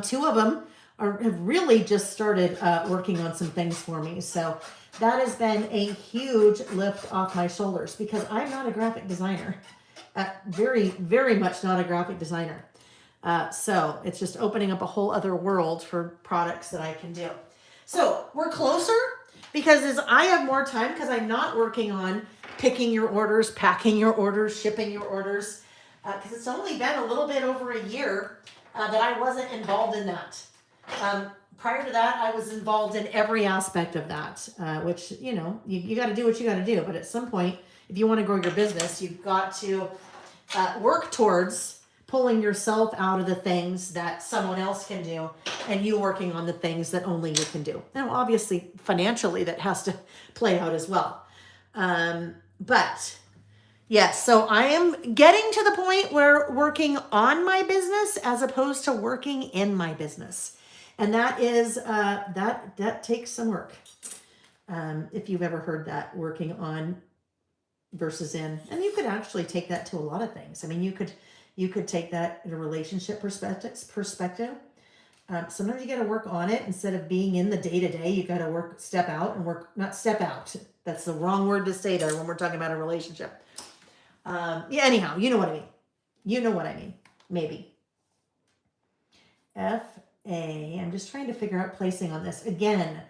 2 of them have really just started working on some things for me. So that has been a huge lift off my shoulders, because I'm not a graphic designer. Very, very much not a graphic designer. So it's just opening up a whole other world for products that I can do. So we're closer, because as I have more time, because I'm not working on picking your orders, packing your orders, shipping your orders, because it's only been a little bit over a year that I wasn't involved in that. Prior to that, I was involved in every aspect of that, which, you got to do what you got to do. But at some point, if you want to grow your business, you've got to work towards pulling yourself out of the things that someone else can do, and you working on the things that only you can do. Now, obviously, financially, that has to play out as well. But, Yes, so I am getting to the point where working on my business as opposed to working in my business. And that is, that takes some work. If you've ever heard that, working on versus in, and you could actually take that to a lot of things. I mean, you could take that in a relationship perspective. Sometimes you got to work on it instead of being in the day to day. You got to step out and work, not step out. That's the wrong word to say there when we're talking about a relationship. Yeah, anyhow, you know what I mean. You know what I mean. Maybe. F-A, I'm just trying to figure out placing on this. Again,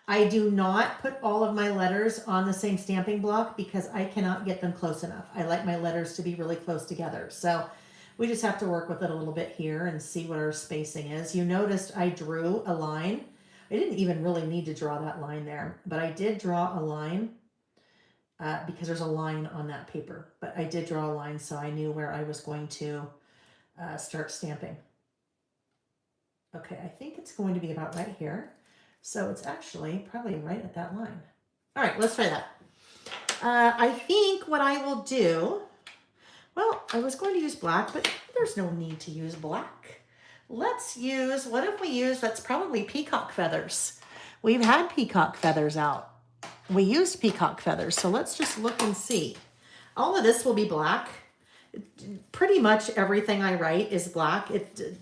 I do not put all of my letters on the same stamping block because I cannot get them close enough. I like my letters to be really close together. So we just have to work with it a little bit here and see what our spacing is. You noticed I drew a line. I didn't even really need to draw that line there, but I did draw a line because there's a line on that paper. But I did draw a line so I knew where I was going to start stamping. Okay, I think it's going to be about right here. So it's actually probably right at that line. All right, let's try that. I think what I will do, well, I was going to use black, but there's no need to use black. Let's use, what if we use, that's probably peacock feathers. We've had peacock feathers out. We used peacock feathers, so let's just look and see. All of this will be black. Pretty much everything I write is black.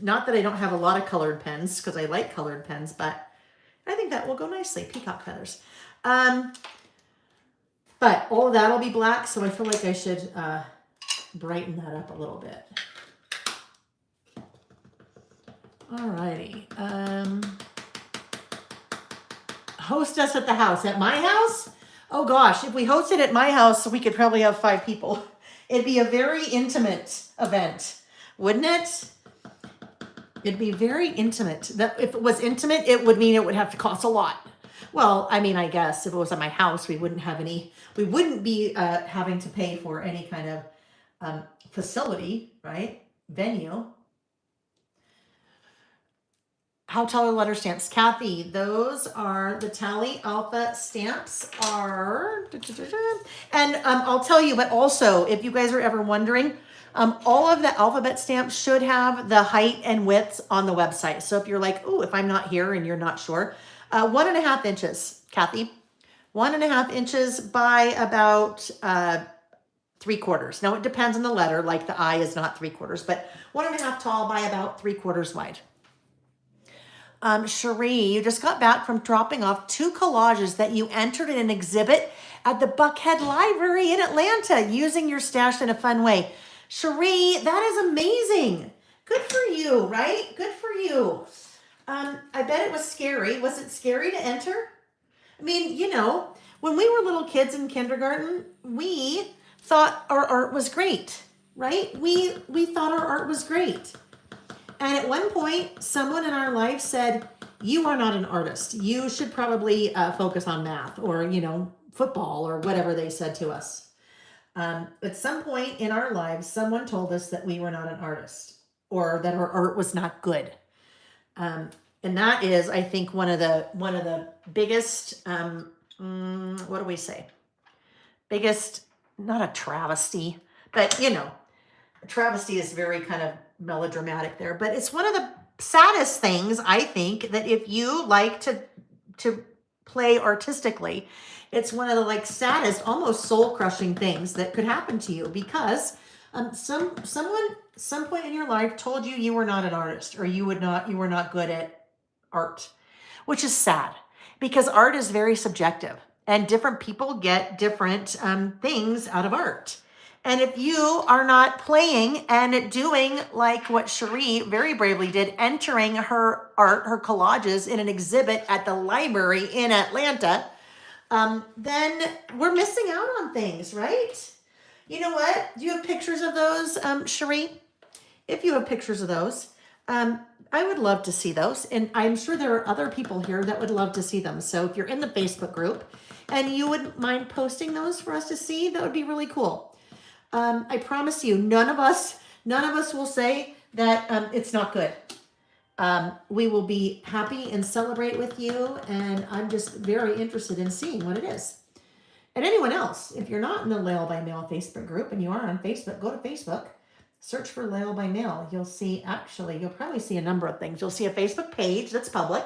Not that I don't have a lot of colored pens, because I like colored pens, but I think that will go nicely, peacock feathers. But all of that will be black, so I feel like I should brighten that up a little bit. Alrighty. Host us at the house. At my house? Oh gosh, if we hosted at my house, we could probably have 5 people. It'd be a very intimate event, wouldn't it? It'd be very intimate. That if it was intimate, it would mean it would have to cost a lot. Well, I mean, I guess if it was at my house, we wouldn't be having to pay for any kind of facility, right? Venue. How tall are letter stamps? Kathy, those are the Tally Alpha stamps are, and I'll tell you, but also if you guys are ever wondering, all of the alphabet stamps should have the height and widths on the website. So if you're like, oh, if I'm not here and you're not sure, 1.5 inches, Kathy, 1.5 inches by about 3/4. Now it depends on the letter, like the I is not 3/4, but 1.5 tall by about 3/4 wide. Cherie, you just got back from dropping off 2 collages that you entered in an exhibit at the Buckhead Library in Atlanta using your stash in a fun way. Cherie, that is amazing. Good for you, right? Good for you. I bet it was scary. Was it scary to enter? I mean, you know, when we were little kids in kindergarten, we thought our art was great, right? We thought our art was great. And at one point, someone in our life said, you are not an artist. You should probably focus on math or, you know, football or whatever they said to us. At some point in our lives, someone told us that we were not an artist or that our art was not good. And that is, I think, one of the biggest, what do we say? Biggest, not a travesty, but, you know, a travesty is very kind of melodramatic there, but it's one of the saddest things, I think, that if you like to play artistically, it's one of the like saddest, almost soul-crushing things that could happen to you because someone some point in your life told you were not an artist or you were not good at art, which is sad because art is very subjective and different people get different things out of art. And if you are not playing and doing like what Cherie very bravely did, entering her art, her collages in an exhibit at the library in Atlanta, then we're missing out on things, right? You know what? Do you have pictures of those, Cherie? If you have pictures of those, I would love to see those. And I'm sure there are other people here that would love to see them. So if you're in the Facebook group and you wouldn't mind posting those for us to see, that would be really cool. I promise you, none of us will say that it's not good. We will be happy and celebrate with you, and I'm just very interested in seeing what it is. And anyone else, if you're not in the Lail by Mail Facebook group and you are on Facebook, go to Facebook, search for Lail by Mail. You'll probably see a number of things. You'll see a Facebook page that's public.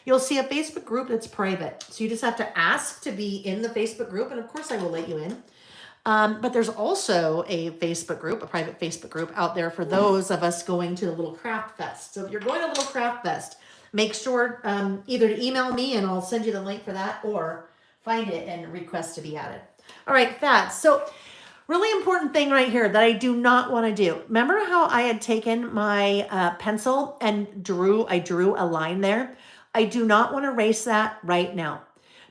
You'll see a Facebook group that's private. So you just have to ask to be in the Facebook group. And of course I will let you in. But there's also a Facebook group, a private Facebook group out there for those of us going to the Little Craft Fest. So if you're going to Little Craft Fest, make sure either to email me and I'll send you the link for that, or find it and request to be added. All right, fats. So really important thing right here that I do not want to do. Remember how I had taken my pencil and I drew a line there? I do not want to erase that right now.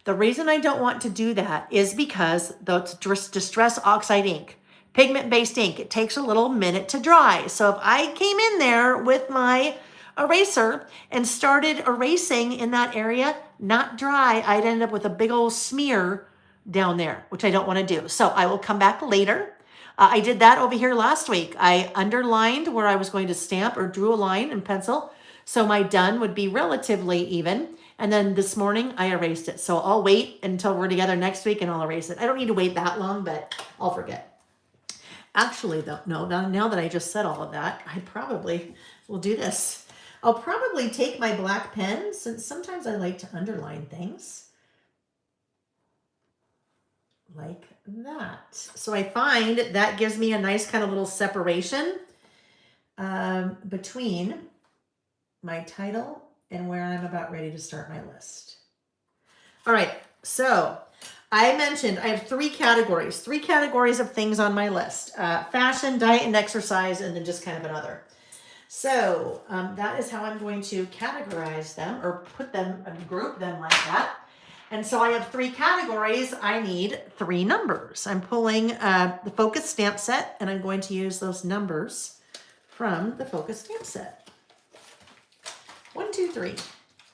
The reason I don't want to do that is because the Distress Oxide ink, pigment-based ink, it takes a little minute to dry. So if I came in there with my eraser and started erasing in that area, not dry, I'd end up with a big old smear down there, which I don't want to do. So I will come back later. I did that over here last week. I underlined where I was going to stamp or drew a line in pencil, so my done would be relatively even. And then this morning I erased it. So I'll wait until we're together next week and I'll erase it. I don't need to wait that long, but I'll forget. Actually, though, no, now that I just said all of that, I probably will do this. I'll probably take my black pen, since sometimes I like to underline things like that. So I find that gives me a nice kind of little separation between my title and where I'm about ready to start my list. All right, so I mentioned I have three categories of things on my list: fashion, diet, and exercise, and then just kind of another. So that is how I'm going to categorize them, or put them and group them like that. And so I have three categories. I need three numbers. I'm pulling the Focus stamp set, and I'm going to use those numbers from the Focus stamp set. 1, 2, 3.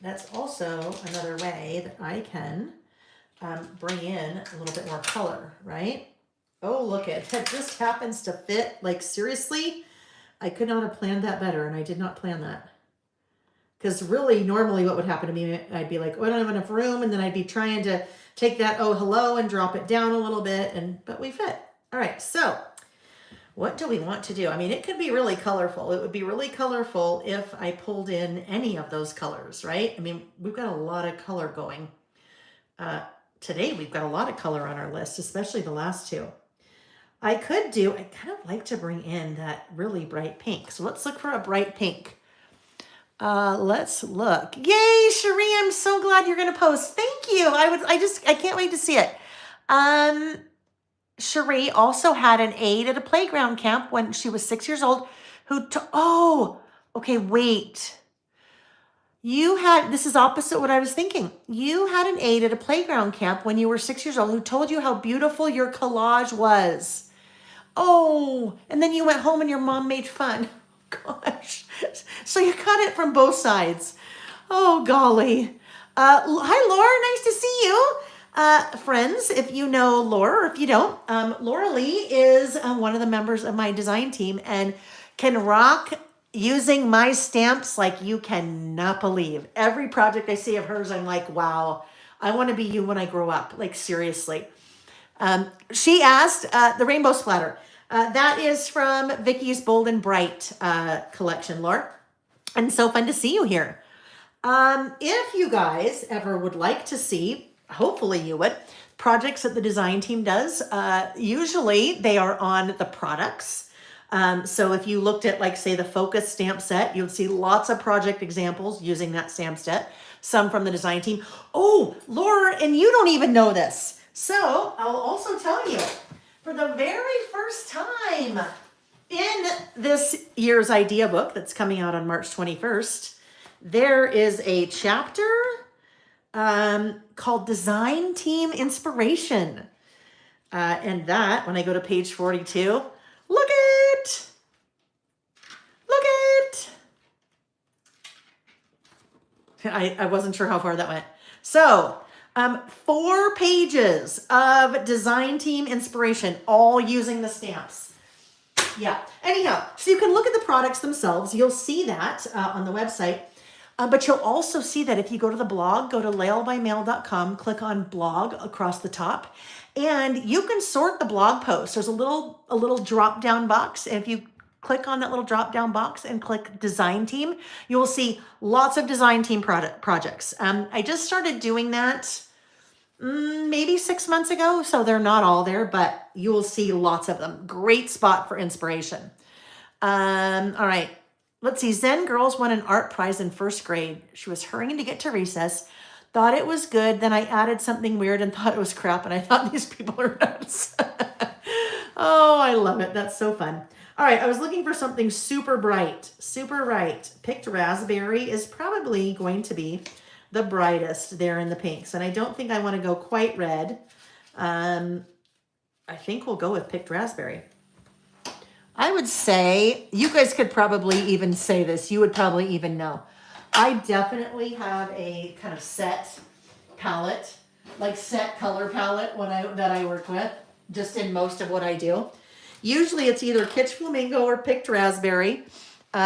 That's also another way that I can bring in a little bit more color, right? Oh, look at that. Just happens to fit. Like, seriously, I could not have planned that better, and I did not plan that. Because really, normally what would happen to me, I'd be like, oh, I don't have enough room, and then I'd be trying to take that oh, hello and drop it down a little bit, but we fit. All right, so what do we want to do? I mean, it could be really colorful. It would be really colorful if I pulled in any of those colors, right? I mean, we've got a lot of color going. Today, we've got a lot of color on our list, especially the last two. I kind of like to bring in that really bright pink. So let's look for a bright pink. Let's look. Yay, Cherie, I'm so glad you're going to post. Thank you. I can't wait to see it. Cherie also had an aide at a playground camp when she was 6 years old okay, wait. This is opposite what I was thinking. You had an aide at a playground camp when you were 6 years old who told you how beautiful your collage was. Oh, and then you went home and your mom made fun. Gosh. So you got it from both sides. Oh, golly. Hi, Laura. Nice to see you. Friends, if you know Laura, or if you don't, Laura Lee is one of the members of my design team and can rock using my stamps like you cannot believe. Every project I see of hers, I'm like, wow, I want to be you when I grow up. Like, seriously. She asked the rainbow splatter. That is from Vicky's Bold and Bright collection, Laura. And so fun to see you here. If you guys ever would like to see, hopefully you would, projects that the design team does, usually they are on the products. So if you looked at, like, say, the Focus stamp set, you'll see lots of project examples using that stamp set, some from the design team. Oh, Laura, and you don't even know this. So I'll also tell you, for the very first time in this year's idea book that's coming out on March 21st, there is a chapter called Design Team Inspiration. And that, when I go to page 42, look it! I wasn't sure how far that went. So, 4 pages of design team inspiration, all using the stamps. Yeah. Anyhow, so you can look at the products themselves. You'll see that on the website. But you'll also see that if you go to the blog, go to laelbymail.com, click on blog across the top, and you can sort the blog posts. There's a little drop down box. And if you click on that little drop down box and click design team, you will see lots of design team projects. I just started doing that maybe 6 months ago, so they're not all there, but you will see lots of them. Great spot for inspiration. All right. Let's see. Zen Girls won an art prize in first grade. She was hurrying to get to recess, thought it was good. Then I added something weird and thought it was crap. And I thought these people are nuts. Oh, I love it. That's so fun. All right. I was looking for something super bright, super bright. Picked raspberry is probably going to be the brightest there in the pinks. And I don't think I want to go quite red. I think we'll go with picked raspberry. I would say, you guys could probably even say this. You would probably even know. I definitely have a kind of set palette, like set color palette that I work with, just in most of what I do. Usually it's either Kitsch Flamingo or picked raspberry.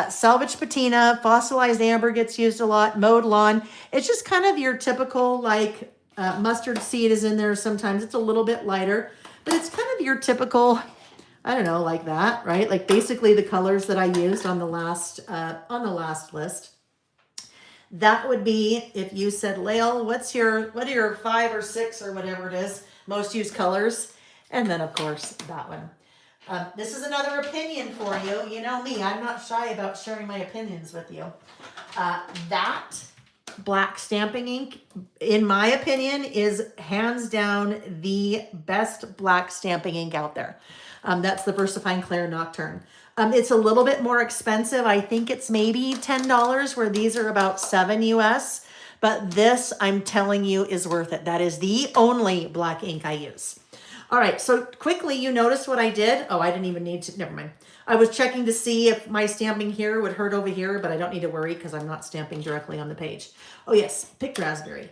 Salvage patina, fossilized amber gets used a lot, mowed lawn. It's just kind of your typical, like mustard seed is in there sometimes. It's a little bit lighter, but it's kind of your typical, I don't know, like that, right? Like basically the colors that I used on the last list. That would be if you said, Lael, what are your 5 or 6 or whatever it is, most used colors? And then of course that one. This is another opinion for you. You know me, I'm not shy about sharing my opinions with you. That black stamping ink, in my opinion, is hands down the best black stamping ink out there. That's the VersaFine Clair Nocturne. It's a little bit more expensive. I think it's maybe $10, where these are about $7 US. But this, I'm telling you, is worth it. That is the only black ink I use. All right, so quickly, you noticed what I did? Oh, I didn't even need to, never mind. I was checking to see if my stamping here would hurt over here, but I don't need to worry because I'm not stamping directly on the page. Oh yes, picked raspberry.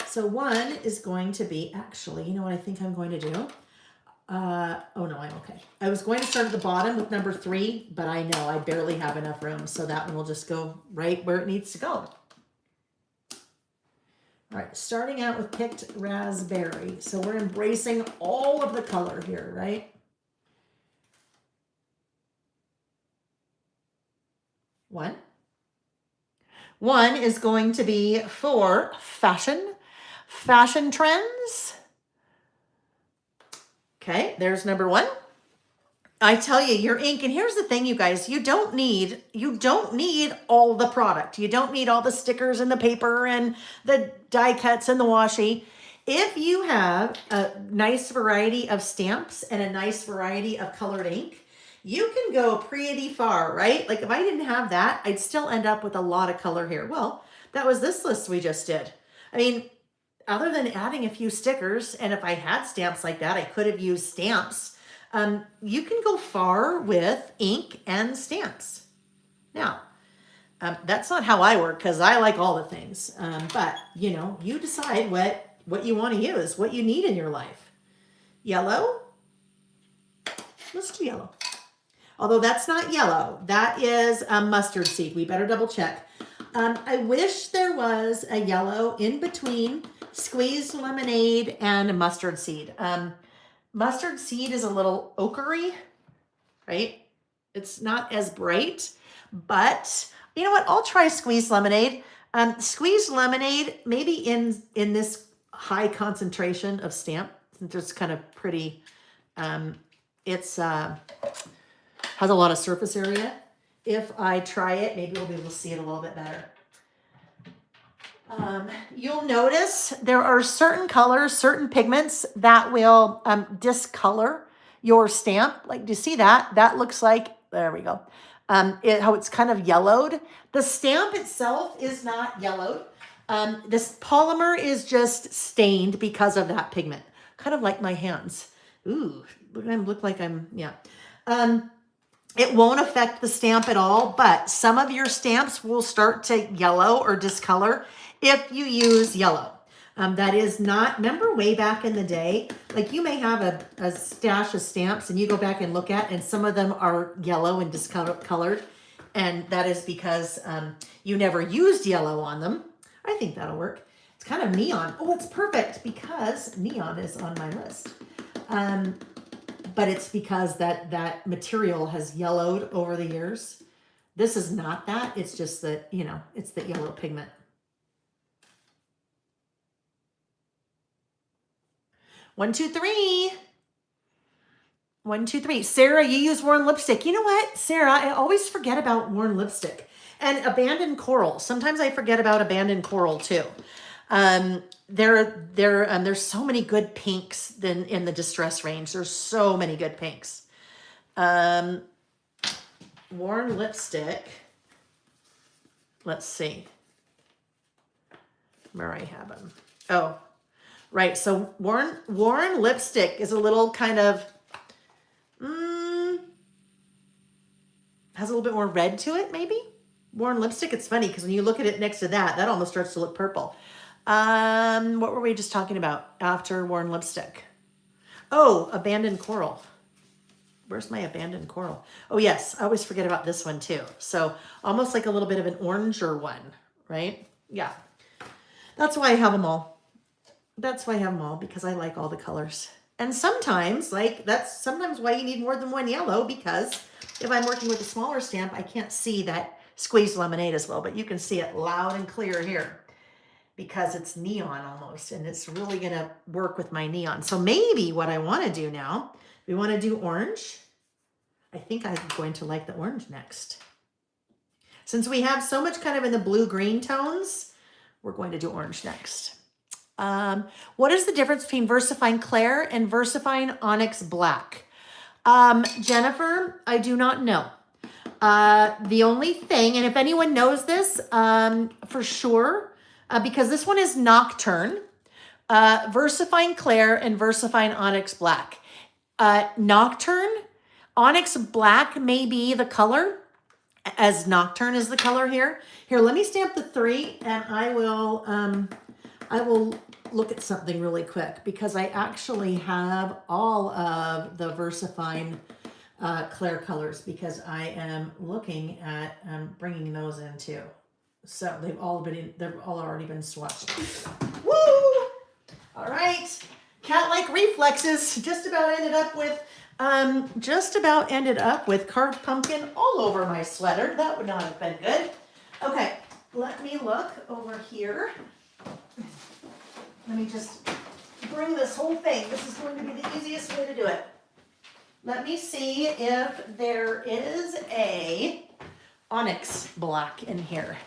So one is going to be, actually, you know what I think I'm going to do? Oh no, I'm okay. I was going to start at the bottom with number 3, but I know I barely have enough room, so that one will just go right where it needs to go. All right, starting out with picked raspberry. So we're embracing all of the color here, right? One is going to be for fashion trends. Okay, there's number 1. I tell you, your ink, and here's the thing, you guys, you don't need all the product. You don't need all the stickers and the paper and the die cuts and the washi. If you have a nice variety of stamps and a nice variety of colored ink, you can go pretty far, right? Like if I didn't have that, I'd still end up with a lot of color here. Well, that was this list we just did. I mean, other than adding a few stickers, and if I had stamps like that, I could have used stamps. You can go far with ink and stamps. Now, that's not how I work because I like all the things. But, you know, you decide what you want to use, what you need in your life. Yellow? Let's do yellow. Although that's not yellow. That is a mustard seed. We better double check. I wish there was a yellow in between squeezed lemonade and mustard seed. Mustard seed is a little ochery, right? It's not as bright, but you know what? I'll try squeezed lemonade. Squeezed lemonade, maybe in this high concentration of stamp, since it's kind of pretty, it's has a lot of surface area. If I try it, maybe we'll be able to see it a little bit better. You'll notice there are certain colors, certain pigments that will discolor your stamp. Like, do you see that? That looks like, there we go. How it's kind of yellowed. The stamp itself is not yellowed. This polymer is just stained because of that pigment. Kind of like my hands. Ooh, look like I'm, yeah. It won't affect the stamp at all, but some of your stamps will start to yellow or discolor if you use yellow. That is not, remember way back in the day, like you may have a stash of stamps and you go back and look at, and some of them are yellow and discolored. And that is because you never used yellow on them. I think that'll work. It's kind of neon. Oh, it's perfect because neon is on my list. But it's because that material has yellowed over the years. This is not that. It's just that, you know, it's the yellow pigment. One, two, three. 1, 2, 3. Sarah, you use Worn lipstick. You know what, Sarah? I always forget about Worn lipstick and Abandoned Coral. Sometimes I forget about Abandoned Coral too. There's so many good pinks in the distress range. There's so many good pinks. Worn lipstick. Let's see where I have them. Oh, right. So Worn lipstick is a little kind of has a little bit more red to it, maybe. Worn lipstick, it's funny because when you look at it next to that almost starts to look purple. What were we just talking about after Worn lipstick? Oh, Abandoned Coral. Where's my Abandoned Coral? Oh yes, I always forget about this one too. So almost like a little bit of an oranger one, right? Yeah. That's why I have them all. That's why I have them all, because I like all the colors. And sometimes, that's sometimes why you need more than one yellow, because if I'm working with a smaller stamp, I can't see that squeezed lemonade as well, but you can see it loud and clear here because it's neon almost, and it's really gonna work with my neon. So maybe what I wanna do now, we wanna do orange. I think I'm going to like the orange next. Since we have so much kind of in the blue-green tones, we're going to do orange next. What is the difference between VersaFine Clair and VersaFine Onyx Black? Jennifer, I do not know. The only thing, and if anyone knows this, for sure, because this one is Nocturne, VersaFine Clair and VersaFine Onyx Black. Nocturne, Onyx Black may be the color, as Nocturne is the color here. Here, let me stamp the 3, and I will look at something really quick, because I actually have all of the VersaFine Clair colors, because I am looking at bringing those in too. So they've all already been swatched. Woo! All right, cat-like reflexes. Just about ended up with carved pumpkin all over my sweater. That would not have been good. Okay, let me look over here. Let me just bring this whole thing. This is going to be the easiest way to do it. Let me see if there is a Onyx Black in here.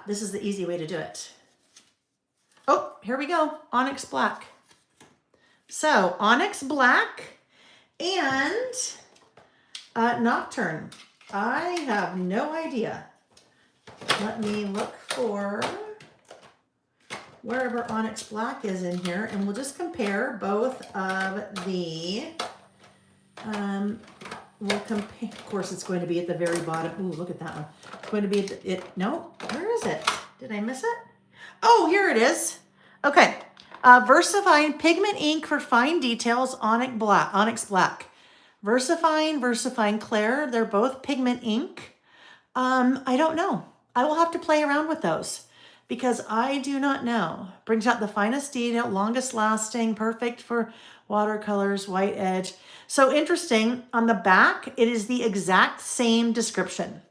This is the easy way to do it. Oh, here we go. Onyx Black. So Onyx Black and Nocturne. I have no idea. Let me look for wherever Onyx Black is in here, and we'll just compare both of the, we'll compare, of course it's going to be at the very bottom. Ooh, look at that one. It's going to be at no, where is it? Did I miss it? Oh, here it is. Okay. VersaFine Pigment Ink for Fine Details, Onyx Black. VersaFine Clair, they're both pigment ink. I don't know. I will have to play around with those because I do not know. Brings out the finest detail, longest lasting, perfect for watercolors, white edge. So interesting, on the back, it is the exact same description.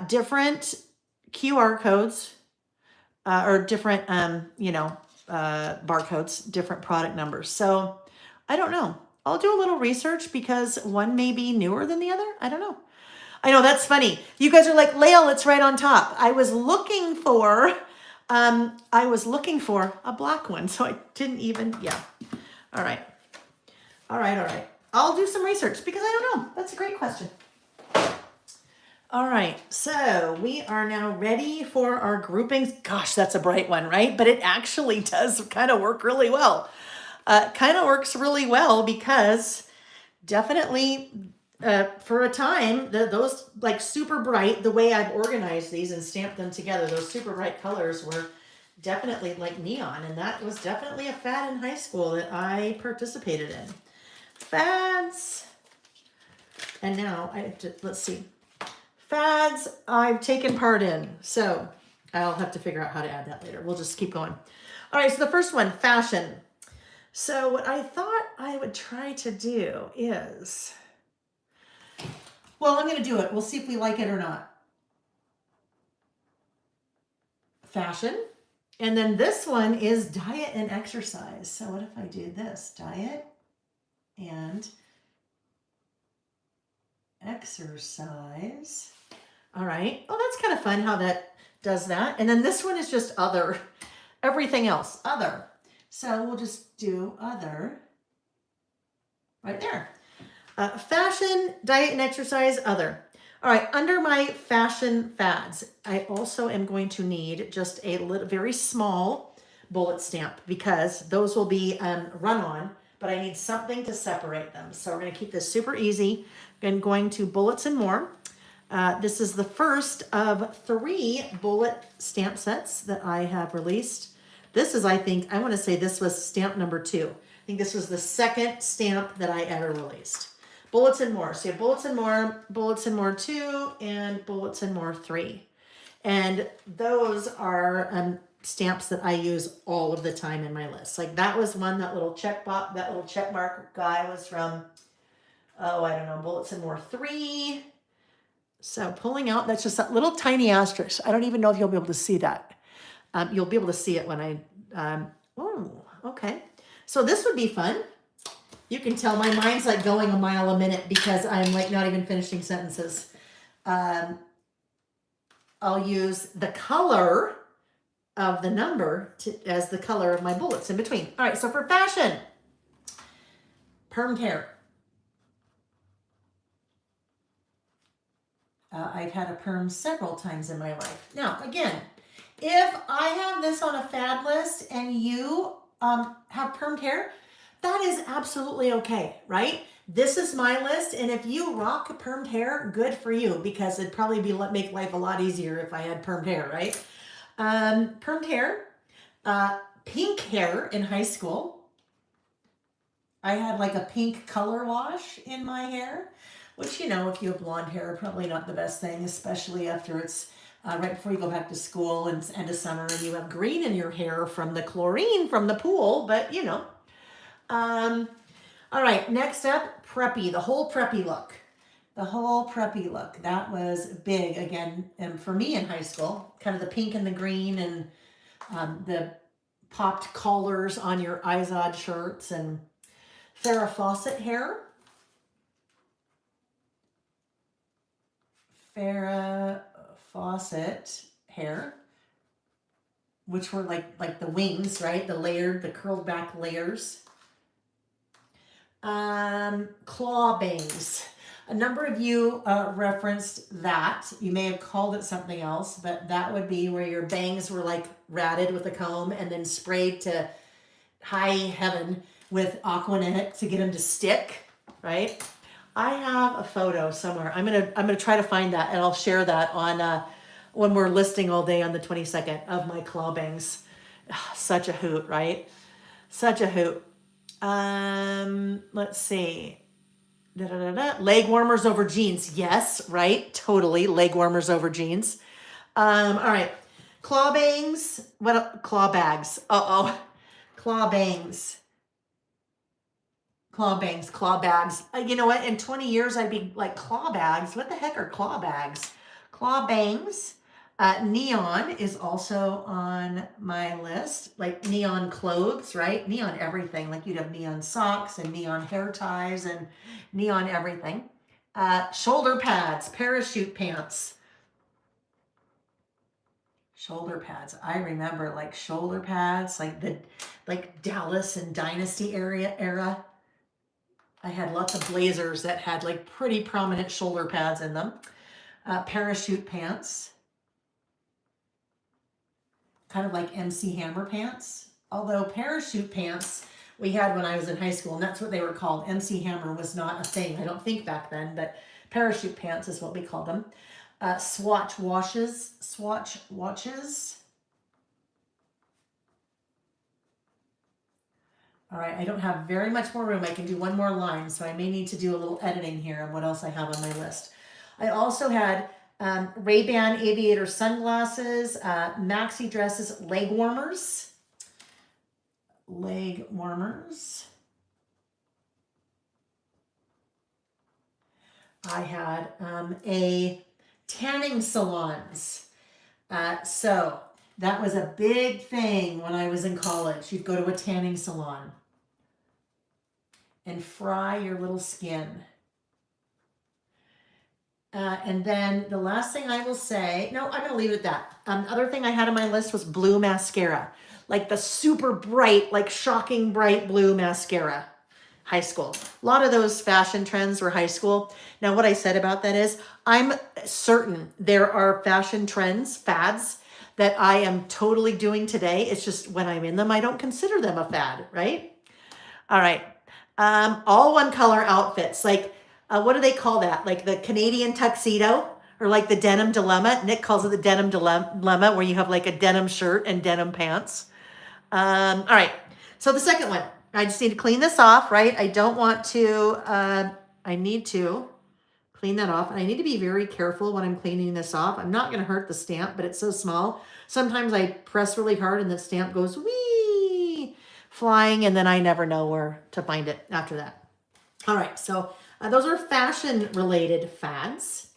Different QR codes or different, barcodes, different product numbers. So I don't know. I'll do a little research because one may be newer than the other. I don't know. I know, that's funny. You guys are like, Lael, it's right on top. I was looking for a black one, so I didn't even, yeah. All right. I'll do some research because I don't know. That's a great question. All right, so we are now ready for our groupings. Gosh, that's a bright one, right? But it actually does kind of work really well. Kind of works really well because definitely for a time, those like super bright, the way I've organized these and stamped them together, those super bright colors were definitely like neon. And that was definitely a fad in high school that I participated in. Fads. And now I have to, let's see. Fads I've taken part in. So I'll have to figure out how to add that later. We'll just keep going. All right, so the first one, fashion. So what I thought I would try to do is, well, I'm going to do it. We'll see if we like it or not. Fashion. And then this one is diet and exercise. So what if I do this? Diet and exercise. All right. Oh, that's kind of fun how that does that. And then this one is just other. Everything else, other. So we'll just do other right there. Fashion, diet and exercise, other. All right, under my fashion fads, I also am going to need just a little, very small bullet stamp because those will be run on, but I need something to separate them. So we're going to keep this super easy. I'm going to bullets and more. This is the first of 3 bullet stamp sets that I have released. This is, I think, I want to say this was stamp number 2. I think this was the second stamp that I ever released. Bullets and more. So you have bullets and more 2, and bullets and more 3. And those are stamps that I use all of the time in my list. Like that was one, that little check box, that little check mark guy was from, oh, I don't know, bullets and more 3. So pulling out, that's just that little tiny asterisk. I don't even know if you'll be able to see that. You'll be able to see it when I, oh, okay. So this would be fun. You can tell my mind's like going a mile a minute because I'm like not even finishing sentences. I'll use the color of the number as the color of my bullets in between. All right, so for fashion, permed hair. I've had a perm several times in my life. Now, again, if I have this on a fad list and you have permed hair, that is absolutely okay, right? This is my list, and if you rock permed hair, good for you, because it'd probably make life a lot easier if I had permed hair, right? Permed hair, pink hair in high school. I had like a pink color wash in my hair, which, you know, if you have blonde hair, probably not the best thing, especially after it's right before you go back to school and it's end of summer and you have green in your hair from the chlorine from the pool, but you know. All right, next up, preppy, the whole preppy look. The whole preppy look. That was big again for me in high school. Kind of the pink and the green and the popped collars on your Izod shirts and Farrah Fawcett hair. Farrah Fawcett hair, which were like the wings, right? The layered, the curled back layers. Claw bangs. A number of you referenced that. You may have called it something else, but that would be where your bangs were like ratted with a comb and then sprayed to high heaven with Aquanet to get them to stick, right? I have a photo somewhere. I'm gonna try to find that, and I'll share that on when we're listing all day on the 22nd of my claw bangs. Such a hoot, right? Such a hoot. Let's see. Leg warmers over jeans. Yes, right. Totally. Leg warmers over jeans. All right. Claw bangs. Claw bags. Claw bangs. Claw bangs, claw bags. You know what? In 20 years, I'd be like, claw bags? What the heck are claw bags? Claw bangs. Neon is also on my list, like neon clothes, right? Neon everything. Like you'd have neon socks and neon hair ties and neon everything. Shoulder pads, parachute pants. Shoulder pads. I remember like shoulder pads, like Dallas and Dynasty era. I had lots of blazers that had like pretty prominent shoulder pads in them. Parachute pants. Kind of like MC Hammer pants. Although parachute pants we had when I was in high school, and that's what they were called. MC Hammer was not a thing, I don't think, back then, but parachute pants is what we called them. Swatch watches. All right, I don't have very much more room. I can do one more line, so I may need to do a little editing here on what else I have on my list. I also had Ray-Ban aviator sunglasses, maxi dresses, leg warmers. Leg warmers. I had a tanning salons. So that was a big thing when I was in college. You'd go to a tanning salon and fry your little skin. And then the last thing I will say, no, I'm going to leave it at that. Other thing I had on my list was blue mascara, like the super bright, like shocking bright blue mascara. High school. A lot of those fashion trends were high school. Now, what I said about that is I'm certain there are fashion trends, fads that I am totally doing today. It's just when I'm in them, I don't consider them a fad, right? All right. All one color outfits. Like, what do they call that? Like the Canadian tuxedo or like the denim dilemma. Nick calls it the denim dilemma where you have like a denim shirt and denim pants. All right. So the second one. I just need to clean this off, right? I don't want to, I need to clean that off. And I need to be very careful when I'm cleaning this off. I'm not going to hurt the stamp, but it's so small. Sometimes I press really hard and the stamp goes wee, flying, and then I never know where to find it after that. All right, so those are fashion-related fads.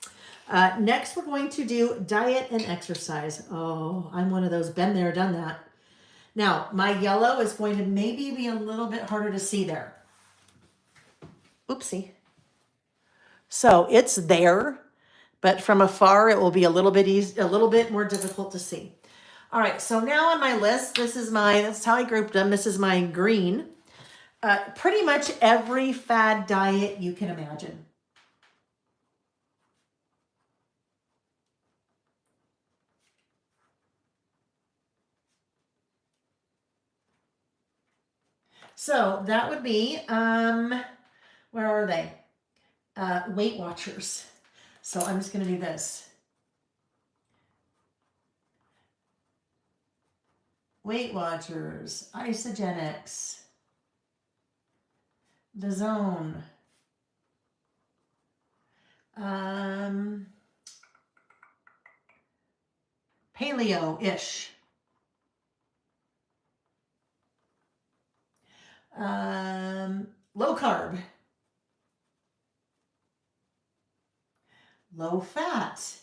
Next, we're going to do diet and exercise. Oh, I'm one of those, been there, done that. Now, my yellow is going to maybe be a little bit harder to see there. Oopsie. So it's there, but from afar, it will be a little bit more difficult to see. All right, so now on my list, that's how I grouped them. This is my green. Pretty much every fad diet you can imagine. So that would be, where are they? Weight Watchers. So I'm just going to do this. Weight Watchers, Isogenics, The Zone, Paleo-ish. Low carb, low fat.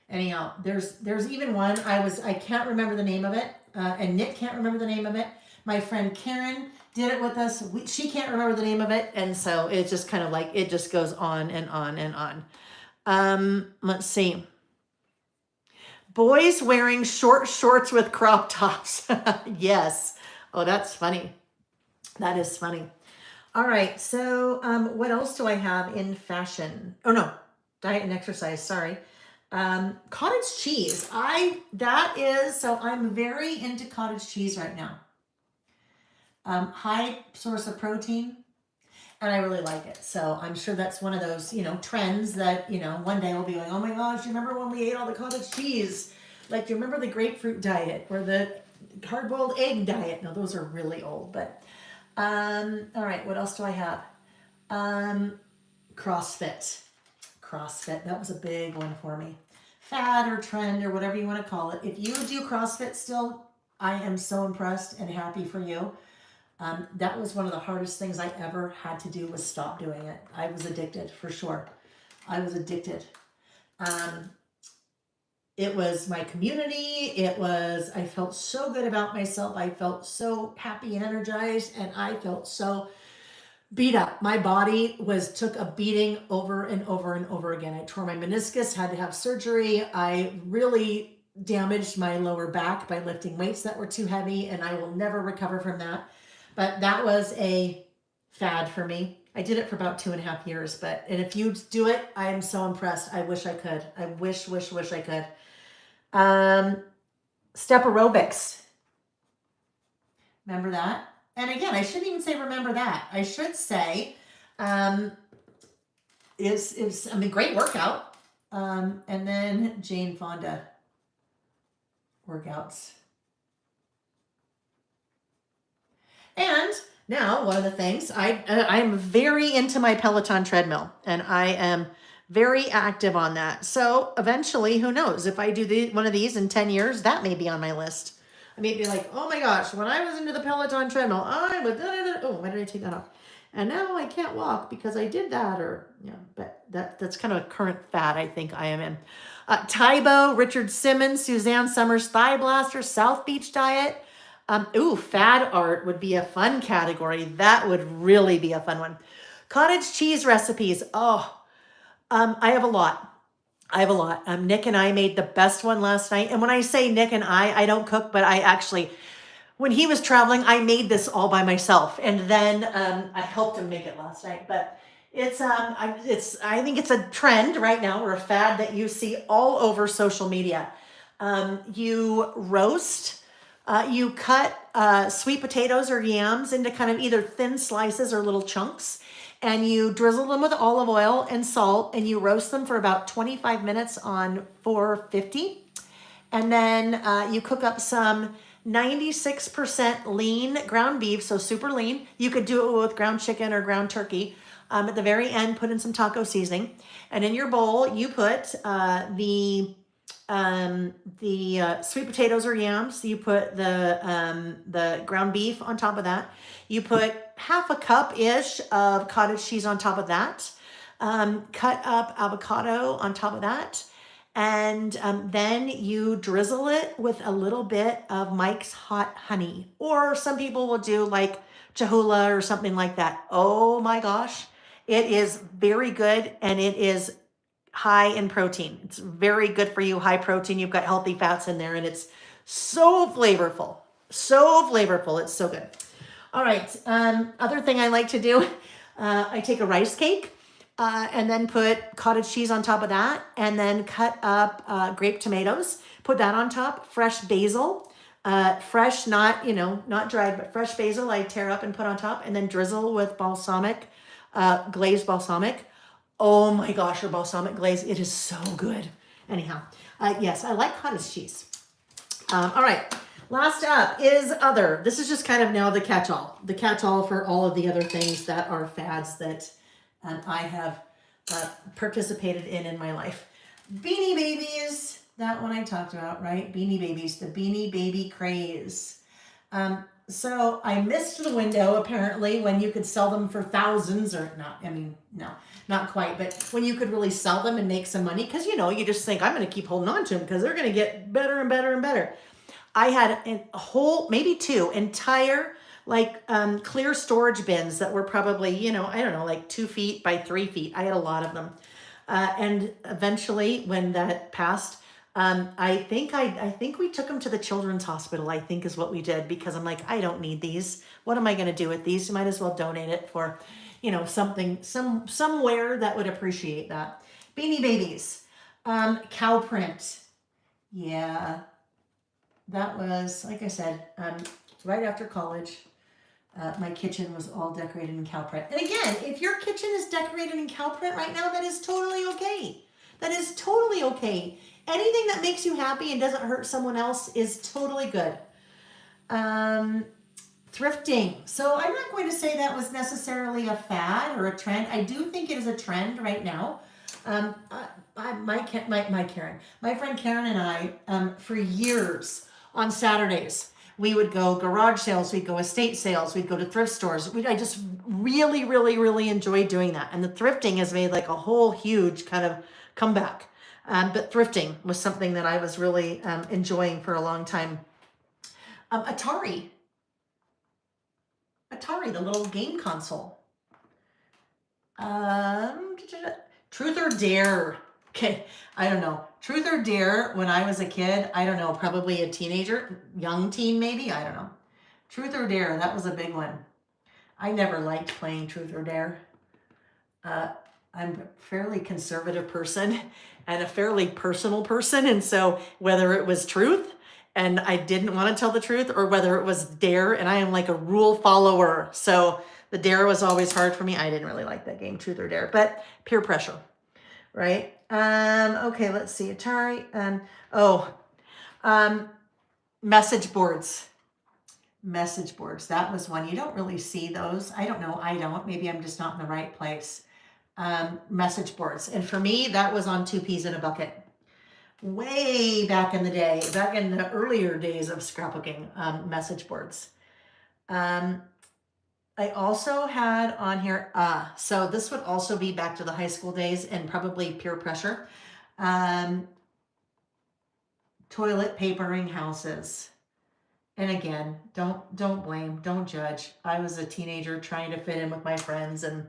Anyhow, there's even one I can't remember the name of it, and Nick can't remember the name of it. My friend Karen did it with us. She can't remember the name of it, and so it's just kind of like it just goes on and on and on. Let's see. Boys wearing short shorts with crop tops. Yes. Oh, that's funny. That is funny. All right. So what else do I have in fashion? Oh, no. Diet and exercise. Sorry. Cottage cheese. I'm very into cottage cheese right now. High source of protein. And I really like it. So I'm sure that's one of those, trends that, one day I'll be like, oh my gosh, you remember when we ate all the cottage cheese? Like, do you remember the grapefruit diet or the hard-boiled egg diet? No, those are really old, but, all right, what else do I have? CrossFit. CrossFit, that was a big one for me. Fad or trend or whatever you want to call it. If you do CrossFit still, I am so impressed and happy for you. That was one of the hardest things I ever had to do was stop doing it. I was addicted for sure. I was addicted. It was my community. I felt so good about myself. I felt so happy and energized, and I felt so beat up. My body took a beating over and over and over again. I tore my meniscus, had to have surgery. I really damaged my lower back by lifting weights that were too heavy, and I will never recover from that. But that was a fad for me. I did it for about 2.5 years, and if you do it, I am so impressed. I wish I could. I wish I could. Step aerobics. Remember that? And again, I shouldn't even say remember that. I should say, great workout. And then Jane Fonda workouts. And now one of the things, I am very into my Peloton treadmill, and I am very active on that. So eventually, who knows, if I do one of these in 10 years, that may be on my list. I may be like, oh my gosh, when I was into the Peloton treadmill, I would, oh, why did I take that off? And now I can't walk because I did that, or, yeah, but that's kind of a current fad I think I am in. Tybo, Richard Simmons, Suzanne Summers, Thigh Blaster, South Beach Diet. Fad art would be a fun category. That would really be a fun one. Cottage cheese recipes. I have a lot. Nick and I made the best one last night. And when I say Nick and I don't cook, but I actually, when he was traveling, I made this all by myself. And then I helped him make it last night. But I think it's a trend right now, or a fad that you see all over social media. You roast, you cut sweet potatoes or yams into kind of either thin slices or little chunks. And you drizzle them with olive oil and salt, and you roast them for about 25 minutes on 450. And then you cook up some 96% lean ground beef, so super lean. You could do it with ground chicken or ground turkey. At the very end, put in some taco seasoning. And in your bowl, you put the sweet potatoes or yams. You put the ground beef on top of that. You put half a cup-ish of cottage cheese on top of that. Cut up avocado on top of that. And then you drizzle it with a little bit of Mike's Hot Honey. Or some people will do like Cholula or something like that. Oh my gosh. It is very good, and it is high in protein. It's very good for you, high protein. You've got healthy fats in there, and it's so flavorful. So flavorful. It's so good. All right. Other thing I like to do, I take a rice cake and then put cottage cheese on top of that, and then cut up grape tomatoes, put that on top, fresh basil, fresh, not dried, but fresh basil I tear up and put on top, and then drizzle with balsamic, glazed balsamic. Oh my gosh, your balsamic glaze, it is so good. Anyhow, yes, I like cottage cheese. All right, last up is other. This is just kind of now the catch-all for all of the other things that are fads that I have participated in my life. Beanie Babies, that one I talked about, right? Beanie Babies, the Beanie Baby craze. So I missed the window apparently when you could sell them for thousands, or not, no, not quite, but when you could really sell them and make some money, because you just think, I'm going to keep holding on to them because they're going to get better and better and better. I had a whole, maybe two entire clear storage bins that were probably, I don't know, like 2 feet by 3 feet. I had a lot of them. And eventually when that passed, I think we took them to the children's hospital, I think is what we did, because I'm like, I don't need these. What am I going to do with these? You might as well donate it for, somewhere that would appreciate that. Beanie Babies, cow print. Yeah, that was, like I said, right after college. My kitchen was all decorated in cow print. And again, if your kitchen is decorated in cow print right now, that is totally okay. That is totally okay. Anything that makes you happy and doesn't hurt someone else is totally good. Thrifting. So I'm not going to say that was necessarily a fad or a trend. I do think it is a trend right now. My friend Karen and I, for years on Saturdays, we would go garage sales, we'd go estate sales, we'd go to thrift stores. I just really, really, really enjoyed doing that. And the thrifting has made like a whole huge kind of comeback. But thrifting was something that I was really enjoying for a long time. Atari, the little game console. Truth or Dare. Okay, I don't know. Truth or Dare, when I was a kid, I don't know, probably a teenager, young teen maybe, I don't know. Truth or Dare, that was a big one. I never liked playing Truth or Dare. I'm a fairly conservative person and a fairly personal person, and so whether it was truth and I didn't want to tell the truth, or whether it was dare, and I am like a rule follower, so the dare was always hard for me. I didn't really like that game, Truth or Dare, but peer pressure, right? Okay, let's see. Atari. Message boards. Message boards. That was one. You don't really see those. I don't know. I don't. Maybe I'm just not in the right place. Message boards. And for me, that was on 2 peas in a bucket. Way back in the day, back in the earlier days of scrapbooking, message boards. I also had on here, so this would also be back to the high school days and probably peer pressure. Toilet papering houses. And again, don't blame, don't judge. I was a teenager trying to fit in with my friends and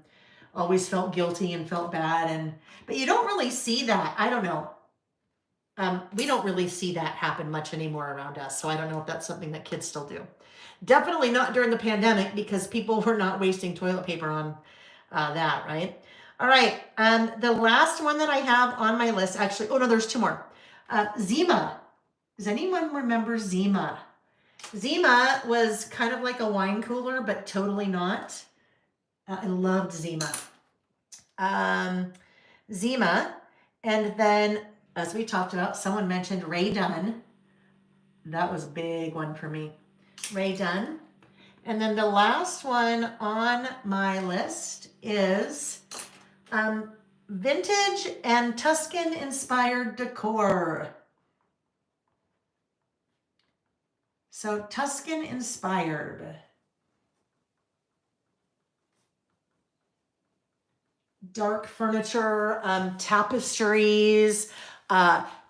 always felt guilty and felt bad. But you don't really see that. I don't know. We don't really see that happen much anymore around us. So I don't know if that's something that kids still do. Definitely not during the pandemic because people were not wasting toilet paper on that, right? All right. The last one that I have on my list, actually, oh no, there's 2 more. Zima. Does anyone remember Zima? Zima was kind of like a wine cooler, but totally not. I loved Zima. Zima. And then, as we talked about, someone mentioned Ray Dunn. That was a big one for me. Ray Dunn. And then the last one on my list is vintage and Tuscan inspired decor. So Tuscan inspired. Dark furniture, tapestries,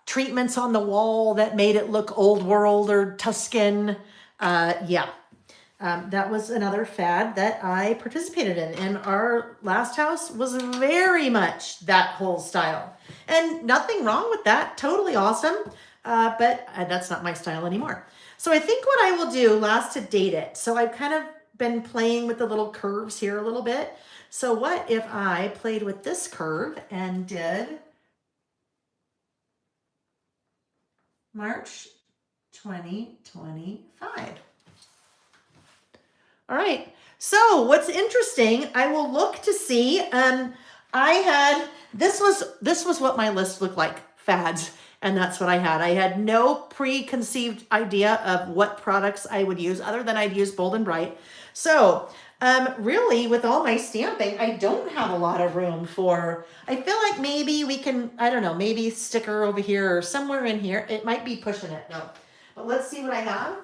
treatments on the wall that made it look old world or Tuscan. That was another fad that I participated in. And our last house was very much that whole style. And nothing wrong with that. Totally awesome. But that's not my style anymore. So I think what I will do, last to date it. So I've kind of been playing with the little curves here a little bit. So what if I played with this curve and did March 2025. All right. So what's interesting, I will look to see, this was what my list looked like, fads. And that's what I had. I had no preconceived idea of what products I would use other than I'd use Bold and Bright. So really with all my stamping, I don't have a lot of room for, I feel like maybe we can, I don't know, maybe sticker over here or somewhere in here. It might be pushing it, no. But let's see what I have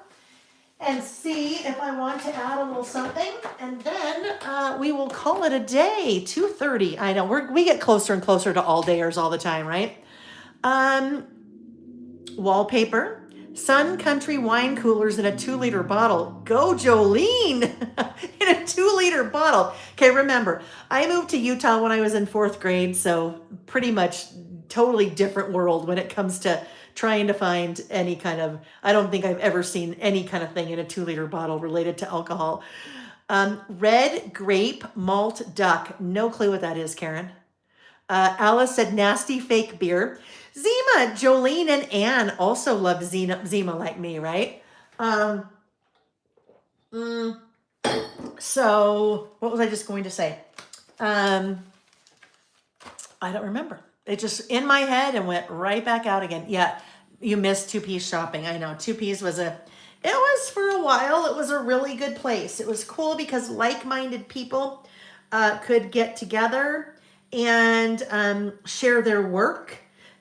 and see if I want to add a little something. And then we will call it a day, 2:30. I know we get closer and closer to all dayers all the time, right? Wallpaper, Sun Country wine coolers in a 2-liter bottle. Go Jolene in a 2-liter bottle. Okay, remember, I moved to Utah when I was in 4th grade, so pretty much totally different world when it comes to trying to find any kind of, I don't think I've ever seen any kind of thing in a 2-liter bottle related to alcohol. Red grape malt duck. No clue what that is, Karen. Alice said nasty fake beer. Zima, Jolene, and Anne also love Zima like me, right? So what was I just going to say? I don't remember. It just in my head and went right back out again. Yeah, you missed 2 Peas shopping. I know 2 Peas was it was for a while, it was a really good place. It was cool because like-minded people could get together and share their work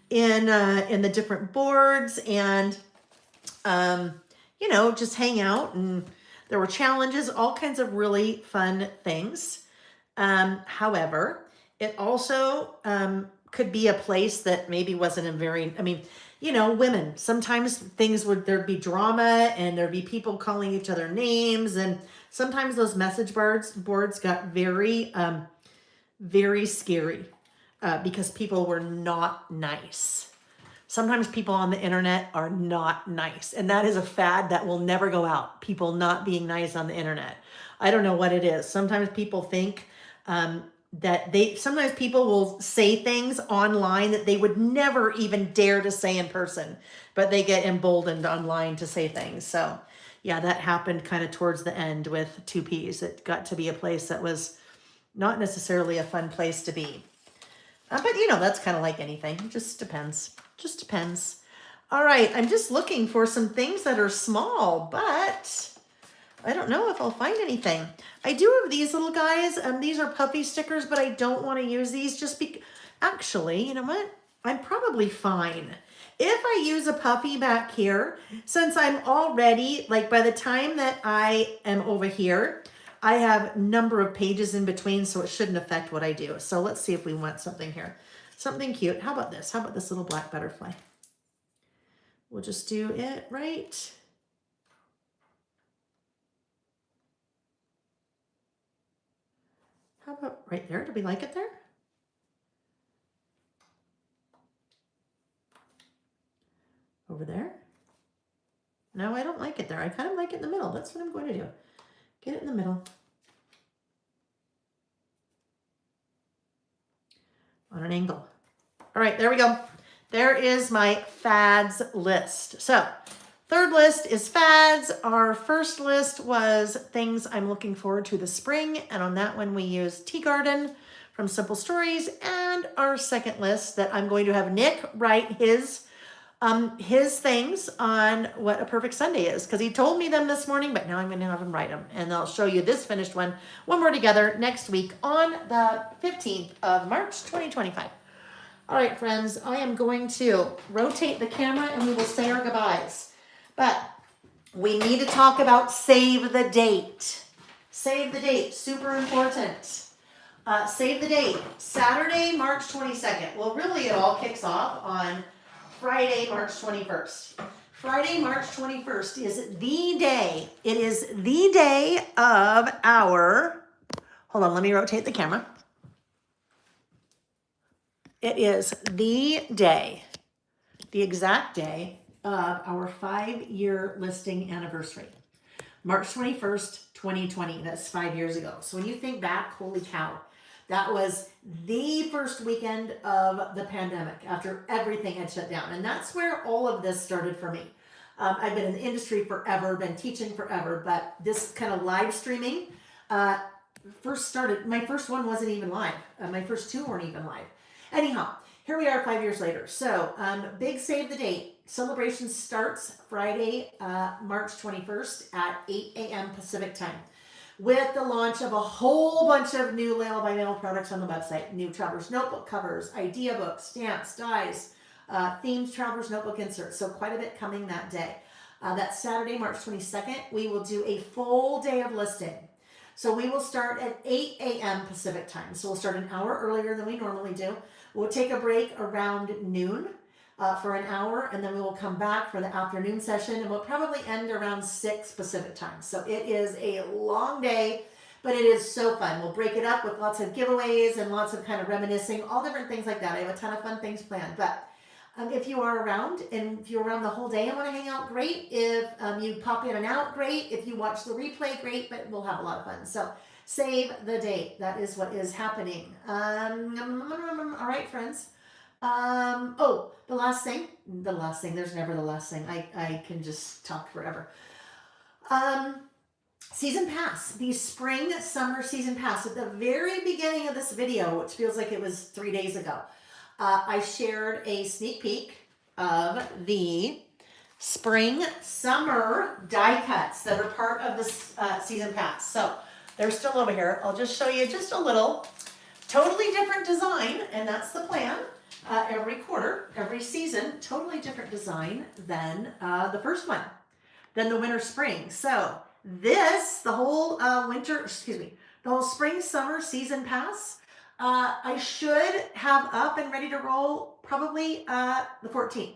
in the different boards and just hang out, and there were challenges, all kinds of really fun things. However, it also could be a place that maybe wasn't a very, women, sometimes there'd be drama and there'd be people calling each other names, and sometimes those message boards got very very scary because people were not nice. Sometimes people on the internet are not nice, and that is a fad that will never go out. People not being nice on the internet. I don't know what it is. Sometimes people think sometimes people will say things online that they would never even dare to say in person, but they get emboldened online to say things. So yeah, that happened kind of towards the end with 2 Peas. It got to be a place that was not necessarily a fun place to be. But that's kind of like anything. It just depends. Just depends. All right. I'm just looking for some things that are small, but I don't know if I'll find anything. I do have these little guys. These are puffy stickers, but I don't want to use these just because. Actually, you know what? I'm probably fine. If I use a puffy back here, since I'm already, like by the time that I am over here, I have number of pages in between, so it shouldn't affect what I do. So let's see if we want something here. Something cute. How about this? How about this little black butterfly? We'll just do it right. How about right there? Do we like it there? Over there? No, I don't like it there. I kind of like it in the middle. That's what I'm going to do. Get it in the middle. On an angle. All right, there we go. There is my fads list. So, third list is fads. Our first list was things I'm looking forward to this spring. And on that one, we used Tea Garden from Simple Stories. And our second list that I'm going to have Nick write his things on what a perfect Sunday is, because he told me them this morning, but now I'm going to have him write them, and I'll show you this finished one when we're together next week on the 15th of March 2025. All right, friends, I am going to rotate the camera and we will say our goodbyes, but we need to talk about save the date. Save the date, super important. Save the date, Saturday, March 22nd. Well, really, it all kicks off on Friday, March 21st. Friday, March 21st is the day. It is the day of our, hold on, let me rotate the camera. It is the day, the exact day of our 5-year listing anniversary. March 21st, 2020. That's 5 years ago. So when you think back, holy cow. That was the first weekend of the pandemic after everything had shut down. And that's where all of this started for me. I've been in the industry forever, been teaching forever, but this kind of live streaming first started. My first one wasn't even live. My first two weren't even live. Anyhow, here we are 5 years later. So big save the date. Celebration starts Friday, March 21st at 8 a.m. Pacific time, with the launch of a whole bunch of new Mail by Mail products on the website. New Traveler's Notebook covers, idea books, stamps, dies, themed Traveler's Notebook inserts. So quite a bit coming that day. That Saturday, March 22nd, we will do a full day of listing. So we will start at 8 a.m. Pacific time. So we'll start an hour earlier than we normally do. We'll take a break around noon for an hour, and then we will come back for the afternoon session, and we'll probably end around 6 Pacific time. So it is a long day, but it is so fun. We'll break it up with lots of giveaways and lots of kind of reminiscing, all different things like that. I have a ton of fun things planned, but if you are around, and if you're around the whole day and want to hang out, great. If you pop in and out, great. If you watch the replay, great, but we'll have a lot of fun. So save the date. That is what is happening. All right, friends. Oh, the last thing, there's never the last thing. I can just talk forever. Season pass, the spring summer season pass. At the very beginning of this video, which feels like it was 3 days ago, I shared a sneak peek of the spring summer die cuts that are part of this season pass. So they're still over here. I'll just show you just a little totally different design, and that's the plan. Every quarter, every season, totally different design than the first one, than the winter spring. So this, the whole the whole spring summer season pass, I should have up and ready to roll probably the 14th.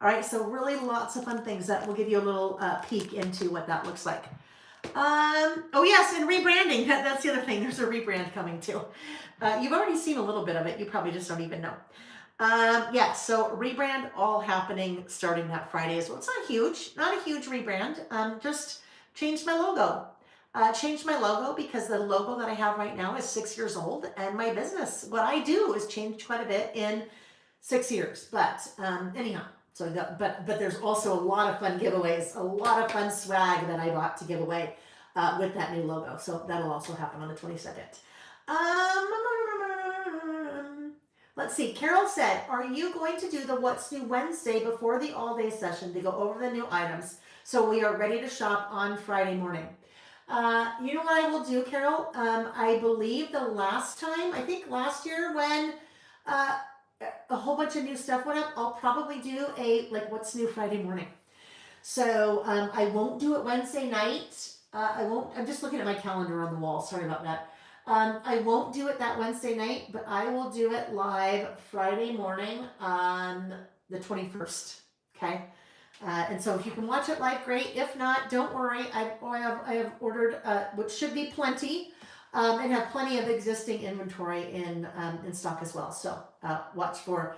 All right, so really lots of fun things that will give you a little peek into what that looks like. Oh yes, and rebranding, that's the other thing. There's a rebrand coming too. You've already seen a little bit of it. You probably just don't even know. Yeah, so rebrand all happening starting that Friday as well. It's not a huge rebrand. Just changed my logo. Changed my logo because the logo that I have right now is 6 years old, and my business, what I do, has changed quite a bit in 6 years. But anyhow, so but there's also a lot of fun giveaways, a lot of fun swag that I bought to give away with that new logo. So that'll also happen on the 22nd. Let's see. Carol said, are you going to do the What's New Wednesday before the all-day session to go over the new items so we are ready to shop on Friday morning? You know what I will do, Carol? I believe the last time, I think last year when uh, a whole bunch of new stuff went up, I'll probably do a like what's new Friday morning. So I won't do it Wednesday night. I won't. I'm just looking at my calendar on the wall. Sorry about that. I won't do it that Wednesday night, but I will do it live Friday morning on the 21st. Okay. And so if you can watch it live, great. If not, don't worry. I have ordered, which should be plenty, and have plenty of existing inventory in stock as well. So watch for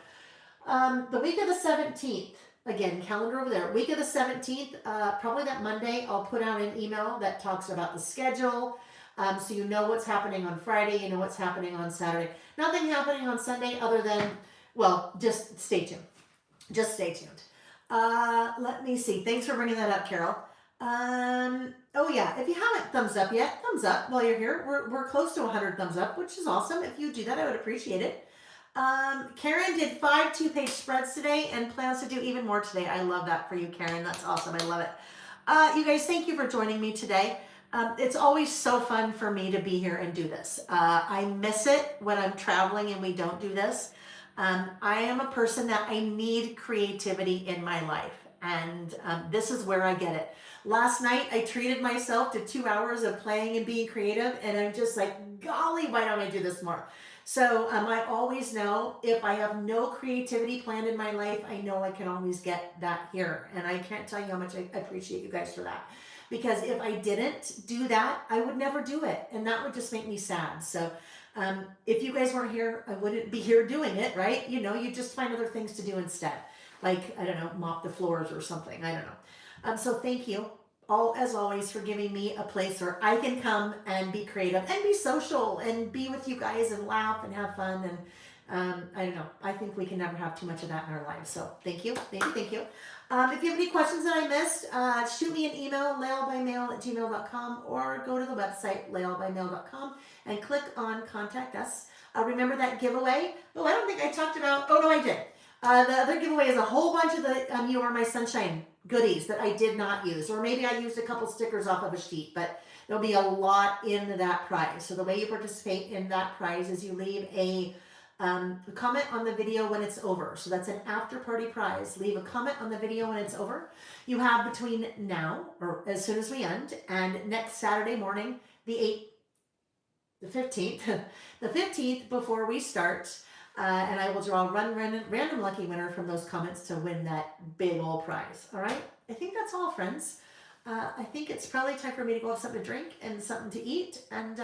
the week of the 17th. Again, calendar over there. Week of the 17th, probably that Monday, I'll put out an email that talks about the schedule. So you know what's happening on Friday, you know what's happening on Saturday. Nothing happening on Sunday other than, well, just stay tuned. Just stay tuned. Let me see. Thanks for bringing that up, Carol. Oh yeah, if you haven't thumbs up yet, thumbs up while you're here. We're close to 100 thumbs up, which is awesome. If you do that, I would appreciate it. Karen did 5 2-page spreads today and plans to do even more today. I love that for you, Karen. That's awesome. I love it. You guys, thank you for joining me today. It's always so fun for me to be here and do this. I miss it when I'm traveling and we don't do this. I am a person that I need creativity in my life, and this is where I get it. Last night, I treated myself to 2 hours of playing and being creative, and I'm just like, golly, why don't I do this more? So I always know if I have no creativity planned in my life, I know I can always get that here. And I can't tell you how much I appreciate you guys for that. Because if I didn't do that, I would never do it. And that would just make me sad. So if you guys weren't here, I wouldn't be here doing it, right? You know, you just find other things to do instead. Like, I don't know, mop the floors or something. I don't know. So thank you. As always, for giving me a place where I can come and be creative and be social and be with you guys and laugh and have fun. And I don't know, I think we can never have too much of that in our lives. So thank you, thank you, thank you. If you have any questions that I missed, shoot me an email, laelbymail@gmail.com, or go to the website, laelbymail.com, and click on Contact Us. Remember that giveaway? Oh, I don't think I talked about, oh no, I did. The other giveaway is a whole bunch of the You Are My Sunshine goodies that I did not use, or maybe I used a couple stickers off of a sheet, but there'll be a lot in that prize. So the way you participate in that prize is you leave a comment on the video when it's over. So that's an after party prize. Leave a comment on the video when it's over. You have between now, or as soon as we end, and next Saturday morning, the 15th, the 15th before we start, and I will draw a random lucky winner from those comments to win that big old prize. All right? I think that's all, friends. I think it's probably time for me to go have something to drink and something to eat and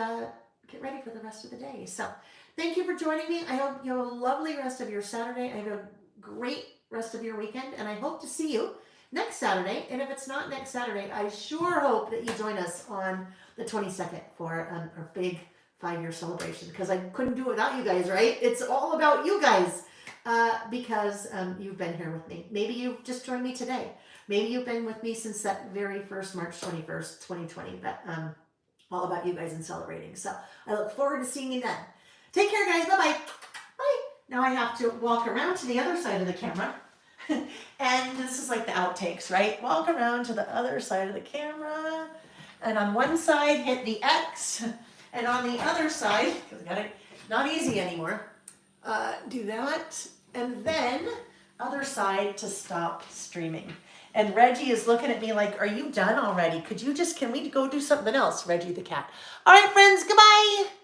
get ready for the rest of the day. So thank you for joining me. I hope you have a lovely rest of your Saturday. I have a great rest of your weekend, and I hope to see you next Saturday. And if it's not next Saturday, I sure hope that you join us on the 22nd for our big 5-year celebration, because I couldn't do it without you guys, right? It's all about you guys, because you've been here with me. Maybe you've just joined me today. Maybe you've been with me since that very first March 21st, 2020, but all about you guys and celebrating. So I look forward to seeing you then. Take care, guys. Bye-bye. Bye. Now I have to walk around to the other side of the camera. And this is like the outtakes, right? Walk around to the other side of the camera. And on one side, hit the X. And on the other side, because I got it not easy anymore, do that. And then other side to stop streaming. And Reggie is looking at me like, are you done already? Can we go do something else, Reggie the cat? All right, friends, goodbye.